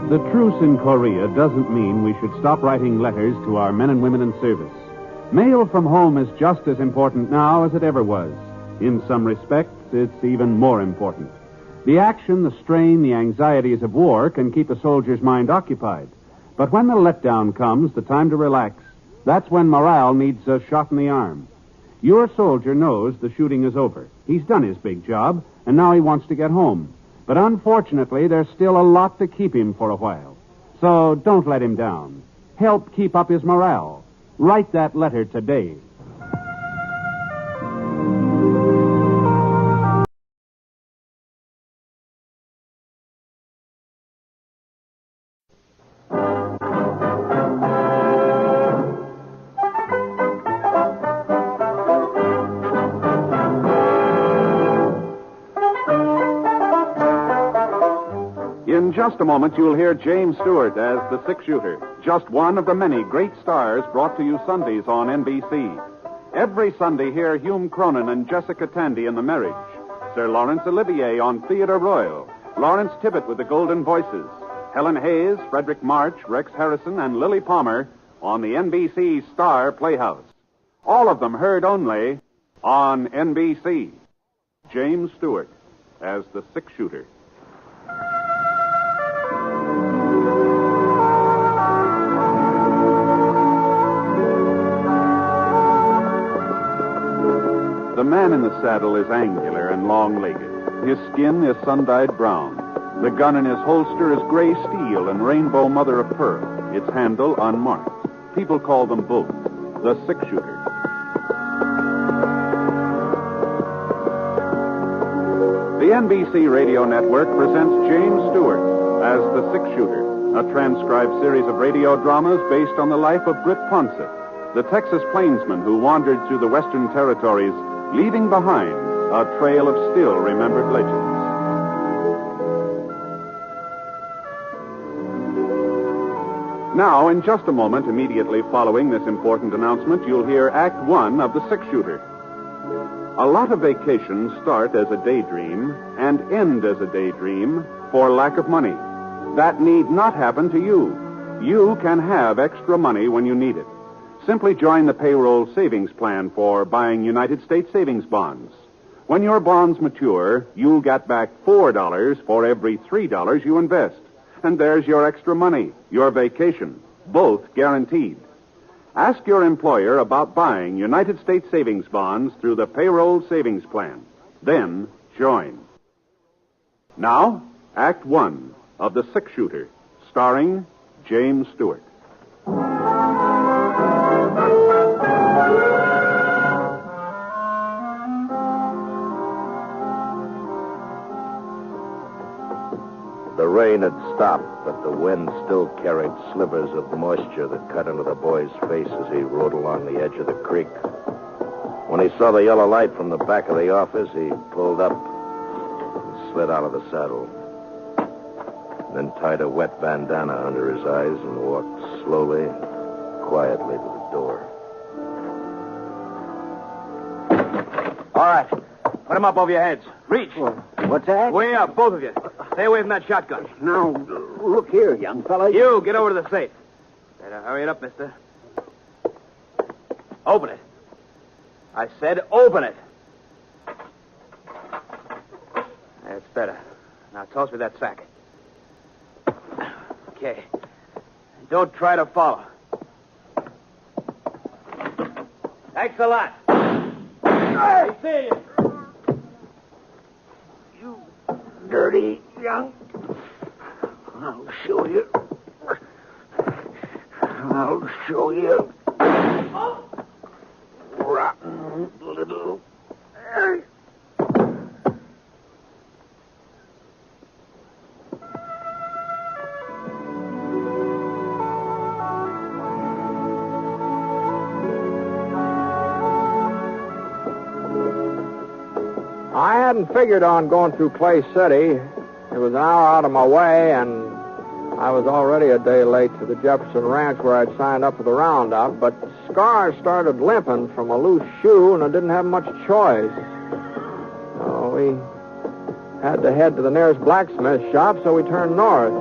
The truce in Korea doesn't mean we should stop writing letters to our men and women in service. Mail from home is just as important now as it ever was. In some respects, it's even more important. The action, the strain, the anxieties of war can keep a soldier's mind occupied. But when the letdown comes, the time to relax, that's when morale needs a shot in the arm. Your soldier knows the shooting is over. He's done his big job, and now he wants to get home. But unfortunately, there's still a lot to keep him for a while. So don't let him down. Help keep up his morale. Write that letter today. In just a moment, you'll hear James Stewart as the six-shooter, just one of the many great stars brought to you Sundays on NBC. Every Sunday, hear Hume Cronin and Jessica Tandy in The Marriage, Sir Laurence Olivier on Theatre Royal, Lawrence Tibbett with the Golden Voices, Helen Hayes, Frederick March, Rex Harrison, and Lily Palmer on the NBC Star Playhouse. All of them heard only on NBC. James Stewart as the six-shooter. The man in the saddle is angular and long-legged. His skin is sun-dyed brown. The gun in his holster is gray steel and rainbow mother of pearl, its handle unmarked. People call them both the six-shooter. The NBC Radio Network presents James Stewart as the six-shooter, a transcribed series of radio dramas based on the life of Britt Ponset, the Texas plainsman who wandered through the Western Territories, leaving behind a trail of still-remembered legends. Now, in just a moment, immediately following this important announcement, you'll hear Act One of The Six-Shooter. A lot of vacations start as a daydream and end as a daydream for lack of money. That need not happen to you. You can have extra money when you need it. Simply join the payroll savings plan for buying United States savings bonds. When your bonds mature, you'll get back $4 for every $3 you invest. And there's your extra money, your vacation, both guaranteed. Ask your employer about buying United States savings bonds through the payroll savings plan. Then join. Now, Act One of The Six-Shooter, starring James Stewart. The rain had stopped, but the wind still carried slivers of moisture that cut into the boy's face as he rode along the edge of the creek. When he saw the yellow light from the back of the office, he pulled up and slid out of the saddle. then tied a wet bandana under his eyes and walked slowly and quietly to the door. All right. Put him up over your heads. Reach. What's that? Way up, both of you. Stay away from that shotgun. Now, look here, young fella. You, get over to the safe. Better hurry it up, mister. Open it. I said open it. That's better. Now toss me that sack. Okay. Don't try to follow. Thanks a lot. I see you. You dirty young. I'll show you. I'll show you. Rotten little. I hadn't figured on going through Clay City. It was an hour out of my way, and I was already a day late to the Jefferson Ranch where I'd signed up for the roundup, but Scar started limping from a loose shoe, and I didn't have much choice. So we had to head to the nearest blacksmith shop, so we turned north.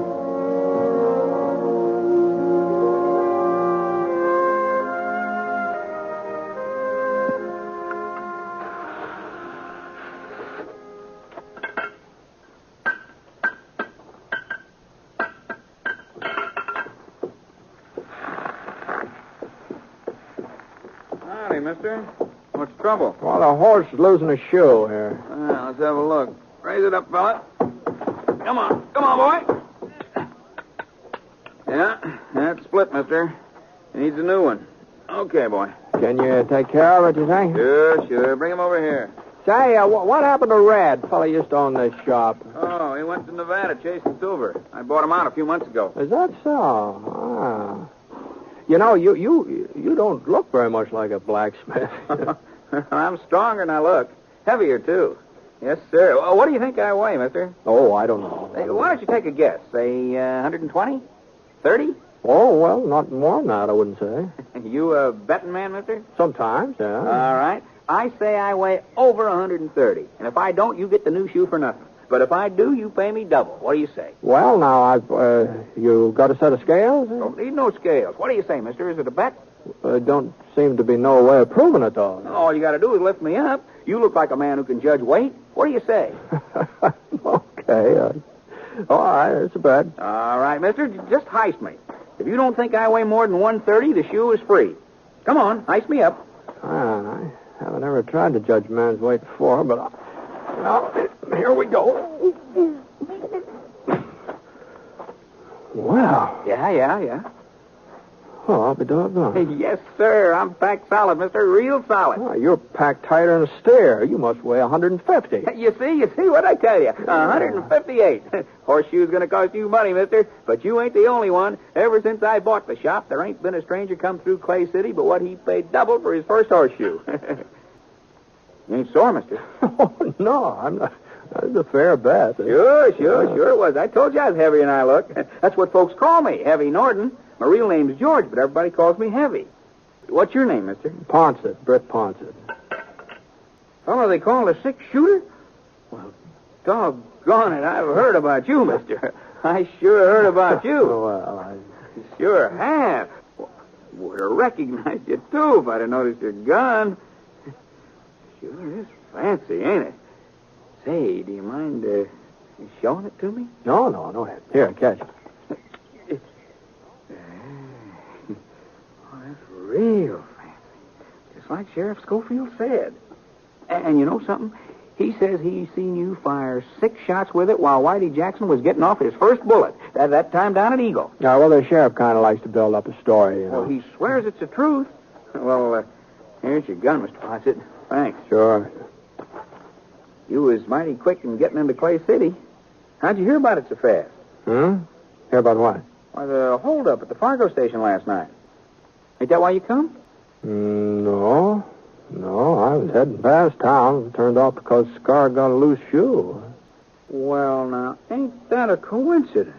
Howdy, mister. What's the trouble? Well, the horse is losing a shoe here. Well, let's have a look. Raise it up, fella. Come on, boy. Yeah, that's split, mister. Needs a new one. Okay, boy. Can you take care of it, you think? Sure. Bring him over here. Say, what happened to Red? Fella used to own this shop. Oh, he went to Nevada chasing silver. I bought him out a few months ago. Is that so? Ah. You know, you don't look very much like a blacksmith. I'm stronger than I look. Heavier, too. Yes, sir. Well, what do you think I weigh, mister? Oh, I don't know. Hey, why don't you take a guess? Say 120? 30? Oh, well, not more than that, I wouldn't say. You a betting man, mister? Sometimes, yeah. All right. I say I weigh over 130. And if I don't, you get the new shoe for nothing. But if I do, you pay me double. What do you say? Well, now, you got a set of scales? Don't need no scales. What do you say, mister? Is it a bet? Don't seem to be no way of proving it, though. All you got to do is lift me up. You look like a man who can judge weight. What do you say? Okay. All right, it's a bet. All right, mister. Just heist me. If you don't think I weigh more than 130, the shoe is free. Come on, heist me up. I haven't ever tried to judge a man's weight before, but well, here we go. Well. Yeah. Oh, I'll be doggone. Yes, sir. I'm packed solid, mister. Real solid. Oh, you're packed tighter than a steer. You must weigh 150. You see what I tell you? 158. Horseshoe's going to cost you money, mister. But you ain't the only one. Ever since I bought the shop, there ain't been a stranger come through Clay City but what he paid double for his first horseshoe. You ain't sore, mister? Oh, no, I'm not. That's a fair bet. Sure it was. I told you I was heavier than I look. That's what folks call me, Heavy Norton. My real name's George, but everybody calls me Heavy. What's your name, mister? Ponset, Britt Ponset. Oh, they call the six shooter? Well, doggone it, I've heard about you, mister. I sure heard about you. Well, I sure have. Would have recognized you, too, if I'd have noticed your gun. Sure is fancy, ain't it? Say, do you mind showing it to me? No. Here, catch it. Oh, that's real fancy. Just like Sheriff Schofield said. And you know something? He says he's seen you fire 6 shots with it while Whitey Jackson was getting off his first bullet. That time down at Eagle. Yeah, well, the sheriff kind of likes to build up a story, you know. Well, he swears it's the truth. Well, here's your gun, Mr. Ponset. Thanks. Sure. You was mighty quick in getting into Clay City. How'd you hear about it so fast? Hear about what? Why, the holdup at the Fargo station last night. Ain't that why you come? No, I was heading past town. It turned out because Scar got a loose shoe. Well, now, ain't that a coincidence?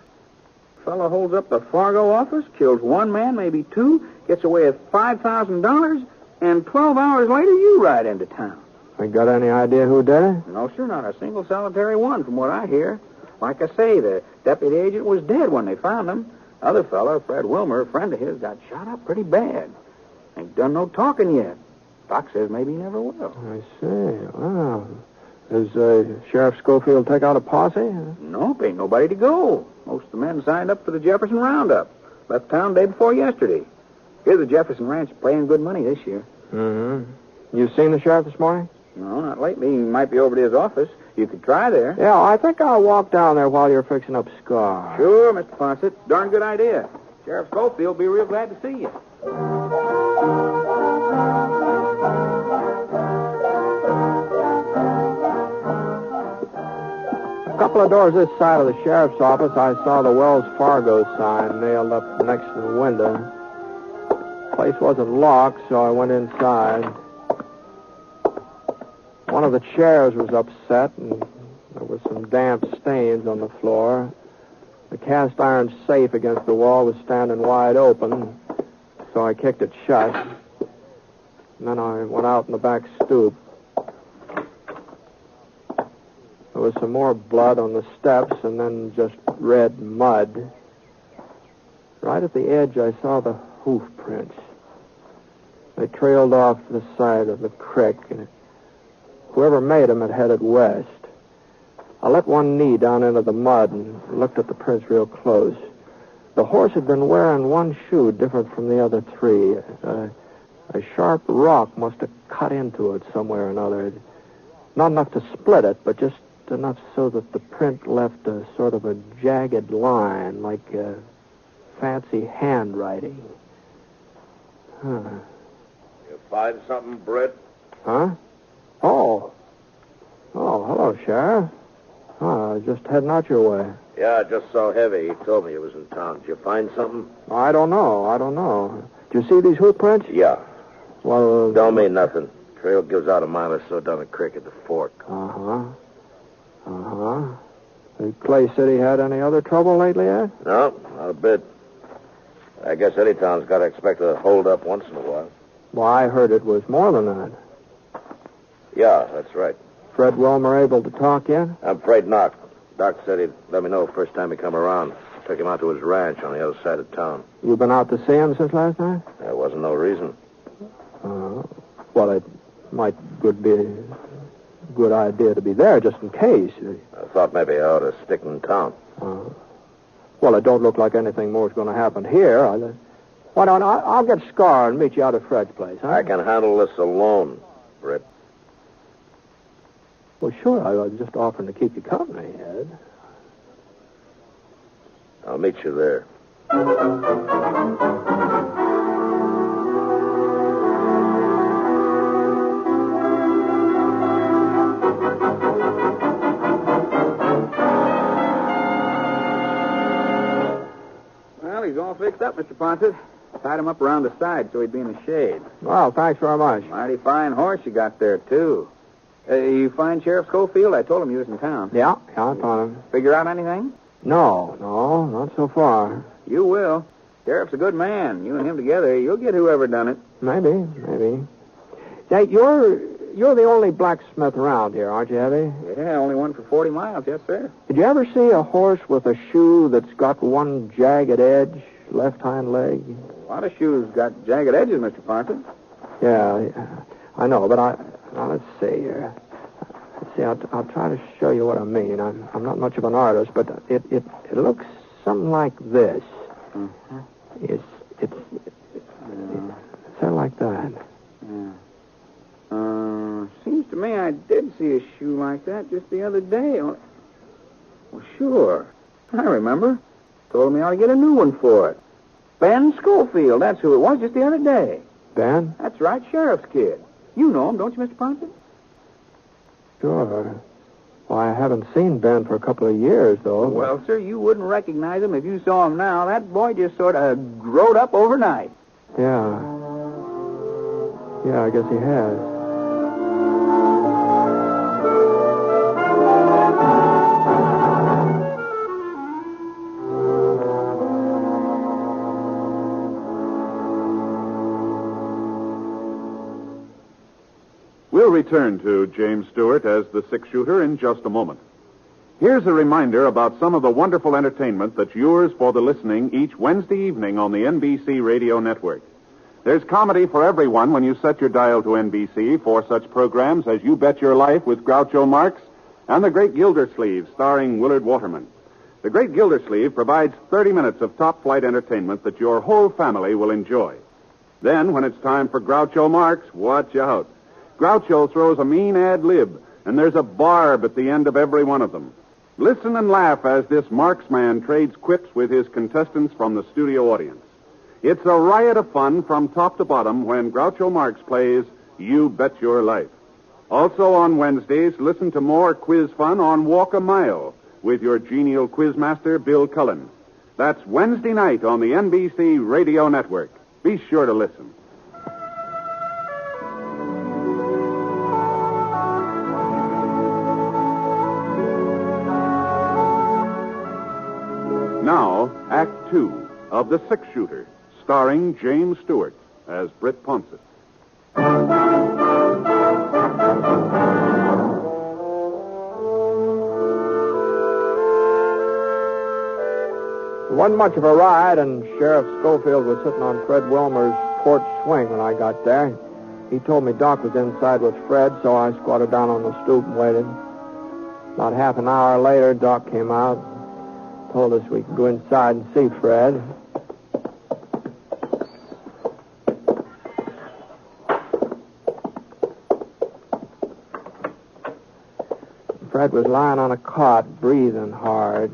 fellow holds up the Fargo office, kills one man, maybe two, gets away with $5,000, and 12 hours later you ride into town. You got any idea who did it? No, sir, not a single solitary one from what I hear. Like I say, the deputy agent was dead when they found him. Other fellow, Fred Wilmer, a friend of his, got shot up pretty bad. Ain't done no talking yet. Doc says maybe he never will. I see. Wow. Does Sheriff Schofield take out a posse? Nope, ain't nobody to go. Most of the men signed up for the Jefferson Roundup. Left town day before yesterday. Here's the Jefferson Ranch paying good money this year. Mm-hmm. You seen the sheriff this morning? No, not lately. He might be over to his office. You could try there. Yeah, I think I'll walk down there while you're fixing up Scar. Sure, Mr. Ponset. Darn good idea. Sheriff Schofield will be real glad to see you. A couple of doors this side of the sheriff's office, I saw the Wells Fargo sign nailed up next to the window. The place wasn't locked, so I went inside. One of the chairs was upset, and there were some damp stains on the floor. The cast iron safe against the wall was standing wide open, so I kicked it shut. And then I went out in the back stoop. There was some more blood on the steps, and then just red mud. Right at the edge, I saw the hoof prints. They trailed off the side of the creek, and whoever made them had headed west. I let one knee down into the mud and looked at the prints real close. The horse had been wearing one shoe different from the other three. A sharp rock must have cut into it somewhere or another. Not enough to split it, but just enough so that the print left a sort of a jagged line, like fancy handwriting. Huh. You find something, Britt? Huh? Oh, hello, Sheriff. Oh, I was just heading out your way. Yeah, I just saw Heavy. He told me he was in town. Did you find something? I don't know. Did you see these hoof prints? Yeah. Well, don't mean nothing. Trail gives out a mile or so down the creek at the fork. Uh-huh. Did Clay City had any other trouble lately, Ed? No, not a bit. I guess any town's got to expect a hold-up once in a while. Well, I heard it was more than that. Yeah, that's right. Fred Wilmer able to talk yet? I'm afraid not. Doc said he'd let me know the first time he come around. Took him out to his ranch on the other side of town. You been out to see him since last night? There wasn't no reason. Well, it might be a good idea to be there just in case. I thought maybe I ought to stick in town. Well, it don't look like anything more is going to happen here. Why don't I'll get Scar and meet you out at Fred's place, huh? I can handle this alone, Britt. Well, sure. I was just offering to keep you company, Ed. I'll meet you there. Well, he's all fixed up, Mr. Ponset. Tied him up around the side so he'd be in the shade. Well, thanks very much. Mighty fine horse you got there, too. You find Sheriff Schofield? I told him he was in town. Yeah, I found him. Figure out anything? No, not so far. You will. Sheriff's a good man. You and him together, you'll get whoever done it. Maybe. Say, you're the only blacksmith around here, aren't you, Heavy? Yeah, only one for 40 miles, yes, sir. Did you ever see a horse with a shoe that's got one jagged edge, left hind leg? A lot of shoes got jagged edges, Mr. Ponset. Yeah, I know, but now, let's see here. Let's see, I'll try to show you what I mean. I'm not much of an artist, but it looks something like this. Mm-hmm. It's sort of like that. Yeah. Seems to me I did see a shoe like that just the other day. Well, sure. I remember. Told me I ought to get a new one for it. Ben Schofield, that's who it was just the other day. Ben? That's right, Sheriff's kid. You know him, don't you, Mr. Ponset? Sure. Well, I haven't seen Ben for a couple of years, though. Well, sir, you wouldn't recognize him if you saw him now. That boy just sort of growed up overnight. Yeah. Yeah, I guess he has. We'll return to James Stewart as the six-shooter in just a moment. Here's a reminder about some of the wonderful entertainment that's yours for the listening each Wednesday evening on the NBC radio network. There's comedy for everyone when you set your dial to NBC for such programs as You Bet Your Life with Groucho Marx and The Great Gildersleeve starring Willard Waterman. The Great Gildersleeve provides 30 minutes of top-flight entertainment that your whole family will enjoy. Then, when it's time for Groucho Marx, watch out. Groucho throws a mean ad lib, and there's a barb at the end of every one of them. Listen and laugh as this Marxman trades quips with his contestants from the studio audience. It's a riot of fun from top to bottom when Groucho Marx plays You Bet Your Life. Also on Wednesdays, listen to more quiz fun on Walk a Mile with your genial quizmaster, Bill Cullen. That's Wednesday night on the NBC Radio Network. Be sure to listen. Now, Act Two of The Six-Shooter, starring James Stewart as Britt Ponset. It wasn't much of a ride, and Sheriff Schofield was sitting on Fred Wilmer's porch swing when I got there. He told me Doc was inside with Fred, so I squatted down on the stoop and waited. About half an hour later, Doc came out, told us we could go inside and see Fred. Fred was lying on a cot, breathing hard.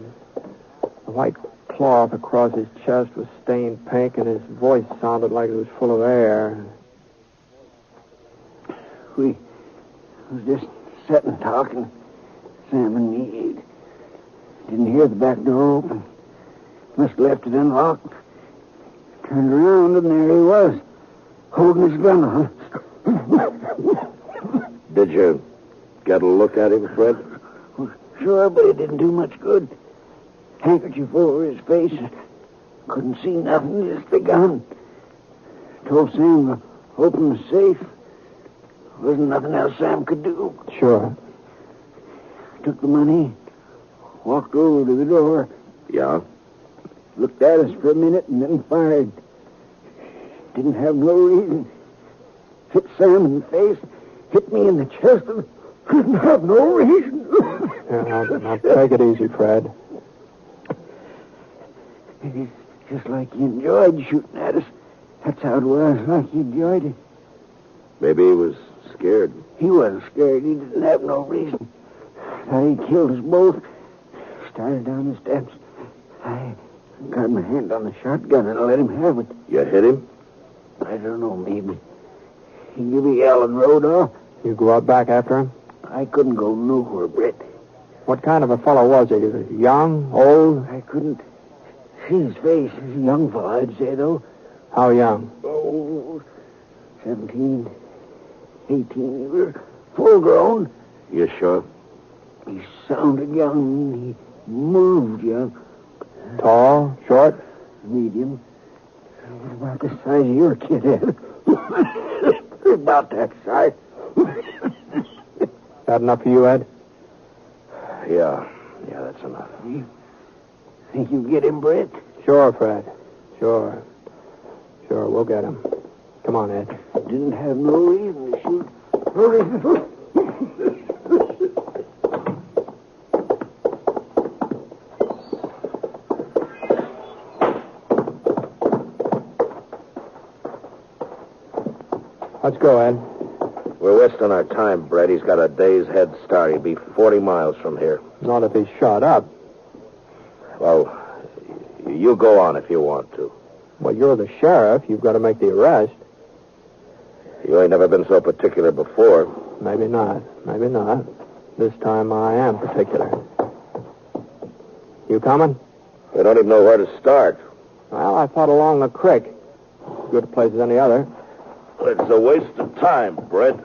The white cloth across his chest was stained pink, and his voice sounded like it was full of air. We was just sitting talking, Sam and me. Didn't hear the back door open. Must have left it unlocked. Turned around, and there he was, holding his gun on. Did you get a look at him, Fred? Sure, but it didn't do much good. Handkerchief over his face. Couldn't see nothing, just the gun. Told Sam to open the safe. Wasn't nothing else Sam could do. Sure. Took the money, walked over to the door. Yeah? Looked at us for a minute and then fired. Didn't have no reason. Hit Sam in the face, hit me in the chest, and couldn't have no reason. Now take it easy, Fred. It's just like he enjoyed shooting at us. That's how it was, like he enjoyed it. Maybe he was scared. He wasn't scared. He didn't have no reason. Thought he killed us both. Started down the steps. I got my hand on the shotgun and let him have it. You hit him? I don't know, maybe. He gave a yell and rode off. You go out back after him? I couldn't go nowhere, Britt. What kind of a fellow was he? Was he young, old? I couldn't see his face. He's a young fellow, I'd say, though. How young? Oh, 17, 18. He was full grown. You sure? He sounded young. He moved young. Tall, short? Medium. About the size of your kid, Ed. About that size. That enough for you, Ed? Yeah, that's enough. You think you get him, Britt? Sure, Fred. Sure, we'll get him. Come on, Ed. Didn't have no reason to shoot. No reason. Let's go, Ed. We're wasting our time, Brett. He's got a day's head start. He'll be 40 miles from here. Not if he's shot up. Well, you go on if you want to. Well, you're the sheriff. You've got to make the arrest. You ain't never been so particular before. Maybe not. This time I am particular. You coming? We don't even know where to start. Well, I thought along the creek. Good a place as any other. It's a waste of time, Brett.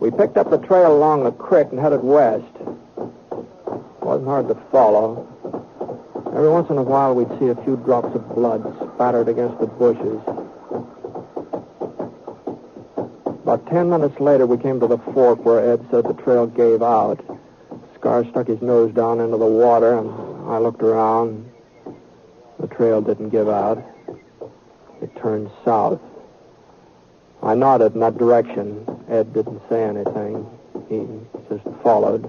We picked up the trail along the creek and headed west. Wasn't hard to follow. Every once in a while, we'd see a few drops of blood spattered against the bushes. About 10 minutes later, we came to the fork where Ed said the trail gave out. Scar stuck his nose down into the water, and I looked around. The trail didn't give out. It turned south. I nodded in that direction. Ed didn't say anything. He just followed.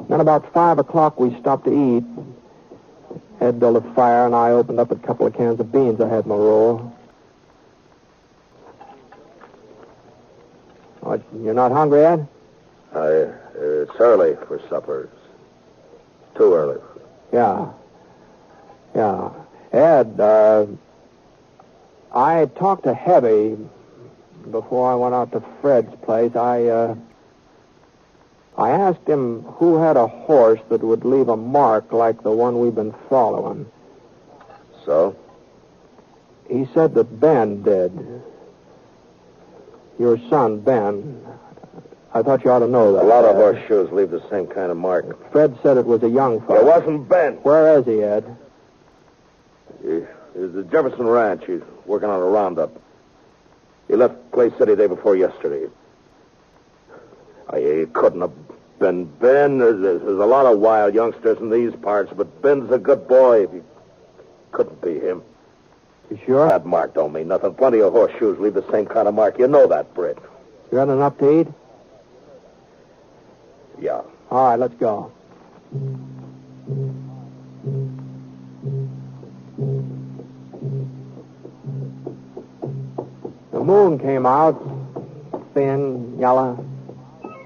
Then about 5 o'clock, we stopped to eat. Ed built a fire, and I opened up a couple of cans of beans I had in my roll. What, you're not hungry, Ed? It's early for supper. It's too early. Yeah. Ed, I talked to Heavy before I went out to Fred's place. I asked him who had a horse that would leave a mark like the one we've been following. So? He said that Ben did. Your son, Ben. I thought you ought to know that. A lot of horseshoes leave the same kind of mark. Fred said it was a young fellow. It wasn't Ben. Where is he, Ed? He's at Jefferson Ranch. He's working on a roundup. He left Clay City day before yesterday. He couldn't have been Ben. There's a lot of wild youngsters in these parts, but Ben's a good boy. He couldn't be him. You sure? That mark don't mean nothing. Plenty of horseshoes leave the same kind of mark. You know that, Britt. You had enough to eat? Yeah. All right, let's go. The moon came out, thin, yellow.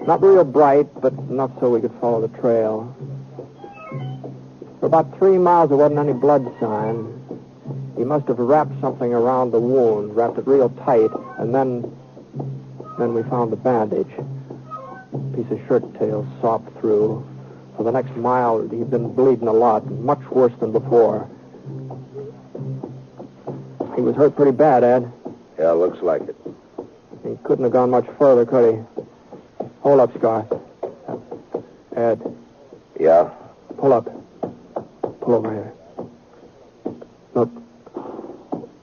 Not real bright, but enough so we could follow the trail. For about 3 miles, there wasn't any blood sign. He must have wrapped something around the wound, wrapped it real tight, and then we found the bandage. A piece of shirt tail sopped through. For the next mile, he'd been bleeding a lot, much worse than before. He was hurt pretty bad, Ed. Yeah, looks like it. He couldn't have gone much further, could he? Hold up, Scar. Ed. Yeah? Pull up. Pull over here. Look.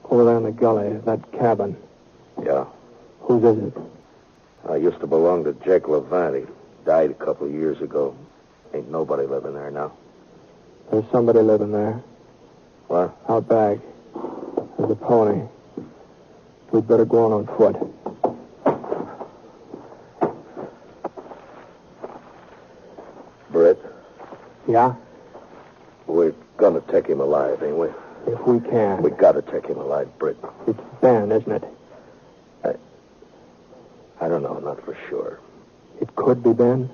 Over there in the gully, that cabin. Yeah? Whose is it? I used to belong to Jake Levant. He died a couple of years ago. Ain't nobody living there now. There's somebody living there. What? Out back. There's a pony. We'd better go on foot. Britt? Yeah? We're gonna take him alive, ain't we? If we can. We gotta take him alive, Britt. It's Ben, isn't it? I don't know, not for sure. It could be Ben?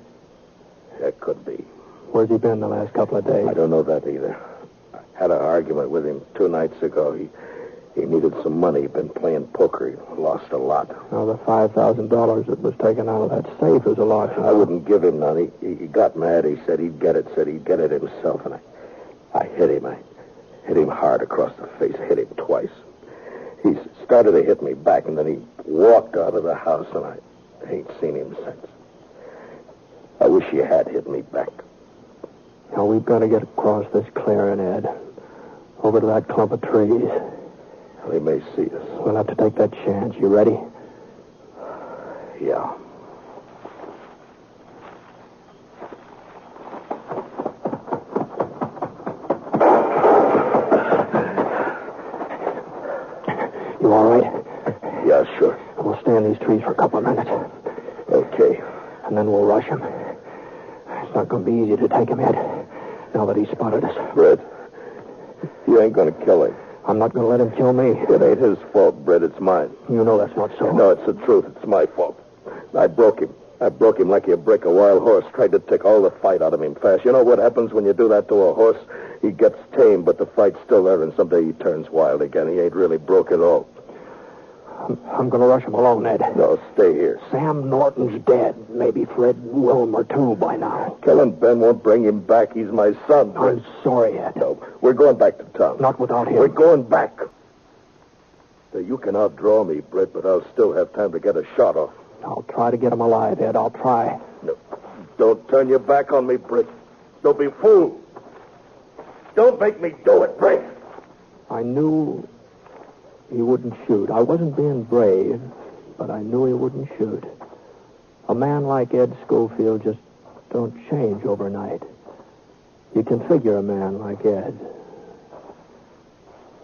It could be. Where's he been the last couple of days? I don't know that either. I had an argument with him 2 nights ago. He needed some money. He'd been playing poker. He lost a lot. Now, the $5,000 that was taken out of that safe is a lot. I wouldn't give him none. He got mad. He said he'd get it. Said he'd get it himself. And I hit him. I hit him hard across the face. Hit him twice. He started to hit me back, and then he walked out of the house, and I ain't seen him since. I wish he had hit me back. Now, we've got to get across this clearing, Ed. Over to that clump of trees. They may see us. We'll have to take that chance. You ready? Yeah. You all right? Yeah, sure. We'll stay in these trees for a couple of minutes. Okay. And then we'll rush him. It's not going to be easy to take him, Ed, now that he's spotted us. Britt, you ain't going to kill him. I'm not going to let him kill me. It ain't his fault, Britt. It's mine. You know that's not so. No, it's the truth. It's my fault. I broke him. I broke him like you break a wild horse. Tried to take all the fight out of him fast. You know what happens when you do that to a horse? He gets tame, but the fight's still there, and someday he turns wild again. He ain't really broke at all. I'm going to rush him alone, Ed. No, stay here. Sam Norton's dead. Maybe Fred Wilmer, too, by now. Killing Ben won't bring him back. He's my son, Britt. I'm sorry, Ed. No, we're going back to town. Not without him. We're going back. Now, you can outdraw me, Britt, but I'll still have time to get a shot off. I'll try to get him alive, Ed. I'll try. No, don't turn your back on me, Britt. Don't be fooled. Don't make me do it, Britt. I knew He wouldn't shoot. I wasn't being brave, but I knew he wouldn't shoot. A man like Ed Schofield just don't change overnight. You can figure a man like Ed.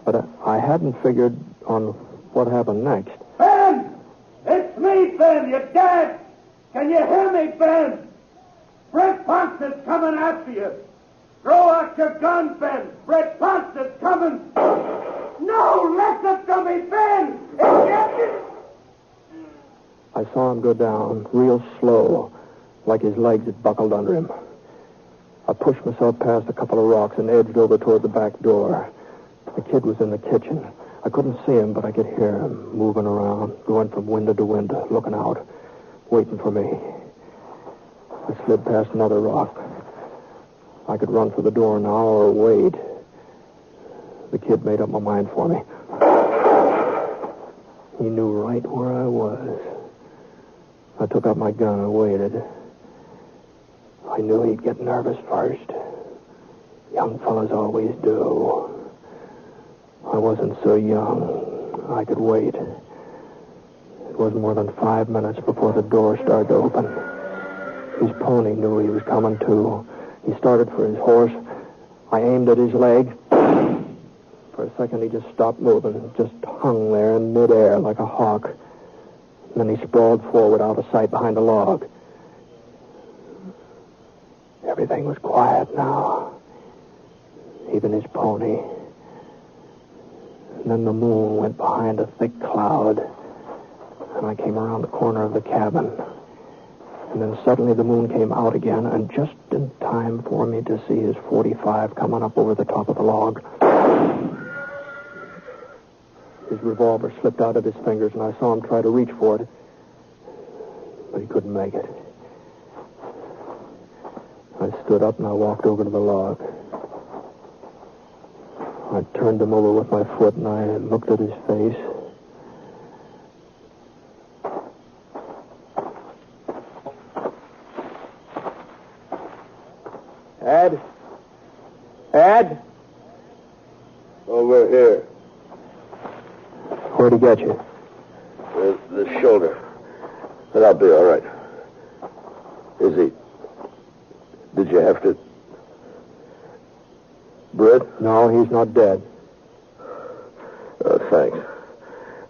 But I hadn't figured on what happened next. Ben! It's me, Ben, you dead! Can you hear me, Ben? Britt Ponset's coming after you. Throw out your gun, Ben. Britt Ponset's coming. No, listen to me, Ben! I saw him go down real slow, like his legs had buckled under him. I pushed myself past a couple of rocks and edged over toward the back door. The kid was in the kitchen. I couldn't see him, but I could hear him moving around, going from window to window, looking out, waiting for me. I slid past another rock. I could run for the door now or wait. The kid made up my mind for me. He knew right where I was. I took out my gun and waited. I knew he'd get nervous first. Young fellas always do. I wasn't so young. I could wait. It wasn't more than 5 minutes before the door started to open. His pony knew he was coming, too. He started for his horse. I aimed at his leg. For a second, he just stopped moving, just hung there in midair like a hawk. And then he sprawled forward out of sight behind a log. Everything was quiet now. Even his pony. And then the moon went behind a thick cloud. And I came around the corner of the cabin. And then suddenly the moon came out again, and just in time for me to see his .45 coming up over the top of the log. His revolver slipped out of his fingers, and I saw him try to reach for it. But he couldn't make it. I stood up and I walked over to the log. I turned him over with my foot, and I looked at his face. Ed? Ed? Over here. Where'd he get you? The shoulder. But I'll be all right. Is he... Did you have to... Britt? No, he's not dead. Oh, thanks.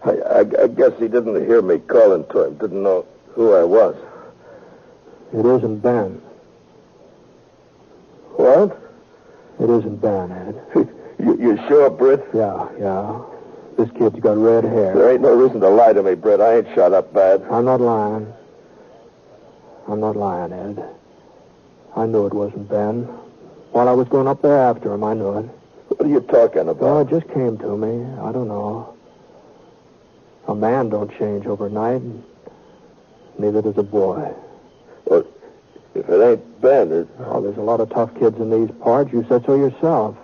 I guess he didn't hear me calling to him. Didn't know who I was. It isn't Ben. What? It isn't Ben, Ed. You sure, Britt? Yeah. This kid's got red hair. There ain't no reason to lie to me, Britt. I ain't shot up bad. I'm not lying, Ed. I knew it wasn't Ben. While I was going up there after him, I knew it. What are you talking about? Well, it just came to me. I don't know. A man don't change overnight. Neither does a boy. Well, if it ain't Ben, it... Oh, there's a lot of tough kids in these parts. You said so yourself.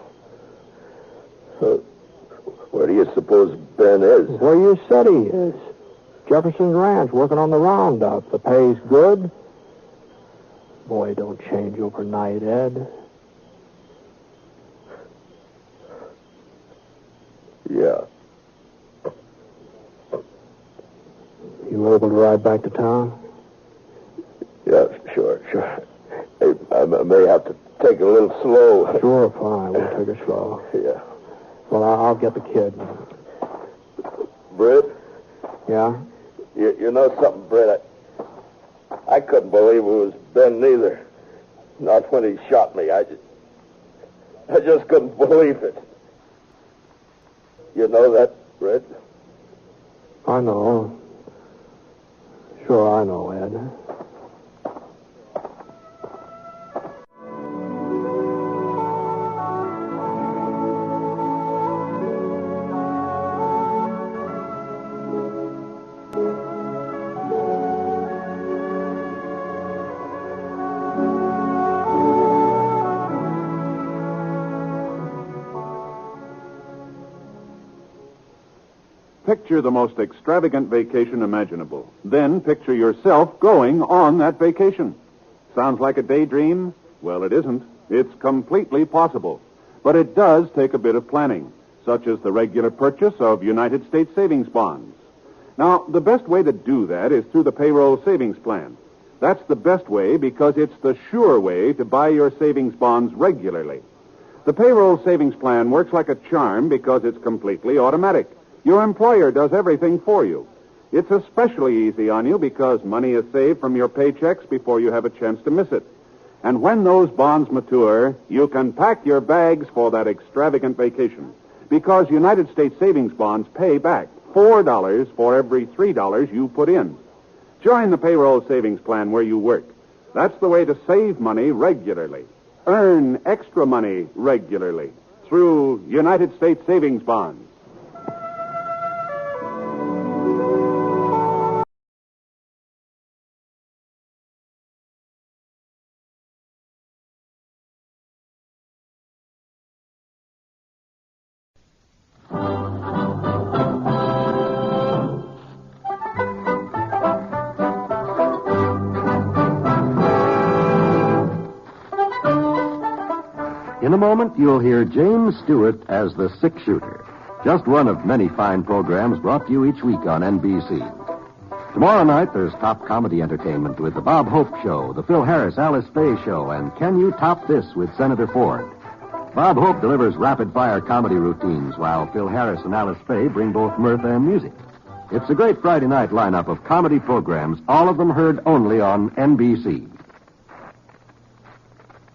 Where do you suppose Ben is? Where you said he is. Jefferson's Ranch, working on the roundup. The pay's good. Boy, don't change overnight, Ed. Yeah. You were able to ride back to town? Yeah, sure. Hey, I may have to take it a little slow. Sure, fine. We'll take it slow. Yeah. Well, I'll get the kid. Britt? Yeah? You know something, Britt? I couldn't believe it was Ben neither. Not when he shot me. I just couldn't believe it. You know that, Britt? I know. Sure, I know, Ed. Picture the most extravagant vacation imaginable. Then picture yourself going on that vacation. Sounds like a daydream? Well, it isn't. It's completely possible. But it does take a bit of planning. such as the regular purchase of United States savings bonds. Now, the best way to do that is through the payroll savings plan. That's the best way because it's the sure way to buy your savings bonds regularly. The payroll savings plan works like a charm because it's completely automatic. Your employer does everything for you. It's especially easy on you because money is saved from your paychecks before you have a chance to miss it. And when those bonds mature, you can pack your bags for that extravagant vacation because United States savings bonds pay back $4 for every $3 you put in. Join the payroll savings plan where you work. That's the way to save money regularly. Earn extra money regularly through United States savings bonds. In a moment, you'll hear James Stewart as the six-shooter, just one of many fine programs brought to you each week on NBC. Tomorrow night, there's top comedy entertainment with The Bob Hope Show, The Phil Harris-Alice Faye Show, and Can You Top This with Senator Ford. Bob Hope delivers rapid-fire comedy routines, while Phil Harris and Alice Faye bring both mirth and music. It's a great Friday night lineup of comedy programs, all of them heard only on NBC.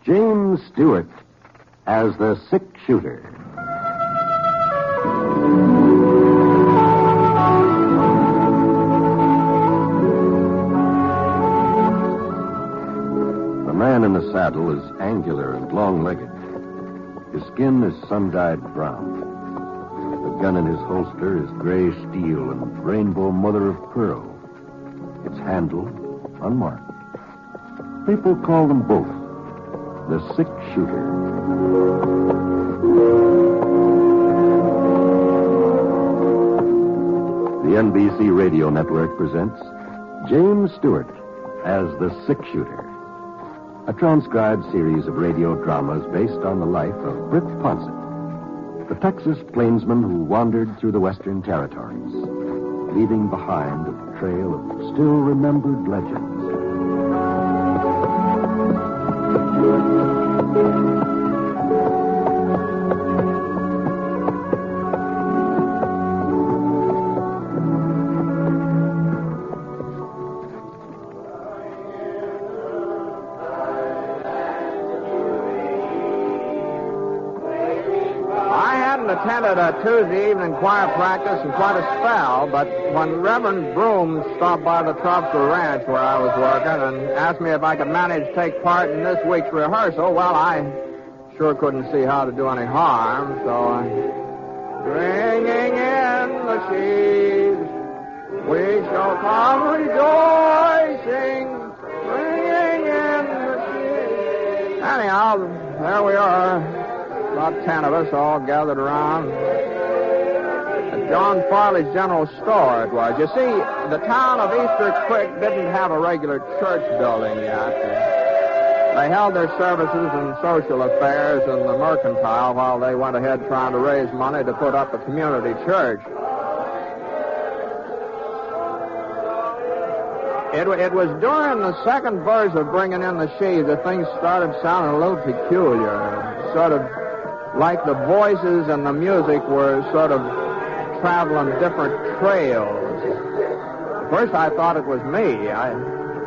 James Stewart as the six-shooter. The man in the saddle is angular and long-legged. His skin is sun-dyed brown. The gun in his holster is gray steel and rainbow mother of pearl. Its handle unmarked. People call them both the six-shooter. The NBC Radio Network presents James Stewart as the six-shooter, a transcribed series of radio dramas based on the life of Britt Ponset, the Texas plainsman who wandered through the Western Territories, leaving behind a trail of still-remembered legends. Attended a Tuesday evening choir practice in quite a spell, but when Reverend Broom stopped by the Tropster Ranch where I was working and asked me if I could manage to take part in this week's rehearsal, well, I sure couldn't see how to do any harm, so I... Bringing in the sheaves, we shall come rejoicing, bringing in the sheaves. Anyhow, there we are. About 10 of us all gathered around at John Farley's General Store, it was. You see, the town of Easter Creek didn't have a regular church building yet. They held their services and social affairs in the Mercantile while they went ahead trying to raise money to put up a community church. It was during the second verse of Bringing in the Sheaves that things started sounding a little peculiar, sort of like the voices and the music were sort of traveling different trails. At first I thought it was me. I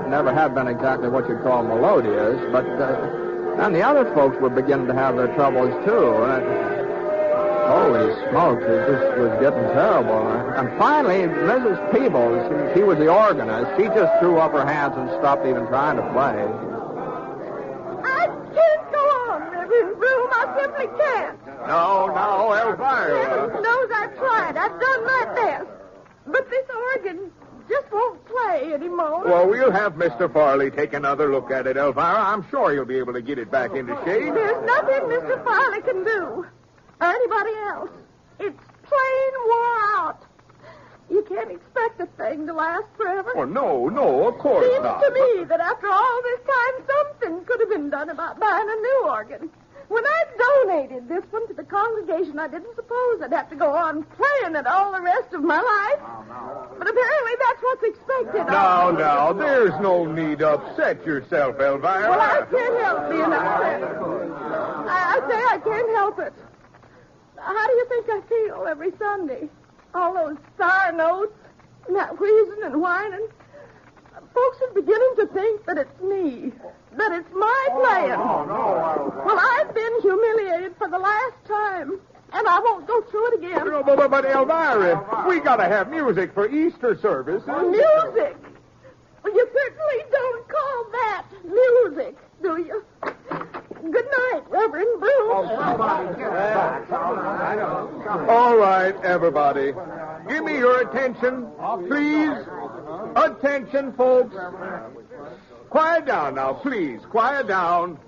never have been exactly what you'd call melodious, but then the other folks were beginning to have their troubles too. Holy smokes, it just was getting terrible. And finally, Mrs. Peebles, she was the organist, she just threw up her hands and stopped even trying to play. I simply can't. No, Elvira. Heaven knows I've tried. I've done my best. But this organ just won't play anymore. Well, we'll have Mr. Farley take another look at it, Elvira. I'm sure he'll be able to get it back into shape. There's nothing Mr. Farley can do. Or anybody else. It's plain wore out. You can't expect the thing to last forever. Oh, no, of course not. Seems to me that after all this time, something could have been done about buying a new organ. When I donated this one to the congregation, I didn't suppose I'd have to go on playing it all the rest of my life. But apparently that's what's expected. Now, there's no need to upset yourself, Elvira. Well, I can't help being upset. I say I can't help it. How do you think I feel every Sunday? All those sour notes, and that wheezing and whining. Folks are beginning to think that it's me, that it's my playing. Well, I've been humiliated for the last time, and I won't go through it again. But Elvira, we got to have music for Easter service. Music? Well, you certainly don't call that music, do you? Good night, Reverend Bruce. All right, everybody. Give me your attention, please. Attention, folks. Quiet down now, please. Quiet down.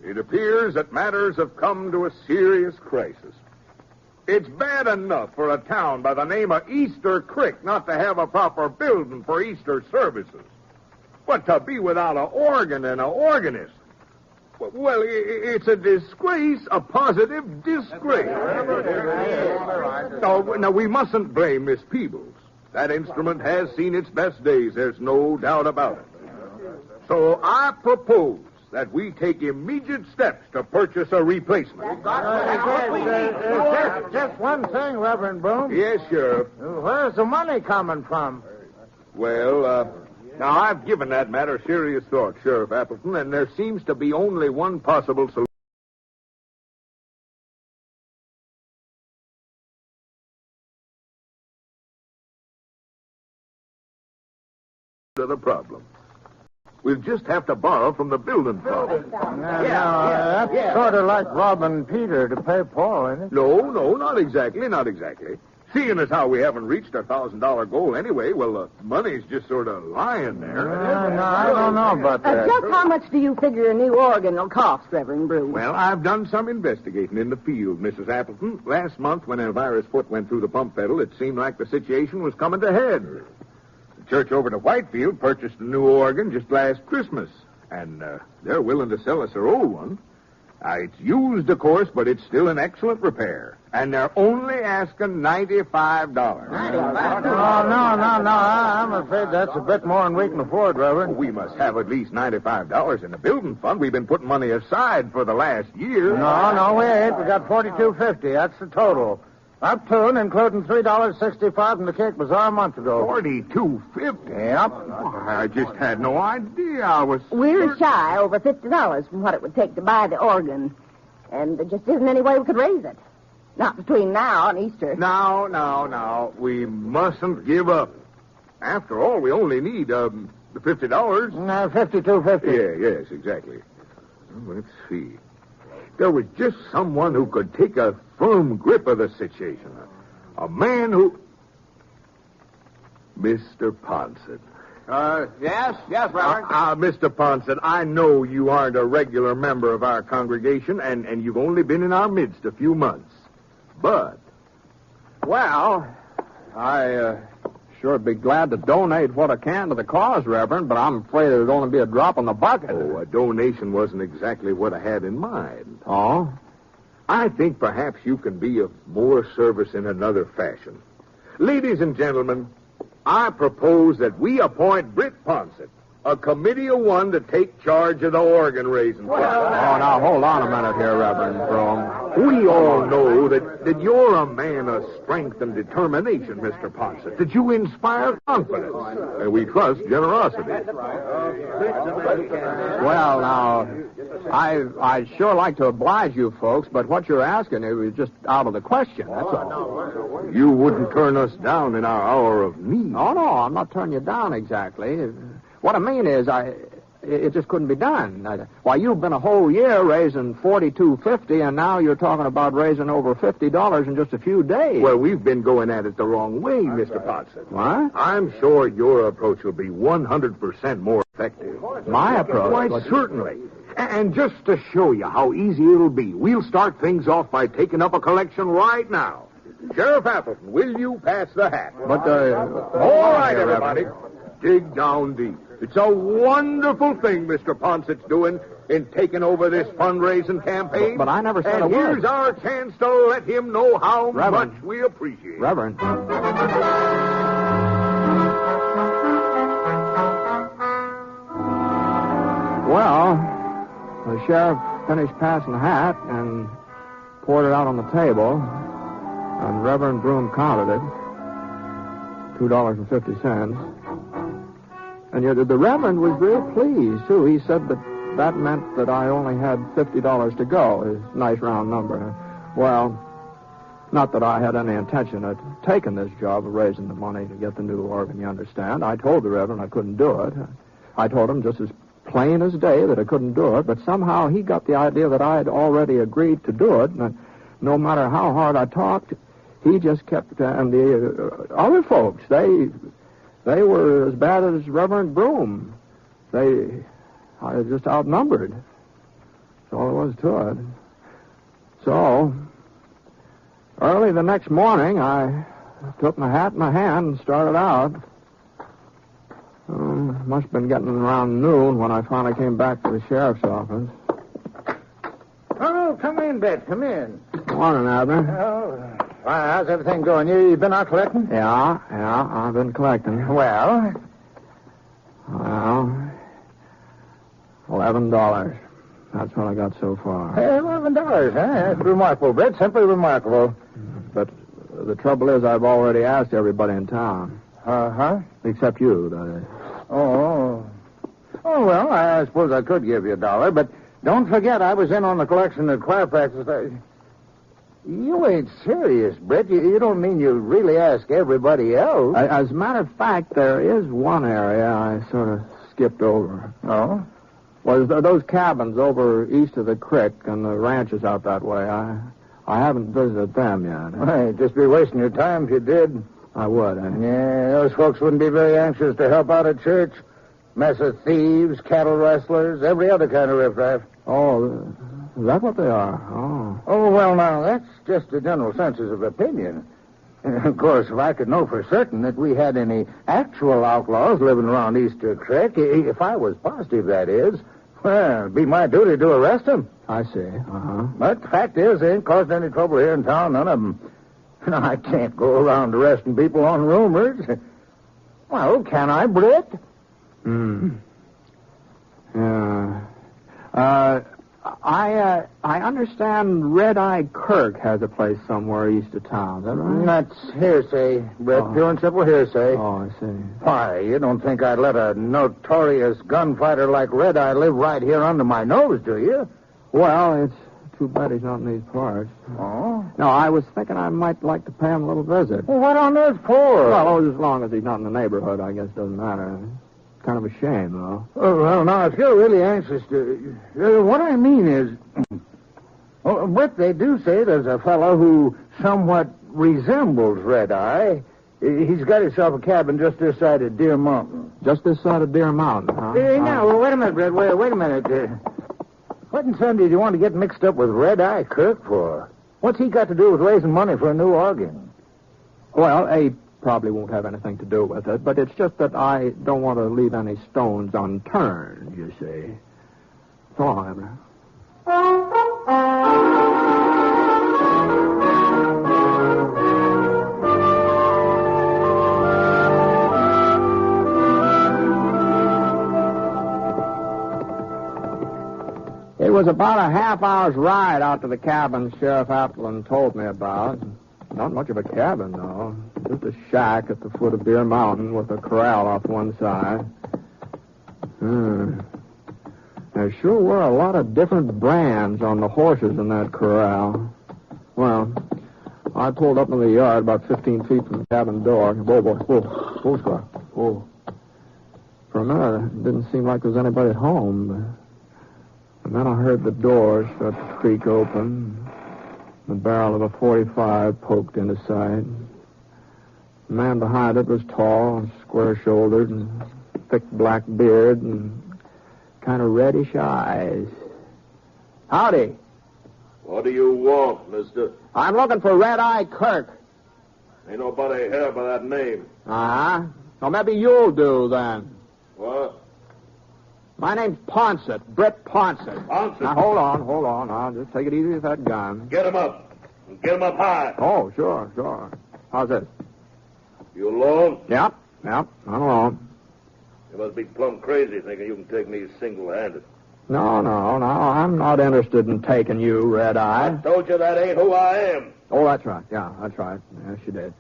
It appears that matters have come to a serious crisis. It's bad enough for a town by the name of Easter Creek not to have a proper building for Easter services. But to be without an organ and an organist. Well, it's a disgrace, a positive disgrace. Now, we mustn't blame Miss Peebles. That instrument has seen its best days, there's no doubt about it. So I propose that we take immediate steps to purchase a replacement. Just one thing, Reverend Broom. Yes, Sheriff. Where's the money coming from? Well, now I've given that matter serious thought, Sheriff Appleton, and there seems to be only one possible solution to the problem. We'll just have to borrow from the building fund. That's sort of like robbing Peter to pay Paul, isn't it? No, not exactly. Seeing as how we haven't reached our $1,000 goal anyway, well, the money's just sort of lying there. No, I don't know about that. Just how much do you figure a new organ will cost, Reverend Bruce? Well, I've done some investigating in the field, Mrs. Appleton. Last month, when Elvira's foot went through the pump pedal, it seemed like the situation was coming to head. The church over to Whitefield purchased a new organ just last Christmas, and they're willing to sell us their old one. It's used, of course, but it's still in excellent repair. And they're only asking $95. $95? No. I'm afraid that's a bit more than we can afford, Reverend. We must have at least $95 in the building fund. We've been putting money aside for the last year. No, we ain't. We got $42.50. That's the total. Up to and including $3.65 from the Cake Bazaar a month ago. $42.50? Yep. I just had no idea. We're shy over $50 from what it would take to buy the organ. And there just isn't any way we could raise it. Not between now and Easter. Now. We mustn't give up. After all, we only need the $50. $52.50. Yes, exactly. Let's see. There was just someone who could take a firm grip of the situation. A man who... Mr. Ponset. Yes, Reverend. Mr. Ponset, I know you aren't a regular member of our congregation, and you've only been in our midst a few months. But... Well, I sure be glad to donate what I can to the cause, Reverend, but I'm afraid it'd only be a drop in the bucket. Oh, a donation wasn't exactly what I had in mind. Oh? I think perhaps you can be of more service in another fashion. Ladies and gentlemen, I propose that we appoint Britt Ponset, a committee of one, to take charge of the organ raising. Oh, now, hold on a minute here, Reverend Broom. We all know that you're a man of strength and determination, Mr. Ponset, that you inspire confidence, and we trust generosity. Well, now, I'd sure like to oblige you folks, but what you're asking is just out of the question, that's all. You wouldn't turn us down in our hour of need. Oh, no, I'm not turning you down exactly. What I mean is, it just couldn't be done. Why, you've been a whole year raising $42.50, and now you're talking about raising over $50 in just a few days. Well, we've been going at it the wrong way, Mr. Ponset. What? I'm sure your approach will be 100% more effective. My approach? Quite certainly. And just to show you how easy it'll be, we'll start things off by taking up a collection right now. Sheriff Appleton, will you pass the hat? But, all right, everybody. Dig down deep. It's a wonderful thing Mr. Ponset's doing. in taking over this fundraising campaign. But I never said and a word. here's our chance to let him know how Reverend. much we appreciate it. Reverend. Well, the sheriff finished passing the hat and poured it out on the table, and Reverend Broom counted it, $2.50. And yet the Reverend was real pleased, too. He said that meant that I only had $50 to go, his nice round number. Well, not that I had any intention of taking this job of raising the money to get the new organ, you understand. I told the Reverend I couldn't do it. I told him just as plain as day that I couldn't do it, but somehow he got the idea that I had already agreed to do it, and no matter how hard I talked, he just kept, and the other folks, they were as bad as Reverend Broom. I was just outnumbered. That's all there was to it. So, early the next morning, I took my hat in my hand and started out. Must have been getting around noon when I finally came back to the sheriff's office. Oh, come in, Bet. Come in. Morning, Abner. Oh, how's everything going? You been out collecting? Yeah, I've been collecting. Well, $11. That's what I got so far. $11, huh? That's remarkable, Bet. Simply remarkable. But the trouble is I've already asked everybody in town. Uh-huh. Except you, that is. Oh, well, I suppose I could give you $1, but don't forget I was in on the collection at choir practice. You ain't serious, Britt. You don't mean you really ask everybody else? As a matter of fact, there is one area I sort of skipped over. Oh? Well, those cabins over east of the creek and the ranches out that way. I haven't visited them yet. Well, you'd just be wasting your time if you did. I would, Yeah, those folks wouldn't be very anxious to help out at church. Mess of thieves, cattle rustlers, every other kind of riffraff. Oh, is that what they are? Oh, well, now, that's just the general census of opinion. Of course, if I could know for certain that we had any actual outlaws living around Easter Creek, if I was positive, that is, well, it'd be my duty to arrest them. I see. But the fact is, they ain't caused any trouble here in town, none of them. I can't go around arresting people on rumors. Well, can I, Britt? Yeah. I understand Red Eye Kirk has a place somewhere east of town. Is that right? That's hearsay, Britt. Pure and simple hearsay. Oh, I see. Why, you don't think I'd let a notorious gunfighter like Red Eye live right here under my nose, do you? Well, it's too bad he's not in these parts. Oh? No, I was thinking I might like to pay him a little visit. Well, what on earth for? Well, as long as he's not in the neighborhood, I guess it doesn't matter. Kind of a shame, though. Oh, well, now, if you're really anxious to... what I mean is... Britt, they do say there's a fellow who somewhat resembles Red Eye. He's got himself a cabin just this side of Deer Mountain. Just this side of Deer Mountain, huh? Now, wait a minute, Britt. Wait a minute. What in Sunday do you want to get mixed up with Red Eye Kirk for? What's he got to do with raising money for a new organ? Well, he probably won't have anything to do with it, but it's just that I don't want to leave any stones unturned, you see. So long, Abner. It was about a half-hour's ride out to the cabin Sheriff Appleton told me about. Not much of a cabin, though. Just a shack at the foot of Deer Mountain with a corral off one side. There sure were a lot of different brands on the horses in that corral. Well, I pulled up in the yard about 15 feet from the cabin door. Whoa, Scott. Whoa. For a minute, it didn't seem like there was anybody at home. And then I heard the door start to creak open. The barrel of a .45 poked into sight. The man behind it was tall and square-shouldered and thick black beard and kind of reddish eyes. Howdy. What do you want, mister? I'm looking for Red Eye Kirk. Ain't nobody here by that name. Uh-huh. Well, maybe you'll do, then. What? My name's Ponset, Britt Ponset. Ponset? Now, hold on. I'll just take it easy with that gun. Get him up. Get him up high. Oh, sure. How's this? You alone? Yep, I'm alone. You must be plumb crazy thinking you can take me single-handed. No, I'm not interested in taking you, Red Eye. I told you that ain't who I am. Oh, that's right. Yeah, that's right. Yes, you did.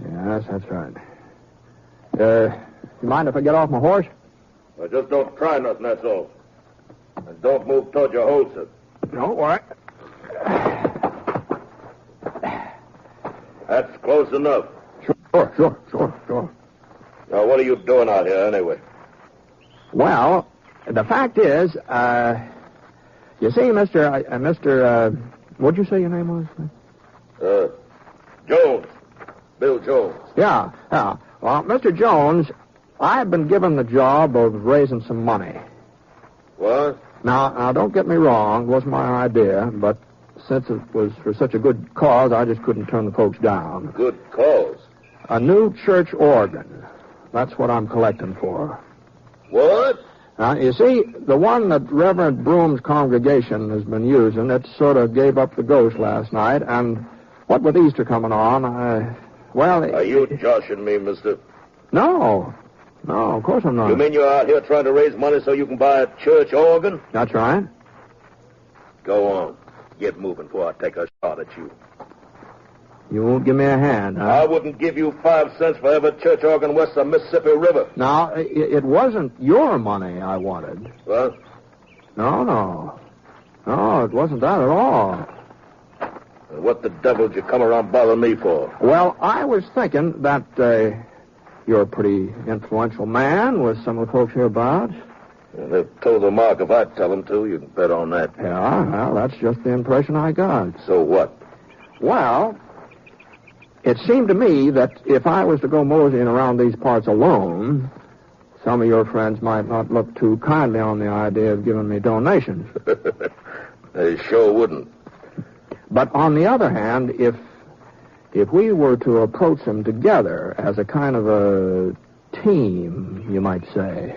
Yes, that's right. You mind if I get off my horse? Well, just don't try nothing, that's all. And don't move toward your holster. Don't worry. That's close enough. Sure. Now, what are you doing out here, anyway? Well, the fact is, you see, what'd you say your name was? Jones. Bill Jones. Yeah. Well, Mr. Jones, I've been given the job of raising some money. What? Now, don't get me wrong. It wasn't my idea, but since it was for such a good cause, I just couldn't turn the folks down. Good cause? A new church organ. That's what I'm collecting for. What? Now, you see, the one that Reverend Broom's congregation has been using, it sort of gave up the ghost last night, and what with Easter coming on, Are you joshing me, mister? No, of course I'm not. You mean you're out here trying to raise money so you can buy a church organ? That's right. Go on. Get moving before I take a shot at you. You won't give me a hand, huh? I wouldn't give you 5 cents for every church organ west of Mississippi River. Now, it wasn't your money I wanted. What? No, it wasn't that at all. What the devil did you come around bothering me for? Well, I was thinking that you're a pretty influential man with some of the folks hereabouts. They've told the mark if I tell them to. You can bet on that. Yeah, well, that's just the impression I got. So what? Well, it seemed to me that if I was to go moseying around these parts alone, some of your friends might not look too kindly on the idea of giving me donations. They sure wouldn't. But on the other hand, if we were to approach them together as a kind of a team, you might say.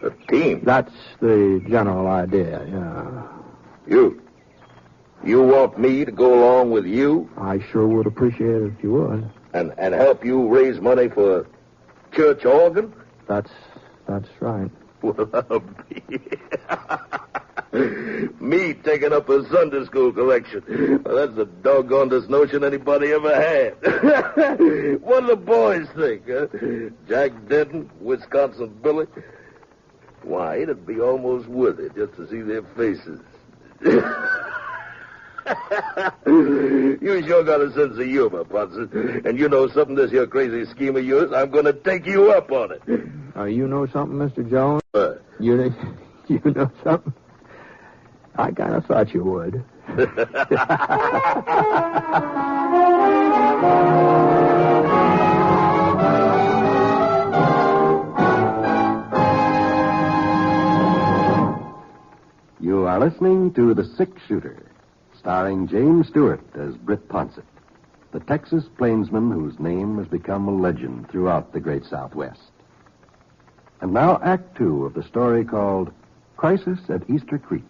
A team? That's the general idea, yeah. You want me to go along with you? I sure would appreciate it if you would. And help you raise money for a church organ? That's right. Well, me taking up a Sunday school collection. Well, that's the doggonedest notion anybody ever had. What do the boys think, huh? Jack Denton, Wisconsin Billy. Why, it'd be almost worth it just to see their faces. You sure got a sense of humor, Ponset. And you know something, this here crazy scheme of yours, I'm going to take you up on it. You know something, Mr. Jones? What? You know something? I kind of thought you would. You are listening to The Six-Shooter, starring James Stewart as Britt Ponset, the Texas plainsman whose name has become a legend throughout the great Southwest. And now Act 2 of the story called Crisis at Easter Creek.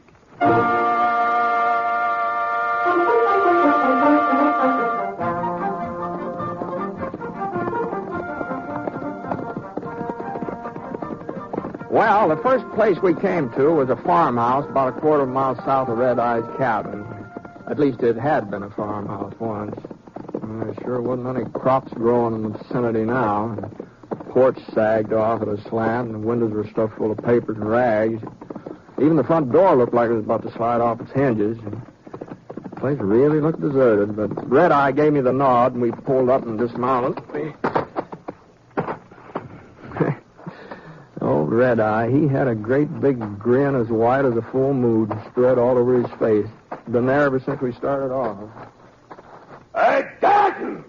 Well, the first place we came to was a farmhouse about a quarter of a mile south of Red Eye's cabin. At least it had been a farmhouse once. There sure wasn't any crops growing in the vicinity now. The porch sagged off at a slant, and the windows were stuffed full of papers and rags. Even the front door looked like it was about to slide off its hinges. The place really looked deserted, but Red Eye gave me the nod, and we pulled up and dismounted. Old Red Eye, he had a great big grin as white as a full moon spread all over his face. Been there ever since we started off. Hey, Denton!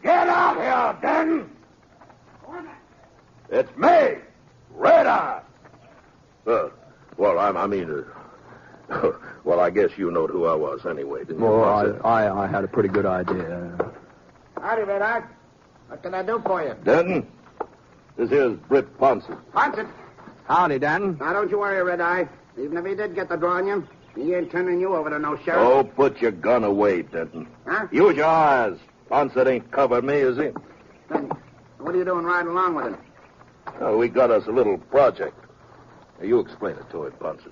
Get out here, Denton! It's me, Red Eye. Well, I guess you knowed who I was anyway, didn't you? Well, I had a pretty good idea. Howdy, Red Eye. What can I do for you? Denton, this here's Britt Ponset. Ponset? Howdy, Denton. Now, don't you worry, Red Eye. Even if he did get the draw on you, he ain't turning you over to no sheriff. Oh, put your gun away, Denton. Huh? Use your eyes. Ponset ain't covered me, is he? Then, what are you doing riding along with him? Oh, we got us a little project. You explain it to him, Ponset.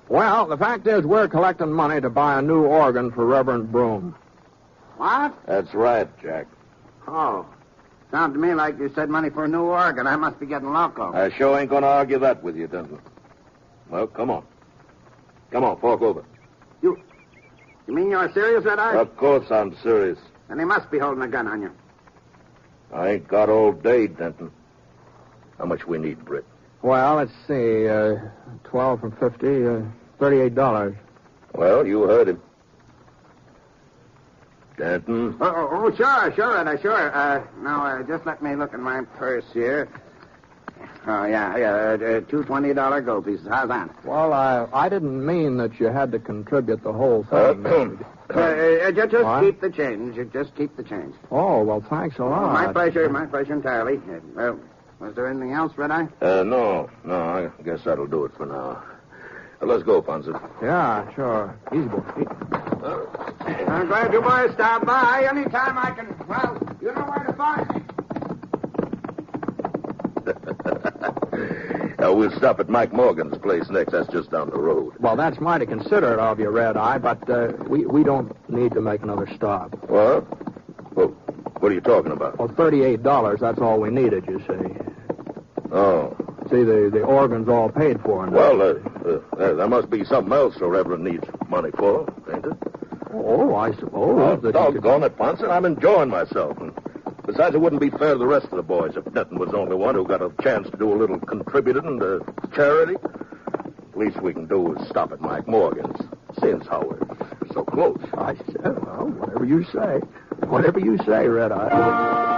Well, the fact is we're collecting money to buy a new organ for Reverend Broom. What? That's right, Jack. Oh. Sounds to me like you said money for a new organ. I must be getting loco. I sure ain't gonna argue that with you, Denton. Well, come on. Come on, fork over. You mean you're serious, Red Eye? Of course I'm serious. And he must be holding a gun on you. I ain't got all day, Denton. How much we need, Britt? Well, let's see. 12 from 50, $38. Well, you heard him. Denton? Sure, Red Eye, sure. Now, just let me look in my purse here. Oh, yeah, two $20 gold pieces. How's that? Well, I didn't mean that you had to contribute the whole thing. Just What? keep the change. Just keep the change. Oh, well, thanks a lot. My pleasure entirely. Well, was there anything else, Red Eye? No, I guess that'll do it for now. Let's go, Ponset. Yeah, sure. Easy, boy. I'm glad you boys stopped by. Anytime I can, well, you know where to find me. We'll stop at Mike Morgan's place next. That's just down the road. Well, that's mighty considerate of you, Red Eye, but we don't need to make another stop. What? Well, what are you talking about? Well, $38, that's all we needed, you see. Oh. See, the organ's all paid for now. Well, there must be something else the Reverend needs money for, ain't it? Oh, I suppose. Doggone it, Ponset. I'm enjoying myself. And besides, it wouldn't be fair to the rest of the boys if Denton was the only one who got a chance to do a little contributing to charity. Least we can do is stop at Mike Morgan's, since how we're so close. I said, well, whatever you say. Whatever you say, Red Eye.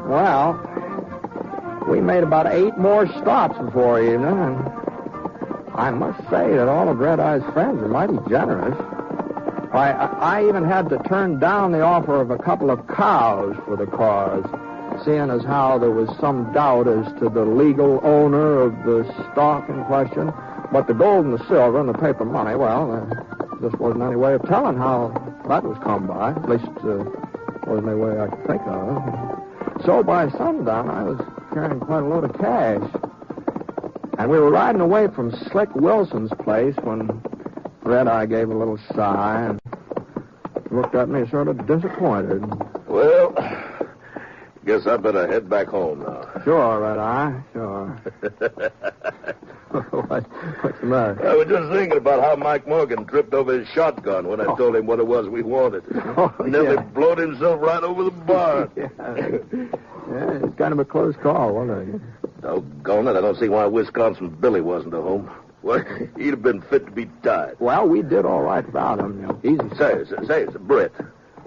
Well, we made about 8 more stops before evening, and I must say that all of Red Eye's friends are mighty generous. I even had to turn down the offer of a couple of cows for the cause, seeing as how there was some doubt as to the legal owner of the stock in question. But the gold and the silver and the paper money, well, there just wasn't any way of telling how that was come by. At least, wasn't any way I could think of. So by sundown, I was carrying quite a load of cash. And we were riding away from Slick Wilson's place when Red Eye gave a little sigh and looked at me sort of disappointed. Well, guess I better head back home now. Sure, Red Eye, sure. What's the matter? I was just thinking about how Mike Morgan tripped over his shotgun when I told him what it was we wanted. Nearly blowed himself right over the bar. Yeah, it's kind of a close call, wasn't it? Doggone it, I don't see why Wisconsin Billy wasn't at home. Well, he'd have been fit to be tied. Well, we did all right without him. Easy. Say, Britt.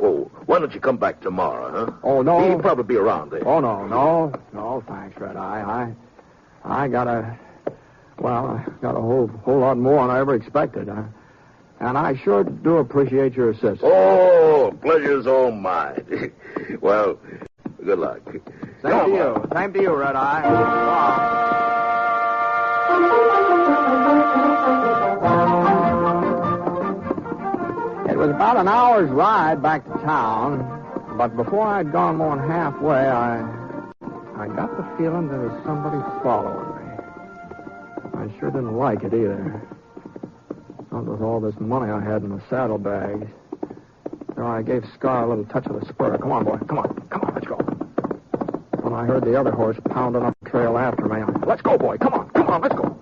Oh, why don't you come back tomorrow, huh? Oh, no. He'll probably be around there. Oh, no, thanks, Red Eye. I got a whole lot more than I ever expected. And I sure do appreciate your assistance. Oh, pleasure's all mine. Well, good luck. Same to you, Red Eye. It was about an hour's ride back to town, but before I'd gone more than halfway, I got the feeling there was somebody following me. I sure didn't like it either. Not with all this money I had in the saddlebags. So I gave Scar a little touch of the spur. Come on, boy. Come on, let's go. When I heard the other horse pounding up the trail after me, let's go, boy. Come on, let's go.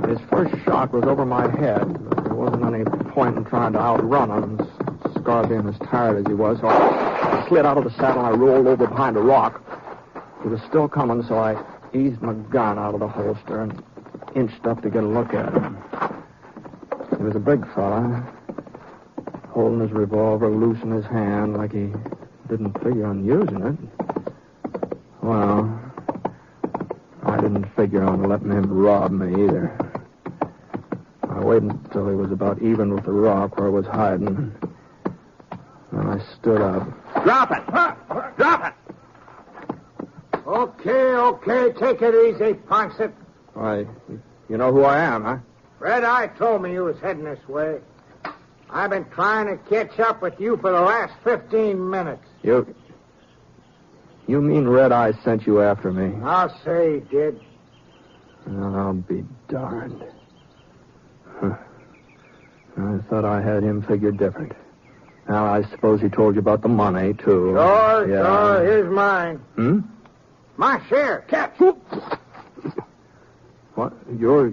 His first shot was over my head. There wasn't any point in trying to outrun him, Scar being as tired as he was. So I slid out of the saddle and I rolled over behind a rock. He was still coming, so I eased my gun out of the holster and inched up to get a look at him. He was a big fella, holding his revolver loose in his hand like he didn't figure on using it. Well, I didn't figure on letting him rob me either. I waited until he was about even with the rock where I was hiding. Then I stood up. Drop it! Drop it! Okay, take it easy, Ponset. Why, you know who I am, huh? Red Eye told me you was heading this way. I've been trying to catch up with you for the last 15 minutes. You mean Red Eye sent you after me? I'll say he did. Well, I'll be darned. Huh. I thought I had him figured different. Now, I suppose he told you about the money, too. Sure, here's mine. My share. Catch. What? Your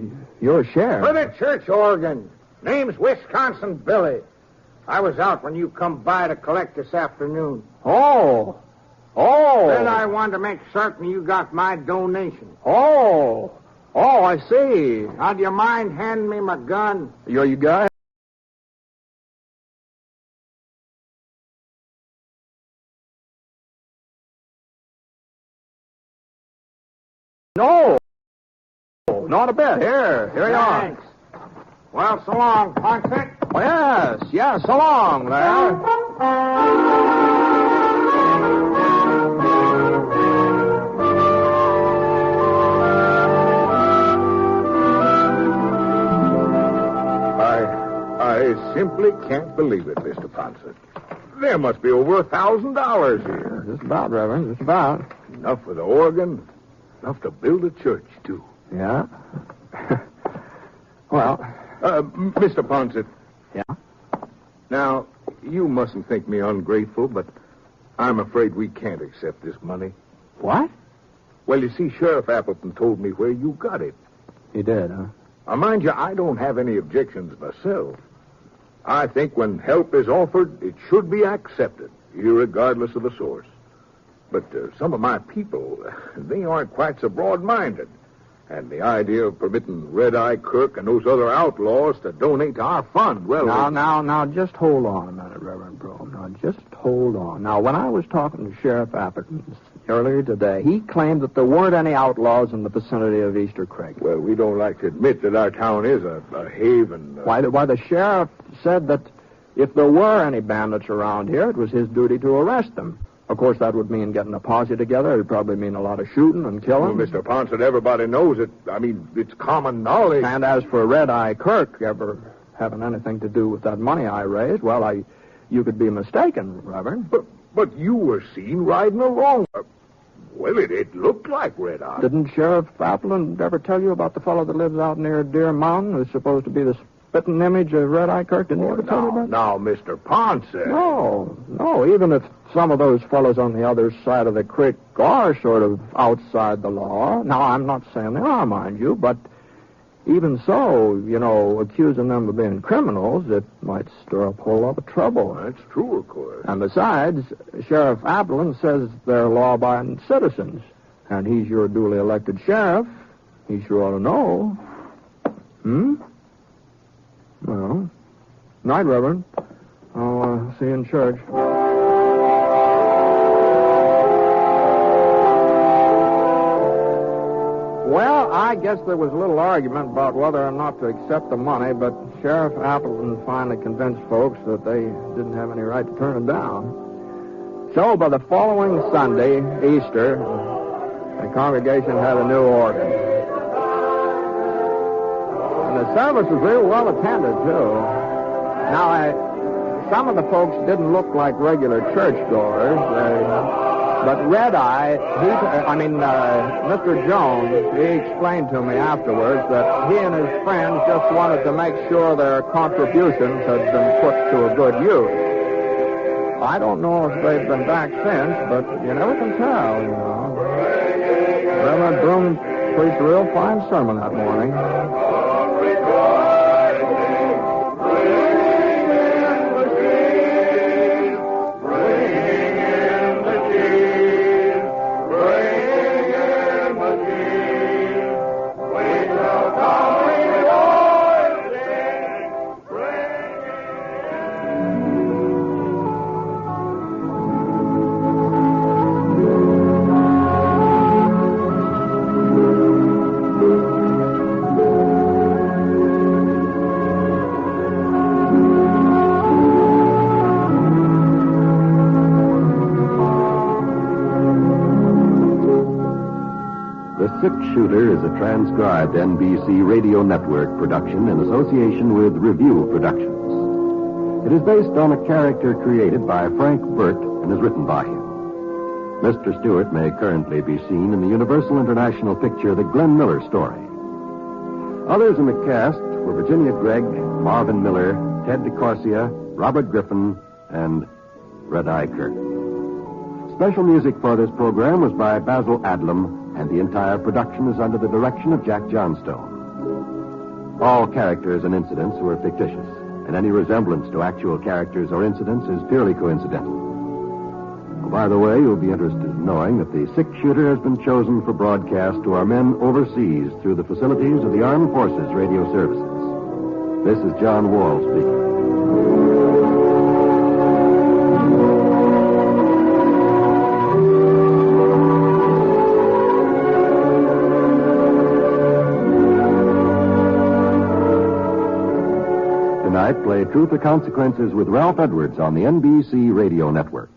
share? For the church organ. Name's Wisconsin Billy. I was out when you come by to collect this afternoon. Oh! Then I wanted to make certain you got my donation. Oh, I see. Now, do you mind handing me my gun? You got it? No, not a bit. Here you are. Thanks. Well, so long, Ponset. Oh, yes, so long there. I simply can't believe it, Mr. Ponset. There must be over $1,000 here. Just about, Reverend, just about. Enough for the organ, enough to build a church, too. Yeah. Well. Mr. Ponset. Yeah? Now, you mustn't think me ungrateful, but I'm afraid we can't accept this money. What? Well, you see, Sheriff Appleton told me where you got it. He did, huh? Now, mind you, I don't have any objections myself. I think when help is offered, it should be accepted, irregardless of the source. But some of my people, they aren't quite so broad-minded. And the idea of permitting Red Eye Kirk and those other outlaws to donate to our fund, well... Now, just hold on a minute, Reverend Brome. Now, just hold on. Now, when I was talking to Sheriff Appleton earlier today, he claimed that there weren't any outlaws in the vicinity of Easter Creek. Well, we don't like to admit that our town is a haven. Why, the sheriff said that if there were any bandits around here, it was his duty to arrest them. Of course, that would mean getting a posse together. It would probably mean a lot of shooting and killing. Well, Mr. Ponset, everybody knows it. I mean, it's common knowledge. And as for Red Eye Kirk ever having anything to do with that money I raised, well, you could be mistaken, Reverend. But you were seen riding along. Well, it looked like Red Eye. Didn't Sheriff Appleton ever tell you about the fellow that lives out near Deer Mountain who's supposed to be the spitting image of Red Eye Kirk? Didn't he ever tell you about that? Now, Mr. Ponset. No, even if some of those fellows on the other side of the creek are sort of outside the law. Now, I'm not saying they are, mind you, but even so, accusing them of being criminals, it might stir up a whole lot of trouble. That's true, of course. And besides, Sheriff Appleton says they're law-abiding citizens, and he's your duly elected sheriff. He sure ought to know. Well, night, Reverend. I'll see you in church. Well, I guess there was a little argument about whether or not to accept the money, but Sheriff Appleton finally convinced folks that they didn't have any right to turn it down. So, by the following Sunday, Easter, the congregation had a new organ. And the service was real well attended, too. Now, some of the folks didn't look like regular churchgoers, but Red Eye, Mr. Jones, he explained to me afterwards that he and his friends just wanted to make sure their contributions had been put to a good use. I don't know if they've been back since, but you never can tell, Reverend Broom preached a real fine sermon that morning. Six Shooter is a transcribed NBC Radio Network production in association with Review Productions. It is based on a character created by Frank Burt and is written by him. Mr. Stewart may currently be seen in the Universal International picture The Glenn Miller Story. Others in the cast were Virginia Gregg, Marvin Miller, Ted DeCorsia, Robert Griffin, and Red Eye Kirk. Special music for this program was by Basil Adlam, and the entire production is under the direction of Jack Johnstone. All characters and incidents were fictitious, and any resemblance to actual characters or incidents is purely coincidental. Oh, by the way, you'll be interested in knowing that the Six Shooter has been chosen for broadcast to our men overseas through the facilities of the Armed Forces Radio Services. This is John Wall speaking. Tonight, play Truth or Consequences with Ralph Edwards on the NBC Radio Network.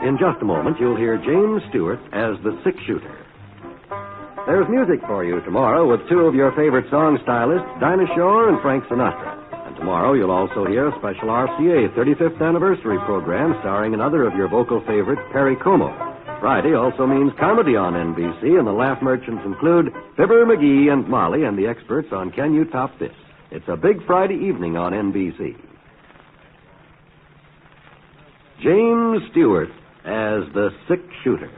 In just a moment, you'll hear James Stewart as the Six Shooter. There's music for you tomorrow with two of your favorite song stylists, Dinah Shore and Frank Sinatra. And tomorrow, you'll also hear a special RCA 35th anniversary program starring another of your vocal favorites, Perry Como. Friday also means comedy on NBC, and the Laugh Merchants include Fibber, McGee, and Molly, and the experts on Can You Top This? It's a big Friday evening on NBC. James Stewart as the Six Shooter.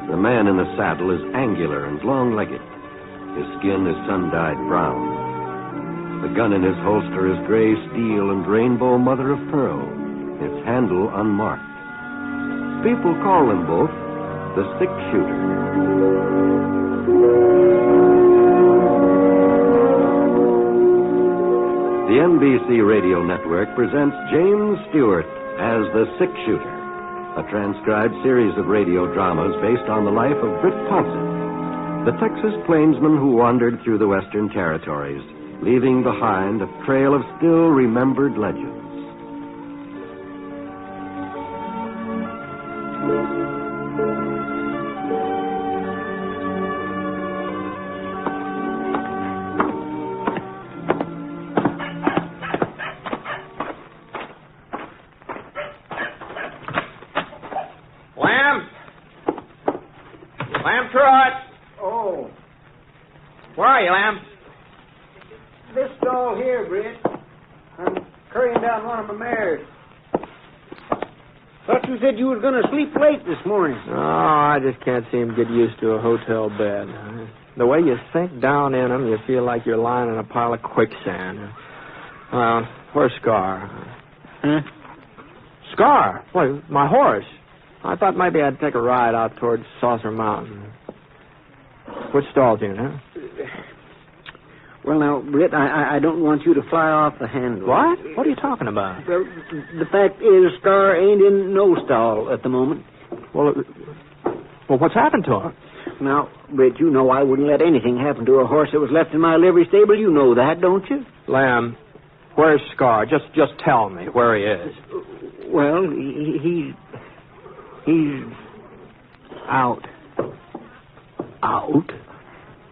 The man in the saddle is angular and long-legged. His skin is sun-dyed brown. The gun in his holster is gray steel and rainbow mother of pearl, its handle unmarked. People call them both the Six Shooter. The NBC Radio Network presents James Stewart as the Six Shooter, a transcribed series of radio dramas based on the life of Britt Ponset, the Texas plainsman who wandered through the Western Territories, leaving behind a trail of still remembered legends. Lamb Trot! Oh. Where are you, Lamb? This stall here, Britt. I'm currying down one of my mares. Thought you said you was going to sleep late this morning. Oh, I just can't seem to get used to a hotel bed. The way you sink down in them, you feel like you're lying in a pile of quicksand. Well, where's Scar? Scar? Why, my horse. I thought maybe I'd take a ride out towards Saucer Mountain. Which stall's in, huh? Well, now, Britt, I don't want you to fly off the handle. What? What are you talking about? Well, the fact is, Scar ain't in no stall at the moment. Well, what's happened to him? Now, Britt, you know I wouldn't let anything happen to a horse that was left in my livery stable. You know that, don't you? Lamb, where's Scar? Just tell me where he is. Well, he's out. Out?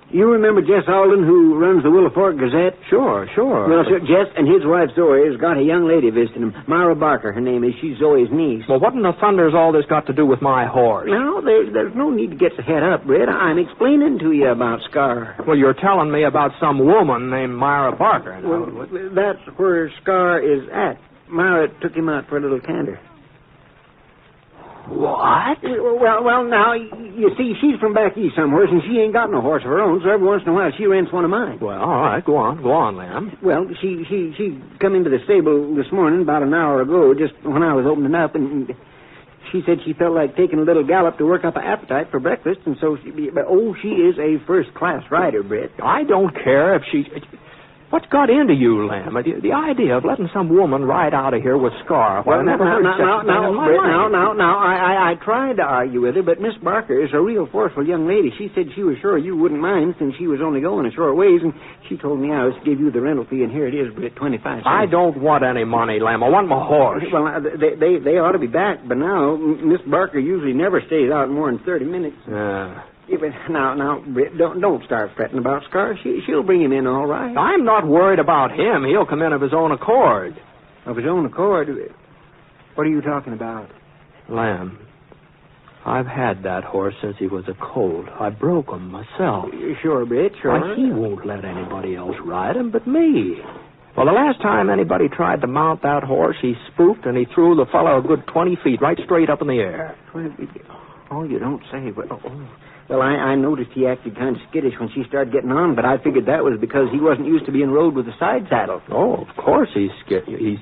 You remember Jess Alden, who runs the Willow Fork Gazette? Sure. Well, sir, Jess and his wife Zoe has got a young lady visiting him. Myra Barker, her name is. She's Zoe's niece. Well, what in the thunder has all this got to do with my horse? No, there's no need to get your head up, Britt. I'm explaining to you about Scar. Well, you're telling me about some woman named Myra Barker. Well, that's where Scar is at. Myra took him out for a little canter. What? Well, now, you see, she's from back east somewhere, and she ain't got no horse of her own, so every once in a while she rents one of mine. Well, all right, go on, Lamb. Well, she come into the stable this morning about an hour ago, just when I was opening up, and she said she felt like taking a little gallop to work up an appetite for breakfast, and so she is a first-class rider, Britt. I don't care if she... What's got into you, Lamb? The idea of letting some woman ride out of here with Scar. Well, I tried to argue with her, but Miss Barker is a real forceful young lady. She said she was sure you wouldn't mind since she was only going a short ways, and she told me I was to give you the rental fee, and here it is, Britt, 25 cents. I don't want any money, Lamb. I want my horse. Well, they ought to be back, but now Miss Barker usually never stays out more than 30 minutes. Yeah, but now, Britt, don't start fretting about Scar. She'll bring him in all right. I'm not worried about him. He'll come in of his own accord. Of his own accord? What are you talking about? Lamb, I've had that horse since he was a colt. I broke him myself. Sure, Britt, sure. Why, he won't let anybody else ride him but me. Well, the last time anybody tried to mount that horse, he spooked and he threw the fellow a good 20 feet right straight up in the air. 20 feet? Oh, you don't say. Well, I noticed he acted kind of skittish when she started getting on, but I figured that was because he wasn't used to being rode with a side saddle. Oh, of course he's skittish. He's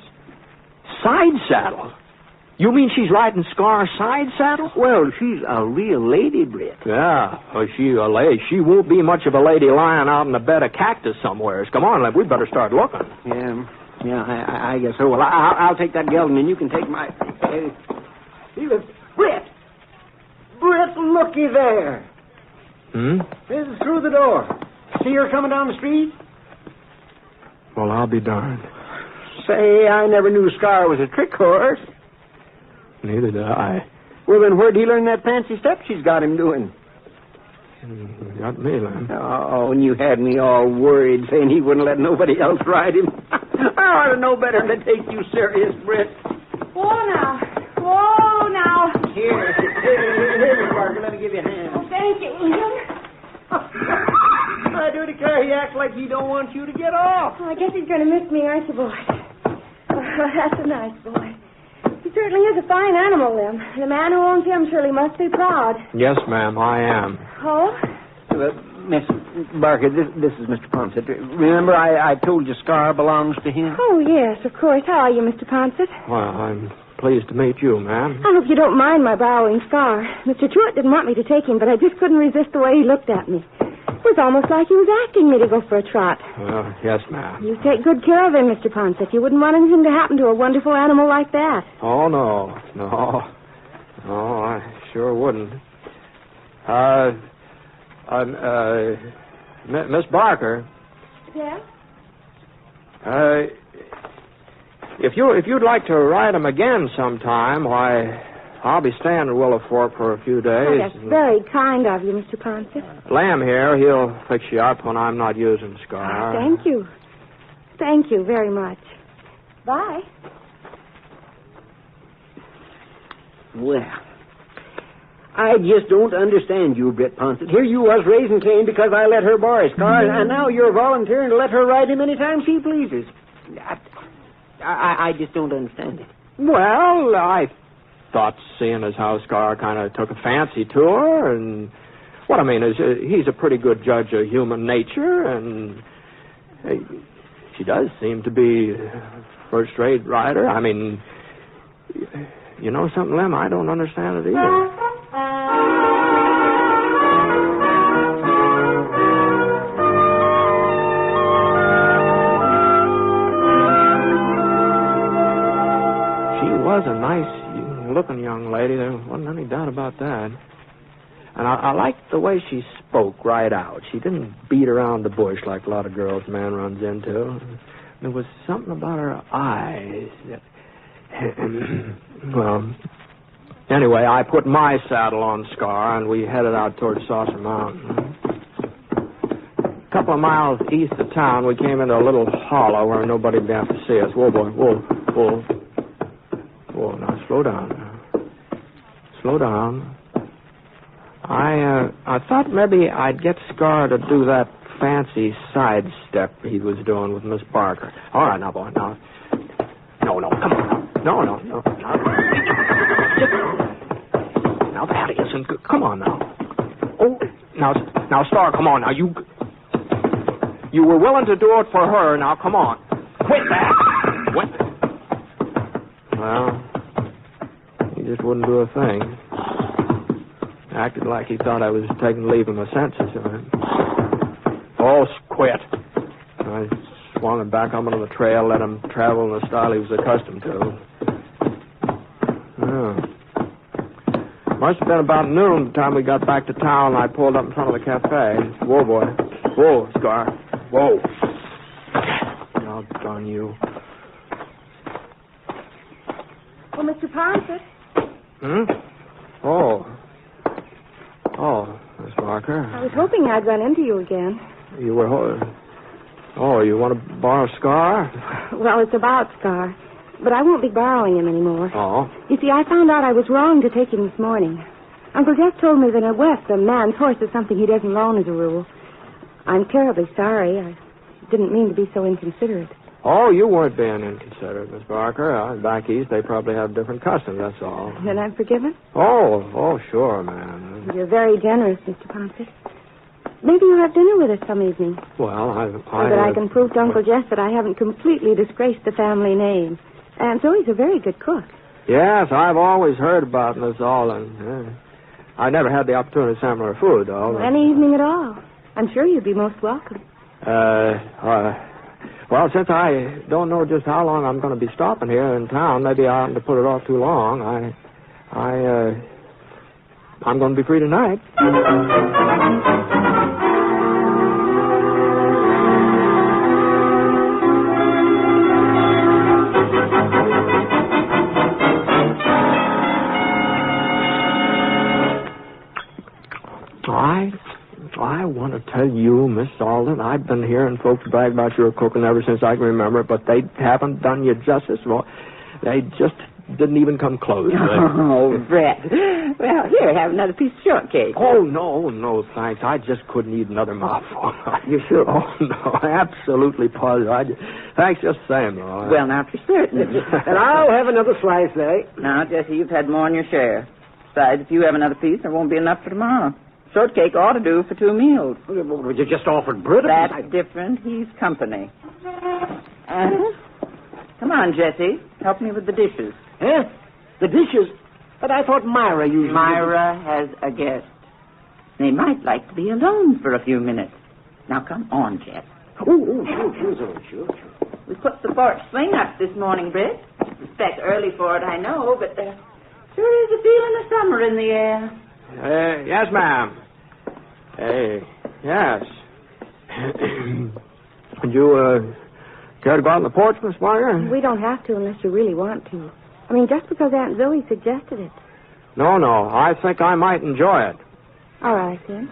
side saddle. You mean she's riding Scar's side saddle? Well, she's a real lady, Britt. Yeah, she's a lady. She won't be much of a lady lying out in a bed of cactus somewhere. Come on, Lev, we better start looking. Yeah, I guess so. Well, I'll take that gelding, and you can take my... Britt! Britt, looky there. This is through the door. See her coming down the street? Well, I'll be darned. Say, I never knew Scar was a trick horse. Neither did I. Well, then where'd he learn that fancy step she's got him doing? Got me, Lamb. Oh, and you had me all worried, saying he wouldn't let nobody else ride him. I ought to know better than to take you serious, Britt. Whoa, now. Here, Miss Barker, let me give you a hand. Oh, thank you, William. I do declare he acts like he don't want you to get off. Oh, I guess he's going to miss me, aren't you, boy? Oh, that's a nice boy. He certainly is a fine animal, Lim. The man who owns him surely must be proud. Yes, ma'am, I am. Oh? Miss Barker, this is Mr. Ponset. Remember I told you Scar belongs to him? Oh, yes, of course. How are you, Mr. Ponset? Well, I'm pleased to meet you, ma'am. I hope you don't mind my borrowing Scar. Mr. Stewart didn't want me to take him, but I just couldn't resist the way he looked at me. It was almost like he was asking me to go for a trot. Well, yes, ma'am. You take good care of him, Mr. Ponset. You wouldn't want anything to happen to a wonderful animal like that. Oh, no, I sure wouldn't. Miss Barker. Yes? If you'd like to ride him again sometime, why, I'll be staying at Willow Fork for a few days. Oh, that's very kind of you, Mr. Ponset. Lamb here, he'll fix you up when I'm not using Scar. Thank you. Thank you very much. Bye. Well, I just don't understand you, Britt Ponset. Here you was raising Cain because I let her borrow Scar, and now you're volunteering to let her ride him any time she pleases. I just don't understand it. Well, I thought seeing as how Scar kind of took a fancy to her, and what I mean is he's a pretty good judge of human nature, and she does seem to be a first-rate rider. I mean, you know something, Lem? I don't understand it either. Was a nice-looking young lady. There wasn't any doubt about that. And I liked the way she spoke right out. She didn't beat around the bush like a lot of girls a man runs into. There was something about her eyes that... Well, anyway, I put my saddle on Scar, and we headed out toward Saucer Mountain. A couple of miles east of town, we came into a little hollow where nobody'd be able to see us. Whoa, boy, whoa. Whoa, now slow down. Slow down. I thought maybe I'd get Scar to do that fancy side step he was doing with Miss Barker. All right, now, boy, now. No, come on. No. Now that isn't good. Come on now. Oh, now, Star, come on now. You were willing to do it for her. Now, come on. Quit that. What? Well, he just wouldn't do a thing. Acted like he thought I was taking leave of my senses. Oh, quit. I swung him back up onto the trail, let him travel in the style he was accustomed to. Must have been about noon the time we got back to town, and I pulled up in front of the cafe. Whoa, boy. Whoa, Scar. Whoa. Doggone you. Oh, Mr. Ponset. Oh, Miss Barker. I was hoping I'd run into you again. You were... you want to borrow Scar? Well, it's about Scar. But I won't be borrowing him anymore. Oh? You see, I found out I was wrong to take him this morning. Uncle Jeff told me that in West, a man's horse is something he doesn't loan as a rule. I'm terribly sorry. I didn't mean to be so inconsiderate. Oh, you weren't being inconsiderate, Miss Barker. Back east, they probably have different customs, that's all. Then I'm forgiven? Oh, sure, man. You're very generous, Mr. Ponset. Maybe you'll have dinner with us some evening. Well, so that I can prove to Uncle Jeff that I haven't completely disgraced the family name. And Zoe's a very good cook. Yes, I've always heard about Miss Alden. I never had the opportunity to sample her food, though. Any evening at all. I'm sure you'd be most welcome. Well, since I don't know just how long I'm going to be stopping here in town, maybe I oughtn't to put it off too long. I'm going to be free tonight. I want to tell you, Miss Alden, I've been hearing folks brag about your cooking ever since I can remember, but they haven't done you justice. Well, they just didn't even come close. Oh, Brett. Well, here, have another piece of shortcake. Oh, no, thanks. I just couldn't eat another mouthful. You sure? Oh, no, absolutely positive. Thanks just the same, though. Well, now, for certain. And I'll have another slice, eh? Now, Jesse, you've had more than your share. Besides, if you have another piece, there won't be enough for tomorrow. Shortcake ought to do for 2 meals. Well, you just offered Britt. That's different. He's company. Come on, Jesse. Help me with the dishes. Huh? The dishes? But I thought Myra usually... Myra has a guest. They might like to be alone for a few minutes. Now, come on, Jess. Sure. We put the porch swing up this morning, Britt. It's early for it, I know, but sure is a feeling of summer in the air. Yes, ma'am. Yes. Would you care to go out on the porch, Miss Barker? We don't have to unless you really want to. I mean, just because Aunt Zoe suggested it. No. I think I might enjoy it. All right, then.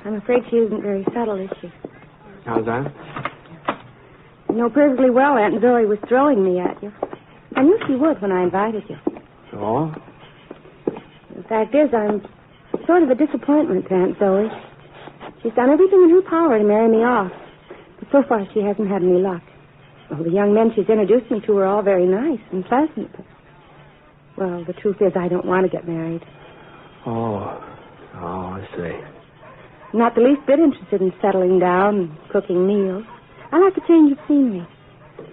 I'm afraid she isn't very subtle, is she? How's that? You know perfectly well Aunt Zoe was throwing me at you. I knew she would when I invited you. So? The fact is, I'm sort of a disappointment to Aunt Zoe. She's done everything in her power to marry me off. But so far, she hasn't had any luck. Well, the young men she's introduced me to are all very nice and pleasant. But, well, the truth is, I don't want to get married. Oh, I see. I'm not the least bit interested in settling down and cooking meals. I like a change of scenery.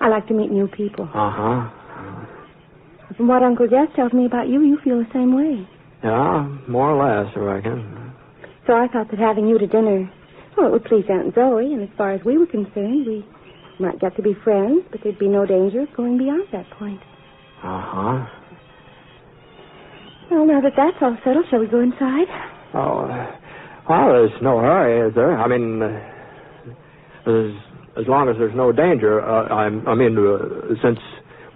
I like to meet new people. Uh-huh. From what Uncle Jess tells me about you, you feel the same way. Yeah, more or less, I reckon. So I thought that having you to dinner, well, it would please Aunt Zoe, and as far as we were concerned, we might get to be friends, but there'd be no danger of going beyond that point. Uh-huh. Well, now that that's all settled, shall we go inside? Oh, well, there's no hurry, is there? I mean, as long as there's no danger, since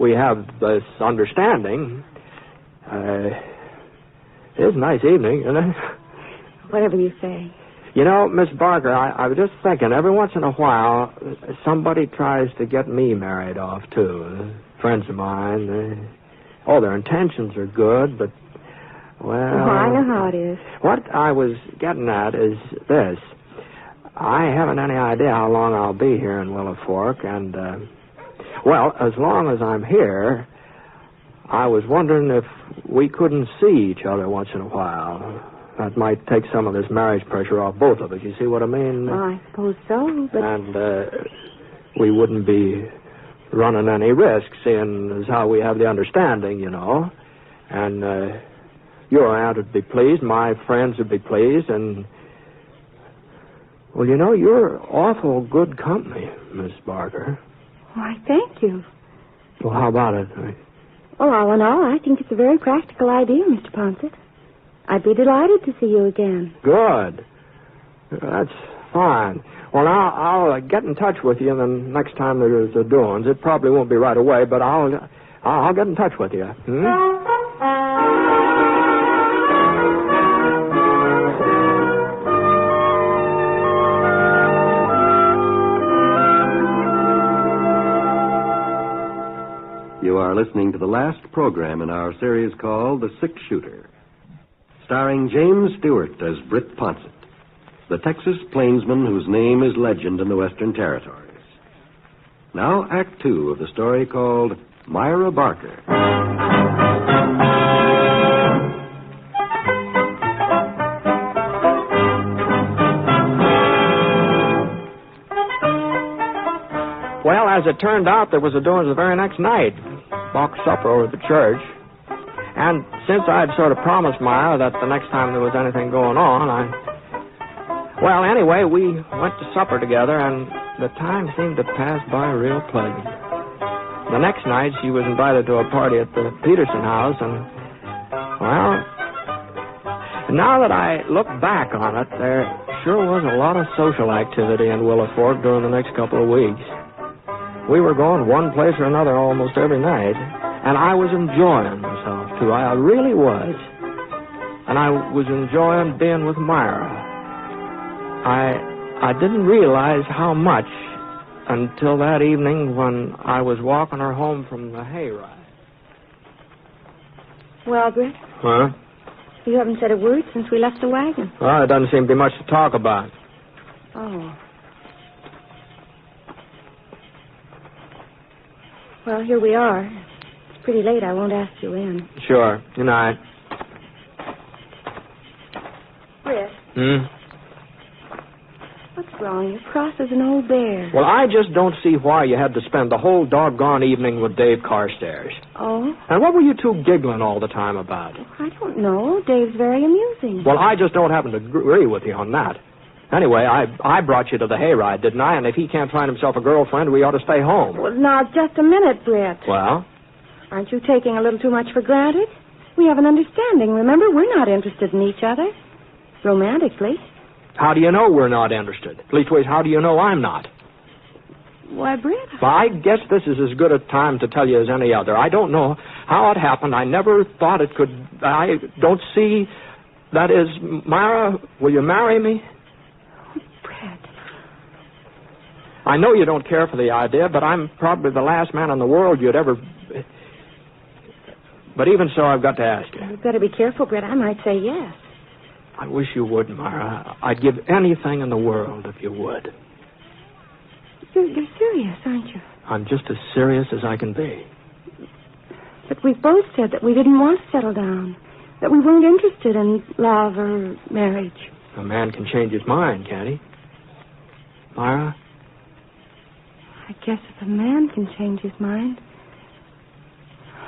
we have this understanding, it is a nice evening, isn't it? Whatever you say. You know, Miss Barker, I was just thinking, every once in a while, somebody tries to get me married off, too. Friends of mine. Their intentions are good, but, well... Oh, I know how it is. What I was getting at is this. I haven't any idea how long I'll be here in Willow Fork, and, as long as I'm here, I was wondering if we couldn't see each other once in a while. That might take some of this marriage pressure off both of us. You see what I mean? Well, I suppose so, but... And we wouldn't be running any risks, seeing as how we have the understanding, you know. And your aunt would be pleased, my friends would be pleased, and... Well, you know, you're awful good company, Miss Barker. Why, thank you. Well, how about it? Well, all in all, I think it's a very practical idea, Mr. Ponset. I'd be delighted to see you again. Good. That's fine. Well, now, I'll get in touch with you the next time there's a doings. It probably won't be right away, but I'll get in touch with you. You are listening to the last program in our series called The Six Shooter, starring James Stewart as Britt Ponset, the Texas plainsman whose name is legend in the Western Territories. Now, Act 2 of the story called Myra Barker. Well, as it turned out, there was a doings the very next night. Box supper over at the church. And since I'd sort of promised Myra that the next time there was anything going on, Well, anyway, we went to supper together, and the time seemed to pass by real pleasant. The next night, she was invited to a party at the Peterson house, and, well, now that I look back on it, there sure was a lot of social activity in Willow Fork during the next couple of weeks. We were going one place or another almost every night, and I was enjoying myself, too. I really was. And I was enjoying being with Myra. I didn't realize how much until that evening when I was walking her home from the hayride. Well, Britt? Huh? You haven't said a word since we left the wagon. Well, there doesn't seem to be much to talk about. Oh. Well, here we are. It's pretty late. I won't ask you in. Sure. Good night. Britt. What's wrong? You're cross as an old bear. Well, I just don't see why you had to spend the whole doggone evening with Dave Carstairs. Oh? And what were you two giggling all the time about? I don't know. Dave's very amusing. Well, I just don't happen to agree with you on that. Anyway, I brought you to the hayride, didn't I? And if he can't find himself a girlfriend, we ought to stay home. Well, now, just a minute, Britt. Well? Aren't you taking a little too much for granted? We have an understanding, remember? We're not interested in each other. Romantically. How do you know we're not interested? Leastways, how do you know I'm not? Why, Britt? Well, I guess this is as good a time to tell you as any other. I don't know how it happened. I never thought it could... I don't see... That is, Myra, will you marry me? I know you don't care for the idea, but I'm probably the last man in the world you'd ever... But even so, I've got to ask you. You'd better be careful, Britt. I might say yes. I wish you would, Myra. I'd give anything in the world if you would. You're serious, aren't you? I'm just as serious as I can be. But we both said that we didn't want to settle down, that we weren't interested in love or marriage. A man can change his mind, can't he? Myra? I guess if a man can change his mind,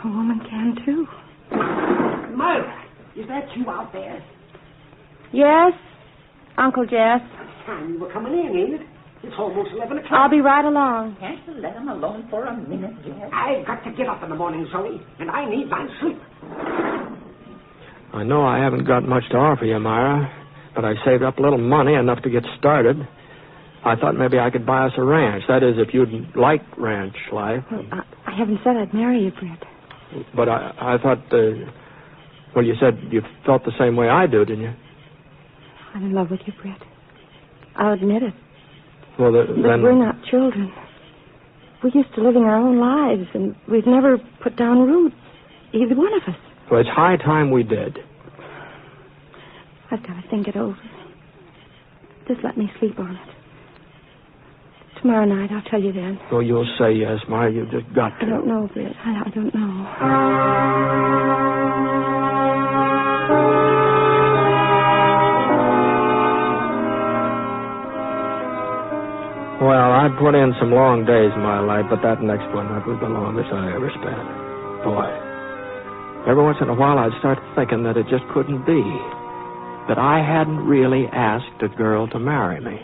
a woman can, too. Myra, is that you out there? Yes, Uncle Jess. Time you were coming in, ain't it? It's almost 11 o'clock. I'll be right along. Can't you let him alone for a minute, Jess? I've got to get up in the morning, Zoe, and I need my sleep. I know I haven't got much to offer you, Myra, but I saved up a little money, enough to get started. I thought maybe I could buy us a ranch. That is, if you'd like ranch life. Well, I haven't said I'd marry you, Britt. But I thought, well, you said you felt the same way I do, didn't you? I'm in love with you, Britt. I'll admit it. Well, but then... we're not children. We're used to living our own lives, and we've never put down roots, either one of us. Well, it's high time we did. I've got to think it over. Just let me sleep on it. Tomorrow night, I'll tell you then. Oh, you'll say yes, Myra. You've just got to. I don't know, Britt. I don't know. Well, I put in some long days in my life, but that next one, that was the longest I ever spent. Boy. Every once in a while, I'd start thinking that it just couldn't be. That I hadn't really asked a girl to marry me.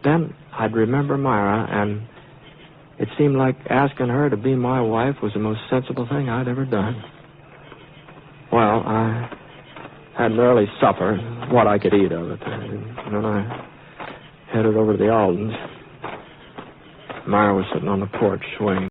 then I'd remember Myra, and it seemed like asking her to be my wife was the most sensible thing I'd ever done. Well, I had an early supper, what I could eat of it, and then I headed over to the Aldens. Myra was sitting on the porch swinging.